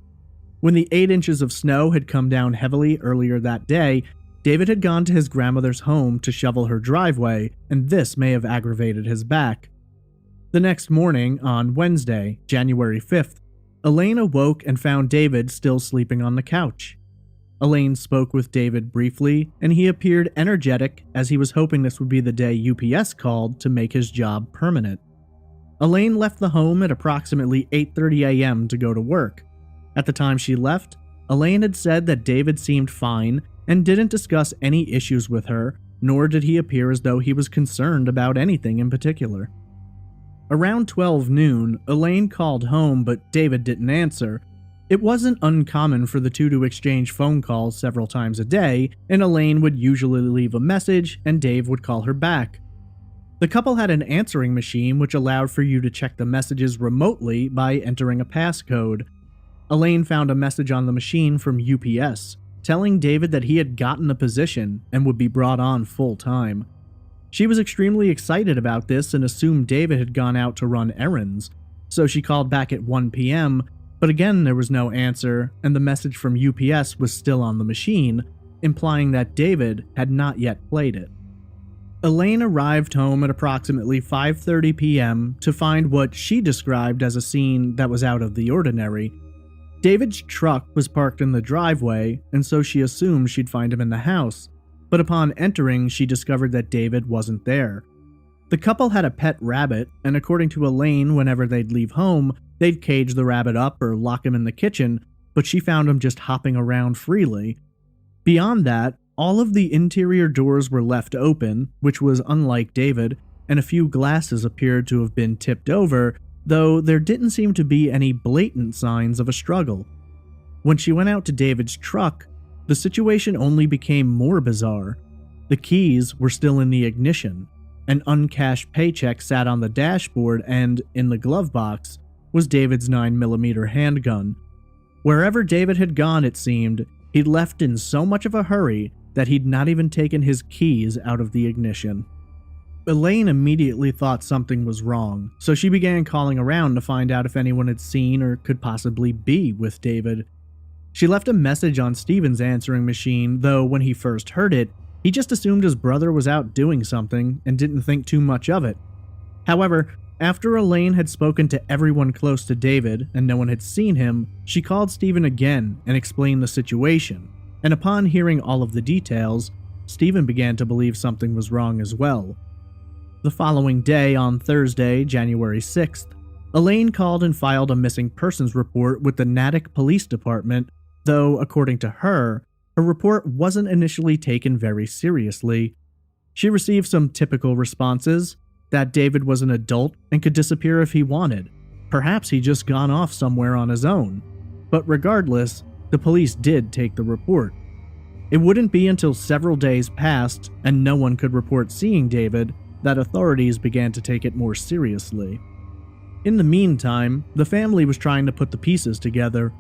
When the 8 inches of snow had come down heavily earlier that day, David had gone to his grandmother's home to shovel her driveway, and this may have aggravated his back. The next morning, on Wednesday, January 5th, Elaine awoke and found David still sleeping on the couch. Elaine spoke with David briefly, and he appeared energetic as he was hoping this would be the day UPS called to make his job permanent. Elaine left the home at approximately 8:30 a.m. to go to work. At the time she left, Elaine had said that David seemed fine and didn't discuss any issues with her, nor did he appear as though he was concerned about anything in particular. Around 12 noon, Elaine called home, but David didn't answer. It wasn't uncommon for the two to exchange phone calls several times a day, and Elaine would usually leave a message and Dave would call her back. The couple had an answering machine which allowed for you to check the messages remotely by entering a passcode. Elaine found a message on the machine from UPS, telling David that he had gotten a position and would be brought on full-time. She was extremely excited about this and assumed David had gone out to run errands, so she called back at 1 p.m., but again there was no answer, and the message from UPS was still on the machine, implying that David had not yet played it. Elaine arrived home at approximately 5:30 p.m. to find what she described as a scene that was out of the ordinary. David's truck was parked in the driveway, and so she assumed she'd find him in the house, but upon entering, she discovered that David wasn't there. The couple had a pet rabbit, and according to Elaine, whenever they'd leave home, they'd cage the rabbit up or lock him in the kitchen, but she found him just hopping around freely. Beyond that, all of the interior doors were left open, which was unlike David, and a few glasses appeared to have been tipped over, though there didn't seem to be any blatant signs of a struggle. When she went out to David's truck, the situation only became more bizarre. The keys were still in the ignition, an uncashed paycheck sat on the dashboard, and, in the glove box, was David's 9mm handgun. Wherever David had gone, it seemed, he'd left in so much of a hurry that he'd not even taken his keys out of the ignition. Elaine immediately thought something was wrong, so she began calling around to find out if anyone had seen or could possibly be with David. She left a message on Steven's answering machine, though when he first heard it, he just assumed his brother was out doing something and didn't think too much of it. However, after Elaine had spoken to everyone close to David and no one had seen him, she called Steven again and explained the situation, and upon hearing all of the details, Steven began to believe something was wrong as well. The following day, on Thursday, January 6th, Elaine called and filed a missing persons report with the Natick Police Department, though, according to her report wasn't initially taken very seriously. She received some typical responses, that David was an adult and could disappear if he wanted. Perhaps he'd just gone off somewhere on his own. But regardless, the police did take the report. It wouldn't be until several days passed and no one could report seeing David that authorities began to take it more seriously. In the meantime, the family was trying to put the pieces together.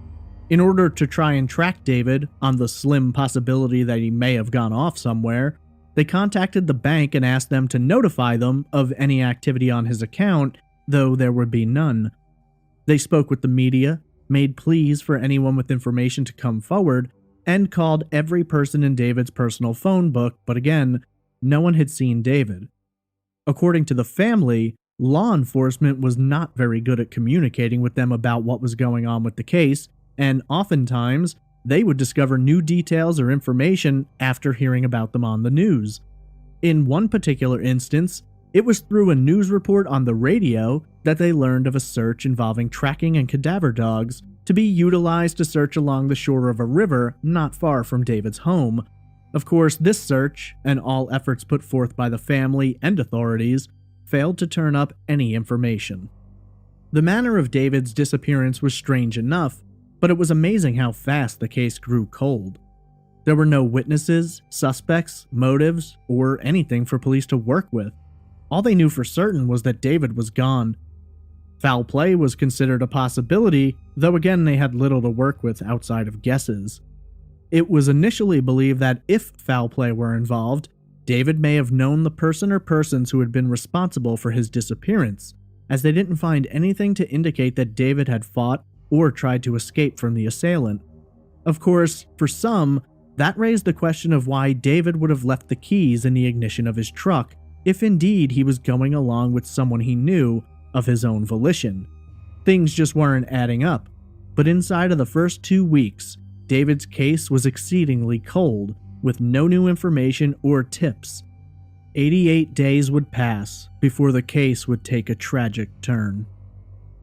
In order to try and track David, on the slim possibility that he may have gone off somewhere, they contacted the bank and asked them to notify them of any activity on his account, though there would be none. They spoke with the media, made pleas for anyone with information to come forward, and called every person in David's personal phone book, but again, no one had seen David. According to the family, law enforcement was not very good at communicating with them about what was going on with the case, and oftentimes, they would discover new details or information after hearing about them on the news. In one particular instance, it was through a news report on the radio that they learned of a search involving tracking and cadaver dogs to be utilized to search along the shore of a river not far from David's home. Of course, this search, and all efforts put forth by the family and authorities, failed to turn up any information. The manner of David's disappearance was strange enough, but it was amazing how fast the case grew cold. There were no witnesses, suspects, motives, or anything for police to work with. All they knew for certain was that David was gone. Foul play was considered a possibility, though again they had little to work with outside of guesses. It was initially believed that if foul play were involved, David may have known the person or persons who had been responsible for his disappearance, as they didn't find anything to indicate that David had fought or tried to escape from the assailant. Of course, for some, that raised the question of why David would have left the keys in the ignition of his truck, if indeed he was going along with someone he knew of his own volition. Things just weren't adding up, but inside of the first 2 weeks, David's case was exceedingly cold, with no new information or tips. 88 days would pass before the case would take a tragic turn.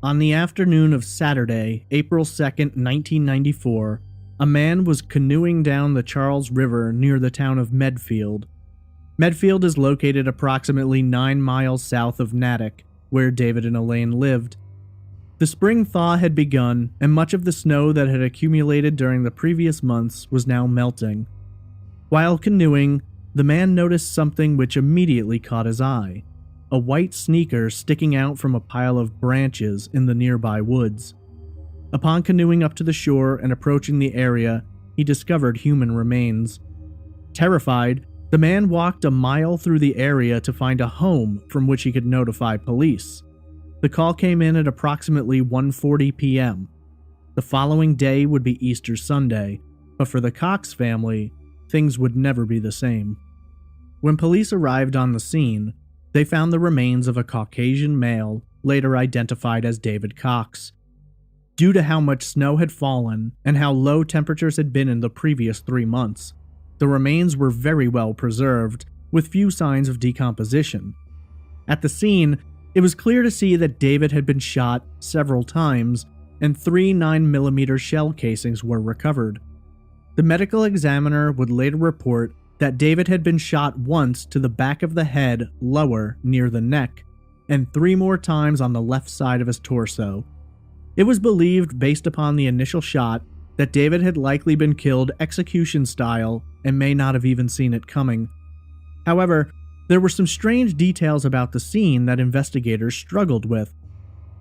On the afternoon of Saturday, April 2nd, 1994, a man was canoeing down the Charles River near the town of Medfield. Medfield is located approximately 9 miles south of Natick, where David and Elaine lived. The spring thaw had begun, and much of the snow that had accumulated during the previous months was now melting. While canoeing, the man noticed something which immediately caught his eye: a white sneaker sticking out from a pile of branches in the nearby woods. Upon canoeing up to the shore and approaching the area, he discovered human remains. Terrified, the man walked a mile through the area to find a home from which he could notify police. The call came in at approximately 1:40 p.m. The following day would be Easter Sunday, but for the Cox family, things would never be the same. When police arrived on the scene, they found the remains of a Caucasian male, later identified as David Cox. Due to how much snow had fallen and how low temperatures had been in the previous 3 months, the remains were very well preserved, with few signs of decomposition. At the scene, it was clear to see that David had been shot several times, and 3 9mm shell casings were recovered. The medical examiner would later report that David had been shot once to the back of the head lower near the neck, and 3 more times on the left side of his torso. It was believed, based upon the initial shot, that David had likely been killed execution style and may not have even seen it coming. However, there were some strange details about the scene that investigators struggled with.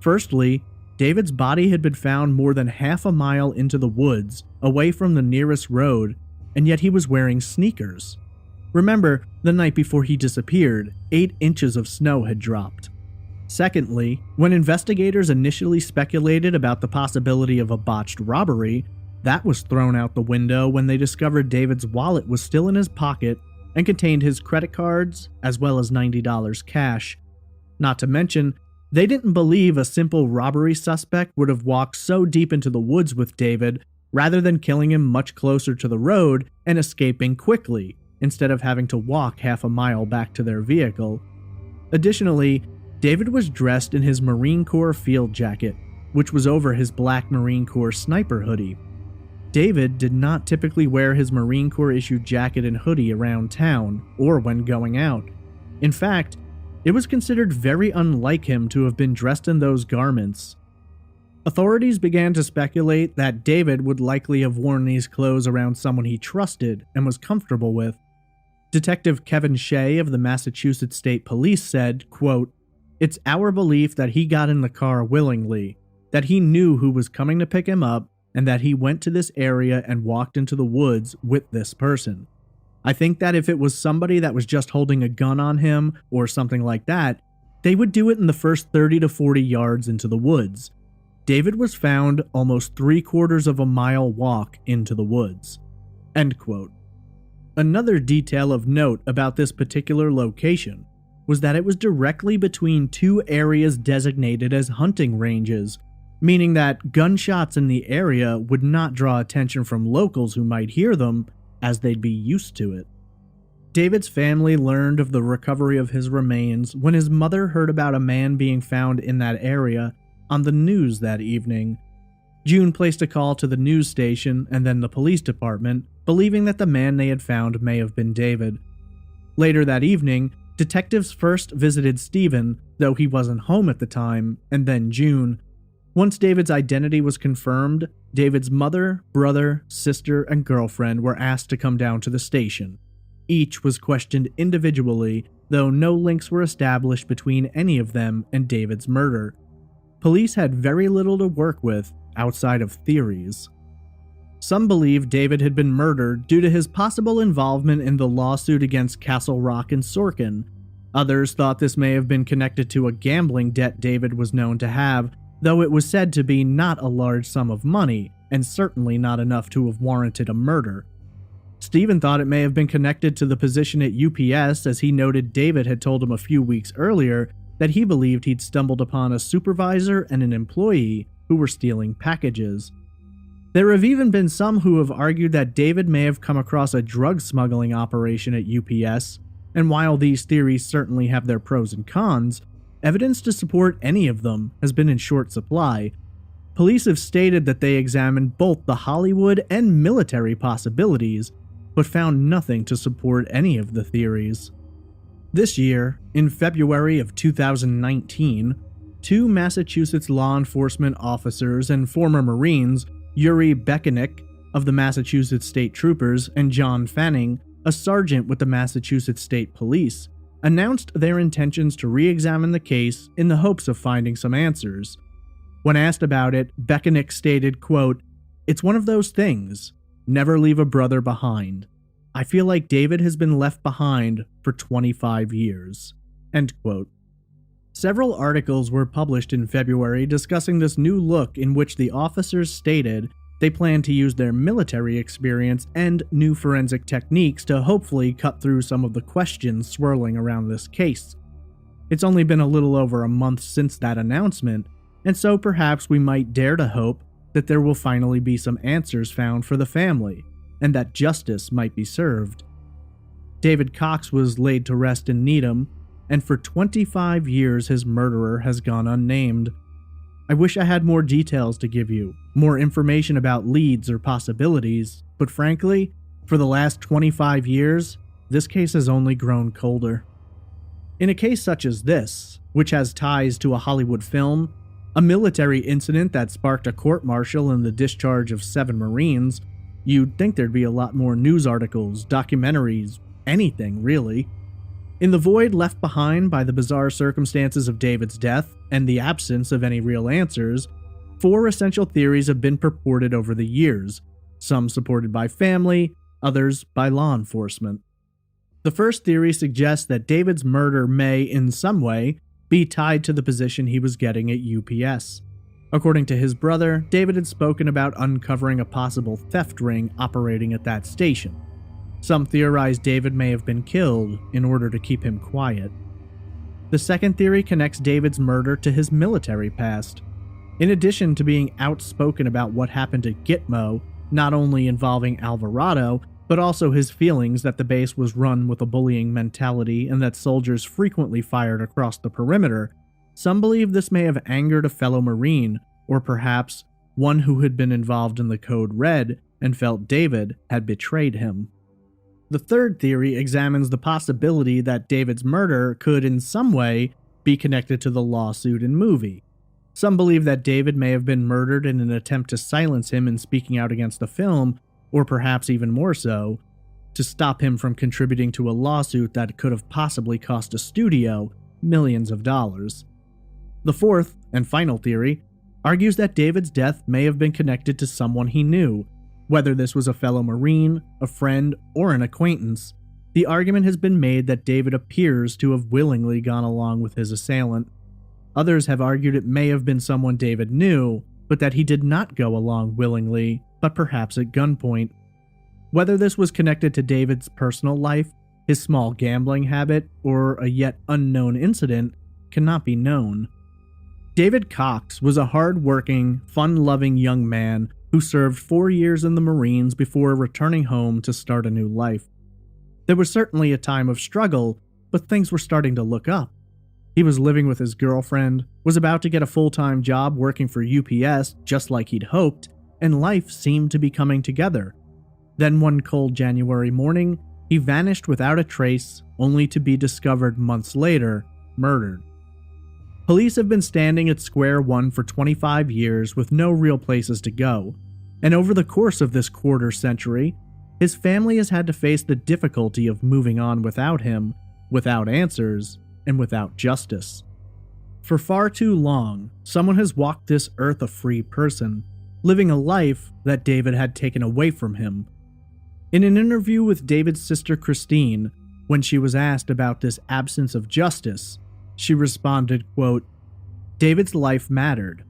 Firstly, David's body had been found more than half a mile into the woods, away from the nearest road, and yet he was wearing sneakers. Remember, the night before he disappeared, 8 inches of snow had dropped. Secondly, when investigators initially speculated about the possibility of a botched robbery, that was thrown out the window when they discovered David's wallet was still in his pocket and contained his credit cards as well as $90 cash. Not to mention, they didn't believe a simple robbery suspect would have walked so deep into the woods with David rather than killing him much closer to the road and escaping quickly, instead of having to walk half a mile back to their vehicle. Additionally, David was dressed in his Marine Corps field jacket, which was over his black Marine Corps sniper hoodie. David did not typically wear his Marine Corps issued jacket and hoodie around town or when going out. In fact, it was considered very unlike him to have been dressed in those garments. Authorities began to speculate that David would likely have worn these clothes around someone he trusted and was comfortable with. Detective Kevin Shea of the Massachusetts State Police said, quote, "It's our belief that he got in the car willingly, that he knew who was coming to pick him up, and that he went to this area and walked into the woods with this person. I think that if it was somebody that was just holding a gun on him or something like that, they would do it in the first 30 to 40 yards into the woods. David was found almost 3/4 of a mile walk into the woods." End quote. Another detail of note about this particular location was that it was directly between 2 areas designated as hunting ranges, meaning that gunshots in the area would not draw attention from locals who might hear them, as they'd be used to it. David's family learned of the recovery of his remains when his mother heard about a man being found in that area on the news that evening. June placed a call to the news station and then the police department, believing that the man they had found may have been David. Later that evening, detectives first visited Stephen, though he wasn't home at the time, and then June. Once David's identity was confirmed, David's mother, brother, sister, and girlfriend were asked to come down to the station. Each was questioned individually, though no links were established between any of them and David's murder. Police had very little to work with outside of theories. Some believe David had been murdered due to his possible involvement in the lawsuit against Castle Rock and Sorkin. Others thought this may have been connected to a gambling debt David was known to have, though it was said to be not a large sum of money, and certainly not enough to have warranted a murder. Stephen thought it may have been connected to the position at UPS, as he noted David had told him a few weeks earlier that he believed he'd stumbled upon a supervisor and an employee who were stealing packages. There have even been some who have argued that David may have come across a drug smuggling operation at UPS, and while these theories certainly have their pros and cons, evidence to support any of them has been in short supply. Police have stated that they examined both the Hollywood and military possibilities, but found nothing to support any of the theories. This year, in February of 2019, 2 Massachusetts law enforcement officers and former Marines, Yuri Bekenick of the Massachusetts State Troopers and John Fanning, a sergeant with the Massachusetts State Police, announced their intentions to re-examine the case in the hopes of finding some answers. When asked about it, Bekenick stated, quote, "It's one of those things. Never leave a brother behind. I feel like David has been left behind for 25 years." End quote. Several articles were published in February discussing this new look in which the officers stated they plan to use their military experience and new forensic techniques to hopefully cut through some of the questions swirling around this case. It's only been a little over a month since that announcement, and so perhaps we might dare to hope that there will finally be some answers found for the family, and that justice might be served. David Cox was laid to rest in Needham, and for 25 years his murderer has gone unnamed. I wish I had more details to give you, more information about leads or possibilities, but frankly, for the last 25 years, this case has only grown colder. In a case such as this, which has ties to a Hollywood film, a military incident that sparked a court-martial and the discharge of 7 Marines, you'd think there'd be a lot more news articles, documentaries, anything really. In the void left behind by the bizarre circumstances of David's death and the absence of any real answers, 4 essential theories have been purported over the years, some supported by family, others by law enforcement. The first theory suggests that David's murder may, in some way, be tied to the position he was getting at UPS. According to his brother, David had spoken about uncovering a possible theft ring operating at that station. Some theorize David may have been killed in order to keep him quiet. The second theory connects David's murder to his military past. In addition to being outspoken about what happened at Gitmo, not only involving Alvarado, but also his feelings that the base was run with a bullying mentality and that soldiers frequently fired across the perimeter, some believe this may have angered a fellow Marine, or perhaps one who had been involved in the Code Red and felt David had betrayed him. The third theory examines the possibility that David's murder could in some way be connected to the lawsuit and movie. Some believe that David may have been murdered in an attempt to silence him in speaking out against the film, or perhaps even more so, to stop him from contributing to a lawsuit that could have possibly cost a studio millions of dollars. The fourth and final theory argues that David's death may have been connected to someone he knew. Whether this was a fellow Marine, a friend, or an acquaintance, the argument has been made that David appears to have willingly gone along with his assailant. Others have argued it may have been someone David knew, but that he did not go along willingly, but perhaps at gunpoint. Whether this was connected to David's personal life, his small gambling habit, or a yet unknown incident cannot be known. David Cox was a hard-working, fun-loving young man who served 4 years in the Marines before returning home to start a new life. There was certainly a time of struggle, but things were starting to look up. He was living with his girlfriend, was about to get a full-time job working for UPS just like he'd hoped, and life seemed to be coming together. Then one cold January morning, he vanished without a trace, only to be discovered months later, murdered. Police have been standing at square one for 25 years with no real places to go, and over the course of this quarter century, his family has had to face the difficulty of moving on without him, without answers, and without justice. For far too long, someone has walked this earth a free person, living a life that David had taken away from him. In an interview with David's sister Christine, when she was asked about this absence of justice, she responded, quote, "David's life mattered.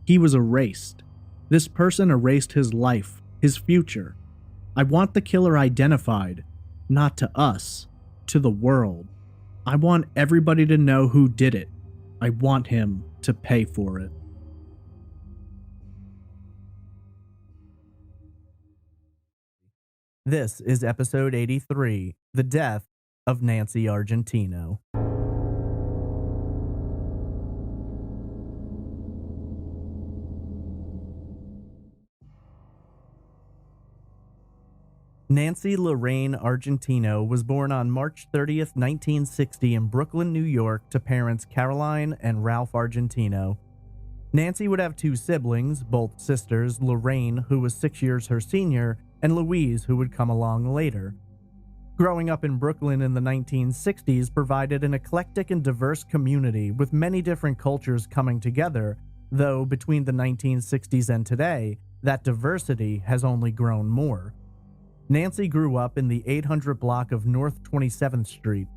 He was erased. This person erased his life, his future. I want the killer identified, not to us, to the world. I want everybody to know who did it. I want him to pay for it." This is episode 83, The Death of Nancy Argentino. Nancy Lorraine Argentino was born on March 30th, 1960 in Brooklyn, New York to parents Caroline and Ralph Argentino. Nancy would have two siblings, both sisters, Lorraine, who was 6 years her senior, and Louise, who would come along later. Growing up in Brooklyn in the 1960s provided an eclectic and diverse community with many different cultures coming together, though between the 1960s and today, that diversity has only grown more. Nancy grew up in the 800 block of North 27th Street.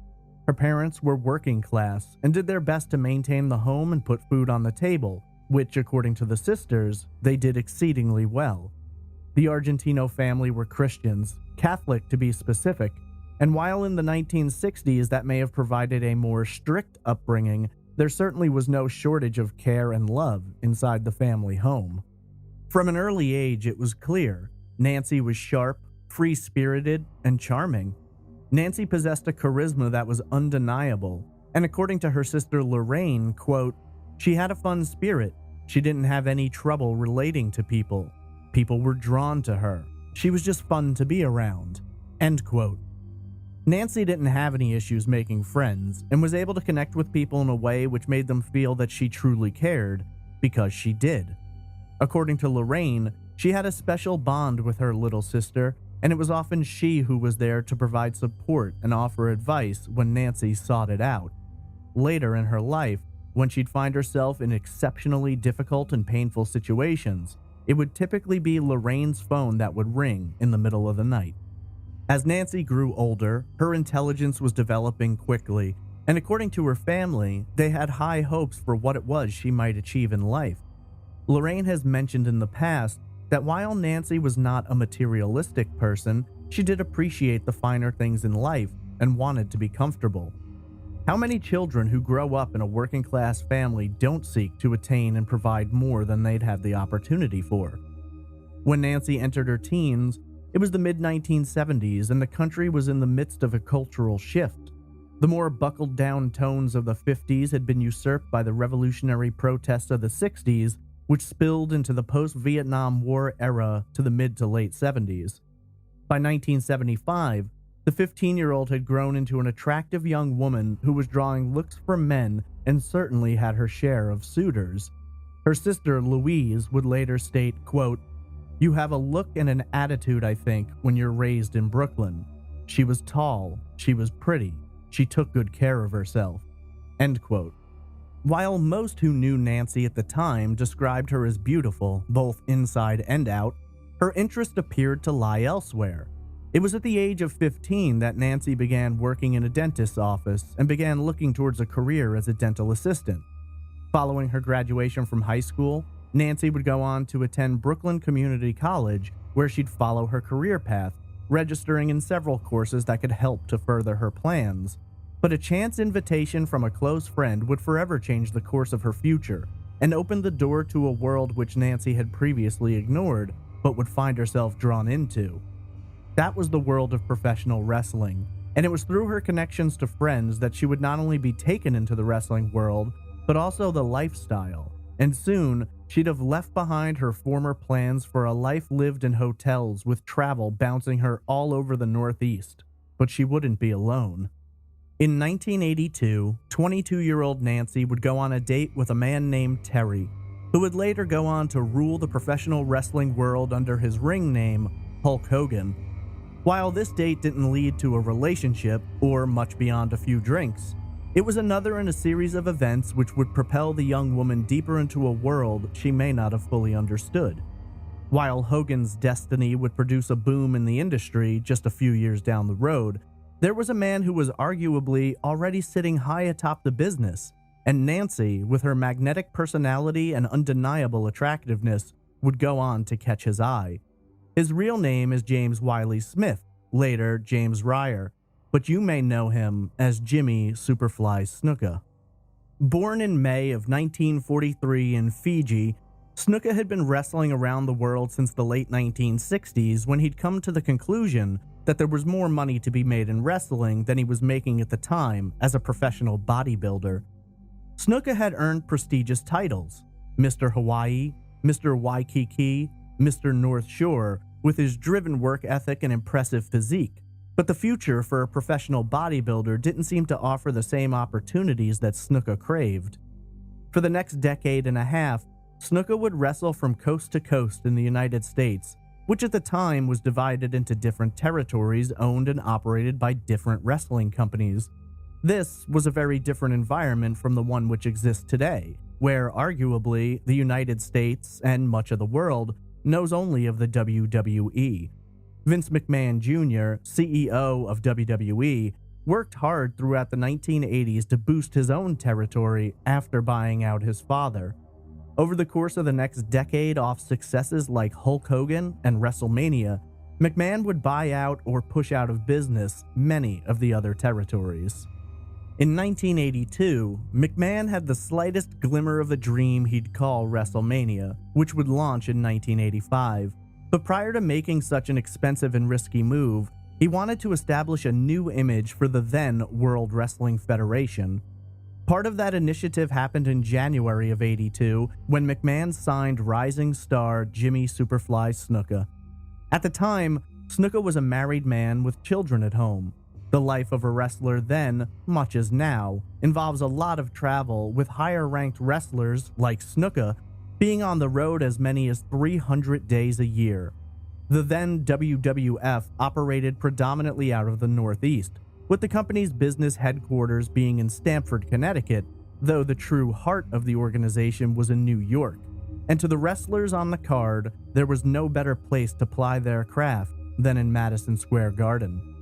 Her parents were working class and did their best to maintain the home and put food on the table, which, according to the sisters, they did exceedingly well. The Argentino family were Christians, Catholic to be specific, and while in the 1960s that may have provided a more strict upbringing, there certainly was no shortage of care and love inside the family home. From an early age, it was clear Nancy was sharp, free-spirited, and charming. Nancy possessed a charisma that was undeniable, and according to her sister Lorraine, quote, "She had a fun spirit. She didn't have any trouble relating to people. People were drawn to her. She was just fun to be around." End quote. Nancy didn't have any issues making friends, and was able to connect with people in a way which made them feel that she truly cared, because she did. According to Lorraine, she had a special bond with her little sister, and it was often she who was there to provide support and offer advice when Nancy sought it out. Later in her life, when she'd find herself in exceptionally difficult and painful situations, it would typically be Lorraine's phone that would ring in the middle of the night. As Nancy grew older, her intelligence was developing quickly, and according to her family, they had high hopes for what it was she might achieve in life. Lorraine has mentioned in the past that while Nancy was not a materialistic person, she did appreciate the finer things in life and wanted to be comfortable. How many children who grow up in a working-class family don't seek to attain and provide more than they'd had the opportunity for? When Nancy entered her teens, it was the mid-1970s and the country was in the midst of a cultural shift. The more buckled-down tones of the 50s had been usurped by the revolutionary protests of the 60s, which spilled into the post-Vietnam War era to the mid to late 70s. By 1975, the 15-year-old had grown into an attractive young woman who was drawing looks from men and certainly had her share of suitors. Her sister, Louise, would later state, quote, "You have a look and an attitude, I think, when you're raised in Brooklyn. She was tall, she was pretty, she took good care of herself." End quote. While most who knew Nancy at the time described her as beautiful, both inside and out, her interest appeared to lie elsewhere. It was at the age of 15 that Nancy began working in a dentist's office and began looking towards a career as a dental assistant. Following her graduation from high school, Nancy would go on to attend Brooklyn Community College, where she'd follow her career path, registering in several courses that could help to further her plans. But a chance invitation from a close friend would forever change the course of her future and open the door to a world which Nancy had previously ignored but would find herself drawn into. That was the world of professional wrestling, and it was through her connections to friends that she would not only be taken into the wrestling world, but also the lifestyle. And soon, she'd have left behind her former plans for a life lived in hotels with travel bouncing her all over the Northeast. But she wouldn't be alone. In 1982, 22-year-old Nancy would go on a date with a man named Terry, who would later go on to rule the professional wrestling world under his ring name, Hulk Hogan. While this date didn't lead to a relationship, or much beyond a few drinks, it was another in a series of events which would propel the young woman deeper into a world she may not have fully understood. While Hogan's destiny would produce a boom in the industry just a few years down the road, there was a man who was arguably already sitting high atop the business, and Nancy, with her magnetic personality and undeniable attractiveness, would go on to catch his eye. His real name is James Wiley Smith, later James Ryer, but you may know him as Jimmy Superfly Snuka. Born in May of 1943 in Fiji, Snuka had been wrestling around the world since the late 1960s when he'd come to the conclusion that there was more money to be made in wrestling than he was making at the time as a professional bodybuilder. Snuka had earned prestigious titles, Mr. Hawaii, Mr. Waikiki, Mr. North Shore, with his driven work ethic and impressive physique. But the future for a professional bodybuilder didn't seem to offer the same opportunities that Snuka craved. For the next decade and a half, Snuka would wrestle from coast to coast in the United States, which at the time was divided into different territories owned and operated by different wrestling companies. This was a very different environment from the one which exists today, where arguably the United States and much of the world knows only of the WWE. Vince McMahon Jr., CEO of WWE, worked hard throughout the 1980s to boost his own territory after buying out his father. Over the course of the next decade, off successes like Hulk Hogan and WrestleMania, McMahon would buy out or push out of business many of the other territories. In 1982, McMahon had the slightest glimmer of a dream he'd call WrestleMania, which would launch in 1985. But prior to making such an expensive and risky move, he wanted to establish a new image for the then World Wrestling Federation. Part of that initiative happened in January of '82 when McMahon signed rising star Jimmy Superfly Snuka. At the time, Snuka was a married man with children at home. The life of a wrestler then, much as now, involves a lot of travel, with higher-ranked wrestlers, like Snuka, being on the road as many as 300 days a year. The then WWF operated predominantly out of the Northeast, with the company's business headquarters being in Stamford, Connecticut, though the true heart of the organization was in New York. And to the wrestlers on the card, there was no better place to ply their craft than in Madison Square Garden.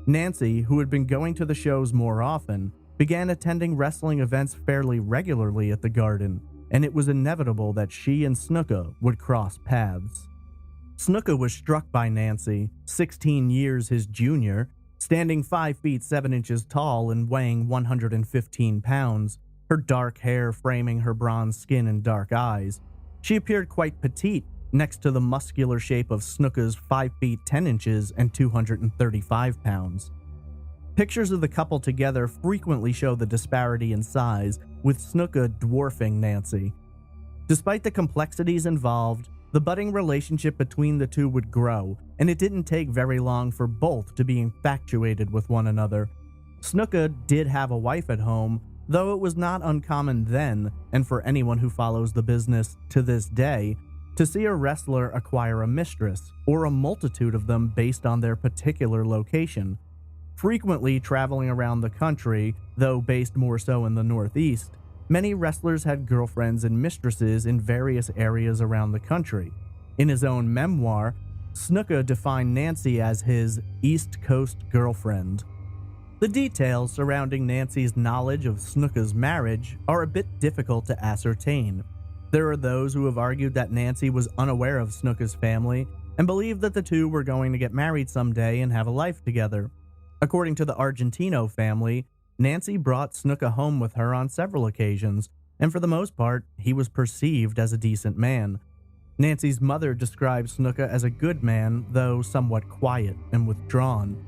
Nancy, who had been going to the shows more often, began attending wrestling events fairly regularly at the Garden, and it was inevitable that she and Snuka would cross paths. Snuka was struck by Nancy, 16 years his junior, standing 5 feet 7 inches tall and weighing 115 pounds, her dark hair framing her bronze skin and dark eyes. She appeared quite petite next to the muscular shape of Snuka's 5 feet 10 inches and 235 pounds. Pictures of the couple together frequently show the disparity in size, with Snuka dwarfing Nancy. Despite the complexities involved, the budding relationship between the two would grow, and it didn't take very long for both to be infatuated with one another. Snuka did have a wife at home, though it was not uncommon then, and for anyone who follows the business to this day, to see a wrestler acquire a mistress, or a multitude of them based on their particular location. Frequently traveling around the country, though based more so in the Northeast, many wrestlers had girlfriends and mistresses in various areas around the country. In his own memoir, Snuka defined Nancy as his East Coast girlfriend. The details surrounding Nancy's knowledge of Snuka's marriage are a bit difficult to ascertain. There are those who have argued that Nancy was unaware of Snuka's family and believed that the two were going to get married someday and have a life together. According to the Argentino family, Nancy brought Snuka home with her on several occasions, and for the most part, he was perceived as a decent man. Nancy's mother described Snuka as a good man, though somewhat quiet and withdrawn.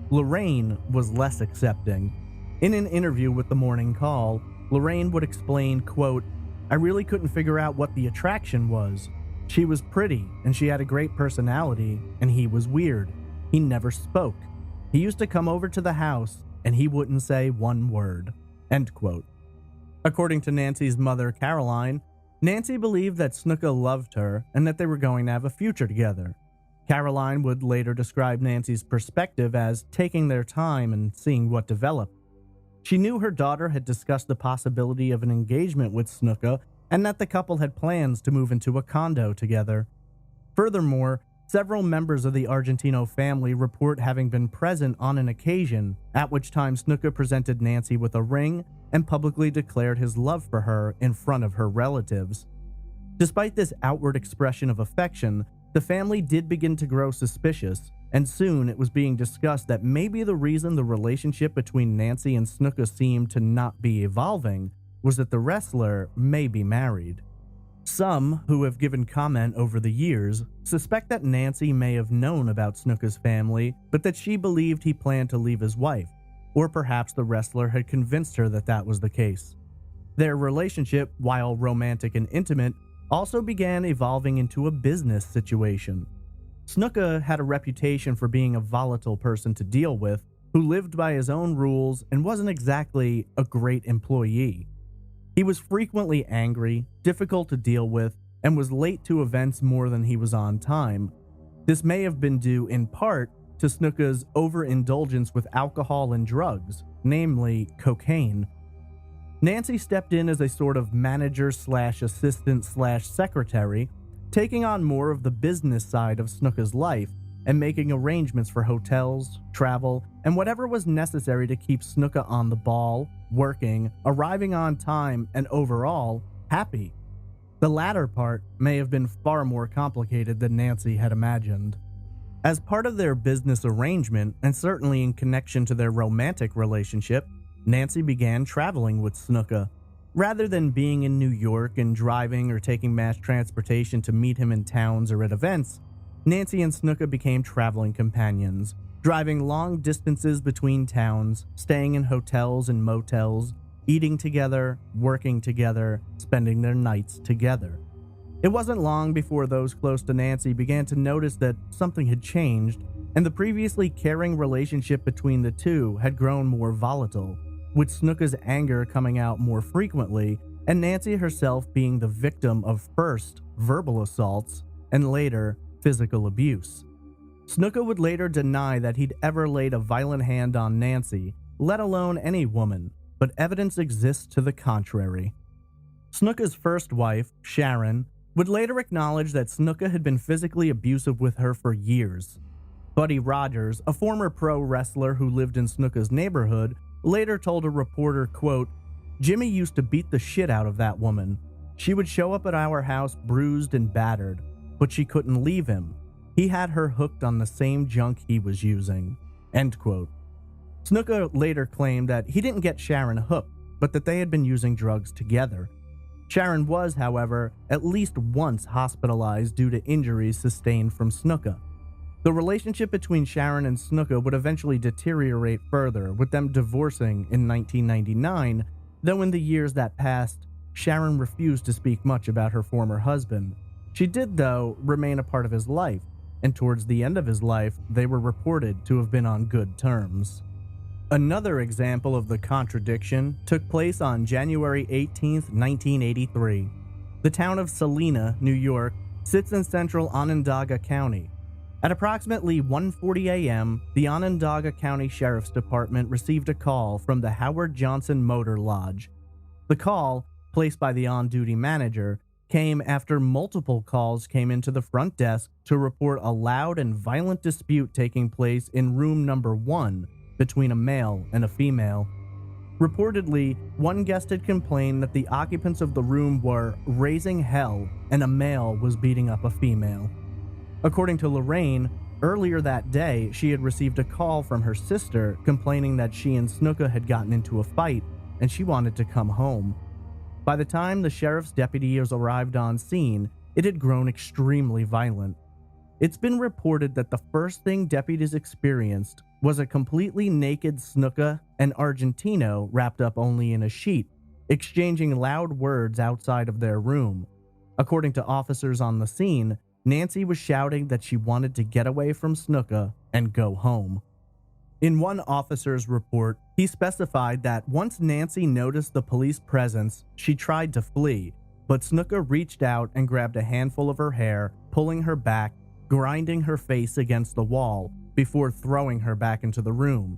Lorraine was less accepting. In an interview with the Morning Call, Lorraine would explain, quote, "I really couldn't figure out what the attraction was. She was pretty, and she had a great personality, and he was weird. He never spoke. He used to come over to the house, and he wouldn't say one word." End quote. According to Nancy's mother, Caroline, Nancy believed that Snuka loved her and that they were going to have a future together. Caroline would later describe Nancy's perspective as taking their time and seeing what developed. She knew her daughter had discussed the possibility of an engagement with Snuka and that the couple had plans to move into a condo together. Furthermore, several members of the Argentino family report having been present on an occasion at which time Snuka presented Nancy with a ring and publicly declared his love for her in front of her relatives. Despite this outward expression of affection, the family did begin to grow suspicious, and soon it was being discussed that maybe the reason the relationship between Nancy and Snuka seemed to not be evolving was that the wrestler may be married. Some, who have given comment over the years, suspect that Nancy may have known about Snuka's family, but that she believed he planned to leave his wife, or perhaps the wrestler had convinced her that that was the case. Their relationship, while romantic and intimate, also began evolving into a business situation. Snuka had a reputation for being a volatile person to deal with, who lived by his own rules and wasn't exactly a great employee. He was frequently angry, difficult to deal with, and was late to events more than he was on time. This may have been due in part to Snuka's overindulgence with alcohol and drugs, namely cocaine. Nancy stepped in as a sort of manager/assistant/secretary, taking on more of the business side of Snuka's life and making arrangements for hotels, travel, and whatever was necessary to keep Snuka on the ball, working, arriving on time, and overall, happy. The latter part may have been far more complicated than Nancy had imagined. As part of their business arrangement, and certainly in connection to their romantic relationship, Nancy began traveling with Snuka. Rather than being in New York and driving or taking mass transportation to meet him in towns or at events, Nancy and Snuka became traveling companions, driving long distances between towns, staying in hotels and motels, eating together, working together, spending their nights together. It wasn't long before those close to Nancy began to notice that something had changed, and the previously caring relationship between the two had grown more volatile, with Snuka's anger coming out more frequently, and Nancy herself being the victim of first verbal assaults and later physical abuse. Snuka would later deny that he'd ever laid a violent hand on Nancy, let alone any woman, but evidence exists to the contrary. Snuka's first wife, Sharon, would later acknowledge that Snuka had been physically abusive with her for years. Buddy Rogers, a former pro wrestler who lived in Snuka's neighborhood, later told a reporter, quote, "Jimmy used to beat the shit out of that woman. She would show up at our house bruised and battered, but she couldn't leave him. He had her hooked on the same junk he was using." End quote. Snuka later claimed that he didn't get Sharon hooked, but that they had been using drugs together. Sharon was, however, at least once hospitalized due to injuries sustained from Snuka. The relationship between Sharon and Snuka would eventually deteriorate further, with them divorcing in 1999, though in the years that passed, Sharon refused to speak much about her former husband. She did, though, remain a part of his life, and towards the end of his life, they were reported to have been on good terms. Another example of the contradiction took place on January 18, 1983. The town of Salina, New York, sits in central Onondaga County. At approximately 1:40 a.m., the Onondaga County Sheriff's Department received a call from the Howard Johnson Motor Lodge. The call, placed by the on-duty manager, came after multiple calls came into the front desk to report a loud and violent dispute taking place in room number 1 between a male and a female. Reportedly, one guest had complained that the occupants of the room were raising hell and a male was beating up a female. According to Lorraine, earlier that day, she had received a call from her sister complaining that she and Snuka had gotten into a fight and she wanted to come home. By the time the sheriff's deputies arrived on scene, it had grown extremely violent. It's been reported that the first thing deputies experienced was a completely naked Snuka and Argentino wrapped up only in a sheet, exchanging loud words outside of their room. According to officers on the scene, Nancy was shouting that she wanted to get away from Snuka and go home. In one officer's report, he specified that once Nancy noticed the police presence, she tried to flee, but Snuka reached out and grabbed a handful of her hair, pulling her back, grinding her face against the wall, before throwing her back into the room.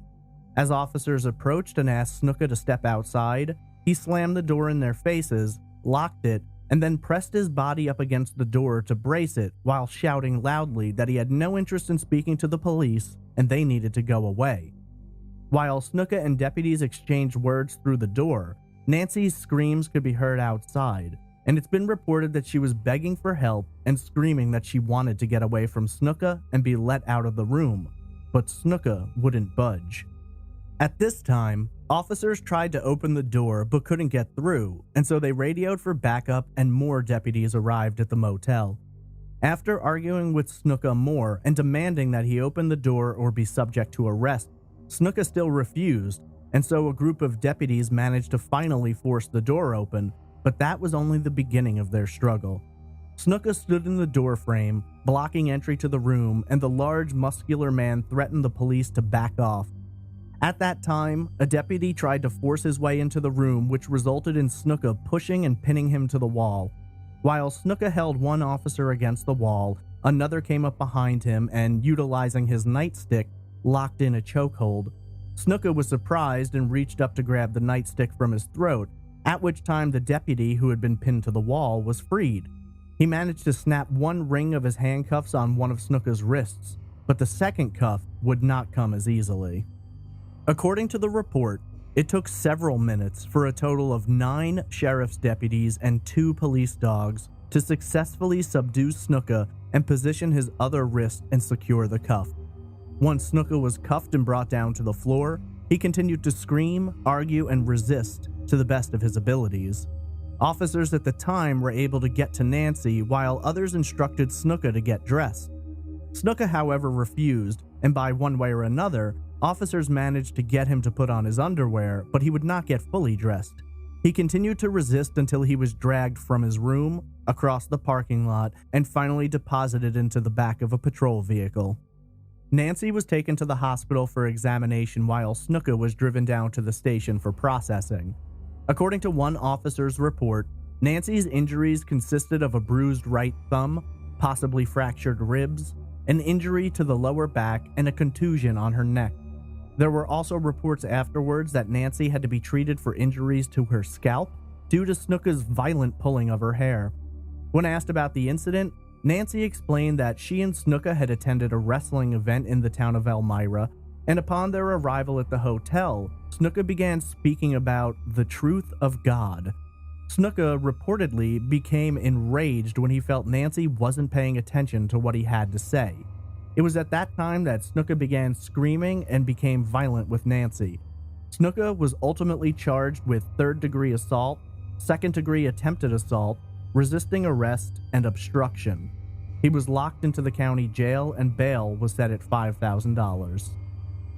As officers approached and asked Snuka to step outside, he slammed the door in their faces, locked it, and then pressed his body up against the door to brace it while shouting loudly that he had no interest in speaking to the police and they needed to go away. While Snuka and deputies exchanged words through the door, Nancy's screams could be heard outside, and it's been reported that she was begging for help and screaming that she wanted to get away from Snuka and be let out of the room, but Snuka wouldn't budge. At this time, officers tried to open the door but couldn't get through, and so they radioed for backup and more deputies arrived at the motel. After arguing with Snuka more and demanding that he open the door or be subject to arrest, Snuka still refused, and so a group of deputies managed to finally force the door open, but that was only the beginning of their struggle. Snuka stood in the doorframe, blocking entry to the room, and the large, muscular man threatened the police to back off. At that time, a deputy tried to force his way into the room, which resulted in Snuka pushing and pinning him to the wall. While Snuka held one officer against the wall, another came up behind him and, utilizing his nightstick, locked in a chokehold. Snuka was surprised and reached up to grab the nightstick from his throat, at which time the deputy who had been pinned to the wall was freed. He managed to snap one ring of his handcuffs on one of Snuka's wrists, but the second cuff would not come as easily. According to the report, it took several minutes for a total of 9 sheriff's deputies and 2 police dogs to successfully subdue Snuka and position his other wrist and secure the cuff. Once Snuka was cuffed and brought down to the floor, he continued to scream, argue, and resist to the best of his abilities. Officers at the time were able to get to Nancy while others instructed Snuka to get dressed. Snuka, however, refused, and by one way or another, officers managed to get him to put on his underwear, but he would not get fully dressed. He continued to resist until he was dragged from his room, across the parking lot, and finally deposited into the back of a patrol vehicle. Nancy was taken to the hospital for examination while Snuka was driven down to the station for processing. According to one officer's report, Nancy's injuries consisted of a bruised right thumb, possibly fractured ribs, an injury to the lower back, and a contusion on her neck. There were also reports afterwards that Nancy had to be treated for injuries to her scalp due to Snuka's violent pulling of her hair. When asked about the incident, Nancy explained that she and Snuka had attended a wrestling event in the town of Elmira, and upon their arrival at the hotel, Snuka began speaking about the truth of God. Snuka reportedly became enraged when he felt Nancy wasn't paying attention to what he had to say. It was at that time that Snuka began screaming and became violent with Nancy. Snuka was ultimately charged with third-degree assault, second-degree attempted assault, resisting arrest, and obstruction. He was locked into the county jail and bail was set at $5,000.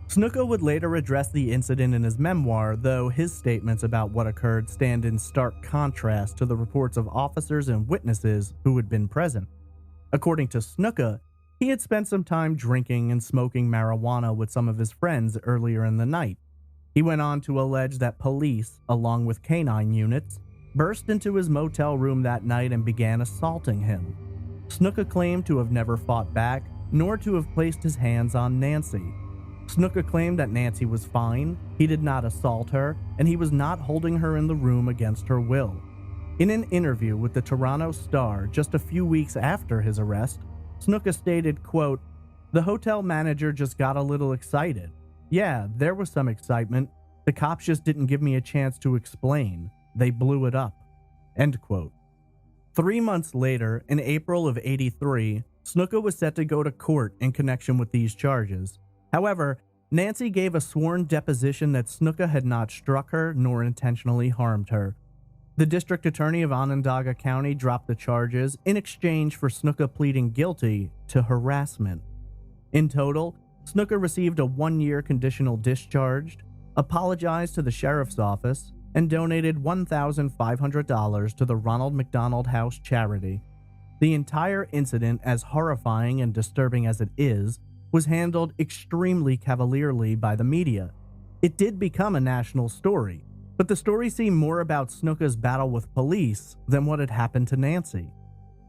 Snuka would later address the incident in his memoir, though his statements about what occurred stand in stark contrast to the reports of officers and witnesses who had been present. According to Snuka, he had spent some time drinking and smoking marijuana with some of his friends earlier in the night. He went on to allege that police, along with canine units, burst into his motel room that night and began assaulting him. Snuka claimed to have never fought back, nor to have placed his hands on Nancy. Snuka claimed that Nancy was fine, he did not assault her, and he was not holding her in the room against her will. In an interview with the Toronto Star just a few weeks after his arrest, Snuka stated, quote, "The hotel manager just got a little excited. Yeah, there was some excitement. The cops just didn't give me a chance to explain. They blew it up." End quote. 3 months later, in April of '83, Snuka was set to go to court in connection with these charges. However, Nancy gave a sworn deposition that Snuka had not struck her nor intentionally harmed her. The district attorney of Onondaga County dropped the charges in exchange for Snuka pleading guilty to harassment. In total, Snuka received a 1-year conditional discharge, apologized to the sheriff's office, and donated $1,500 to the Ronald McDonald House charity. The entire incident, as horrifying and disturbing as it is, was handled extremely cavalierly by the media. It did become a national story, but the story seemed more about Snuka's battle with police than what had happened to Nancy.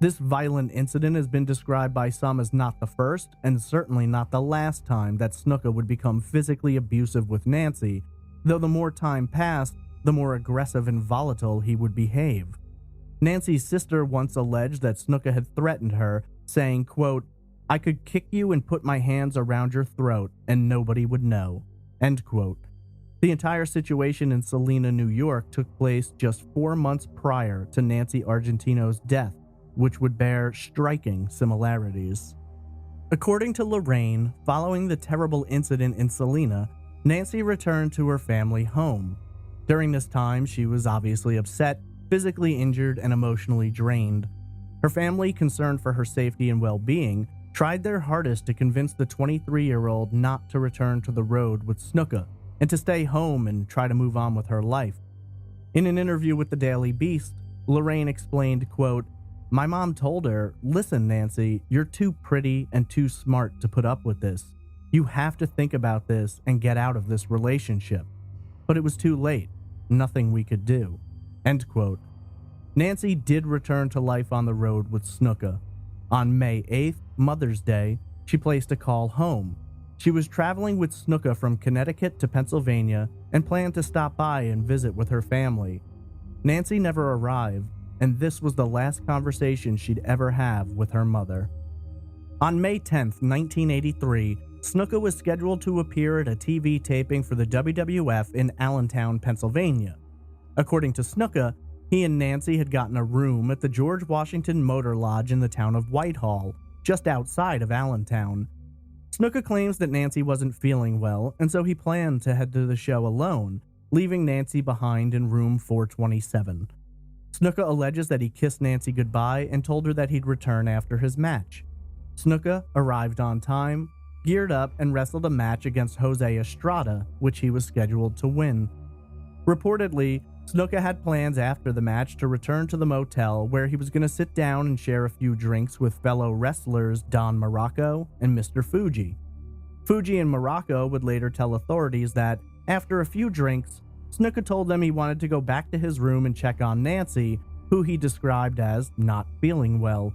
This violent incident has been described by some as not the first, and certainly not the last time that Snuka would become physically abusive with Nancy, though the more time passed, the more aggressive and volatile he would behave. Nancy's sister once alleged that Snuka had threatened her, saying, quote, "I could kick you and put my hands around your throat and nobody would know." End quote. The entire situation in Salina, New York took place just 4 months prior to Nancy Argentino's death, which would bear striking similarities. According to Lorraine, following the terrible incident in Salina, Nancy returned to her family home. During this time, she was obviously upset, physically injured, and emotionally drained. Her family, concerned for her safety and well-being, tried their hardest to convince the 23-year-old not to return to the road with Snuka and to stay home and try to move on with her life. In an interview with the Daily Beast, Lorraine explained, quote, "My mom told her, 'Listen, Nancy, you're too pretty and too smart to put up with this. You have to think about this and get out of this relationship.' But it was too late. Nothing we could do." End quote. Nancy did return to life on the road with Snuka. On May 8th, Mother's Day, she placed a call home. She was traveling with Snuka from Connecticut to Pennsylvania and planned to stop by and visit with her family. Nancy never arrived, and this was the last conversation she'd ever have with her mother. On May 10th, 1983, Snuka was scheduled to appear at a TV taping for the WWF in Allentown, Pennsylvania. According to Snuka, he and Nancy had gotten a room at the George Washington Motor Lodge in the town of Whitehall, just outside of Allentown. Snuka claims that Nancy wasn't feeling well, and so he planned to head to the show alone, leaving Nancy behind in room 427. Snuka alleges that he kissed Nancy goodbye and told her that he'd return after his match. Snuka arrived on time, geared up, and wrestled a match against Jose Estrada, which he was scheduled to win. Reportedly, Snuka had plans after the match to return to the motel where he was going to sit down and share a few drinks with fellow wrestlers Don Morocco and Mr. Fuji. Fuji and Morocco would later tell authorities that, after a few drinks, Snuka told them he wanted to go back to his room and check on Nancy, who he described as not feeling well.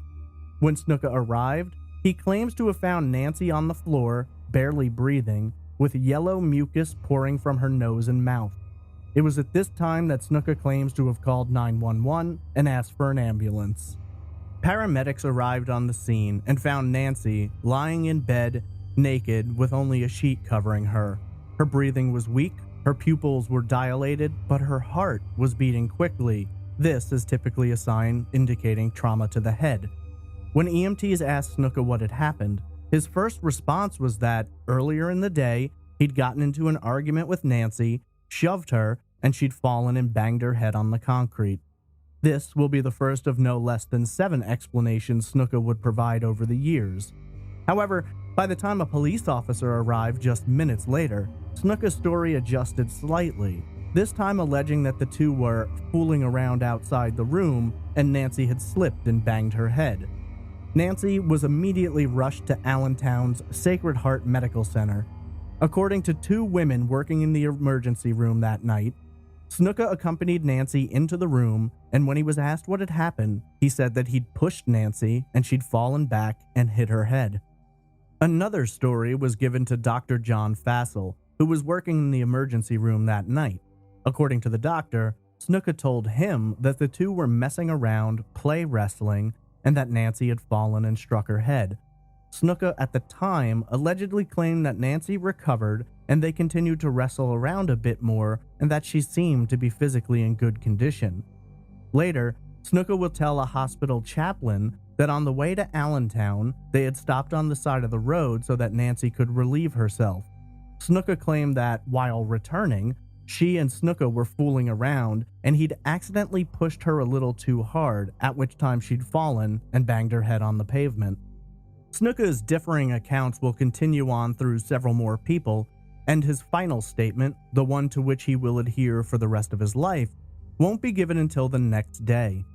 When Snuka arrived, he claims to have found Nancy on the floor, barely breathing, with yellow mucus pouring from her nose and mouth. It was at this time that Snuka claims to have called 911 and asked for an ambulance. Paramedics arrived on the scene and found Nancy lying in bed, naked, with only a sheet covering her. Her breathing was weak, her pupils were dilated, but her heart was beating quickly. This is typically a sign indicating trauma to the head. When EMTs asked Snuka what had happened, his first response was that earlier in the day, he'd gotten into an argument with Nancy, shoved her, and she'd fallen and banged her head on the concrete. This will be the first of no less than 7 explanations Snuka would provide over the years. However, by the time a police officer arrived just minutes later, Snuka's story adjusted slightly, this time alleging that the two were fooling around outside the room and Nancy had slipped and banged her head. Nancy was immediately rushed to Allentown's Sacred Heart Medical Center. According to 2 women working in the emergency room that night, Snuka accompanied Nancy into the room, and when he was asked what had happened, he said that he'd pushed Nancy and she'd fallen back and hit her head. Another story was given to Dr. John Fassel, who was working in the emergency room that night. According to the doctor, Snuka told him that the two were messing around, play wrestling, and that Nancy had fallen and struck her head. Snuka at the time allegedly claimed that Nancy recovered and they continued to wrestle around a bit more and that she seemed to be physically in good condition. Later, Snuka will tell a hospital chaplain that on the way to Allentown, they had stopped on the side of the road so that Nancy could relieve herself. Snuka claimed that while returning, she and Snuka were fooling around and he'd accidentally pushed her a little too hard, at which time she'd fallen and banged her head on the pavement. Snuka's differing accounts will continue on through several more people, and his final statement, the one to which he will adhere for the rest of his life, won't be given until the next day.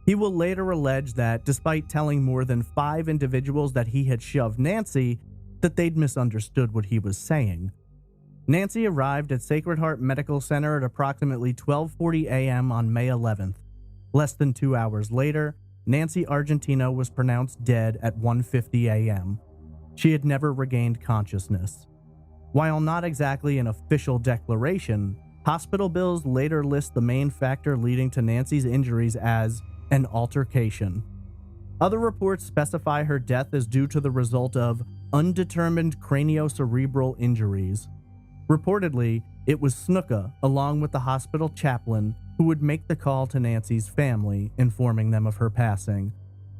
He will later allege that despite telling more than 5 individuals that he had shoved Nancy, that they'd misunderstood what he was saying. Nancy arrived at Sacred Heart Medical Center at approximately 12:40 a.m. on May 11th. Less than 2 hours later, Nancy Argentino was pronounced dead at 1:50 a.m. She had never regained consciousness. While not exactly an official declaration, hospital bills later list the main factor leading to Nancy's injuries as an altercation. Other reports specify her death as due to the result of undetermined craniocerebral injuries. Reportedly, it was Snuka, along with the hospital chaplain, who would make the call to Nancy's family, informing them of her passing.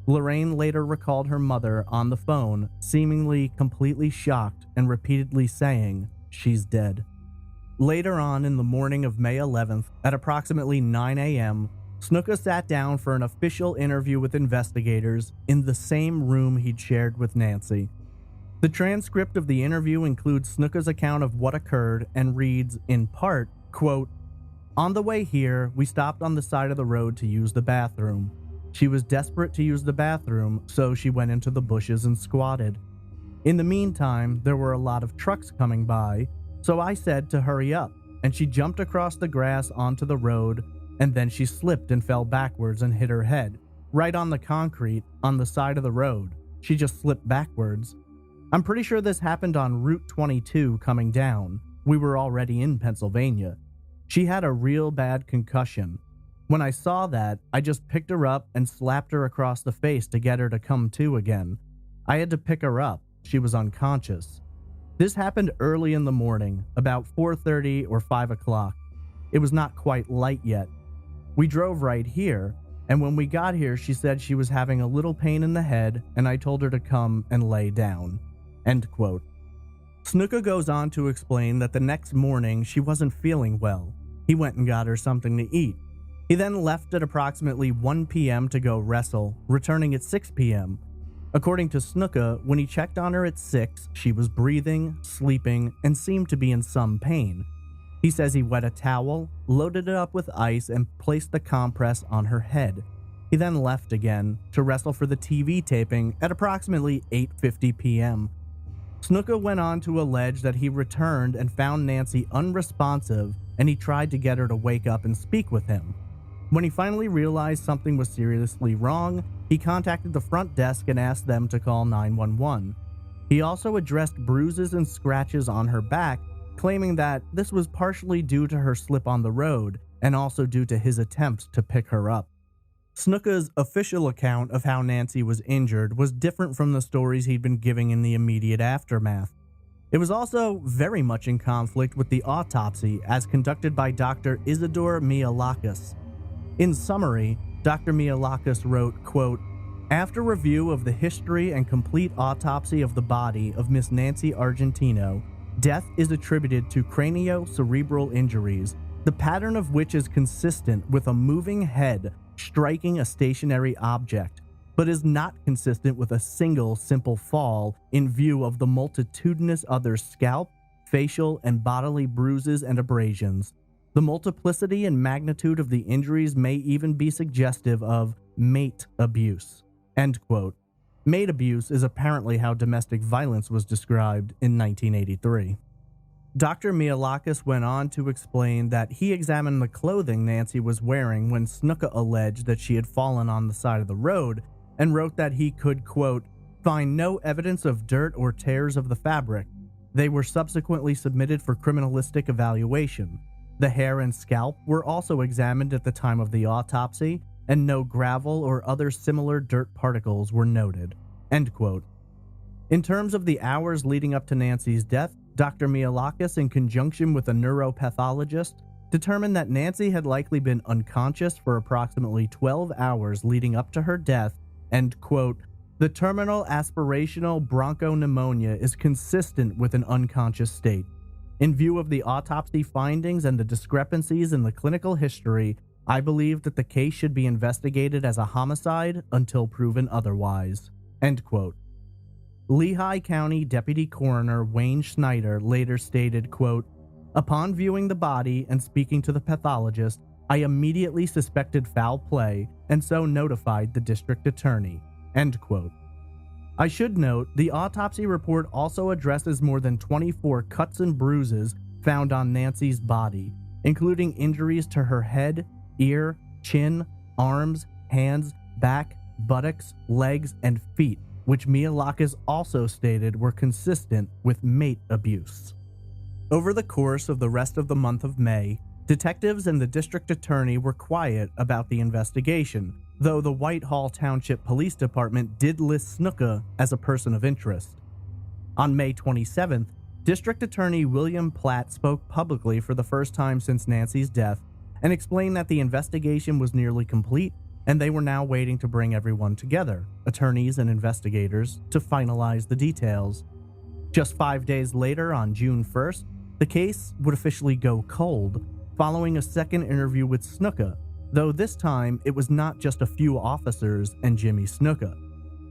Lorraine later recalled her mother on the phone, seemingly completely shocked and repeatedly saying, "She's dead." Later on in the morning of May 11th, at approximately 9 a.m., Snuka sat down for an official interview with investigators in the same room he'd shared with Nancy. The transcript of the interview includes Snuka's account of what occurred and reads, in part, quote, "On the way here, we stopped on the side of the road to use the bathroom. She was desperate to use the bathroom, so she went into the bushes and squatted. In the meantime, there were a lot of trucks coming by, so I said to hurry up, and she jumped across the grass onto the road, and then she slipped and fell backwards and hit her head, right on the concrete on the side of the road. She just slipped backwards. I'm pretty sure this happened on Route 22 coming down. We were already in Pennsylvania. She had a real bad concussion. When I saw that, I just picked her up and slapped her across the face to get her to come to again. I had to pick her up. She was unconscious. This happened early in the morning, about 4:30 or 5 o'clock. It was not quite light yet. We drove right here, and when we got here, she said she was having a little pain in the head, and I told her to come and lay down." End quote. Snuka goes on to explain that the next morning she wasn't feeling well. He went and got her something to eat. He then left at approximately 1 p.m. to go wrestle, returning at 6 p.m. According to Snuka, when he checked on her at 6, she was breathing, sleeping, and seemed to be in some pain. He says he wet a towel, loaded it up with ice, and placed the compress on her head. He then left again to wrestle for the TV taping at approximately 8:50 p.m. Snuka went on to allege that he returned and found Nancy unresponsive, and he tried to get her to wake up and speak with him. When he finally realized something was seriously wrong, he contacted the front desk and asked them to call 911. He also addressed bruises and scratches on her back, claiming that this was partially due to her slip on the road and also due to his attempts to pick her up. Snuka's official account of how Nancy was injured was different from the stories he'd been giving in the immediate aftermath. It was also very much in conflict with the autopsy as conducted by Dr. Isidore Mialakis. In summary, Dr. Mialakis wrote, quote, "After review of the history and complete autopsy of the body of Miss Nancy Argentino, death is attributed to craniocerebral injuries, the pattern of which is consistent with a moving head striking a stationary object, but is not consistent with a single simple fall in view of the multitudinous other scalp, facial, and bodily bruises and abrasions. The multiplicity and magnitude of the injuries may even be suggestive of mate abuse." End quote. Mate abuse is apparently how domestic violence was described in 1983. Dr. Mialakis went on to explain that he examined the clothing Nancy was wearing when Snuka alleged that she had fallen on the side of the road, and wrote that he could, quote, "find no evidence of dirt or tears of the fabric. They were subsequently submitted for criminalistic evaluation. The hair and scalp were also examined at the time of the autopsy, and no gravel or other similar dirt particles were noted." End quote. In terms of the hours leading up to Nancy's death, Dr. Mialakis, in conjunction with a neuropathologist, determined that Nancy had likely been unconscious for approximately 12 hours leading up to her death, and, quote, "the terminal aspirational bronchopneumonia is consistent with an unconscious state. In view of the autopsy findings and the discrepancies in the clinical history, I believe that the case should be investigated as a homicide until proven otherwise." End quote. Lehigh County Deputy Coroner Wayne Schneider later stated, quote, "Upon viewing the body and speaking to the pathologist, I immediately suspected foul play and so notified the district attorney." End quote. I should note, the autopsy report also addresses more than 24 cuts and bruises found on Nancy's body, including injuries to her head, ear, chin, arms, hands, back, buttocks, legs, and feet, which Mialakis also stated were consistent with mate abuse. Over the course of the rest of the month of May, detectives and the district attorney were quiet about the investigation, though the Whitehall Township Police Department did list Snuka as a person of interest. On May 27th, District Attorney William Platt spoke publicly for the first time since Nancy's death and explained that the investigation was nearly complete and they were now waiting to bring everyone together, attorneys and investigators, to finalize the details. Just 5 days later, on June 1st, the case would officially go cold, following a second interview with Snuka, though this time it was not just a few officers and Jimmy Snuka.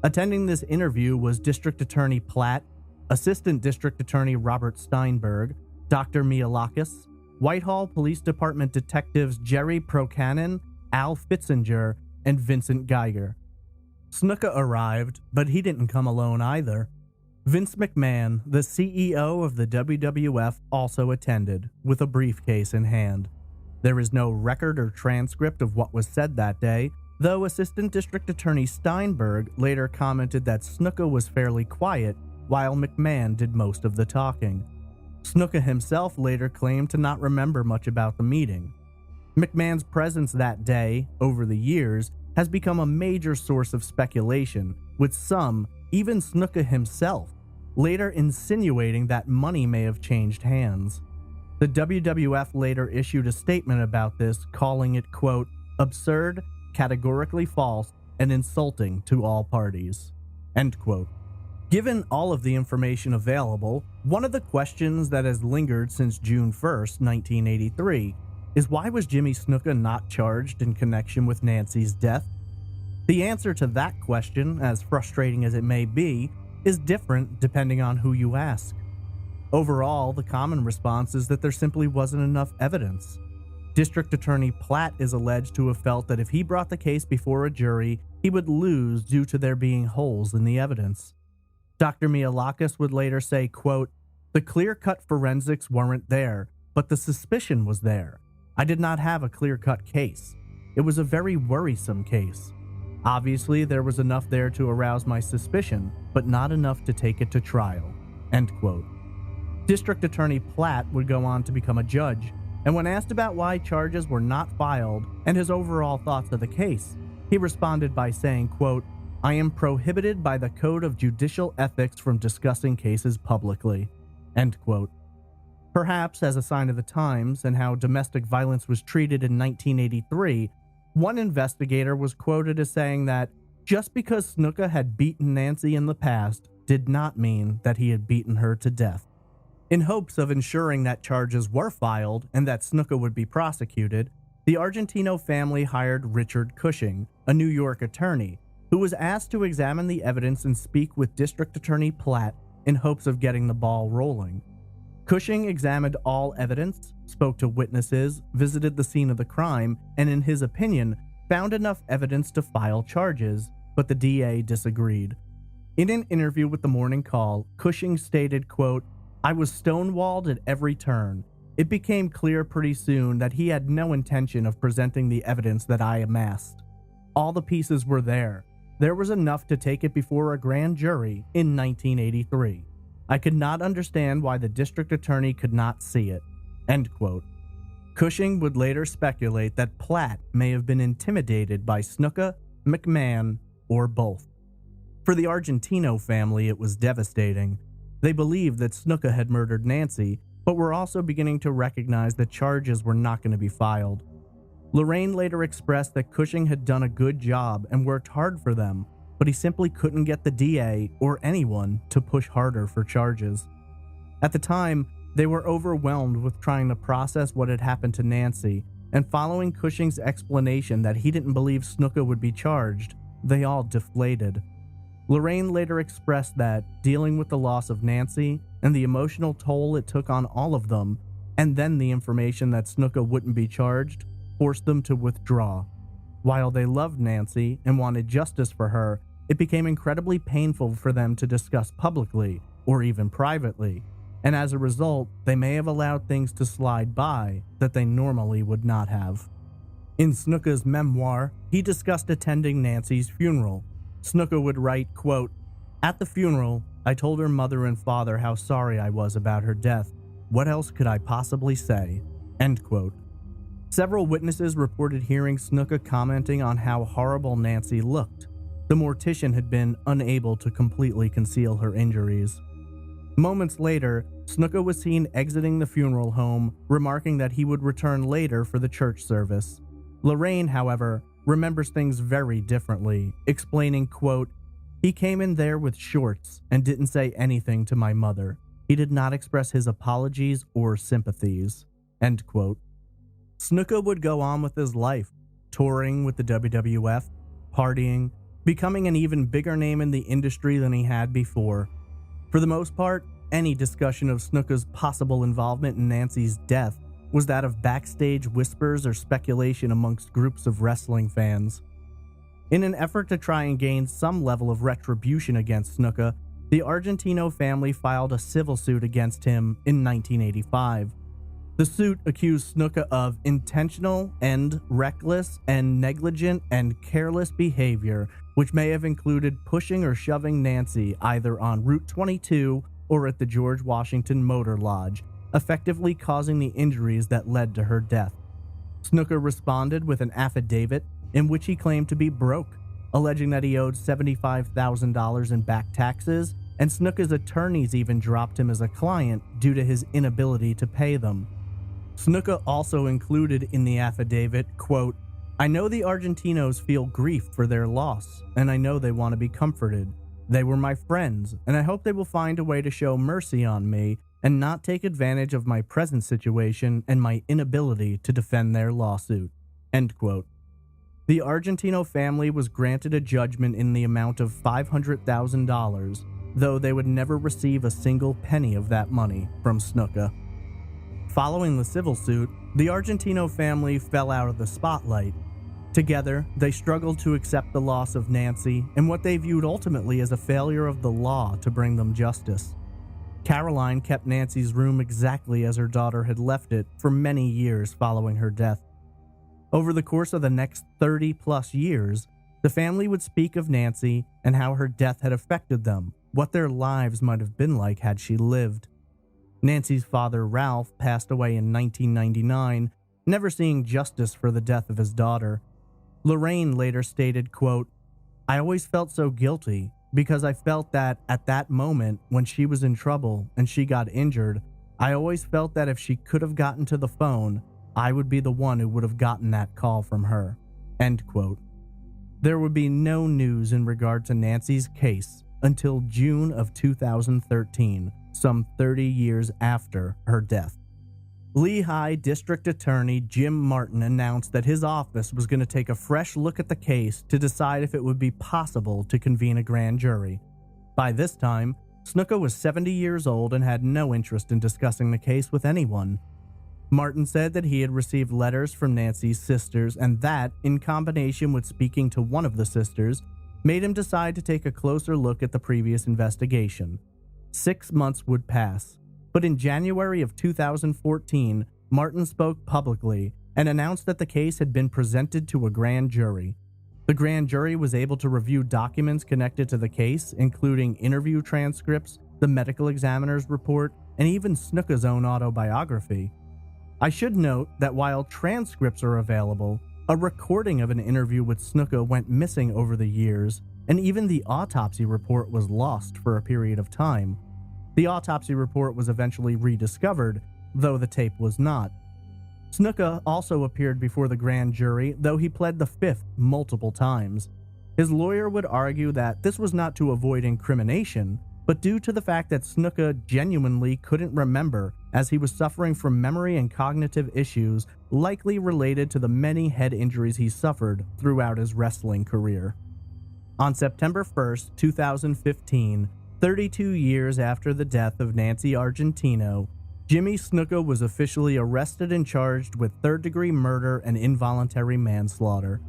Attending this interview was District Attorney Platt, Assistant District Attorney Robert Steinberg, Dr. Mialakis, Whitehall Police Department detectives Jerry Procanen, Al Fitzinger, and Vincent Geiger. Snuka arrived, but he didn't come alone either. Vince McMahon, the CEO of the WWF, also attended, with a briefcase in hand. There is no record or transcript of what was said that day, though Assistant District Attorney Steinberg later commented that Snuka was fairly quiet, while McMahon did most of the talking. Snuka himself later claimed to not remember much about the meeting. McMahon's presence that day, over the years, has become a major source of speculation, with some, even Snuka himself, later insinuating that money may have changed hands. The WWF later issued a statement about this, calling it, quote, "absurd, categorically false, and insulting to all parties." End quote. Given all of the information available, one of the questions that has lingered since June 1st, 1983, is why was Jimmy Snuka not charged in connection with Nancy's death? The answer to that question, as frustrating as it may be, is different depending on who you ask. Overall, the common response is that there simply wasn't enough evidence. District Attorney Platt is alleged to have felt that if he brought the case before a jury, he would lose due to there being holes in the evidence. Dr. Mialakis would later say, quote, "The clear-cut forensics weren't there, but the suspicion was there. I did not have a clear-cut case. It was a very worrisome case. Obviously, there was enough there to arouse my suspicion, but not enough to take it to trial." End quote. District Attorney Platt would go on to become a judge, and when asked about why charges were not filed and his overall thoughts of the case, He responded by saying, quote, "I am prohibited by the Code of Judicial Ethics from discussing cases publicly," end quote. Perhaps as a sign of the times and how domestic violence was treated in 1983, one investigator was quoted as saying that just because Snuka had beaten Nancy in the past did not mean that he had beaten her to death. In hopes of ensuring that charges were filed and that Snuka would be prosecuted, the Argentino family hired Richard Cushing, a New York attorney, who was asked to examine the evidence and speak with District Attorney Platt in hopes of getting the ball rolling. Cushing examined all evidence, spoke to witnesses, visited the scene of the crime, and in his opinion, found enough evidence to file charges, but the DA disagreed. In an interview with the Morning Call, Cushing stated, quote, "I was stonewalled at every turn. It became clear pretty soon that he had no intention of presenting the evidence that I amassed. All the pieces were there. There was enough to take it before a grand jury in 1983. I could not understand why the district attorney could not see it," end quote. Cushing would later speculate that Platt may have been intimidated by Snuka, McMahon, or both. For the Argentino family, it was devastating. They believed that Snuka had murdered Nancy, but were also beginning to recognize that charges were not going to be filed. Lorraine later expressed that Cushing had done a good job and worked hard for them, but he simply couldn't get the DA or anyone to push harder for charges. At the time, they were overwhelmed with trying to process what had happened to Nancy, and following Cushing's explanation that he didn't believe Snuka would be charged, they all deflated. Lorraine later expressed that, dealing with the loss of Nancy and the emotional toll it took on all of them, and then the information that Snuka wouldn't be charged, forced them to withdraw. While they loved Nancy and wanted justice for her, it became incredibly painful for them to discuss publicly, or even privately, and as a result, they may have allowed things to slide by that they normally would not have. In Snuka's memoir, he discussed attending Nancy's funeral. Snuka would write, quote, "At the funeral, I told her mother and father how sorry I was about her death. What else could I possibly say?" End quote. Several witnesses reported hearing Snuka commenting on how horrible Nancy looked. The mortician had been unable to completely conceal her injuries. Moments later, Snuka was seen exiting the funeral home, remarking that he would return later for the church service. Lorraine, however, remembers things very differently, explaining, quote, "He came in there with shorts and didn't say anything to my mother. He did not express his apologies or sympathies," end quote. Snuka would go on with his life, touring with the WWF, partying, becoming an even bigger name in the industry than he had before. For the most part, any discussion of Snuka's possible involvement in Nancy's death was that of backstage whispers or speculation amongst groups of wrestling fans. In an effort to try and gain some level of retribution against Snuka, the Argentino family filed a civil suit against him in 1985. The suit accused Snuka of intentional and reckless and negligent and careless behavior, which may have included pushing or shoving Nancy either on Route 22 or at the George Washington Motor Lodge, effectively causing the injuries that led to her death. Snuka responded with an affidavit in which he claimed to be broke, alleging that he owed $75,000 in back taxes, and Snuka's attorneys even dropped him as a client due to his inability to pay them. Snuka also included in the affidavit, quote, "I know the Argentinos feel grief for their loss, and I know they want to be comforted. They were my friends, and I hope they will find a way to show mercy on me and not take advantage of my present situation and my inability to defend their lawsuit." End quote. The Argentino family was granted a judgment in the amount of $500,000, though they would never receive a single penny of that money from Snuka. Following the civil suit, the Argentino family fell out of the spotlight. Together, they struggled to accept the loss of Nancy and what they viewed ultimately as a failure of the law to bring them justice. Caroline kept Nancy's room exactly as her daughter had left it for many years following her death. Over the course of the next 30-plus years, the family would speak of Nancy and how her death had affected them, what their lives might have been like had she lived. Nancy's father, Ralph, passed away in 1999, never seeing justice for the death of his daughter. Lorraine later stated, quote, "I always felt so guilty because I felt that at that moment when she was in trouble and she got injured, I always felt that if she could have gotten to the phone, I would be the one who would have gotten that call from her." End quote. There would be no news in regard to Nancy's case until June of 2013, some 30 years after her death. Lehigh District Attorney Jim Martin announced that his office was going to take a fresh look at the case to decide if it would be possible to convene a grand jury. By this time, Snuka was 70 years old and had no interest in discussing the case with anyone. Martin said that he had received letters from Nancy's sisters, and that, in combination with speaking to one of the sisters, made him decide to take a closer look at the previous investigation. 6 months would pass, but in January of 2014, Martin spoke publicly and announced that the case had been presented to a grand jury. The grand jury was able to review documents connected to the case, including interview transcripts, the medical examiner's report, and even Snuka's own autobiography. I should note that while transcripts are available, a recording of an interview with Snuka went missing over the years, and even the autopsy report was lost for a period of time. The autopsy report was eventually rediscovered, though the tape was not. Snuka also appeared before the grand jury, though he pled the fifth multiple times. His lawyer would argue that this was not to avoid incrimination, but due to the fact that Snuka genuinely couldn't remember, as he was suffering from memory and cognitive issues likely related to the many head injuries he suffered throughout his wrestling career. On September 1st, 2015, 32 years after the death of Nancy Argentino, Jimmy Snuka was officially arrested and charged with third-degree murder and involuntary manslaughter.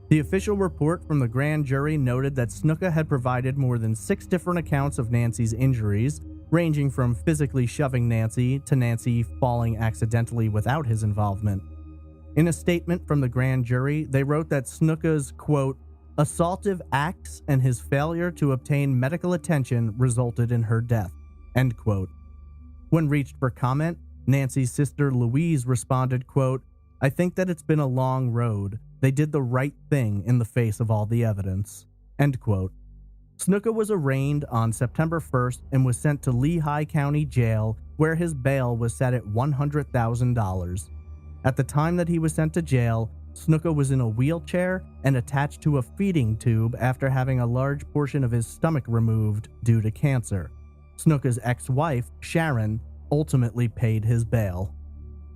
The official report from the grand jury noted that Snuka had provided more than 6 different accounts of Nancy's injuries, ranging from physically shoving Nancy to Nancy falling accidentally without his involvement. In a statement from the grand jury, they wrote that Snuka's, quote, "assaultive acts and his failure to obtain medical attention resulted in her death," end quote. When reached for comment, Nancy's sister Louise responded, quote, "I think that it's been a long road. They did the right thing in the face of all the evidence," end quote. Snuka was arraigned on September 1st and was sent to Lehigh County Jail, where his bail was set at $100,000. At the time that he was sent to jail, Snuka was in a wheelchair and attached to a feeding tube after having a large portion of his stomach removed due to cancer. Snuka's ex-wife, Sharon, ultimately paid his bail.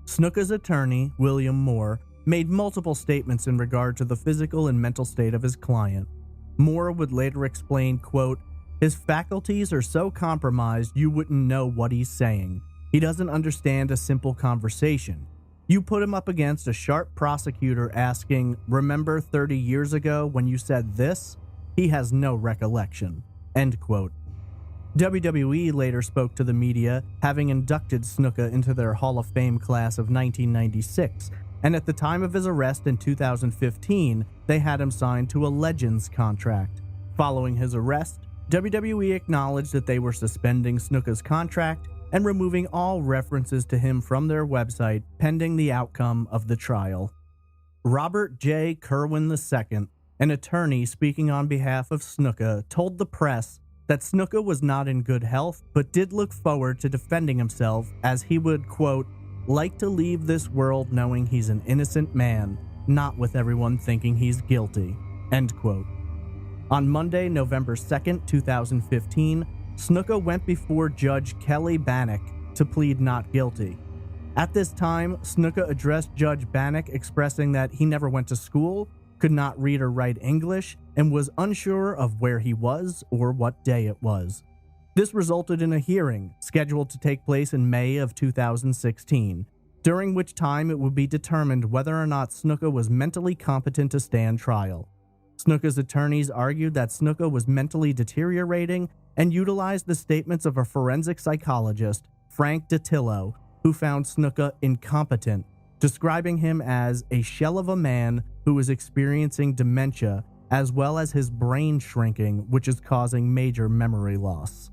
Snuka's attorney, William Moore, made multiple statements in regard to the physical and mental state of his client. Moore would later explain, quote, "His faculties are so compromised you wouldn't know what he's saying. He doesn't understand a simple conversation. You put him up against a sharp prosecutor asking, 'Remember 30 years ago when you said this?' He has no recollection," end quote. WWE later spoke to the media, having inducted Snuka into their Hall of Fame class of 1996, and at the time of his arrest in 2015, they had him signed to a Legends contract. Following his arrest, WWE acknowledged that they were suspending Snuka's contract and removing all references to him from their website pending the outcome of the trial. Robert J. Kerwin II, an attorney speaking on behalf of Snuka, told the press that Snuka was not in good health but did look forward to defending himself, as he would, quote, "like to leave this world knowing he's an innocent man, not with everyone thinking he's guilty," end quote. On Monday, November 2nd, 2015, Snuka went before Judge Kelly Bannock to plead not guilty. At this time, Snuka addressed Judge Bannock expressing that he never went to school, could not read or write English, and was unsure of where he was or what day it was. This resulted in a hearing scheduled to take place in May of 2016, during which time it would be determined whether or not Snuka was mentally competent to stand trial. Snuka's attorneys argued that Snuka was mentally deteriorating and utilized the statements of a forensic psychologist, Frank DiTillo, who found Snuka incompetent, describing him as a shell of a man who is experiencing dementia, as well as his brain shrinking, which is causing major memory loss.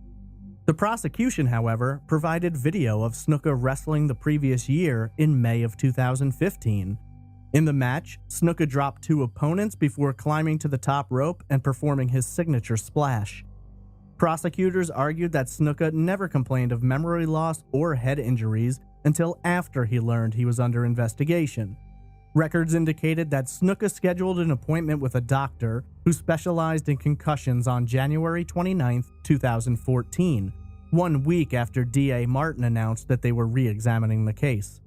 The prosecution, however, provided video of Snuka wrestling the previous year in May of 2015. In the match, Snuka dropped 2 opponents before climbing to the top rope and performing his signature splash. Prosecutors argued that Snuka never complained of memory loss or head injuries until after he learned he was under investigation. Records indicated that Snuka scheduled an appointment with a doctor who specialized in concussions on January 29, 2014, 1 week after DA Martin announced that they were re-examining the case.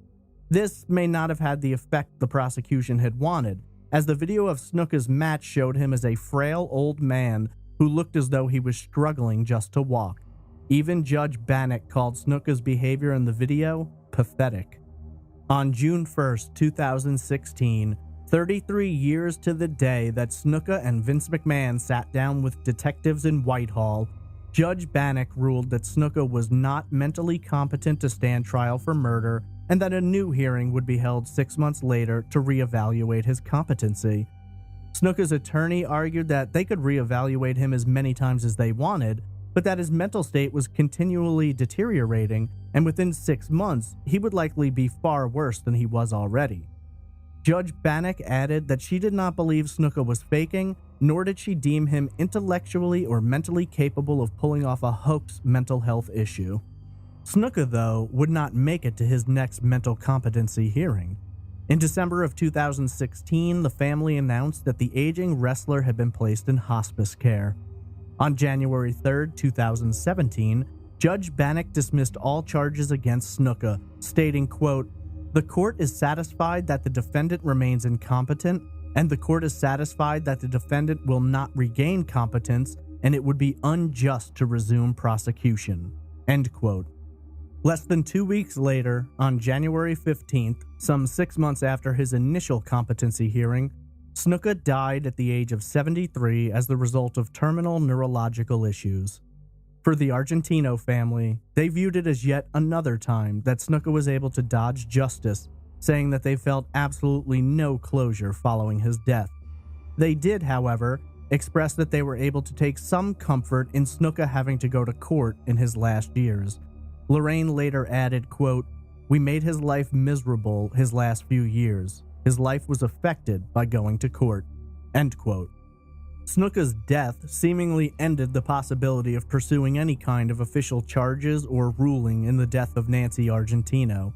This may not have had the effect the prosecution had wanted, as the video of Snuka's match showed him as a frail old man who looked as though he was struggling just to walk. Even Judge Bannock called Snuka's behavior in the video pathetic. On June 1, 2016, 33 years to the day that Snuka and Vince McMahon sat down with detectives in Whitehall, Judge Bannock ruled that Snuka was not mentally competent to stand trial for murder and that a new hearing would be held 6 months later to reevaluate his competency. Snuka's attorney argued that they could reevaluate him as many times as they wanted, but that his mental state was continually deteriorating, and within 6 months, he would likely be far worse than he was already. Judge Bannock added that she did not believe Snuka was faking, nor did she deem him intellectually or mentally capable of pulling off a hoax mental health issue. Snuka, though, would not make it to his next mental competency hearing. In December of 2016, the family announced that the aging wrestler had been placed in hospice care. On January 3, 2017, Judge Bannock dismissed all charges against Snuka, stating, quote, "The court is satisfied that the defendant remains incompetent, and the court is satisfied that the defendant will not regain competence, and it would be unjust to resume prosecution." End quote. Less than 2 weeks later, on January 15th, some 6 months after his initial competency hearing, Snuka died at the age of 73 as the result of terminal neurological issues. For the Argentino family, they viewed it as yet another time that Snuka was able to dodge justice, saying that they felt absolutely no closure following his death. They did, however, express that they were able to take some comfort in Snuka having to go to court in his last years. Lorraine later added, quote, "We made his life miserable his last few years. His life was affected by going to court." End quote. Snuka's death seemingly ended the possibility of pursuing any kind of official charges or ruling in the death of Nancy Argentino.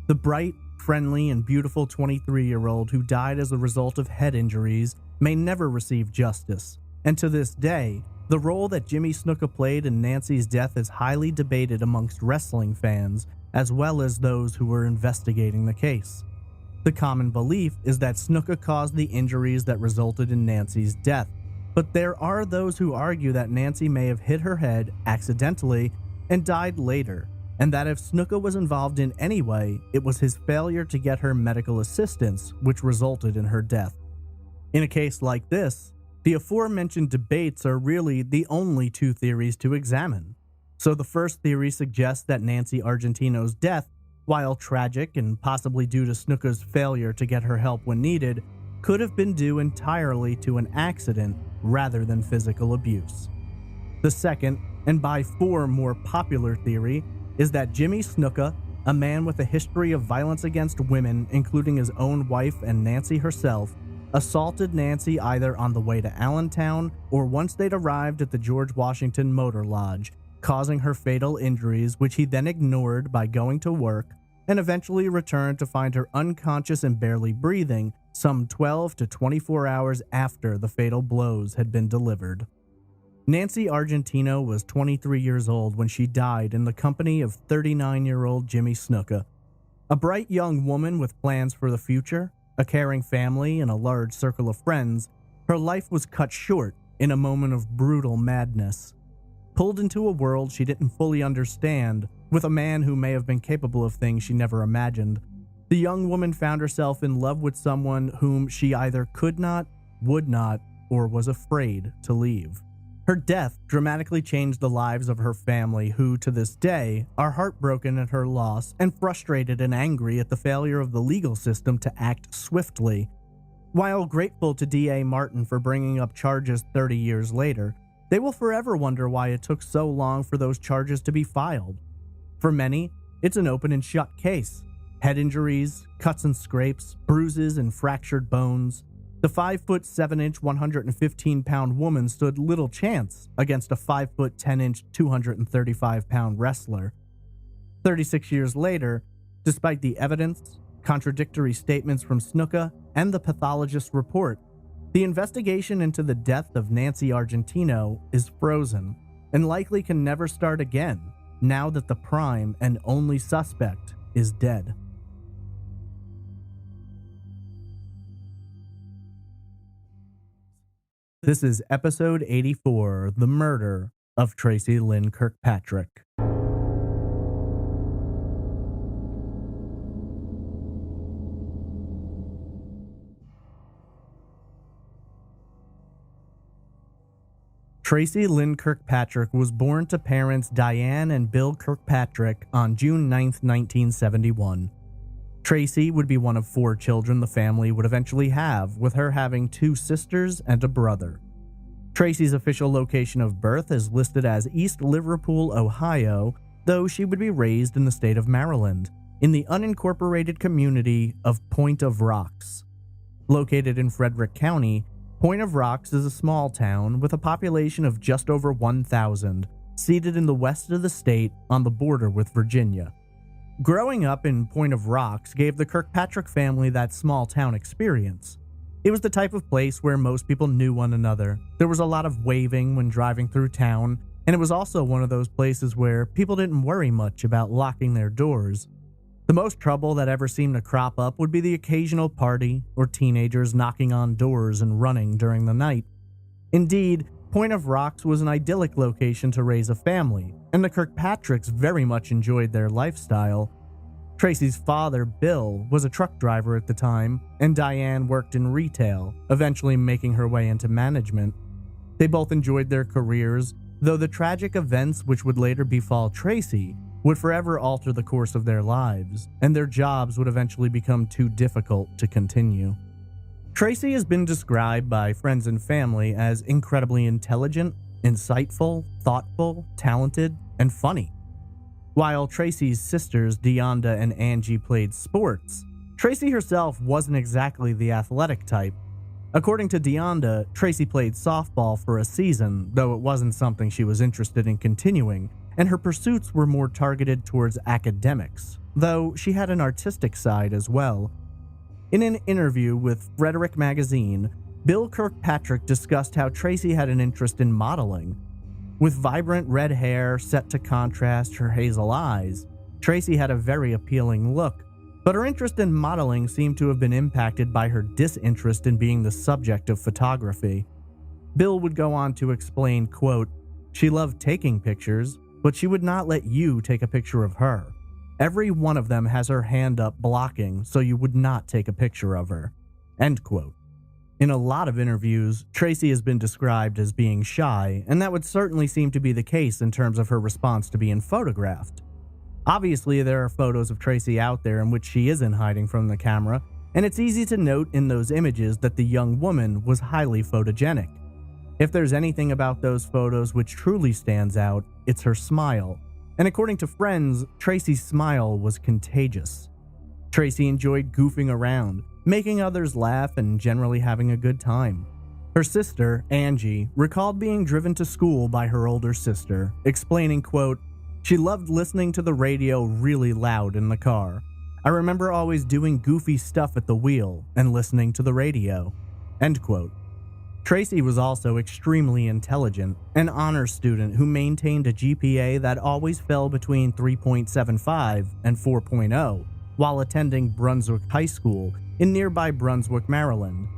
The bright, friendly, and beautiful 23-year-old who died as a result of head injuries may never receive justice, and to this day, the role that Jimmy Snuka played in Nancy's death is highly debated amongst wrestling fans, as well as those who were investigating the case. The common belief is that Snuka caused the injuries that resulted in Nancy's death, but there are those who argue that Nancy may have hit her head accidentally and died later, and that if Snuka was involved in any way, it was his failure to get her medical assistance which resulted in her death. In a case like this, the aforementioned debates are really the only 2 theories to examine. So the first theory suggests that Nancy Argentino's death, while tragic and possibly due to Snuka's failure to get her help when needed, could have been due entirely to an accident rather than physical abuse. The second, and by far more popular theory, is that Jimmy Snuka, a man with a history of violence against women, including his own wife and Nancy herself, assaulted Nancy either on the way to Allentown or once they'd arrived at the George Washington Motor Lodge, causing her fatal injuries, which he then ignored by going to work, and eventually returned to find her unconscious and barely breathing some 12 to 24 hours after the fatal blows had been delivered. Nancy Argentino was 23 years old when she died in the company of 39-year-old Jimmy Snuka. A bright young woman with plans for the future, a caring family, and a large circle of friends, her life was cut short in a moment of brutal madness. Pulled into a world she didn't fully understand, with a man who may have been capable of things she never imagined, the young woman found herself in love with someone whom she either could not, would not, or was afraid to leave. Her death dramatically changed the lives of her family, who, to this day, are heartbroken at her loss and frustrated and angry at the failure of the legal system to act swiftly. While grateful to DA Martin for bringing up charges 30 years later, they will forever wonder why it took so long for those charges to be filed. For many, it's an open and shut case. head injuries, cuts and scrapes, bruises, and fractured bones, the 5'7", 115-pound woman stood little chance against a 5'10", 235-pound wrestler. 36 years later, despite the evidence, contradictory statements from Snuka, and the pathologist's report, the investigation into the death of Nancy Argentino is frozen and likely can never start again now that the prime and only suspect is dead. This is episode 84, The Murder of Tracy Lynn Kirkpatrick. Tracy Lynn Kirkpatrick was born to parents Diane and Bill Kirkpatrick on June 9, 1971. Tracy would be one of 4 children the family would eventually have, with her having 2 sisters and a brother. Tracy's official location of birth is listed as East Liverpool, Ohio, though she would be raised in the state of Maryland, in the unincorporated community of Point of Rocks. Located in Frederick County, Point of Rocks is a small town with a population of just over 1,000, seated in the west of the state on the border with Virginia. Growing up in Point of Rocks gave the Kirkpatrick family that small town experience. It was the type of place where most people knew one another. There was a lot of waving when driving through town, and it was also one of those places where people didn't worry much about locking their doors. The most trouble that ever seemed to crop up would be the occasional party or teenagers knocking on doors and running during the night. Indeed, Point of Rocks was an idyllic location to raise a family, and the Kirkpatricks very much enjoyed their lifestyle. Tracy's father, Bill, was a truck driver at the time, and Diane worked in retail, eventually making her way into management. They both enjoyed their careers, though the tragic events which would later befall Tracy would forever alter the course of their lives, and their jobs would eventually become too difficult to continue. Tracy has been described by friends and family as incredibly intelligent, insightful, thoughtful, talented, and funny. While Tracy's sisters Deonda and Angie played sports, Tracy herself wasn't exactly the athletic type. According to Deonda, Tracy played softball for a season, though it wasn't something she was interested in continuing, and her pursuits were more targeted towards academics, though she had an artistic side as well. In an interview with Frederick Magazine, Bill Kirkpatrick discussed how Tracy had an interest in modeling. With vibrant red hair set to contrast her hazel eyes, Tracy had a very appealing look, but her interest in modeling seemed to have been impacted by her disinterest in being the subject of photography. Bill would go on to explain, quote, "She loved taking pictures, but she would not let you take a picture of her. Every one of them has her hand up blocking, so you would not take a picture of her." End quote. In a lot of interviews, Tracy has been described as being shy, and that would certainly seem to be the case in terms of her response to being photographed. Obviously, there are photos of Tracy out there in which she isn't hiding from the camera, and it's easy to note in those images that the young woman was highly photogenic. If there's anything about those photos which truly stands out, it's her smile. And according to friends, Tracy's smile was contagious. Tracy enjoyed goofing around, making others laugh, and generally having a good time. Her sister, Angie, recalled being driven to school by her older sister, explaining, quote, "She loved listening to the radio really loud in the car. I remember always doing goofy stuff at the wheel and listening to the radio." End quote. Tracy was also extremely intelligent, an honors student who maintained a GPA that always fell between 3.75 and 4.0 while attending Brunswick High School in nearby Brunswick, Maryland.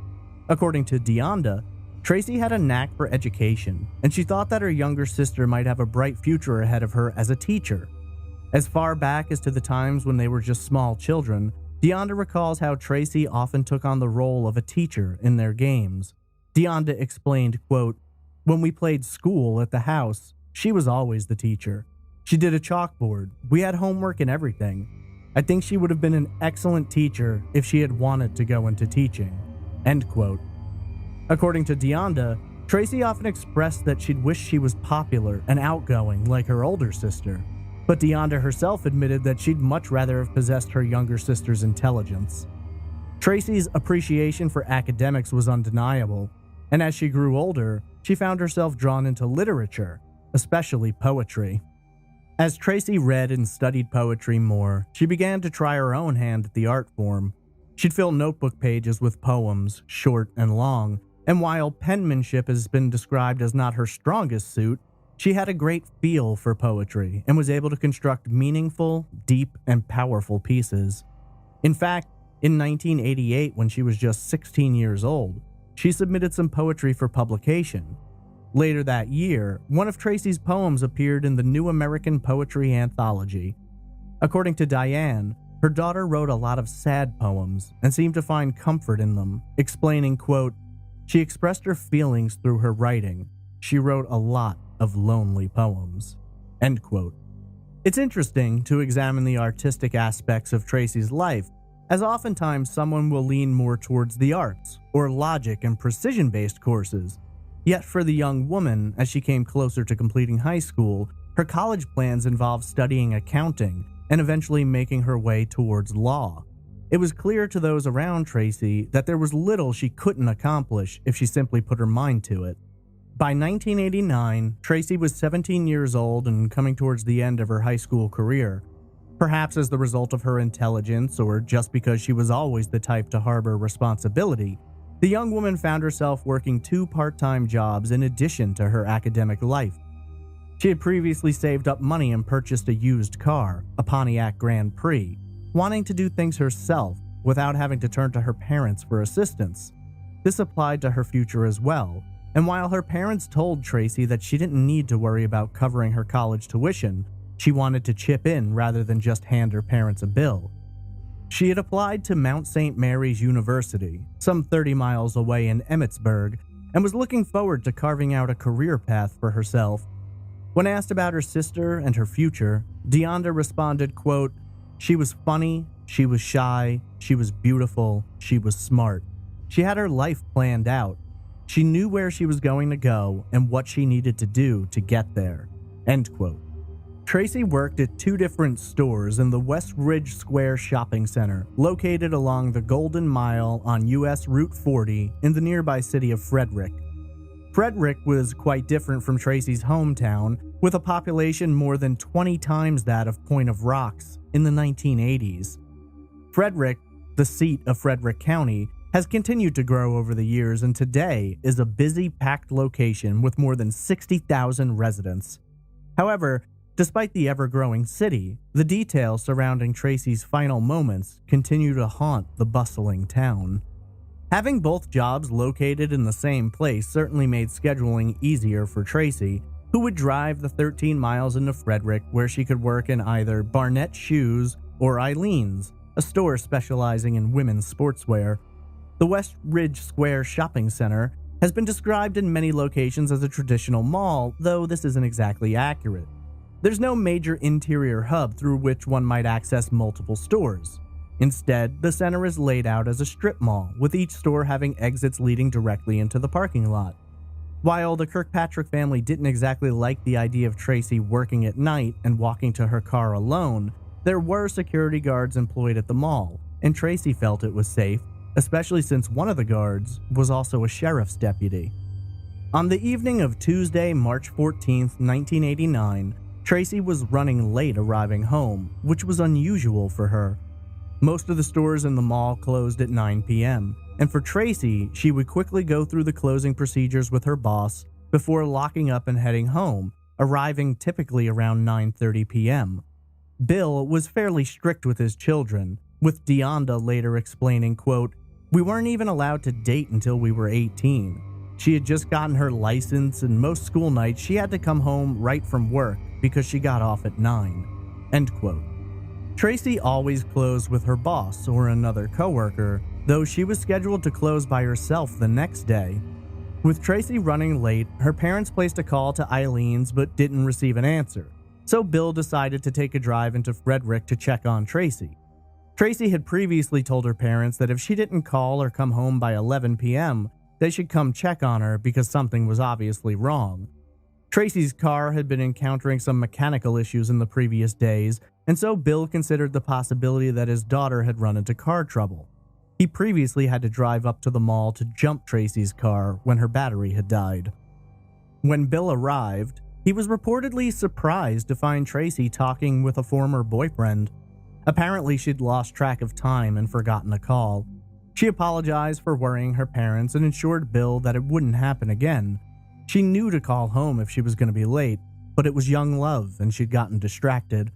According to Deonda, Tracy had a knack for education, and she thought that her younger sister might have a bright future ahead of her as a teacher. As far back as to the times when they were just small children, Deonda recalls how Tracy often took on the role of a teacher in their games. Deonda explained, quote, "When we played school at the house, she was always the teacher. She did a chalkboard. We had homework and everything. I think she would have been an excellent teacher if she had wanted to go into teaching." End quote. According to Deonda, Tracy often expressed that she'd wish she was popular and outgoing like her older sister. But Deonda herself admitted that she'd much rather have possessed her younger sister's intelligence. Tracy's appreciation for academics was undeniable, and as she grew older, she found herself drawn into literature, especially poetry. As Tracy read and studied poetry more, she began to try her own hand at the art form. She'd fill notebook pages with poems, short and long, and while penmanship has been described as not her strongest suit, she had a great feel for poetry and was able to construct meaningful, deep, and powerful pieces. In fact, in 1988, when she was just 16 years old, she submitted some poetry for publication. Later that year, one of Tracy's poems appeared in the New American Poetry Anthology. According to Diane, her daughter wrote a lot of sad poems and seemed to find comfort in them, explaining, quote, "She expressed her feelings through her writing. She wrote a lot of lonely poems." End quote. It's interesting to examine the artistic aspects of Tracy's life, as oftentimes someone will lean more towards the arts or logic and precision-based courses. Yet for the young woman, as she came closer to completing high school, her college plans involved studying accounting and eventually making her way towards law. It was clear to those around Tracy that there was little she couldn't accomplish if she simply put her mind to it. By 1989, Tracy was 17 years old and coming towards the end of her high school career. Perhaps as the result of her intelligence or just because she was always the type to harbor responsibility, the young woman found herself working 2 part-time jobs in addition to her academic life. She had previously saved up money and purchased a used car, a Pontiac Grand Prix, wanting to do things herself without having to turn to her parents for assistance. This applied to her future as well, and while her parents told Tracy that she didn't need to worry about covering her college tuition, she wanted to chip in rather than just hand her parents a bill. She had applied to Mount St. Mary's University, some 30 miles away in Emmitsburg, and was looking forward to carving out a career path for herself. When asked about her sister and her future, Deonda responded, quote, "She was funny, she was shy, she was beautiful, she was smart. She had her life planned out. She knew where she was going to go and what she needed to do to get there." End quote. Tracy worked at 2 different stores in the West Ridge Square shopping center, located along the Golden Mile on US Route 40 in the nearby city of Frederick. Frederick was quite different from Tracy's hometown, with a population more than 20 times that of Point of Rocks in the 1980s. Frederick, the seat of Frederick County, has continued to grow over the years and today is a busy, packed location with more than 60,000 residents. However, despite the ever-growing city, the details surrounding Tracy's final moments continue to haunt the bustling town. Having both jobs located in the same place certainly made scheduling easier for Tracy, who would drive the 13 miles into Frederick where she could work in either Barnett Shoes or Eileen's, a store specializing in women's sportswear. The West Ridge Square Shopping Center has been described in many locations as a traditional mall, though this isn't exactly accurate. There's no major interior hub through which one might access multiple stores. Instead, the center is laid out as a strip mall, with each store having exits leading directly into the parking lot. While the Kirkpatrick family didn't exactly like the idea of Tracy working at night and walking to her car alone, there were security guards employed at the mall, and Tracy felt it was safe, especially since one of the guards was also a sheriff's deputy. On the evening of Tuesday, March 14, 1989, Tracy was running late arriving home, which was unusual for her. Most of the stores in the mall closed at 9 p.m., and for Tracy, she would quickly go through the closing procedures with her boss before locking up and heading home, arriving typically around 9:30 p.m. Bill was fairly strict with his children, with Deonda later explaining, quote, "We weren't even allowed to date until we were 18. She had just gotten her license, and most school nights she had to come home right from work because she got off at 9. End quote. Tracy always closed with her boss or another coworker, though she was scheduled to close by herself the next day. With Tracy running late, her parents placed a call to Eileen's but didn't receive an answer, so Bill decided to take a drive into Frederick to check on Tracy. Tracy had previously told her parents that if she didn't call or come home by 11 p.m., they should come check on her because something was obviously wrong. Tracy's car had been encountering some mechanical issues in the previous days, and so Bill considered the possibility that his daughter had run into car trouble. He previously had to drive up to the mall to jump Tracy's car when her battery had died. When Bill arrived, he was reportedly surprised to find Tracy talking with a former boyfriend. Apparently, she'd lost track of time and forgotten a call. She apologized for worrying her parents and assured Bill that it wouldn't happen again. She knew to call home if she was going to be late, but it was young love and she'd gotten distracted.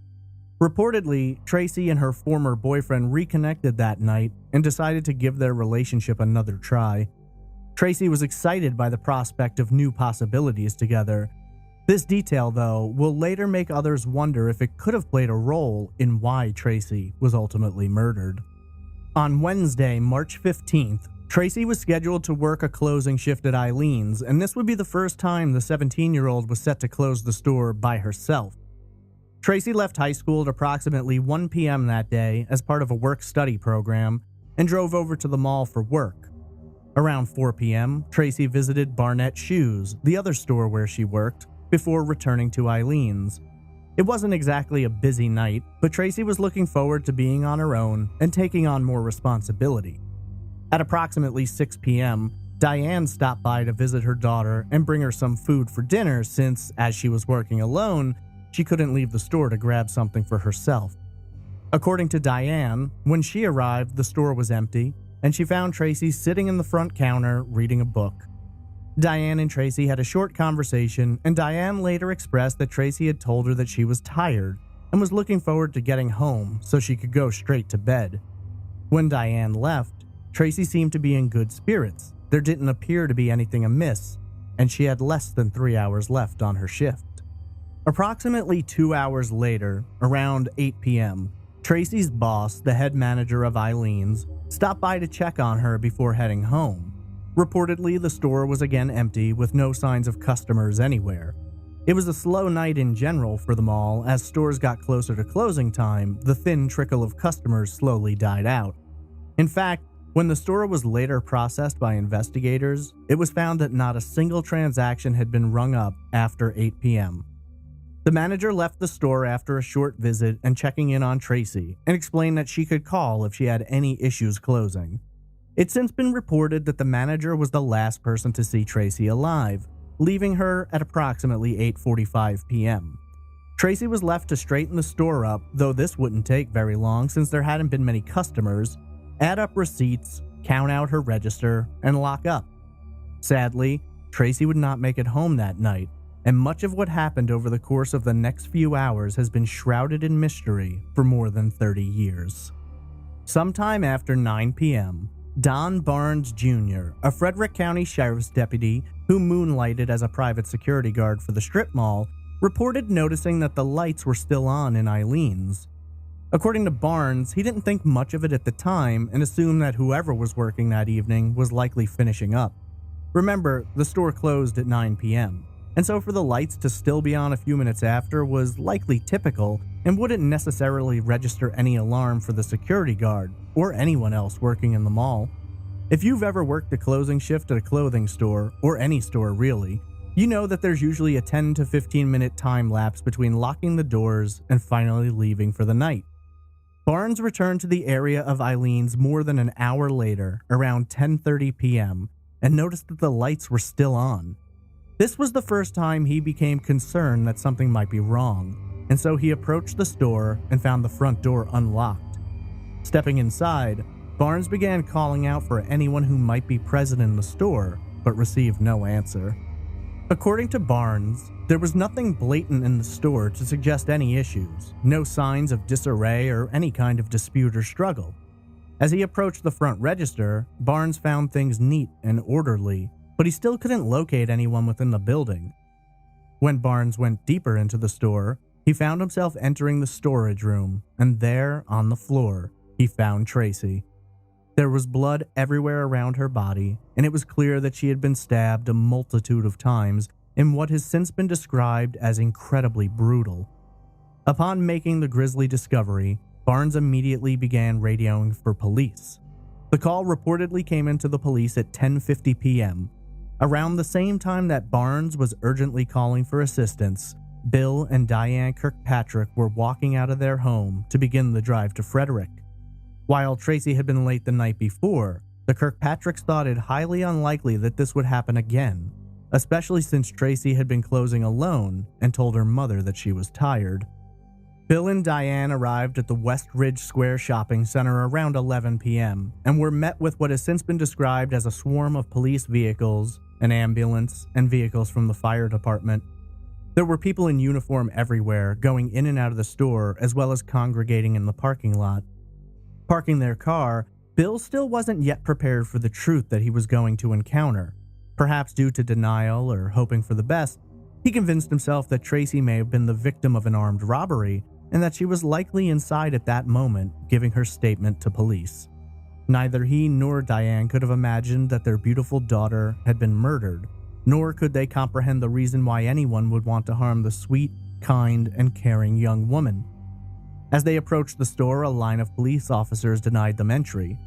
Reportedly, Tracy and her former boyfriend reconnected that night and decided to give their relationship another try. Tracy was excited by the prospect of new possibilities together. This detail, though, will later make others wonder if it could have played a role in why Tracy was ultimately murdered. On Wednesday, March 15th, Tracy was scheduled to work a closing shift at Eileen's, and this would be the first time the 17-year-old was set to close the store by herself. Tracy left high school at approximately 1 p.m. that day as part of a work-study program and drove over to the mall for work. Around 4 p.m., Tracy visited Barnett Shoes, the other store where she worked, before returning to Eileen's. It wasn't exactly a busy night, but Tracy was looking forward to being on her own and taking on more responsibility. At approximately 6 p.m., Diane stopped by to visit her daughter and bring her some food for dinner since, as she was working alone, she couldn't leave the store to grab something for herself. According to Diane, when she arrived, the store was empty, and she found Tracy sitting in the front counter reading a book. Diane and Tracy had a short conversation, and Diane later expressed that Tracy had told her that she was tired and was looking forward to getting home so she could go straight to bed. When Diane left, Tracy seemed to be in good spirits. There didn't appear to be anything amiss, and she had less than 3 hours left on her shift. Approximately 2 hours later, around 8 p.m., Tracy's boss, the head manager of Eileen's, stopped by to check on her before heading home. Reportedly, the store was again empty with no signs of customers anywhere. It was a slow night in general for the mall. As stores got closer to closing time, the thin trickle of customers slowly died out. In fact, when the store was later processed by investigators, it was found that not a single transaction had been rung up after 8 p.m. The manager left the store after a short visit and checking in on Tracy and explained that she could call if she had any issues closing. It's since been reported that the manager was the last person to see Tracy alive, leaving her at approximately 8:45 p.m. Tracy was left to straighten the store up, though this wouldn't take very long since there hadn't been many customers, add up receipts, count out her register, and lock up. Sadly, Tracy would not make it home that night, and much of what happened over the course of the next few hours has been shrouded in mystery for more than 30 years. Sometime after 9 p.m., Don Barnes Jr., a Frederick County Sheriff's deputy who moonlighted as a private security guard for the strip mall, reported noticing that the lights were still on in Eileen's. According to Barnes, he didn't think much of it at the time and assumed that whoever was working that evening was likely finishing up. Remember, the store closed at 9 p.m., and so for the lights to still be on a few minutes after was likely typical and wouldn't necessarily register any alarm for the security guard or anyone else working in the mall. If you've ever worked a closing shift at a clothing store, or any store really, you know that there's usually a 10 to 15 minute time lapse between locking the doors and finally leaving for the night. Barnes returned to the area of Eileen's more than an hour later, around 10:30 p.m., and noticed that the lights were still on. This was the first time he became concerned that something might be wrong, and so he approached the store and found the front door unlocked. Stepping inside, Barnes began calling out for anyone who might be present in the store, but received no answer. According to Barnes, there was nothing blatant in the store to suggest any issues, no signs of disarray or any kind of dispute or struggle. As he approached the front register, Barnes found things neat and orderly, but he still couldn't locate anyone within the building. When Barnes went deeper into the store, he found himself entering the storage room, and there, on the floor, he found Tracy. There was blood everywhere around her body, and it was clear that she had been stabbed a multitude of times in what has since been described as incredibly brutal. Upon making the grisly discovery, Barnes immediately began radioing for police. The call reportedly came into the police at 10:50 p.m. Around the same time that Barnes was urgently calling for assistance, Bill and Diane Kirkpatrick were walking out of their home to begin the drive to Frederick. While Tracy had been late the night before, the Kirkpatricks thought it highly unlikely that this would happen again, especially since Tracy had been closing alone and told her mother that she was tired. Bill and Diane arrived at the West Ridge Square shopping center around 11 p.m. and were met with what has since been described as a swarm of police vehicles, an ambulance, and vehicles from the fire department. There were people in uniform everywhere, going in and out of the store, as well as congregating in the parking lot. Parking their car, Bill still wasn't yet prepared for the truth that he was going to encounter. Perhaps due to denial or hoping for the best, he convinced himself that Tracy may have been the victim of an armed robbery and that she was likely inside at that moment, giving her statement to police. Neither he nor Diane could have imagined that their beautiful daughter had been murdered, nor could they comprehend the reason why anyone would want to harm the sweet, kind, and caring young woman. As they approached the store, a line of police officers denied them entry.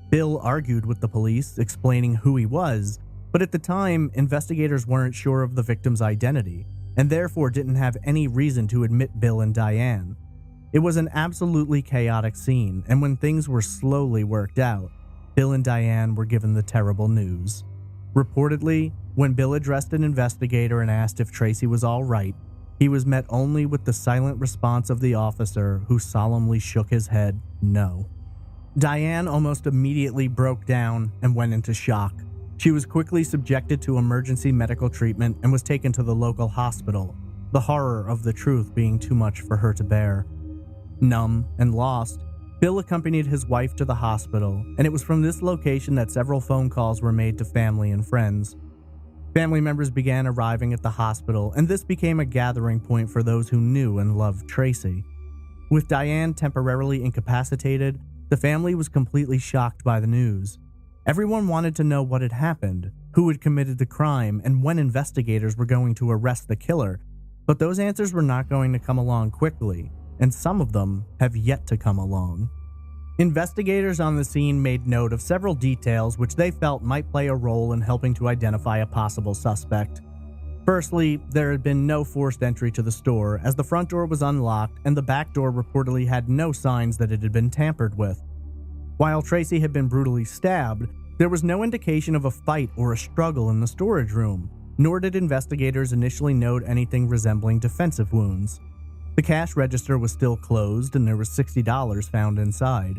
Bill argued with the police, explaining who he was, but at the time, investigators weren't sure of the victim's identity, and therefore didn't have any reason to admit Bill and Diane. It was an absolutely chaotic scene, and when things were slowly worked out, Bill and Diane were given the terrible news. Reportedly, when Bill addressed an investigator and asked if Tracy was all right, he was met only with the silent response of the officer, who solemnly shook his head no. Diane almost immediately broke down and went into shock. She was quickly subjected to emergency medical treatment and was taken to the local hospital, the horror of the truth being too much for her to bear. Numb and lost, Bill accompanied his wife to the hospital, and it was from this location that several phone calls were made to family and friends. Family members began arriving at the hospital, and this became a gathering point for those who knew and loved Tracy. With Diane temporarily incapacitated, the family was completely shocked by the news. Everyone wanted to know what had happened, who had committed the crime, and when investigators were going to arrest the killer, but those answers were not going to come along quickly, and some of them have yet to come along. Investigators on the scene made note of several details which they felt might play a role in helping to identify a possible suspect. Firstly, there had been no forced entry to the store, as the front door was unlocked and the back door reportedly had no signs that it had been tampered with. While Tracy had been brutally stabbed, there was no indication of a fight or a struggle in the storage room, nor did investigators initially note anything resembling defensive wounds. The cash register was still closed and there was $60 found inside.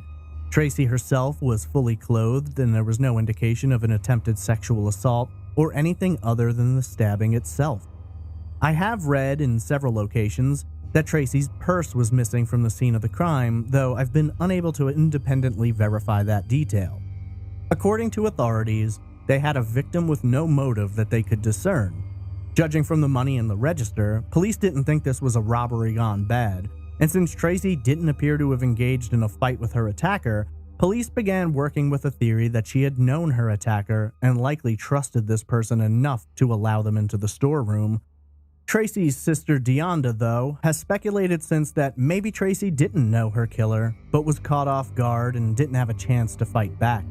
Tracy herself was fully clothed and there was no indication of an attempted sexual assault or anything other than the stabbing itself. I have read in several locations that Tracy's purse was missing from the scene of the crime, though I've been unable to independently verify that detail. According to authorities, they had a victim with no motive that they could discern. Judging from the money in the register, police didn't think this was a robbery gone bad, and since Tracy didn't appear to have engaged in a fight with her attacker, police began working with a theory that she had known her attacker and likely trusted this person enough to allow them into the storeroom. Tracy's sister Deonda, though, has speculated since that maybe Tracy didn't know her killer, but was caught off guard and didn't have a chance to fight back.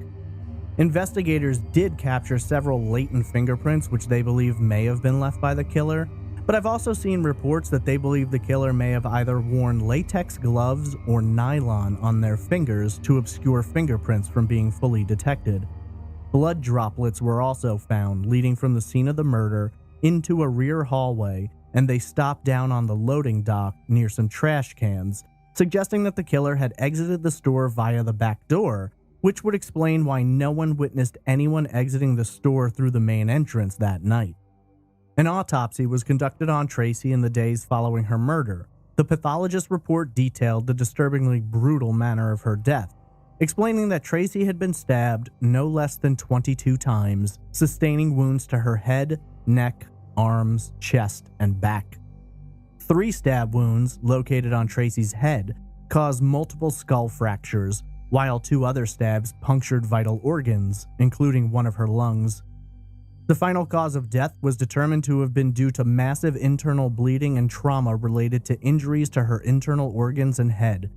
Investigators did capture several latent fingerprints which they believe may have been left by the killer, but I've also seen reports that they believe the killer may have either worn latex gloves or nylon on their fingers to obscure fingerprints from being fully detected. Blood droplets were also found leading from the scene of the murder into a rear hallway, and they stopped down on the loading dock near some trash cans, suggesting that the killer had exited the store via the back door, which would explain why no one witnessed anyone exiting the store through the main entrance that night. An autopsy was conducted on Tracy in the days following her murder. The pathologist's report detailed the disturbingly brutal manner of her death, explaining that Tracy had been stabbed no less than 22 times, sustaining wounds to her head, neck, arms, chest, and back. 3 stab wounds located on Tracy's head caused multiple skull fractures, while 2 other stabs punctured vital organs, including one of her lungs. The final cause of death was determined to have been due to massive internal bleeding and trauma related to injuries to her internal organs and head.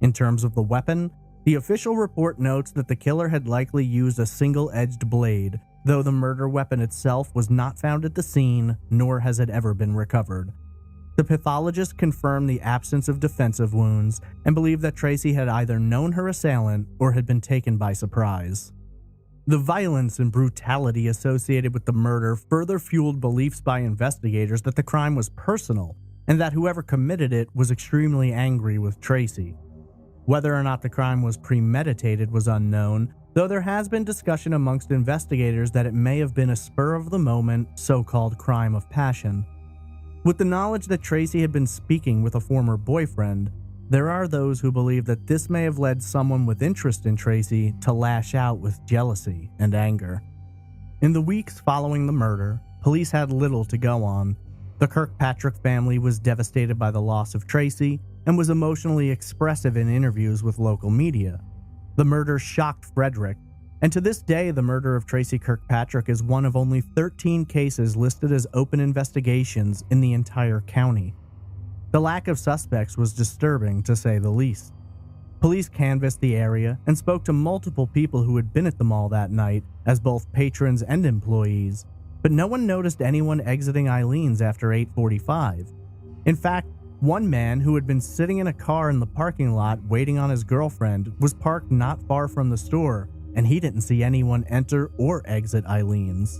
In terms of the weapon, the official report notes that the killer had likely used a single-edged blade, though the murder weapon itself was not found at the scene, nor has it ever been recovered. The pathologist confirmed the absence of defensive wounds and believed that Tracy had either known her assailant or had been taken by surprise. The violence and brutality associated with the murder further fueled beliefs by investigators that the crime was personal and that whoever committed it was extremely angry with Tracy. Whether or not the crime was premeditated was unknown, though there has been discussion amongst investigators that it may have been a spur-of-the-moment, so-called crime of passion. With the knowledge that Tracy had been speaking with a former boyfriend, there are those who believe that this may have led someone with interest in Tracy to lash out with jealousy and anger. In the weeks following the murder, police had little to go on. The Kirkpatrick family was devastated by the loss of Tracy and was emotionally expressive in interviews with local media. The murder shocked Frederick, and to this day the murder of Tracy Kirkpatrick is one of only 13 cases listed as open investigations in the entire county. The lack of suspects was disturbing, to say the least. Police canvassed the area and spoke to multiple people who had been at the mall that night as both patrons and employees, but no one noticed anyone exiting Eileen's after 8:45. In fact, one man who had been sitting in a car in the parking lot waiting on his girlfriend was parked not far from the store, and he didn't see anyone enter or exit Eileen's.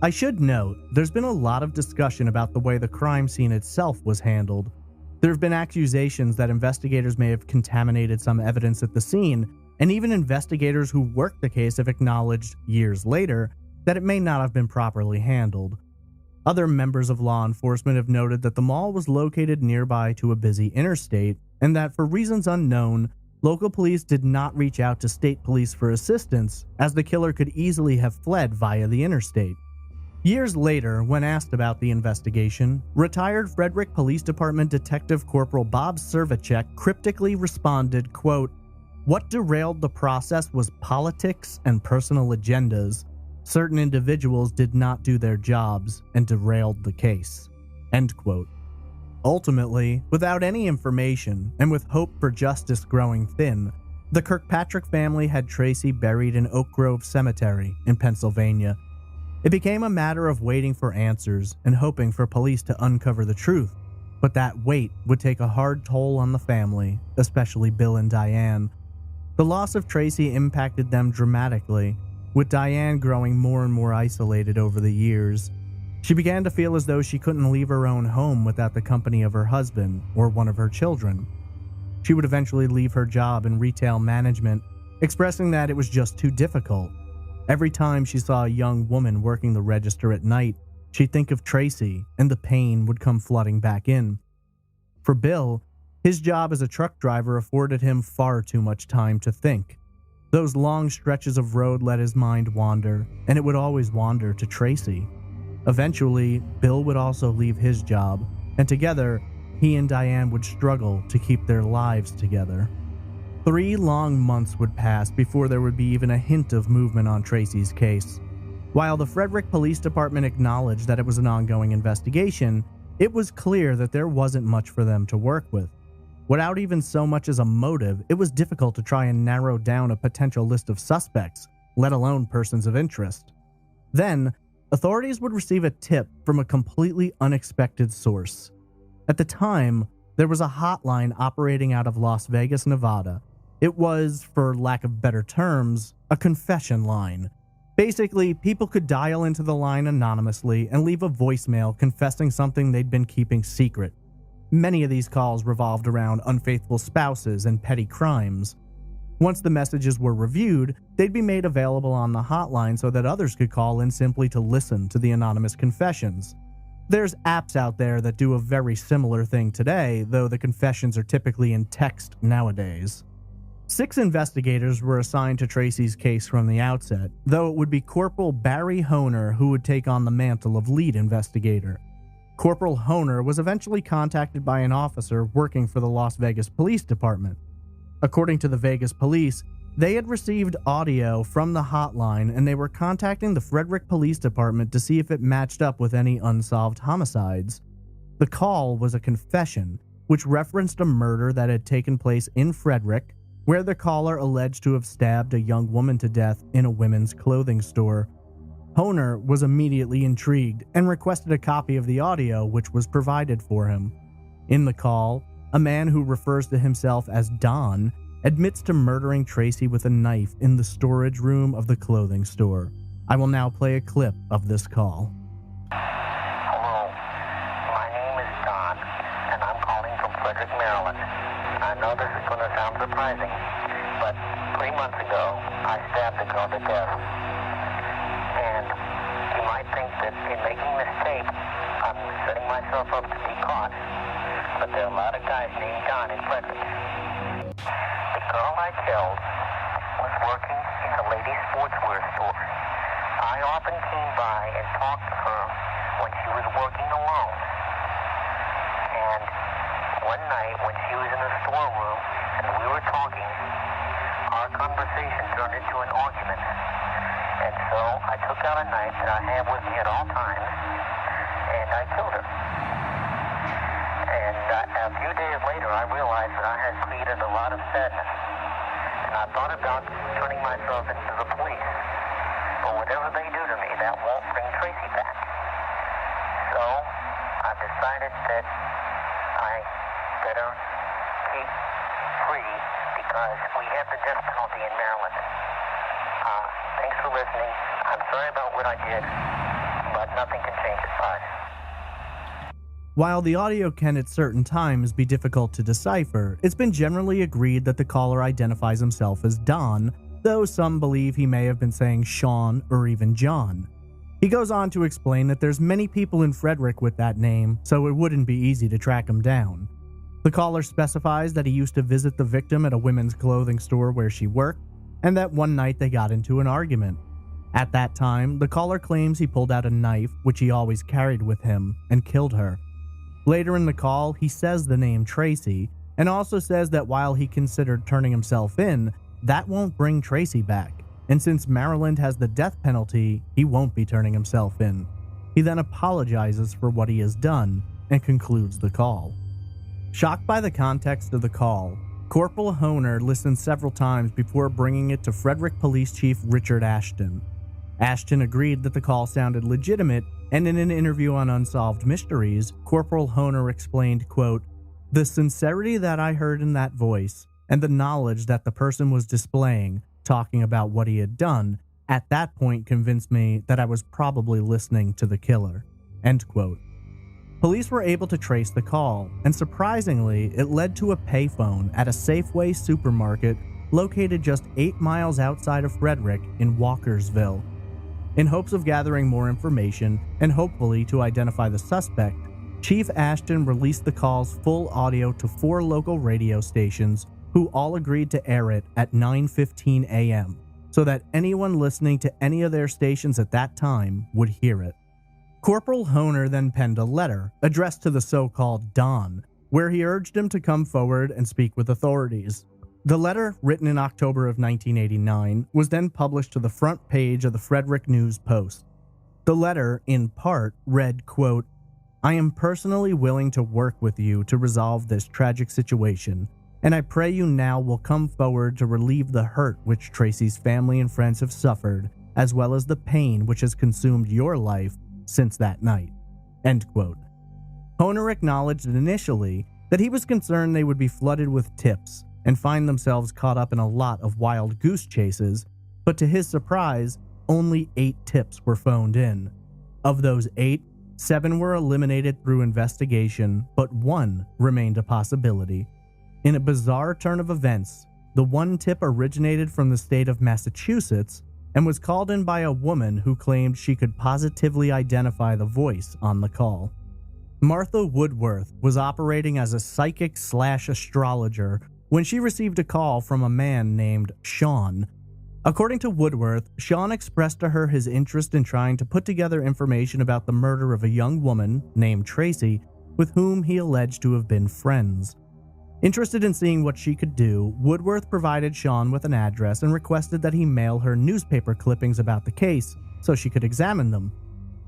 I should note, there's been a lot of discussion about the way the crime scene itself was handled. There have been accusations that investigators may have contaminated some evidence at the scene, and even investigators who worked the case have acknowledged, years later, that it may not have been properly handled. Other members of law enforcement have noted that the mall was located nearby to a busy interstate, and that for reasons unknown, local police did not reach out to state police for assistance, as the killer could easily have fled via the interstate. Years later, when asked about the investigation, retired Frederick Police Department Detective Corporal Bob Servichek cryptically responded, quote, "What derailed the process was politics and personal agendas. Certain individuals did not do their jobs and derailed the case." End quote. Ultimately, without any information and with hope for justice growing thin, the Kirkpatrick family had Tracy buried in Oak Grove Cemetery in Pennsylvania. It became a matter of waiting for answers and hoping for police to uncover the truth, but that wait would take a hard toll on the family, especially Bill and Diane. The loss of Tracy impacted them dramatically, with Diane growing more and more isolated over the years. She began to feel as though she couldn't leave her own home without the company of her husband or one of her children. She would eventually leave her job in retail management, expressing that it was just too difficult. Every time she saw a young woman working the register at night, she'd think of Tracy, and the pain would come flooding back in. For Bill, his job as a truck driver afforded him far too much time to think. Those long stretches of road let his mind wander, and it would always wander to Tracy. Eventually, Bill would also leave his job, and together, he and Diane would struggle to keep their lives together. 3 long months would pass before there would be even a hint of movement on Tracy's case. While the Frederick Police Department acknowledged that it was an ongoing investigation, it was clear that there wasn't much for them to work with. Without even so much as a motive, it was difficult to try and narrow down a potential list of suspects, let alone persons of interest. Then, authorities would receive a tip from a completely unexpected source. At the time, there was a hotline operating out of Las Vegas, Nevada. It was, for lack of better terms, a confession line. Basically, people could dial into the line anonymously and leave a voicemail confessing something they'd been keeping secret. Many of these calls revolved around unfaithful spouses and petty crimes. Once the messages were reviewed, they'd be made available on the hotline so that others could call in simply to listen to the anonymous confessions. There's apps out there that do a very similar thing today, though the confessions are typically in text nowadays. 6 investigators were assigned to Tracy's case from the outset, though it would be Corporal Barry Honer who would take on the mantle of lead investigator. Corporal Honer was eventually contacted by an officer working for the Las Vegas Police Department. According to the Vegas police, they had received audio from the hotline and they were contacting the Frederick Police Department to see if it matched up with any unsolved homicides. The call was a confession, which referenced a murder that had taken place in Frederick, where the caller alleged to have stabbed a young woman to death in a women's clothing store. Honer was immediately intrigued and requested a copy of the audio, which was provided for him. In the call, a man who refers to himself as Don admits to murdering Tracy with a knife in the storage room of the clothing store. I will now play a clip of this call. Hello, my name is Don, and I'm calling from Frederick, Maryland. I know this is going to sound surprising, but 3 months ago, I stabbed a girl to death. And you might think that in making this tape, I'm setting myself up to be caught, but there are a lot of guys named Don in Frederick. The girl I killed was working in a ladies' sportswear store. I often came by and talked to her when she was working alone. And one night when she was in the storeroom and we were talking, our conversation turned into an argument. And so I took out a knife that I have with me at all times and I killed her. And a few days later I realized that I had created a lot of sadness. And I thought about turning myself into the police. But whatever they do to me, that won't bring Tracy back. So I've decided that I better keep free because we have the death penalty in Maryland. Thanks for listening. I'm sorry about what I did, but nothing can change it. Bye. While the audio can at certain times be difficult to decipher, it's been generally agreed that the caller identifies himself as Don, though some believe he may have been saying Sean or even John. He goes on to explain that there's many people in Frederick with that name, so it wouldn't be easy to track him down. The caller specifies that he used to visit the victim at a women's clothing store where she worked, and that one night they got into an argument. At that time, the caller claims he pulled out a knife, which he always carried with him, and killed her. Later in the call, he says the name Tracy, and also says that while he considered turning himself in, that won't bring Tracy back, and since Maryland has the death penalty, he won't be turning himself in. He then apologizes for what he has done and concludes the call. Shocked by the context of the call, Corporal Honer listened several times before bringing it to Frederick Police Chief Richard Ashton. Ashton agreed that the call sounded legitimate, and in an interview on Unsolved Mysteries, Corporal Honer explained, quote, "The sincerity that I heard in that voice, and the knowledge that the person was displaying, talking about what he had done, at that point convinced me that I was probably listening to the killer." End quote. Police were able to trace the call, and surprisingly, it led to a payphone at a Safeway supermarket located just 8 miles outside of Frederick in Walkersville. In hopes of gathering more information, and hopefully to identify the suspect, Chief Ashton released the call's full audio to 4 local radio stations, who all agreed to air it at 9:15 a.m., so that anyone listening to any of their stations at that time would hear it. Corporal Honer then penned a letter addressed to the so-called Don, where he urged him to come forward and speak with authorities. The letter, written in October of 1989, was then published to the front page of the Frederick News Post. The letter, in part, read, quote, "I am personally willing to work with you to resolve this tragic situation, and I pray you now will come forward to relieve the hurt which Tracy's family and friends have suffered, as well as the pain which has consumed your life since that night." End quote. Honer acknowledged initially that he was concerned they would be flooded with tips and find themselves caught up in a lot of wild goose chases, but to his surprise, only 8 tips were phoned in. Of those 8, 7 were eliminated through investigation, but 1 remained a possibility. In a bizarre turn of events, the one tip originated from the state of Massachusetts and was called in by a woman who claimed she could positively identify the voice on the call. Martha Woodworth was operating as a psychic/astrologer when she received a call from a man named Sean. According to Woodworth, Sean expressed to her his interest in trying to put together information about the murder of a young woman named Tracy, with whom he alleged to have been friends. Interested in seeing what she could do, Woodworth provided Sean with an address and requested that he mail her newspaper clippings about the case so she could examine them.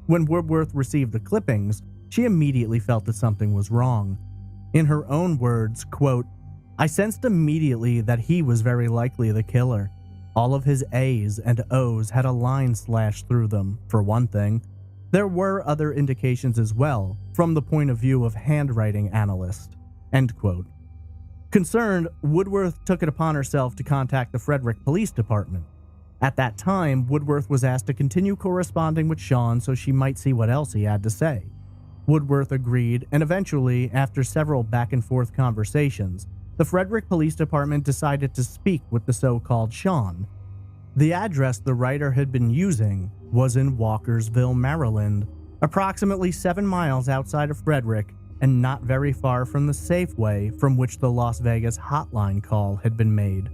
When Woodworth received the clippings, she immediately felt that something was wrong. In her own words, quote, "I sensed immediately that he was very likely the killer. All of his A's and O's had a line slashed through them, for one thing. There were other indications as well, from the point of view of handwriting analysts." End quote. Concerned, Woodworth took it upon herself to contact the Frederick Police Department. At that time, Woodworth was asked to continue corresponding with Sean so she might see what else he had to say. Woodworth agreed, and eventually, after several back-and-forth conversations, the Frederick Police Department decided to speak with the so-called Sean. The address the writer had been using was in Walkersville, Maryland, approximately 7 miles outside of Frederick and not very far from the Safeway from which the Las Vegas hotline call had been made.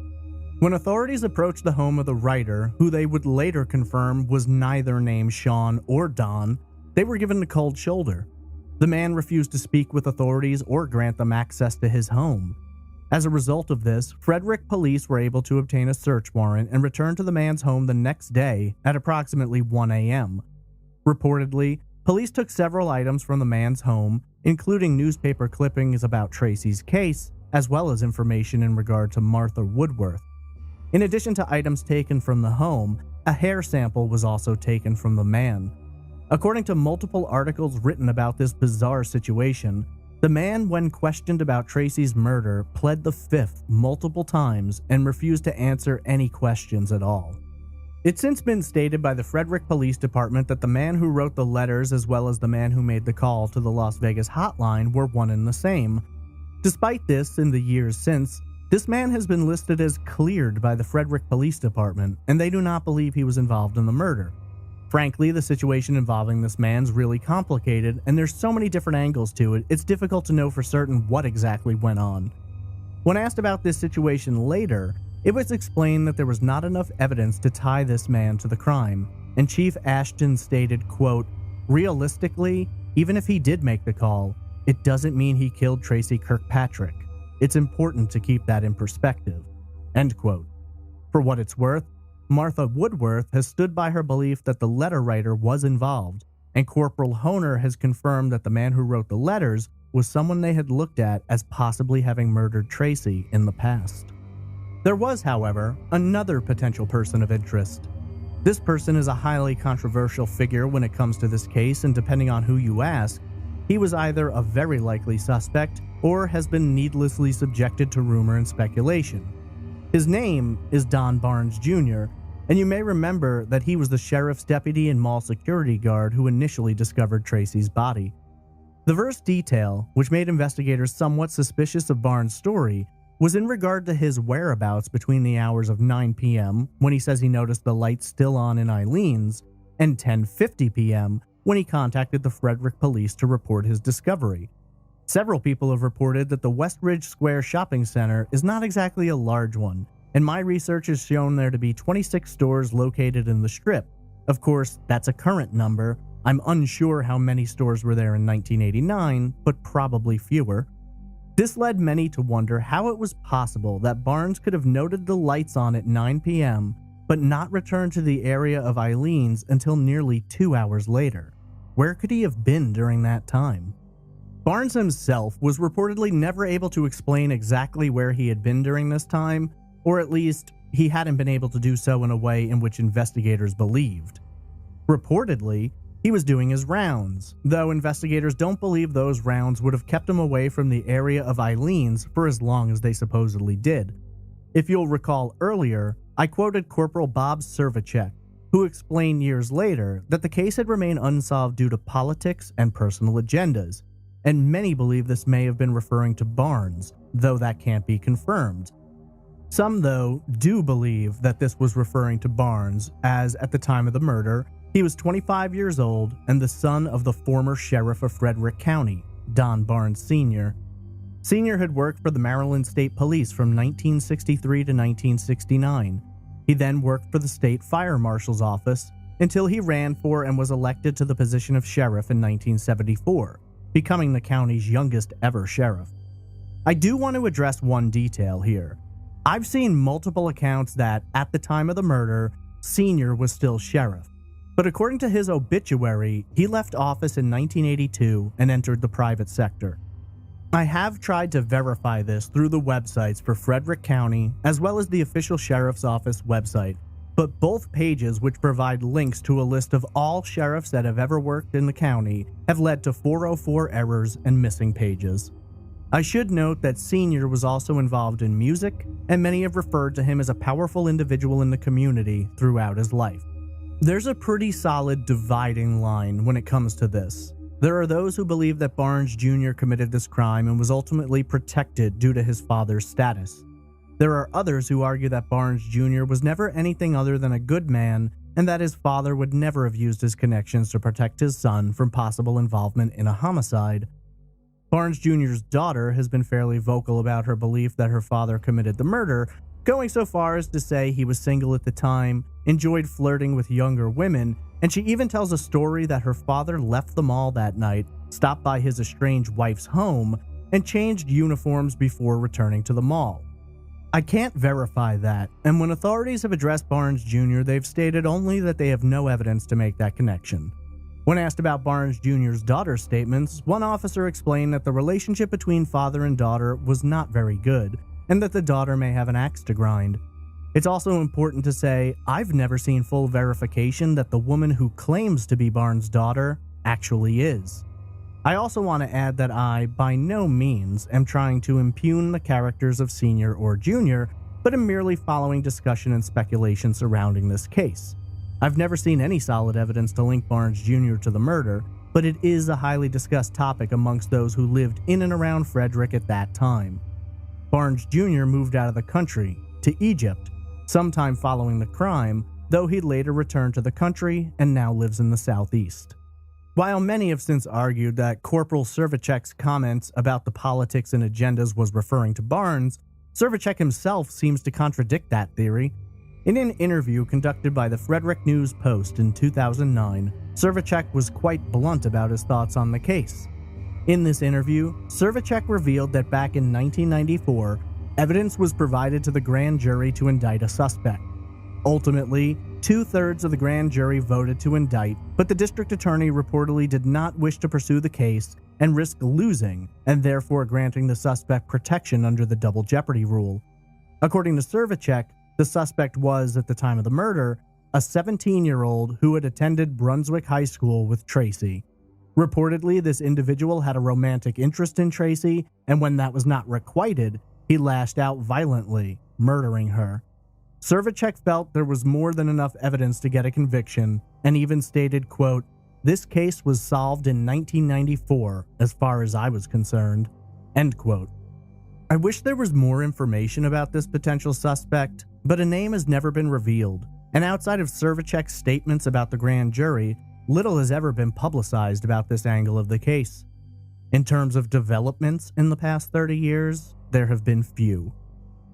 When authorities approached the home of the writer, who they would later confirm was neither named Sean or Don, they were given the cold shoulder. The man refused to speak with authorities or grant them access to his home. As a result of this, Frederick police were able to obtain a search warrant and return to the man's home the next day at approximately 1 a.m. Reportedly, police took several items from the man's home, including newspaper clippings about Tracy's case, as well as information in regard to Martha Woodworth. In addition to items taken from the home, a hair sample was also taken from the man. According to multiple articles written about this bizarre situation, the man, when questioned about Tracy's murder, pled the fifth multiple times and refused to answer any questions at all. It's since been stated by the Frederick Police Department that the man who wrote the letters as well as the man who made the call to the Las Vegas hotline were one and the same. Despite this, in the years since, this man has been listed as cleared by the Frederick Police Department, and they do not believe he was involved in the murder. Frankly, the situation involving this man's really complicated, and there's so many different angles to it, it's difficult to know for certain what exactly went on. When asked about this situation later, it was explained that there was not enough evidence to tie this man to the crime, and Chief Ashton stated, quote, "Realistically, even if he did make the call, it doesn't mean he killed Tracy Kirkpatrick. It's important to keep that in perspective." End quote. For what it's worth, Martha Woodworth has stood by her belief that the letter writer was involved, and Corporal Honer has confirmed that the man who wrote the letters was someone they had looked at as possibly having murdered Tracy in the past. There was, however, another potential person of interest. This person is a highly controversial figure when it comes to this case, and depending on who you ask, he was either a very likely suspect or has been needlessly subjected to rumor and speculation. His name is Don Barnes Jr., and you may remember that he was the sheriff's deputy and mall security guard who initially discovered Tracy's body. The first detail, which made investigators somewhat suspicious of Barnes' story, was in regard to his whereabouts between the hours of 9 p.m., when he says he noticed the lights still on in Eileen's, and 10:50 p.m., when he contacted the Frederick police to report his discovery. Several people have reported that the Westridge Square shopping center is not exactly a large one, and my research has shown there to be 26 stores located in the strip. Of course, that's a current number. I'm unsure how many stores were there in 1989, but probably fewer. This led many to wonder how it was possible that Barnes could have noted the lights on at 9 p.m., but not returned to the area of Eileen's until nearly 2 hours later. Where could he have been during that time? Barnes himself was reportedly never able to explain exactly where he had been during this time, or at least, he hadn't been able to do so in a way in which investigators believed. Reportedly, he was doing his rounds, though investigators don't believe those rounds would have kept him away from the area of Eileen's for as long as they supposedly did. If you'll recall earlier, I quoted Corporal Bob Servichek, who explained years later that the case had remained unsolved due to politics and personal agendas, and many believe this may have been referring to Barnes, though that can't be confirmed. Some, though, do believe that this was referring to Barnes, as at the time of the murder, he was 25 years old and the son of the former sheriff of Frederick County, Don Barnes Sr. Sr. had worked for the Maryland State Police from 1963 to 1969. He then worked for the State Fire Marshal's office until he ran for and was elected to the position of sheriff in 1974, becoming the county's youngest ever sheriff. I do want to address one detail here. I've seen multiple accounts that, at the time of the murder, Sr. was still sheriff. But according to his obituary, he left office in 1982 and entered the private sector. I have tried to verify this through the websites for Frederick County as well as the official sheriff's office website, but both pages, which provide links to a list of all sheriffs that have ever worked in the county, have led to 404 errors and missing pages. I should note that Sr. was also involved in music, and many have referred to him as a powerful individual in the community throughout his life. There's a pretty solid dividing line when it comes to this. There are those who believe that Barnes Jr. committed this crime and was ultimately protected due to his father's status. There are others who argue that Barnes Jr. was never anything other than a good man and that his father would never have used his connections to protect his son from possible involvement in a homicide. Barnes Jr.'s daughter has been fairly vocal about her belief that her father committed the murder, going so far as to say he was single at the time, enjoyed flirting with younger women, and she even tells a story that her father left the mall that night, stopped by his estranged wife's home, and changed uniforms before returning to the mall. I can't verify that, and when authorities have addressed Barnes Jr., they've stated only that they have no evidence to make that connection. When asked about Barnes Jr.'s daughter's statements, one officer explained that the relationship between father and daughter was not very good, and that the daughter may have an axe to grind. It's also important to say, I've never seen full verification that the woman who claims to be Barnes' daughter actually is. I also want to add that I, by no means, am trying to impugn the characters of Sr. or Jr., but am merely following discussion and speculation surrounding this case. I've never seen any solid evidence to link Barnes Jr. to the murder, but it is a highly discussed topic amongst those who lived in and around Frederick at that time. Barnes Jr. moved out of the country, to Egypt, sometime following the crime, though he later returned to the country and now lives in the southeast. While many have since argued that Corporal Servichek's comments about the politics and agendas was referring to Barnes, Servichek himself seems to contradict that theory. In an interview conducted by the Frederick News Post in 2009, Servichek was quite blunt about his thoughts on the case. In this interview, Servichek revealed that back in 1994, evidence was provided to the grand jury to indict a suspect. Ultimately, 2/3 of the grand jury voted to indict, but the district attorney reportedly did not wish to pursue the case and risk losing, and therefore granting the suspect protection under the double jeopardy rule. According to Servichek, the suspect was, at the time of the murder, a 17-year-old who had attended Brunswick High School with Tracy. Reportedly, this individual had a romantic interest in Tracy, and when that was not requited, he lashed out violently, murdering her. Servichek felt there was more than enough evidence to get a conviction, and even stated, quote, "This case was solved in 1994, as far as I was concerned," end quote. I wish there was more information about this potential suspect, but a name has never been revealed, and outside of Servichek's statements about the grand jury, little has ever been publicized about this angle of the case. In terms of developments in the past 30 years, there have been few.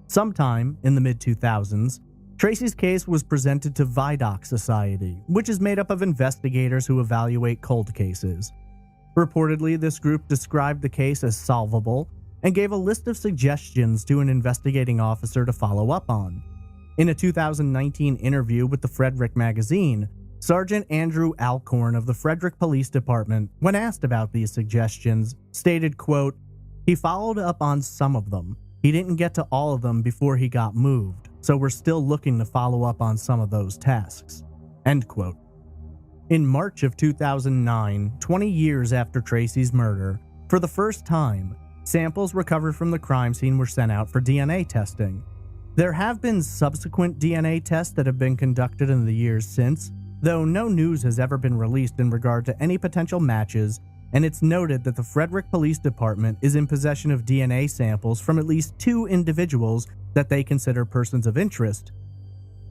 Sometime in the mid-2000s, Tracy's case was presented to Vidocq Society, which is made up of investigators who evaluate cold cases. Reportedly, this group described the case as solvable and gave a list of suggestions to an investigating officer to follow up on. In a 2019 interview with the Frederick magazine, Sergeant Andrew Alcorn of the Frederick Police Department, when asked about these suggestions, stated, quote, "He followed up on some of them. He didn't get to all of them before he got moved, so we're still looking to follow up on some of those tasks," end quote. In March of 2009, 20 years after Tracy's murder, for the first time, samples recovered from the crime scene were sent out for DNA testing. There have been subsequent DNA tests that have been conducted in the years since, though no news has ever been released in regard to any potential matches, and it's noted that the Frederick Police Department is in possession of DNA samples from at least 2 individuals that they consider persons of interest.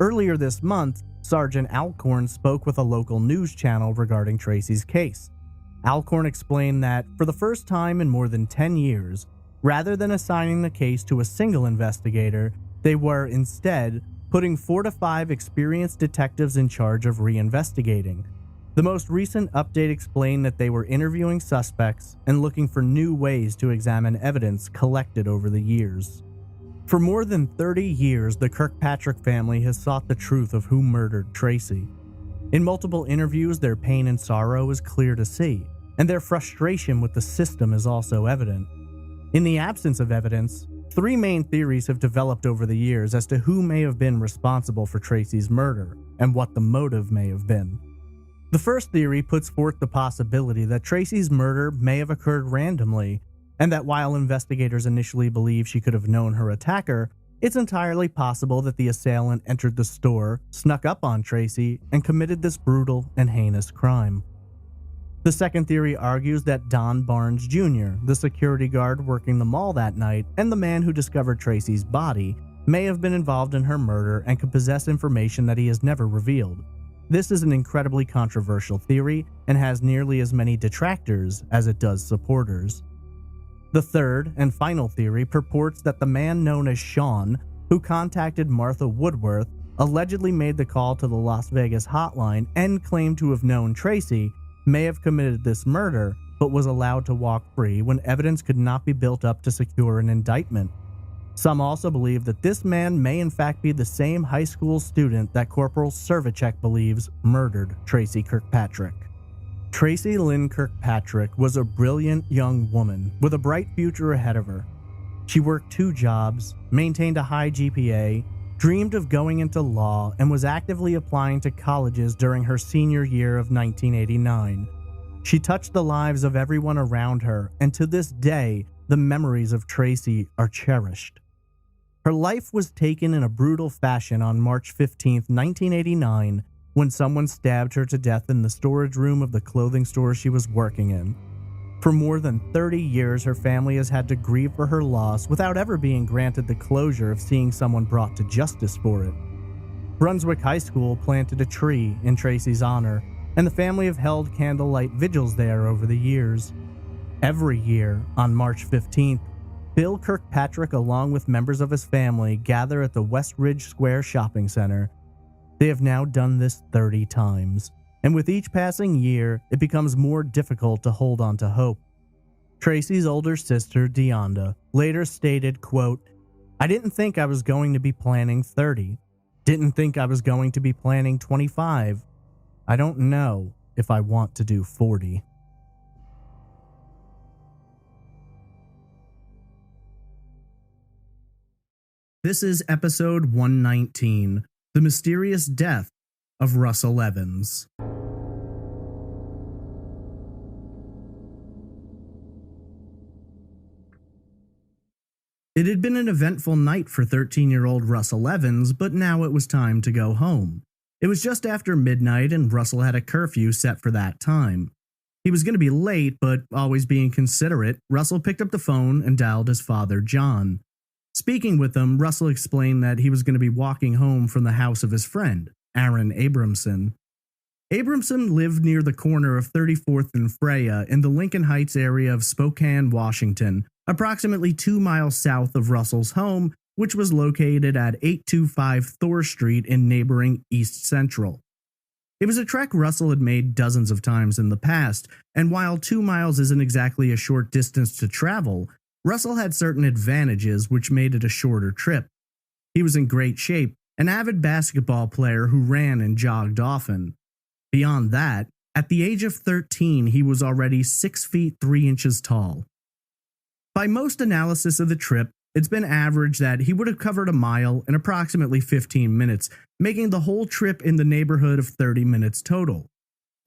Earlier this month, Sergeant Alcorn spoke with a local news channel regarding Tracy's case. Alcorn explained that, for the first time in more than 10 years, rather than assigning the case to a single investigator, they were, instead, putting 4 to 5 experienced detectives in charge of reinvestigating. The most recent update explained that they were interviewing suspects and looking for new ways to examine evidence collected over the years. For more than 30 years, the Kirkpatrick family has sought the truth of who murdered Tracy. In multiple interviews, their pain and sorrow is clear to see, and their frustration with the system is also evident. In the absence of evidence, three main theories have developed over the years as to who may have been responsible for Tracy's murder and what the motive may have been. The first theory puts forth the possibility that Tracy's murder may have occurred randomly, and that while investigators initially believe she could have known her attacker, it's entirely possible that the assailant entered the store, snuck up on Tracy, and committed this brutal and heinous crime. The second theory argues that Don Barnes Jr., the security guard working the mall that night, and the man who discovered Tracy's body, may have been involved in her murder and could possess information that he has never revealed. This is an incredibly controversial theory and has nearly as many detractors as it does supporters. The third and final theory purports that the man known as Sean, who contacted Martha Woodworth, allegedly made the call to the Las Vegas hotline and claimed to have known Tracy, may have committed this murder, but was allowed to walk free when evidence could not be built up to secure an indictment. Some also believe that this man may in fact be the same high school student that Corporal Servichek believes murdered Tracy Kirkpatrick. Tracy Lynn Kirkpatrick was a brilliant young woman with a bright future ahead of her. She worked 2 jobs, maintained a high GPA, dreamed of going into law, and was actively applying to colleges during her senior year of 1989. She touched the lives of everyone around her, and to this day, the memories of Tracy are cherished. Her life was taken in a brutal fashion on March 15, 1989, when someone stabbed her to death in the storage room of the clothing store she was working in. For more than 30 years, her family has had to grieve for her loss without ever being granted the closure of seeing someone brought to justice for it. Brunswick High School planted a tree in Tracy's honor, and the family have held candlelight vigils there over the years. Every year, on March 15th, Bill Kirkpatrick, along with members of his family, gather at the West Ridge Square Shopping Center. They have now done this 30 times. And with each passing year, it becomes more difficult to hold on to hope. Tracy's older sister, Deonda, later stated, quote, "I didn't think I was going to be planning 30. Didn't think I was going to be planning 25. I don't know if I want to do 40. This is episode 119, The Mysterious Death of Russell Evans. It had been an eventful night for 13-year-old Russell Evans, but now it was time to go home. It was just after midnight and Russell had a curfew set for that time. He was going to be late, but always being considerate, Russell picked up the phone and dialed his father, John. Speaking with him, Russell explained that he was going to be walking home from the house of his friend, Aaron Abramson. Abramson lived near the corner of 34th and Freya in the Lincoln Heights area of Spokane, Washington, approximately 2 miles south of Russell's home, which was located at 825 Thor Street in neighboring East Central. It was a trek Russell had made dozens of times in the past, and while 2 miles isn't exactly a short distance to travel, Russell had certain advantages which made it a shorter trip. He was in great shape, an avid basketball player who ran and jogged often. Beyond that, at the age of 13, he was already 6 feet 3 inches tall. By most analysis of the trip, it's been averaged that he would have covered a mile in approximately 15 minutes, making the whole trip in the neighborhood of 30 minutes total.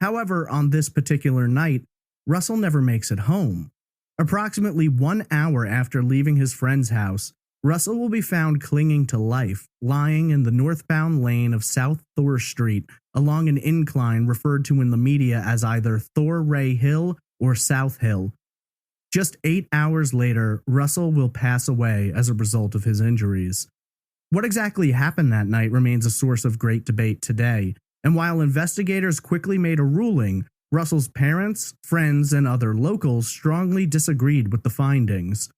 However, on this particular night, Russell never makes it home. Approximately 1 hour after leaving his friend's house, Russell will be found clinging to life, lying in the northbound lane of South Thor Street along an incline referred to in the media as either Thor Ray Hill or South Hill. Just 8 hours later, Russell will pass away as a result of his injuries. What exactly happened that night remains a source of great debate today, and while investigators quickly made a ruling, Russell's parents, friends, and other locals strongly disagreed with the findings.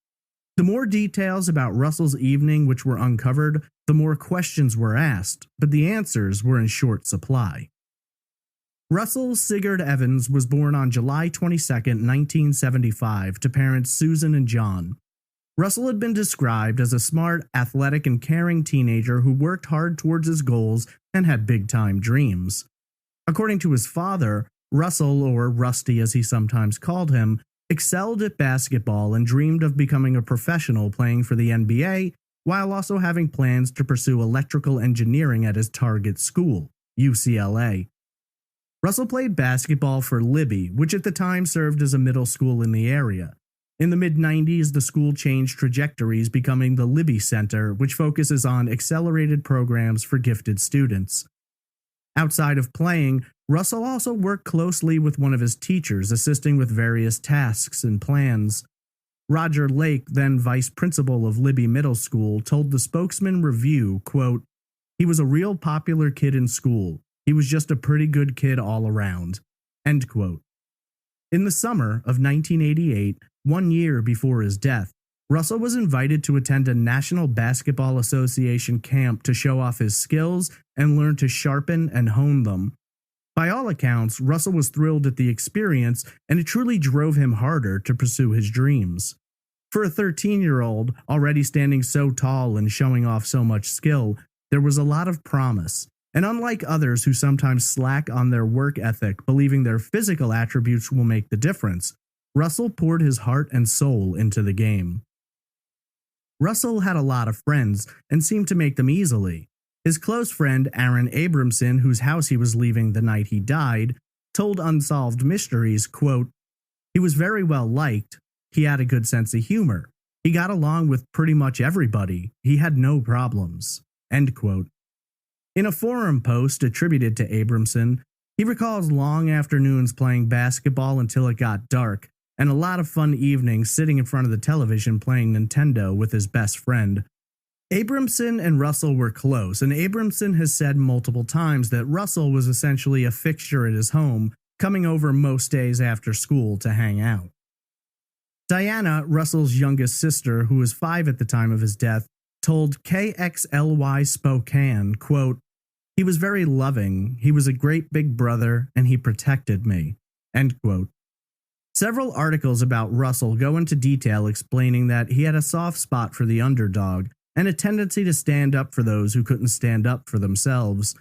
The more details about Russell's evening which were uncovered, the more questions were asked, but the answers were in short supply. Russell Sigurd Evans was born on July 22, 1975, to parents Susan and John. Russell had been described as a smart, athletic, and caring teenager who worked hard towards his goals and had big-time dreams. According to his father, Russell, or Rusty as he sometimes called him, excelled at basketball and dreamed of becoming a professional playing for the NBA, while also having plans to pursue electrical engineering at his target school, UCLA. Russell played basketball for Libby, which at the time served as a middle school in the area. In the mid-90s, the school changed trajectories, becoming the Libby Center, which focuses on accelerated programs for gifted students. Outside of playing, Russell also worked closely with one of his teachers, assisting with various tasks and plans. Roger Lake, then vice principal of Libby Middle School, told the Spokesman Review, quote, "He was a real popular kid in school. He was just a pretty good kid all around." End quote. In the summer of 1988, 1 year before his death, Russell was invited to attend a National Basketball Association camp to show off his skills and learn to sharpen and hone them. By all accounts, Russell was thrilled at the experience, and it truly drove him harder to pursue his dreams. For a 13-year-old, already standing so tall and showing off so much skill, there was a lot of promise. And unlike others who sometimes slack on their work ethic, believing their physical attributes will make the difference, Russell poured his heart and soul into the game. Russell had a lot of friends and seemed to make them easily. His close friend Aaron Abramson, whose house he was leaving the night he died, told Unsolved Mysteries, quote, "He was very well liked. He had a good sense of humor. He got along with pretty much everybody. He had no problems." End quote. In a forum post attributed to Abramson, he recalls long afternoons playing basketball until it got dark, and a lot of fun evenings sitting in front of the television playing Nintendo with his best friend. Abramson and Russell were close, and Abramson has said multiple times that Russell was essentially a fixture at his home, coming over most days after school to hang out. Diana, Russell's youngest sister, who was 5 at the time of his death, told KXLY Spokane, quote, "He was very loving, he was a great big brother, and he protected me." End quote. Several articles about Russell go into detail explaining that he had a soft spot for the underdog and a tendency to stand up for those who couldn't stand up for themselves.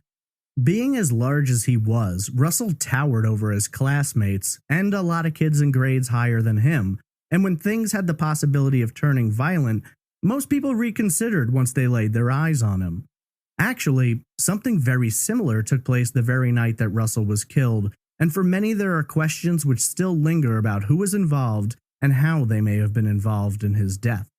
Being as large as he was, Russell towered over his classmates and a lot of kids in grades higher than him, and when things had the possibility of turning violent, most people reconsidered once they laid their eyes on him. Actually, something very similar took place the very night that Russell was killed, and for many there are questions which still linger about who was involved and how they may have been involved in his death.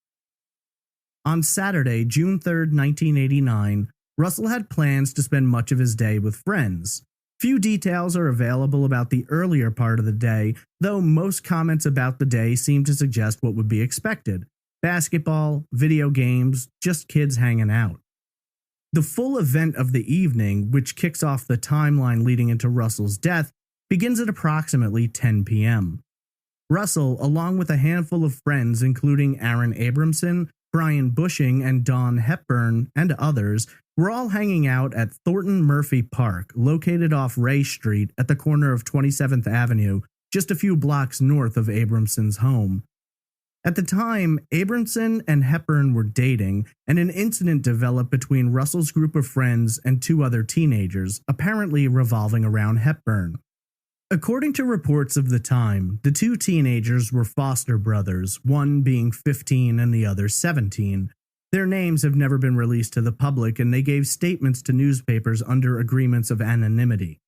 On Saturday, June 3rd, 1989, Russell had plans to spend much of his day with friends. Few details are available about the earlier part of the day, though most comments about the day seem to suggest what would be expected: basketball, video games, just kids hanging out. The full event of the evening, which kicks off the timeline leading into Russell's death, begins at approximately 10 p.m. Russell, along with a handful of friends including Aaron Abramson, Brian Bushing, and Dawn Hepburn, and others, were all hanging out at Thornton Murphy Park, located off Ray Street at the corner of 27th Avenue, just a few blocks north of Abramson's home. At the time, Abramson and Hepburn were dating, and an incident developed between Russell's group of friends and 2 other teenagers, apparently revolving around Hepburn. According to reports of the time, the 2 teenagers were foster brothers, one being 15 and the other 17. Their names have never been released to the public, and they gave statements to newspapers under agreements of anonymity.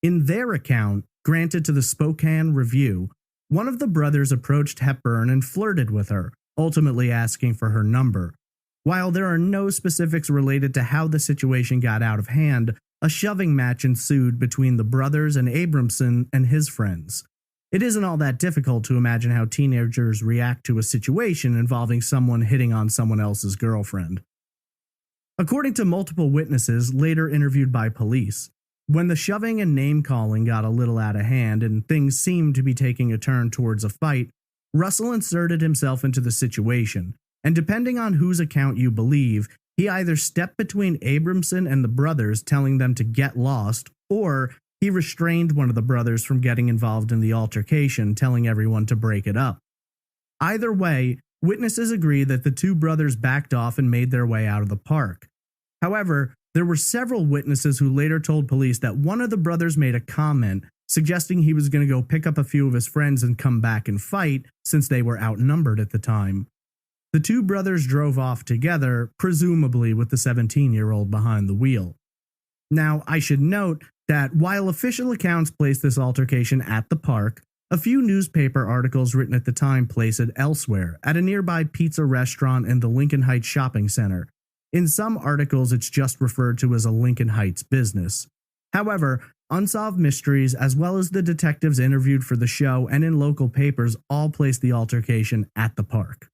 In their account, granted to the Spokane Review, one of the brothers approached Hepburn and flirted with her, ultimately asking for her number. While there are no specifics related to how the situation got out of hand, a shoving match ensued between the brothers and Abramson and his friends. It isn't all that difficult to imagine how teenagers react to a situation involving someone hitting on someone else's girlfriend. According to multiple witnesses later interviewed by police, when the shoving and name-calling got a little out of hand and things seemed to be taking a turn towards a fight, Russell inserted himself into the situation, and depending on whose account you believe, he either stepped between Abramson and the brothers telling them to get lost, or he restrained one of the brothers from getting involved in the altercation, telling everyone to break it up. Either way, witnesses agree that the 2 brothers backed off and made their way out of the park. However, there were several witnesses who later told police that one of the brothers made a comment suggesting he was going to go pick up a few of his friends and come back and fight since they were outnumbered at the time. The two brothers drove off together, presumably with the 17-year-old behind the wheel. Now, I should note that while official accounts place this altercation at the park, a few newspaper articles written at the time place it elsewhere, at a nearby pizza restaurant in the Lincoln Heights shopping center. In some articles, it's just referred to as a Lincoln Heights business. However, Unsolved Mysteries, as well as the detectives interviewed for the show and in local papers, all place the altercation at the park.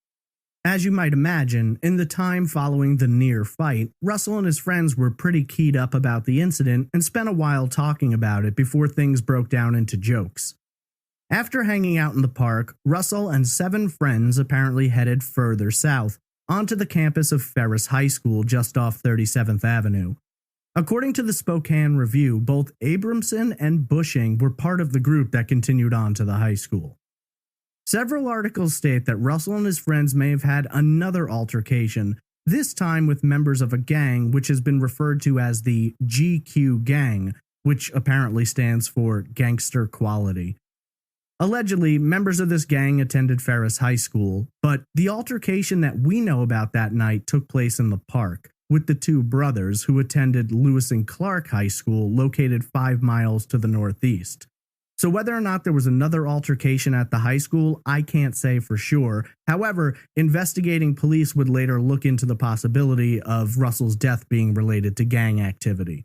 As you might imagine, in the time following the near fight, Russell and his friends were pretty keyed up about the incident and spent a while talking about it before things broke down into jokes. After hanging out in the park, Russell and 7 friends apparently headed further south, onto the campus of Ferris High School just off 37th Avenue. According to the Spokane Review, both Abramson and Bushing were part of the group that continued on to the high school. Several articles state that Russell and his friends may have had another altercation, this time with members of a gang which has been referred to as the GQ Gang, which apparently stands for Gangster Quality. Allegedly, members of this gang attended Ferris High School, but the altercation that we know about that night took place in the park, with the two brothers who attended Lewis and Clark High School located 5 miles to the northeast. So whether or not there was another altercation at the high school, I can't say for sure. However, investigating police would later look into the possibility of Russell's death being related to gang activity.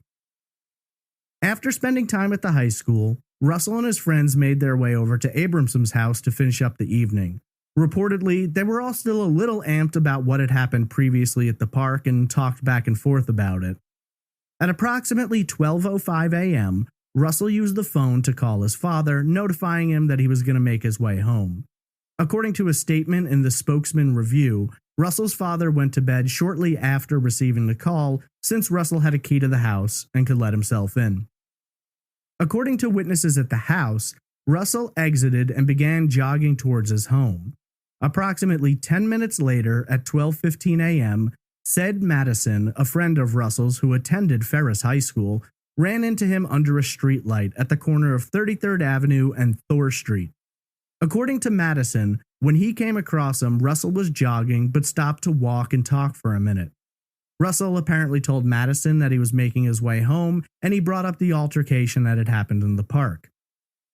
After spending time at the high school, Russell and his friends made their way over to Abramson's house to finish up the evening. Reportedly, they were all still a little amped about what had happened previously at the park and talked back and forth about it. At approximately 12:05 a.m., Russell used the phone to call his father, notifying him that he was going to make his way home. According to a statement in the Spokesman Review, Russell's father went to bed shortly after receiving the call, since Russell had a key to the house and could let himself in. According to witnesses at the house, Russell exited and began jogging towards his home. Approximately 10 minutes later, at 12:15 a.m., said Madison, a friend of Russell's who attended Ferris High School, ran into him under a streetlight at the corner of 33rd Avenue and Thor Street. According to Madison, when he came across him, Russell was jogging but stopped to walk and talk for a minute. Russell apparently told Madison that he was making his way home, and he brought up the altercation that had happened in the park.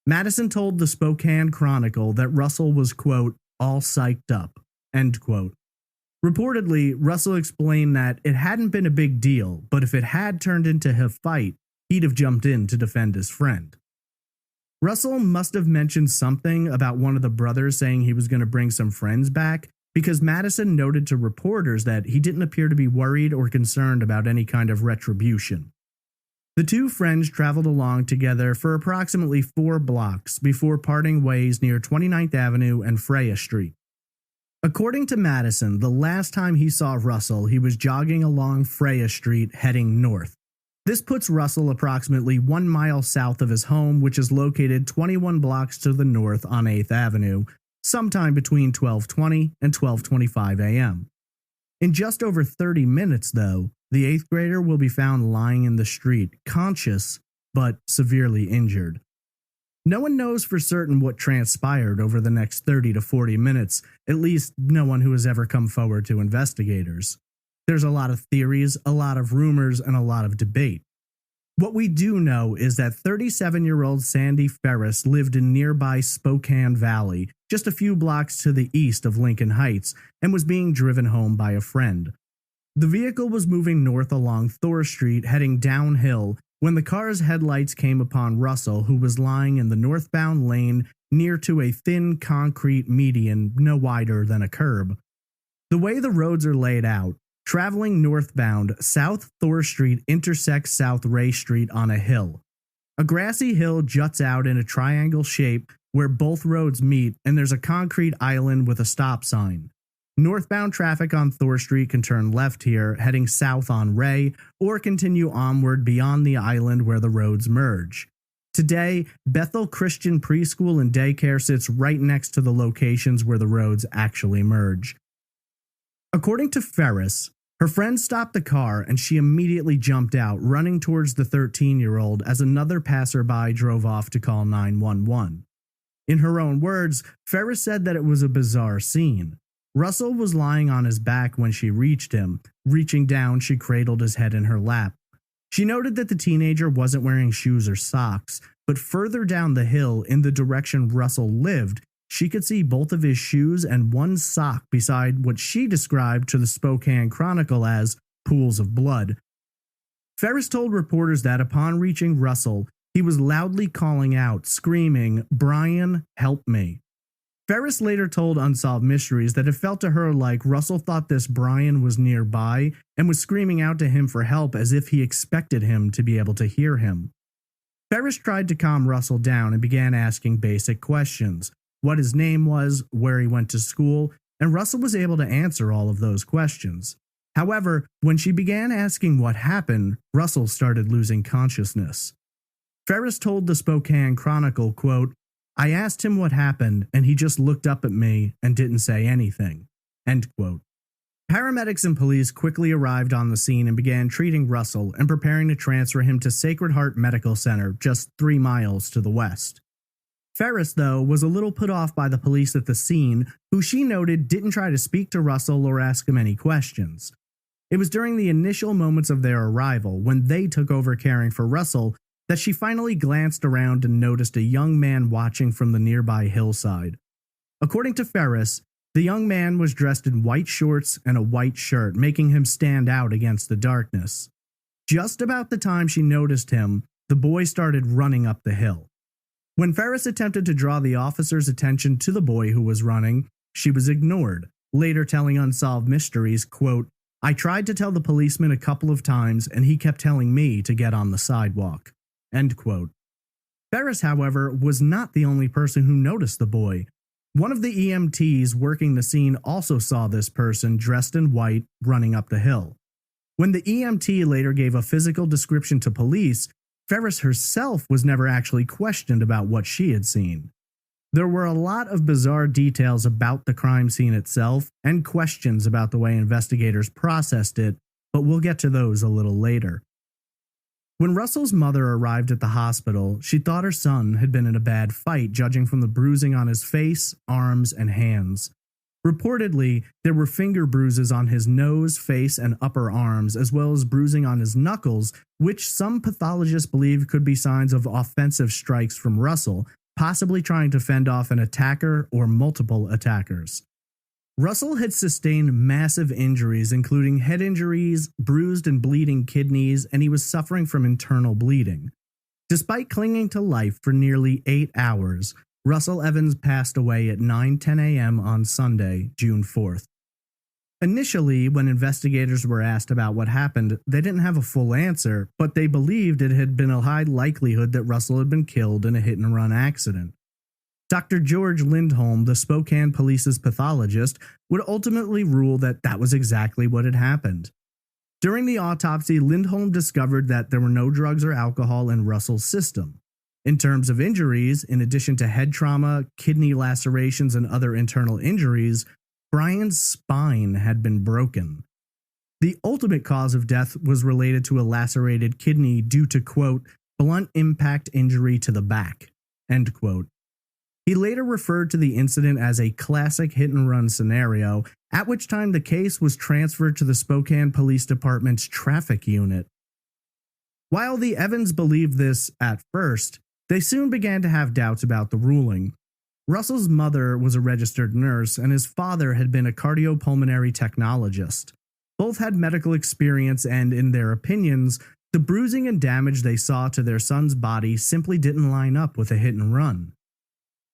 Madison told the Spokane Chronicle that Russell was, quote, all psyched up, end quote. Reportedly, Russell explained that it hadn't been a big deal, but if it had turned into a fight, he'd have jumped in to defend his friend. Russell must have mentioned something about one of the brothers saying he was going to bring some friends back, because Madison noted to reporters that he didn't appear to be worried or concerned about any kind of retribution. The two friends traveled along together for approximately 4 blocks before parting ways near 29th Avenue and Freya Street. According to Madison, the last time he saw Russell, he was jogging along Freya Street heading north. This puts Russell approximately 1 mile south of his home, which is located 21 blocks to the north on 8th Avenue, sometime between 12:20 and 12:25 a.m. In just over 30 minutes, though, the 8th grader will be found lying in the street, conscious but severely injured. No one knows for certain what transpired over the next 30 to 40 minutes, at least no one who has ever come forward to investigators. There's a lot of theories, a lot of rumors, and a lot of debate. What we do know is that 37-year-old Sandy Ferris lived in nearby Spokane Valley, just a few blocks to the east of Lincoln Heights, and was being driven home by a friend. The vehicle was moving north along Thor Street, heading downhill, when the car's headlights came upon Russell, who was lying in the northbound lane near to a thin concrete median no wider than a curb. The way the roads are laid out, traveling northbound, South Thor Street intersects South Ray Street on a hill. A grassy hill juts out in a triangle shape where both roads meet, and there's a concrete island with a stop sign. Northbound traffic on Thor Street can turn left here, heading south on Ray, or continue onward beyond the island where the roads merge. Today, Bethel Christian Preschool and Daycare sits right next to the locations where the roads actually merge. According to Ferris, Her friend stopped the car and she immediately jumped out, running towards the 13-year-old as another passerby drove off to call 911. In her own words, Ferris said that it was a bizarre scene. Russell was lying on his back when she reached him. Reaching down, she cradled his head in her lap. She noted that the teenager wasn't wearing shoes or socks, but further down the hill in the direction Russell lived, she could see both of his shoes and one sock beside what she described to the Spokane Chronicle as pools of blood. Ferris told reporters that upon reaching Russell, he was loudly calling out, screaming, "Brian, help me." Ferris later told Unsolved Mysteries that it felt to her like Russell thought this Brian was nearby and was screaming out to him for help as if he expected him to be able to hear him. Ferris tried to calm Russell down and began asking basic questions: what his name was, where he went to school, and Russell was able to answer all of those questions. However, when she began asking what happened, Russell started losing consciousness. Ferris told the Spokane Chronicle, quote, "I asked him what happened, and he just looked up at me and didn't say anything." End quote. Paramedics and police quickly arrived on the scene and began treating Russell and preparing to transfer him to Sacred Heart Medical Center, just 3 miles to the west. Ferris, though, was a little put off by the police at the scene, who she noted didn't try to speak to Russell or ask him any questions. It was during the initial moments of their arrival, when they took over caring for Russell, that she finally glanced around and noticed a young man watching from the nearby hillside. According to Ferris, the young man was dressed in white shorts and a white shirt, making him stand out against the darkness. Just about the time she noticed him, the boy started running up the hill. When Ferris attempted to draw the officer's attention to the boy who was running, she was ignored, later telling Unsolved Mysteries, quote, "I tried to tell the policeman a couple of times and he kept telling me to get on the sidewalk." End quote. Ferris, however, was not the only person who noticed the boy. One of the EMTs working the scene also saw this person dressed in white running up the hill. When the EMT later gave a physical description to police, Ferris herself was never actually questioned about what she had seen. There were a lot of bizarre details about the crime scene itself and questions about the way investigators processed it, but we'll get to those a little later. When Russell's mother arrived at the hospital, she thought her son had been in a bad fight, judging from the bruising on his face, arms, and hands. Reportedly, there were finger bruises on his nose, face, and upper arms, as well as bruising on his knuckles, which some pathologists believe could be signs of offensive strikes from Russell, possibly trying to fend off an attacker or multiple attackers. Russell had sustained massive injuries, including head injuries, bruised and bleeding kidneys, and he was suffering from internal bleeding. Despite clinging to life for nearly 8 hours, Russell Evans passed away at 9:10 a.m. on Sunday, June 4th. Initially, when investigators were asked about what happened, they didn't have a full answer, but they believed it had been a high likelihood that Russell had been killed in a hit-and-run accident. Dr. George Lindholm, the Spokane Police's pathologist, would ultimately rule that that was exactly what had happened. During the autopsy, Lindholm discovered that there were no drugs or alcohol in Russell's system. In terms of injuries, in addition to head trauma, kidney lacerations, and other internal injuries, Brian's spine had been broken. The ultimate cause of death was related to a lacerated kidney due to, quote, "blunt impact injury to the back," end quote. He later referred to the incident as a classic hit-and-run scenario, at which time the case was transferred to the Spokane Police Department's traffic unit. While the Evans believed this at first, they soon began to have doubts about the ruling. Russell's mother was a registered nurse, and his father had been a cardiopulmonary technologist. Both had medical experience, and in their opinions, the bruising and damage they saw to their son's body simply didn't line up with a hit-and-run.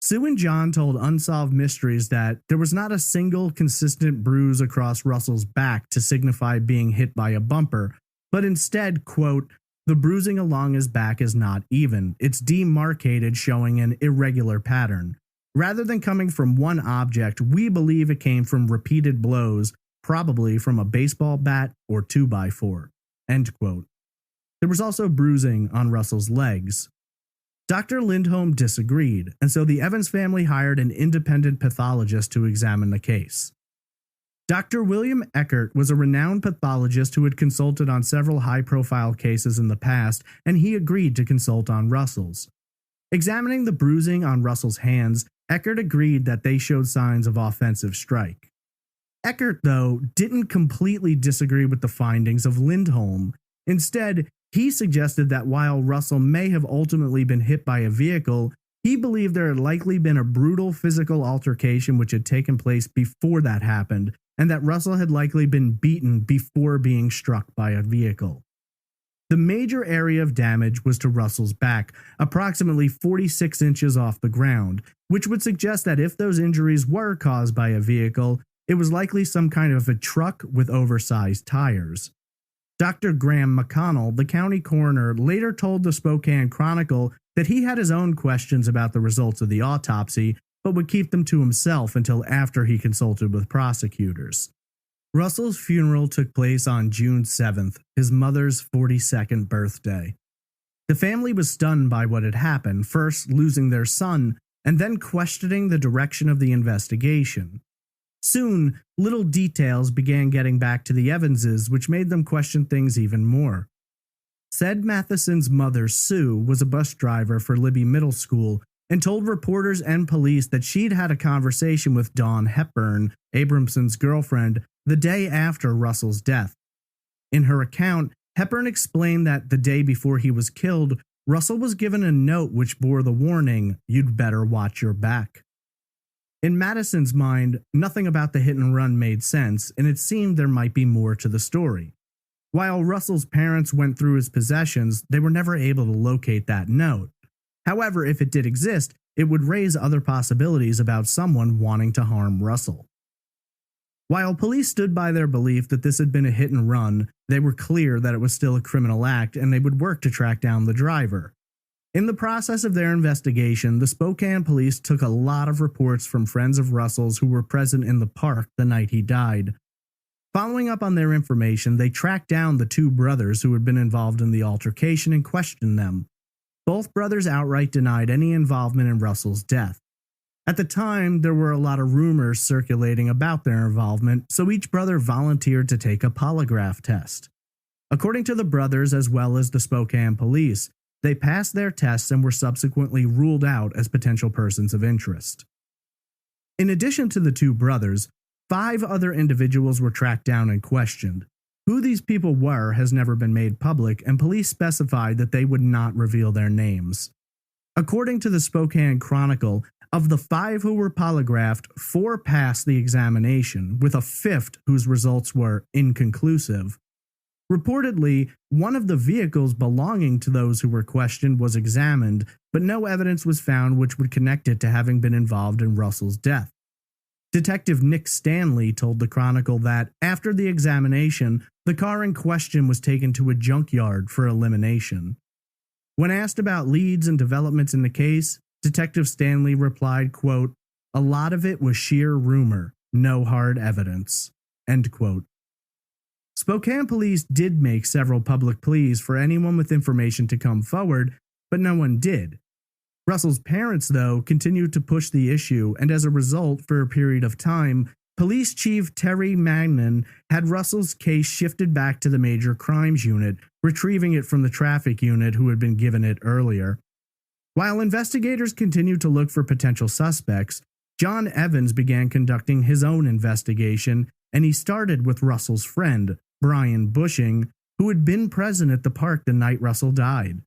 Sue and John told Unsolved Mysteries that there was not a single consistent bruise across Russell's back to signify being hit by a bumper, but instead, quote, "the bruising along his back is not even. It's demarcated, showing an irregular pattern. Rather than coming from one object, we believe it came from repeated blows, probably from a baseball bat or 2x4, end quote. There was also bruising on Russell's legs. Dr. Lindholm disagreed, and so the Evans family hired an independent pathologist to examine the case. Dr. William Eckert was a renowned pathologist who had consulted on several high-profile cases in the past, and he agreed to consult on Russell's. Examining the bruising on Russell's hands, Eckert agreed that they showed signs of offensive strike. Eckert, though, didn't completely disagree with the findings of Lindholm. Instead, he suggested that while Russell may have ultimately been hit by a vehicle, he believed there had likely been a brutal physical altercation which had taken place before that happened, and that Russell had likely been beaten before being struck by a vehicle. The major area of damage was to Russell's back, approximately 46 inches off the ground, which would suggest that if those injuries were caused by a vehicle, it was likely some kind of a truck with oversized tires. Dr. Graham McConnell, the county coroner, later told the Spokane Chronicle that he had his own questions about the results of the autopsy, but would keep them to himself until after he consulted with prosecutors. Russell's funeral took place on June 7th, his mother's 42nd birthday. The family was stunned by what had happened, first losing their son, and then questioning the direction of the investigation. Soon, little details began getting back to the Evanses, which made them question things even more. Said Matheson's mother, Sue, was a bus driver for Libby Middle School and told reporters and police that she'd had a conversation with Dawn Hepburn, Abramson's girlfriend, the day after Russell's death. In her account, Hepburn explained that the day before he was killed, Russell was given a note which bore the warning, "You'd better watch your back." In Madison's mind, nothing about the hit and run made sense, and it seemed there might be more to the story. While Russell's parents went through his possessions, they were never able to locate that note. However, if it did exist, it would raise other possibilities about someone wanting to harm Russell. While police stood by their belief that this had been a hit and run, they were clear that it was still a criminal act and they would work to track down the driver. In the process of their investigation, the Spokane police took a lot of reports from friends of Russell's who were present in the park the night he died. Following up on their information, they tracked down the two brothers who had been involved in the altercation and questioned them. Both brothers outright denied any involvement in Russell's death. At the time, there were a lot of rumors circulating about their involvement, so each brother volunteered to take a polygraph test. According to the brothers as well as the Spokane police, they passed their tests and were subsequently ruled out as potential persons of interest. In addition to the two brothers, 5 other individuals were tracked down and questioned. Who these people were has never been made public, and police specified that they would not reveal their names. According to the Spokane Chronicle, of the 5 who were polygraphed, 4 passed the examination, with a 5th whose results were inconclusive. Reportedly, one of the vehicles belonging to those who were questioned was examined, but no evidence was found which would connect it to having been involved in Russell's death. Detective Nick Stanley told the Chronicle that, after the examination, the car in question was taken to a junkyard for elimination. When asked about leads and developments in the case, Detective Stanley replied, quote, "A lot of it was sheer rumor, no hard evidence," end quote. Spokane police did make several public pleas for anyone with information to come forward, but no one did. Russell's parents, though, continued to push the issue, and as a result, for a period of time, Police Chief Terry Magnan had Russell's case shifted back to the Major Crimes Unit, retrieving it from the Traffic Unit who had been given it earlier. While investigators continued to look for potential suspects, John Evans began conducting his own investigation, and he started with Russell's friend, Brian Bushing, who had been present at the park the night Russell died.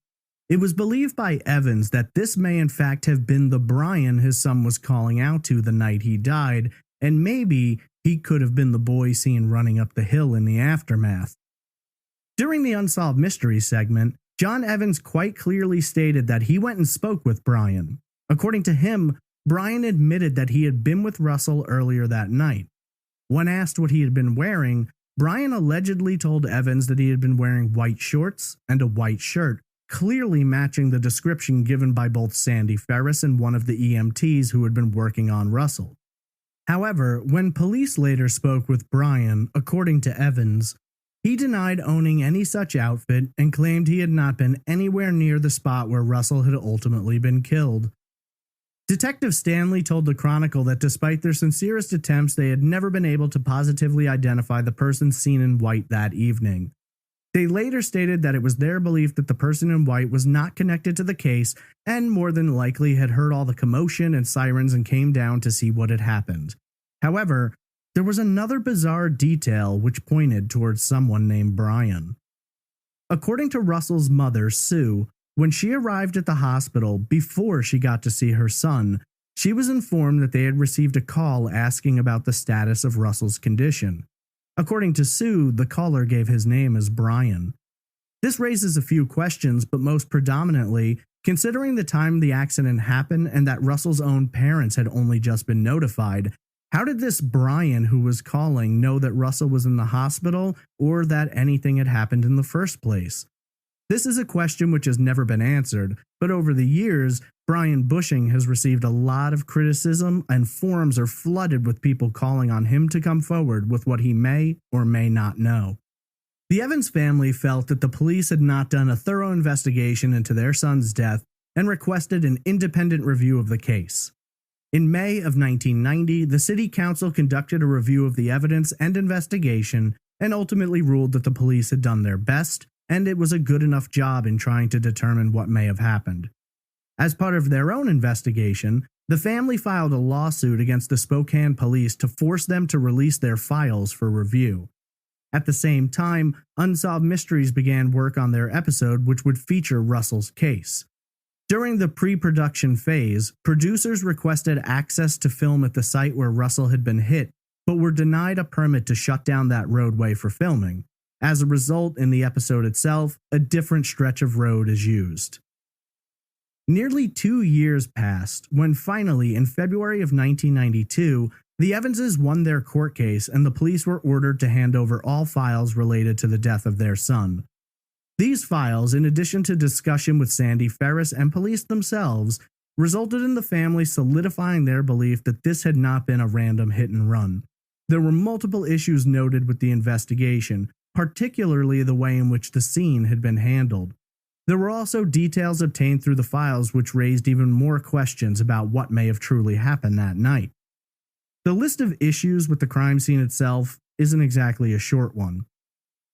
It was believed by Evans that this may in fact have been the Brian his son was calling out to the night he died, and maybe he could have been the boy seen running up the hill in the aftermath. During the Unsolved Mysteries segment, John Evans quite clearly stated that he went and spoke with Brian. According to him, Brian admitted that he had been with Russell earlier that night. When asked what he had been wearing, Brian allegedly told Evans that he had been wearing white shorts and a white shirt, clearly matching the description given by both Sandy Ferris and one of the EMTs who had been working on Russell. However, when police later spoke with Brian, according to Evans, he denied owning any such outfit and claimed he had not been anywhere near the spot where Russell had ultimately been killed. Detective Stanley told the Chronicle that despite their sincerest attempts, they had never been able to positively identify the person seen in white that evening. They later stated that it was their belief that the person in white was not connected to the case and more than likely had heard all the commotion and sirens and came down to see what had happened. However, there was another bizarre detail which pointed towards someone named Brian. According to Russell's mother, Sue, when she arrived at the hospital before she got to see her son, she was informed that they had received a call asking about the status of Russell's condition. According to Sue, the caller gave his name as Brian. This raises a few questions, but most predominantly, considering the time the accident happened and that Russell's own parents had only just been notified, how did this Brian who was calling know that Russell was in the hospital or that anything had happened in the first place? This is a question which has never been answered, but over the years, Brian Bushing has received a lot of criticism and forums are flooded with people calling on him to come forward with what he may or may not know. The Evans family felt that the police had not done a thorough investigation into their son's death and requested an independent review of the case. In May of 1990, the City Council conducted a review of the evidence and investigation and ultimately ruled that the police had done their best and it was a good enough job in trying to determine what may have happened. As part of their own investigation, the family filed a lawsuit against the Spokane police to force them to release their files for review. At the same time, Unsolved Mysteries began work on their episode which would feature Russell's case. During the pre-production phase, producers requested access to film at the site where Russell had been hit, but were denied a permit to shut down that roadway for filming. As a result, in the episode itself, a different stretch of road is used. Nearly 2 years passed when finally, in February of 1992, the Evanses won their court case and the police were ordered to hand over all files related to the death of their son. These files, in addition to discussion with Sandy Ferris and police themselves, resulted in the family solidifying their belief that this had not been a random hit and run. There were multiple issues noted with the investigation, particularly the way in which the scene had been handled. There were also details obtained through the files which raised even more questions about what may have truly happened that night. The list of issues with the crime scene itself isn't exactly a short one.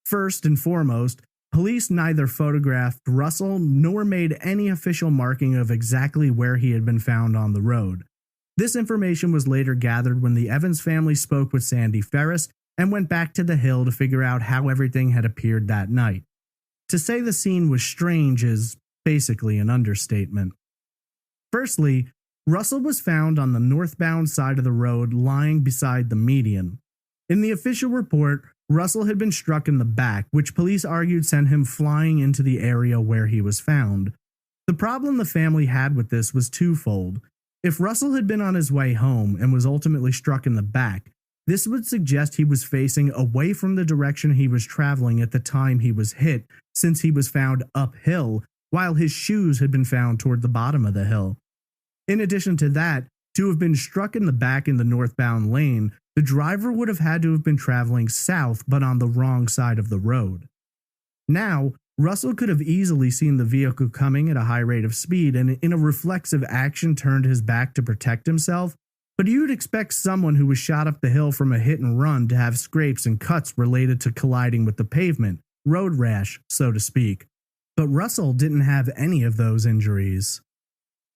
First and foremost, police neither photographed Russell nor made any official marking of exactly where he had been found on the road. This information was later gathered when the Evans family spoke with Sandy Ferris and went back to the hill to figure out how everything had appeared that night. To say the scene was strange is basically an understatement. Firstly, Russell was found on the northbound side of the road lying beside the median. In the official report, Russell had been struck in the back, which police argued sent him flying into the area where he was found. The problem the family had with this was twofold. If Russell had been on his way home and was ultimately struck in the back, this would suggest he was facing away from the direction he was traveling at the time he was hit, since he was found uphill, while his shoes had been found toward the bottom of the hill. In addition to that, to have been struck in the back in the northbound lane, the driver would have had to have been traveling south but on the wrong side of the road. Now, Russell could have easily seen the vehicle coming at a high rate of speed and in a reflexive action turned his back to protect himself, but you'd expect someone who was shot up the hill from a hit and run to have scrapes and cuts related to colliding with the pavement, road rash, so to speak. But Russell didn't have any of those injuries.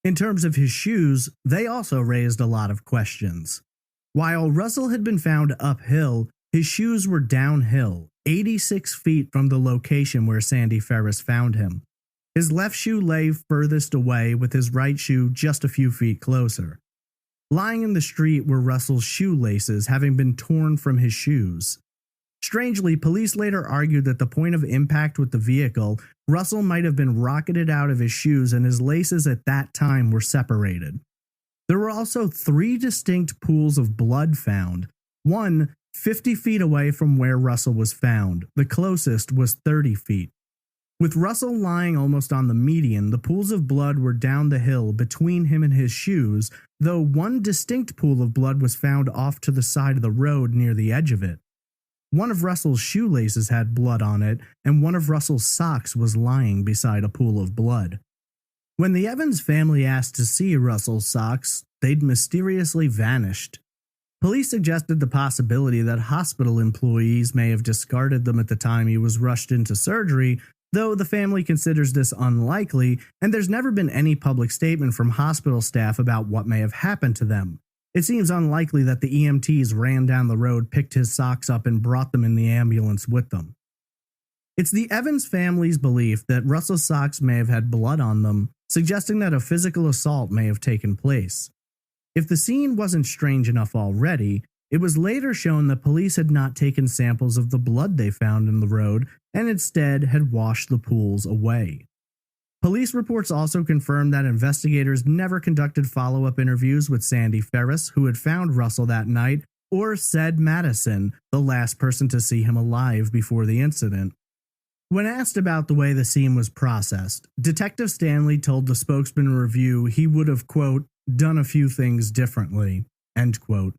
In terms of his shoes, they also raised a lot of questions. While Russell had been found uphill, his shoes were downhill, 86 feet from the location where Sandy Ferris found him. His left shoe lay furthest away with his right shoe just a few feet closer. Lying in the street were Russell's shoelaces having been torn from his shoes. Strangely, police later argued that the point of impact with the vehicle, Russell might have been rocketed out of his shoes and his laces at that time were separated. There were also 3 distinct pools of blood found, one 50 feet away from where Russell was found. The closest was 30 feet. With Russell lying almost on the median, the pools of blood were down the hill between him and his shoes, though one distinct pool of blood was found off to the side of the road near the edge of it. One of Russell's shoelaces had blood on it, and one of Russell's socks was lying beside a pool of blood. When the Evans family asked to see Russell's socks, they'd mysteriously vanished. Police suggested the possibility that hospital employees may have discarded them at the time he was rushed into surgery, though the family considers this unlikely, and there's never been any public statement from hospital staff about what may have happened to them. It seems unlikely that the EMTs ran down the road, picked his socks up, and brought them in the ambulance with them. It's the Evans family's belief that Russell's socks may have had blood on them, suggesting that a physical assault may have taken place. If the scene wasn't strange enough already, it was later shown that police had not taken samples of the blood they found in the road and instead had washed the pools away. Police reports also confirmed that investigators never conducted follow-up interviews with Sandy Ferris, who had found Russell that night, or Ced Madison, the last person to see him alive before the incident. When asked about the way the scene was processed, Detective Stanley told the Spokesman Review he would have, quote, done a few things differently, end quote.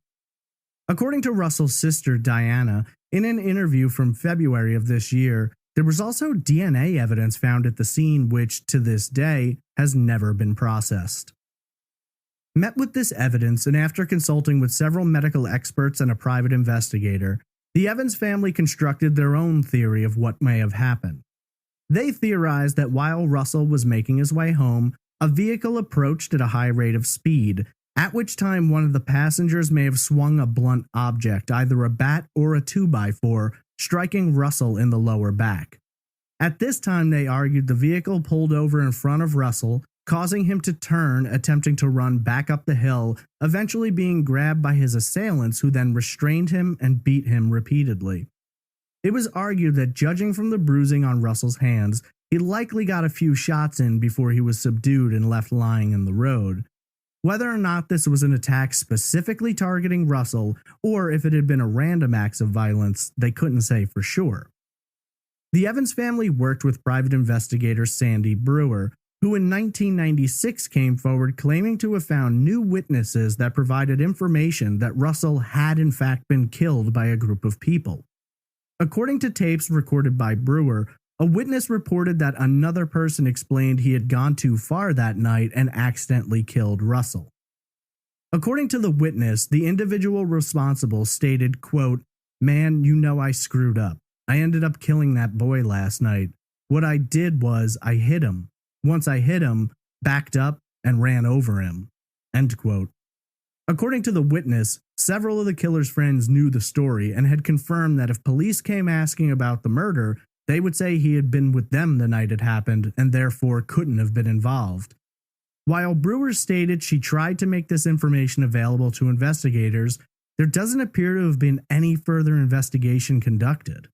According to Russell's sister, Diana, in an interview from February of this year, there was also DNA evidence found at the scene which, to this day, has never been processed. Met with this evidence, and after consulting with several medical experts and a private investigator, the Evans family constructed their own theory of what may have happened. They theorized that while Russell was making his way home, a vehicle approached at a high rate of speed, at which time one of the passengers may have swung a blunt object, either a bat or a 2x4, striking Russell in the lower back. At this time, they argued the vehicle pulled over in front of Russell, causing him to turn, attempting to run back up the hill, eventually being grabbed by his assailants, who then restrained him and beat him repeatedly. It was argued that, judging from the bruising on Russell's hands, he likely got a few shots in before he was subdued and left lying in the road. Whether or not this was an attack specifically targeting Russell, or if it had been a random act of violence, they couldn't say for sure. The Evans family worked with private investigator Sandy Brewer, who in 1996 came forward claiming to have found new witnesses that provided information that Russell had in fact been killed by a group of people. According to tapes recorded by Brewer, a witness reported that another person explained he had gone too far that night and accidentally killed Russell. According to the witness, the individual responsible stated, quote, "Man, you know I screwed up. I ended up killing that boy last night. What I did was I hit him. Once I hit him, backed up, and ran over him." End quote. According to the witness, several of the killer's friends knew the story and had confirmed that if police came asking about the murder, they would say he had been with them the night it happened and therefore couldn't have been involved. While Brewer stated she tried to make this information available to investigators, there doesn't appear to have been any further investigation conducted.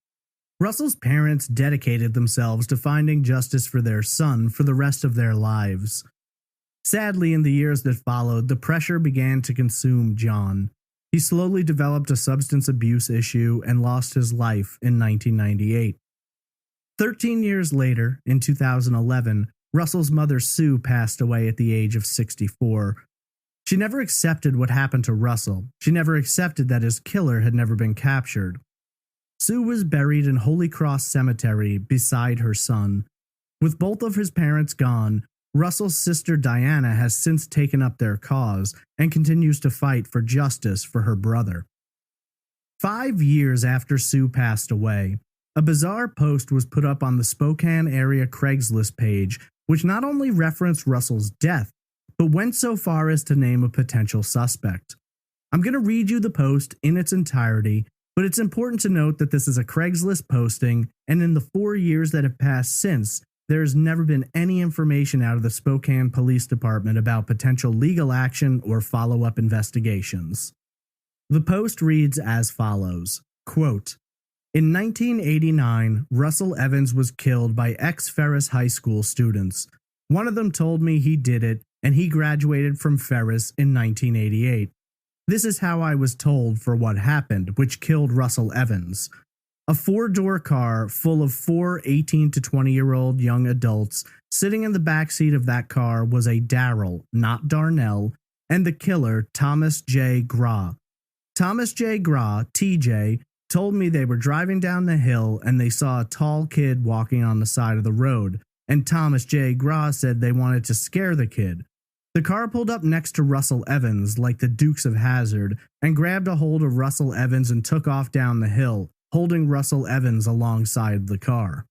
Russell's parents dedicated themselves to finding justice for their son for the rest of their lives. Sadly, in the years that followed, the pressure began to consume John. He slowly developed a substance abuse issue and lost his life in 1998. 13 years later, in 2011, Russell's mother Sue passed away at the age of 64. She never accepted what happened to Russell. She never accepted that his killer had never been captured. Sue was buried in Holy Cross Cemetery beside her son. With both of his parents gone, Russell's sister Diana has since taken up their cause and continues to fight for justice for her brother. 5 years after Sue passed away, a bizarre post was put up on the Spokane area Craigslist page, which not only referenced Russell's death, but went so far as to name a potential suspect. I'm going to read you the post in its entirety, but it's important to note that this is a Craigslist posting, and in the 4 years that have passed since, there has never been any information out of the Spokane Police Department about potential legal action or follow-up investigations. The post reads as follows, quote, "In 1989, Russell Evans was killed by ex-Ferris High School students. One of them told me he did it, and he graduated from Ferris in 1988. This is how I was told for what happened, which killed Russell Evans. A 4-door car full of 4 18 to 20-year-old young adults. Sitting in the backseat of that car was a Darrell, not Darnell, and the killer, Thomas J. Grah. Thomas J. Grah, TJ, told me they were driving down the hill and they saw a tall kid walking on the side of the road, and Thomas J. Graw said they wanted to scare the kid. The car pulled up next to Russell Evans like the Dukes of Hazzard and grabbed a hold of Russell Evans and took off down the hill, holding Russell Evans alongside the car.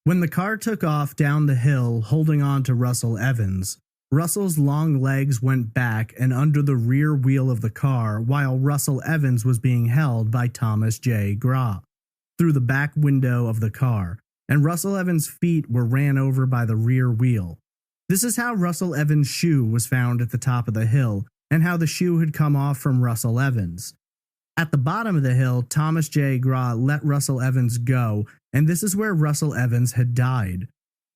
When the car took off down the hill holding on to Russell Evans, Russell's long legs went back and under the rear wheel of the car while Russell Evans was being held by Thomas J. Graw through the back window of the car, and Russell Evans' feet were ran over by the rear wheel. This is how Russell Evans' shoe was found at the top of the hill, and how the shoe had come off from Russell Evans. At the bottom of the hill, Thomas J. Graw let Russell Evans go, and this is where Russell Evans had died.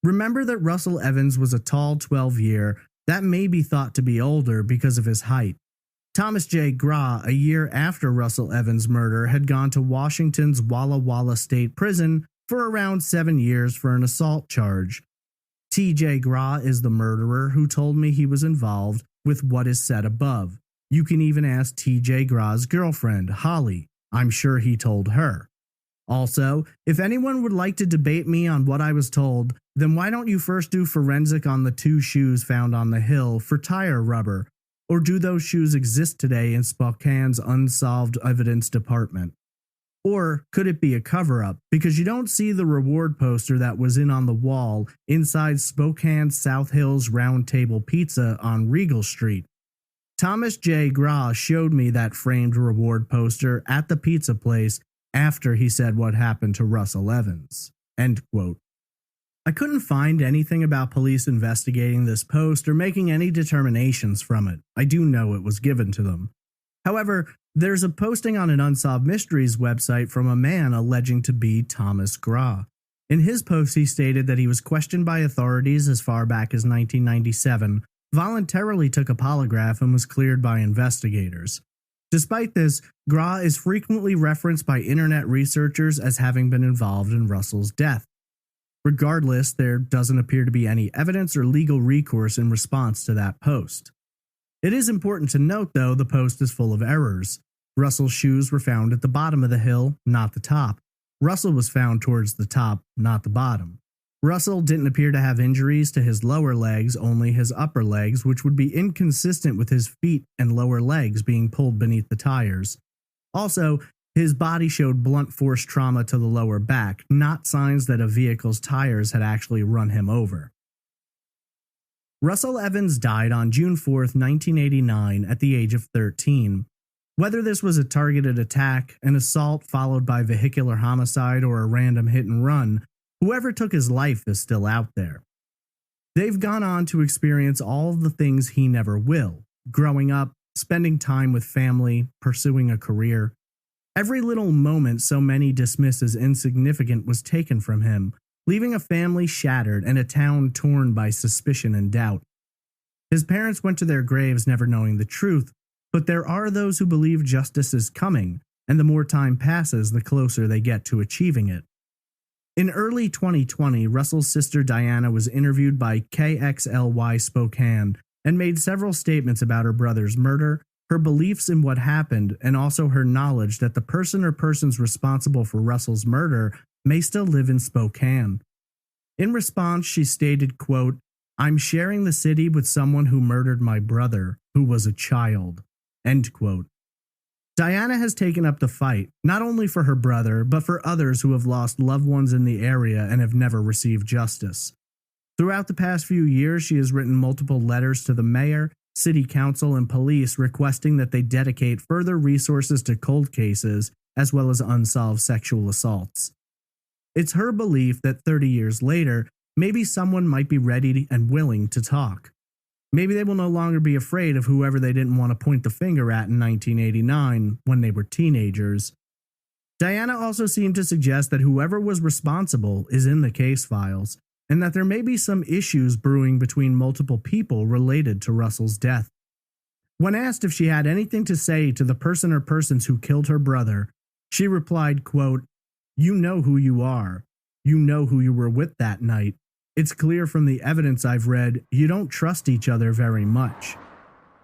Remember that Russell Evans was a tall 12-year that may be thought to be older because of his height. Thomas J. Graw, a year after Russell Evans' murder, had gone to Washington's Walla Walla State Prison for around 7 years for an assault charge. T.J. Graw is the murderer who told me he was involved with what is said above. You can even ask T.J. Graw's girlfriend, Holly. I'm sure he told her. Also, if anyone would like to debate me on what I was told, then why don't you first do forensic on the 2 shoes found on the hill for tire rubber? Or do those shoes exist today in Spokane's Unsolved Evidence Department? Or could it be a cover-up because you don't see the reward poster that was on the wall inside Spokane's South Hills Round Table Pizza on Regal Street? Thomas J. Graw showed me that framed reward poster at the pizza place after he said what happened to Russell Evans. End quote. I couldn't find anything about police investigating this post or making any determinations from it. I do know it was given to them. However, there's a posting on an Unsolved Mysteries website from a man alleging to be Thomas Graw. In his post, he stated that he was questioned by authorities as far back as 1997, voluntarily took a polygraph, and was cleared by investigators. Despite this, Graw is frequently referenced by internet researchers as having been involved in Russell's death. Regardless, there doesn't appear to be any evidence or legal recourse in response to that post. It is important to note, though, the post is full of errors. Russell's shoes were found at the bottom of the hill, not the top. Russell was found towards the top, not the bottom. Russell didn't appear to have injuries to his lower legs, only his upper legs, which would be inconsistent with his feet and lower legs being pulled beneath the tires. Also, his body showed blunt force trauma to the lower back, not signs that a vehicle's tires had actually run him over. Russell Evans died on June 4, 1989, at the age of 13. Whether this was a targeted attack, an assault followed by vehicular homicide, or a random hit and run, whoever took his life is still out there. They've gone on to experience all of the things he never will: growing up, spending time with family, pursuing a career. Every little moment so many dismiss as insignificant was taken from him, leaving a family shattered and a town torn by suspicion and doubt. His parents went to their graves never knowing the truth, but there are those who believe justice is coming, and the more time passes, the closer they get to achieving it. In early 2020, Russell's sister Diana was interviewed by KXLY Spokane and made several statements about her brother's murder, her beliefs in what happened, and also her knowledge that the person or persons responsible for Russell's murder may still live in Spokane. In response, she stated, quote, "I'm sharing the city with someone who murdered my brother, who was a child." End quote. Diana has taken up the fight, not only for her brother, but for others who have lost loved ones in the area and have never received justice. Throughout the past few years, she has written multiple letters to the mayor, city council, and police requesting that they dedicate further resources to cold cases as well as unsolved sexual assaults. It's her belief that 30 years later, maybe someone might be ready and willing to talk. Maybe they will no longer be afraid of whoever they didn't want to point the finger at in 1989 when they were teenagers. Diana also seemed to suggest that whoever was responsible is in the case files, and that there may be some issues brewing between multiple people related to Russell's death. When asked if she had anything to say to the person or persons who killed her brother, she replied, quote, "You know who you are. You know who you were with that night. It's clear from the evidence I've read, you don't trust each other very much.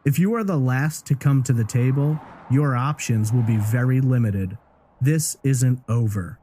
If you are the last to come to the table, your options will be very limited. This isn't over."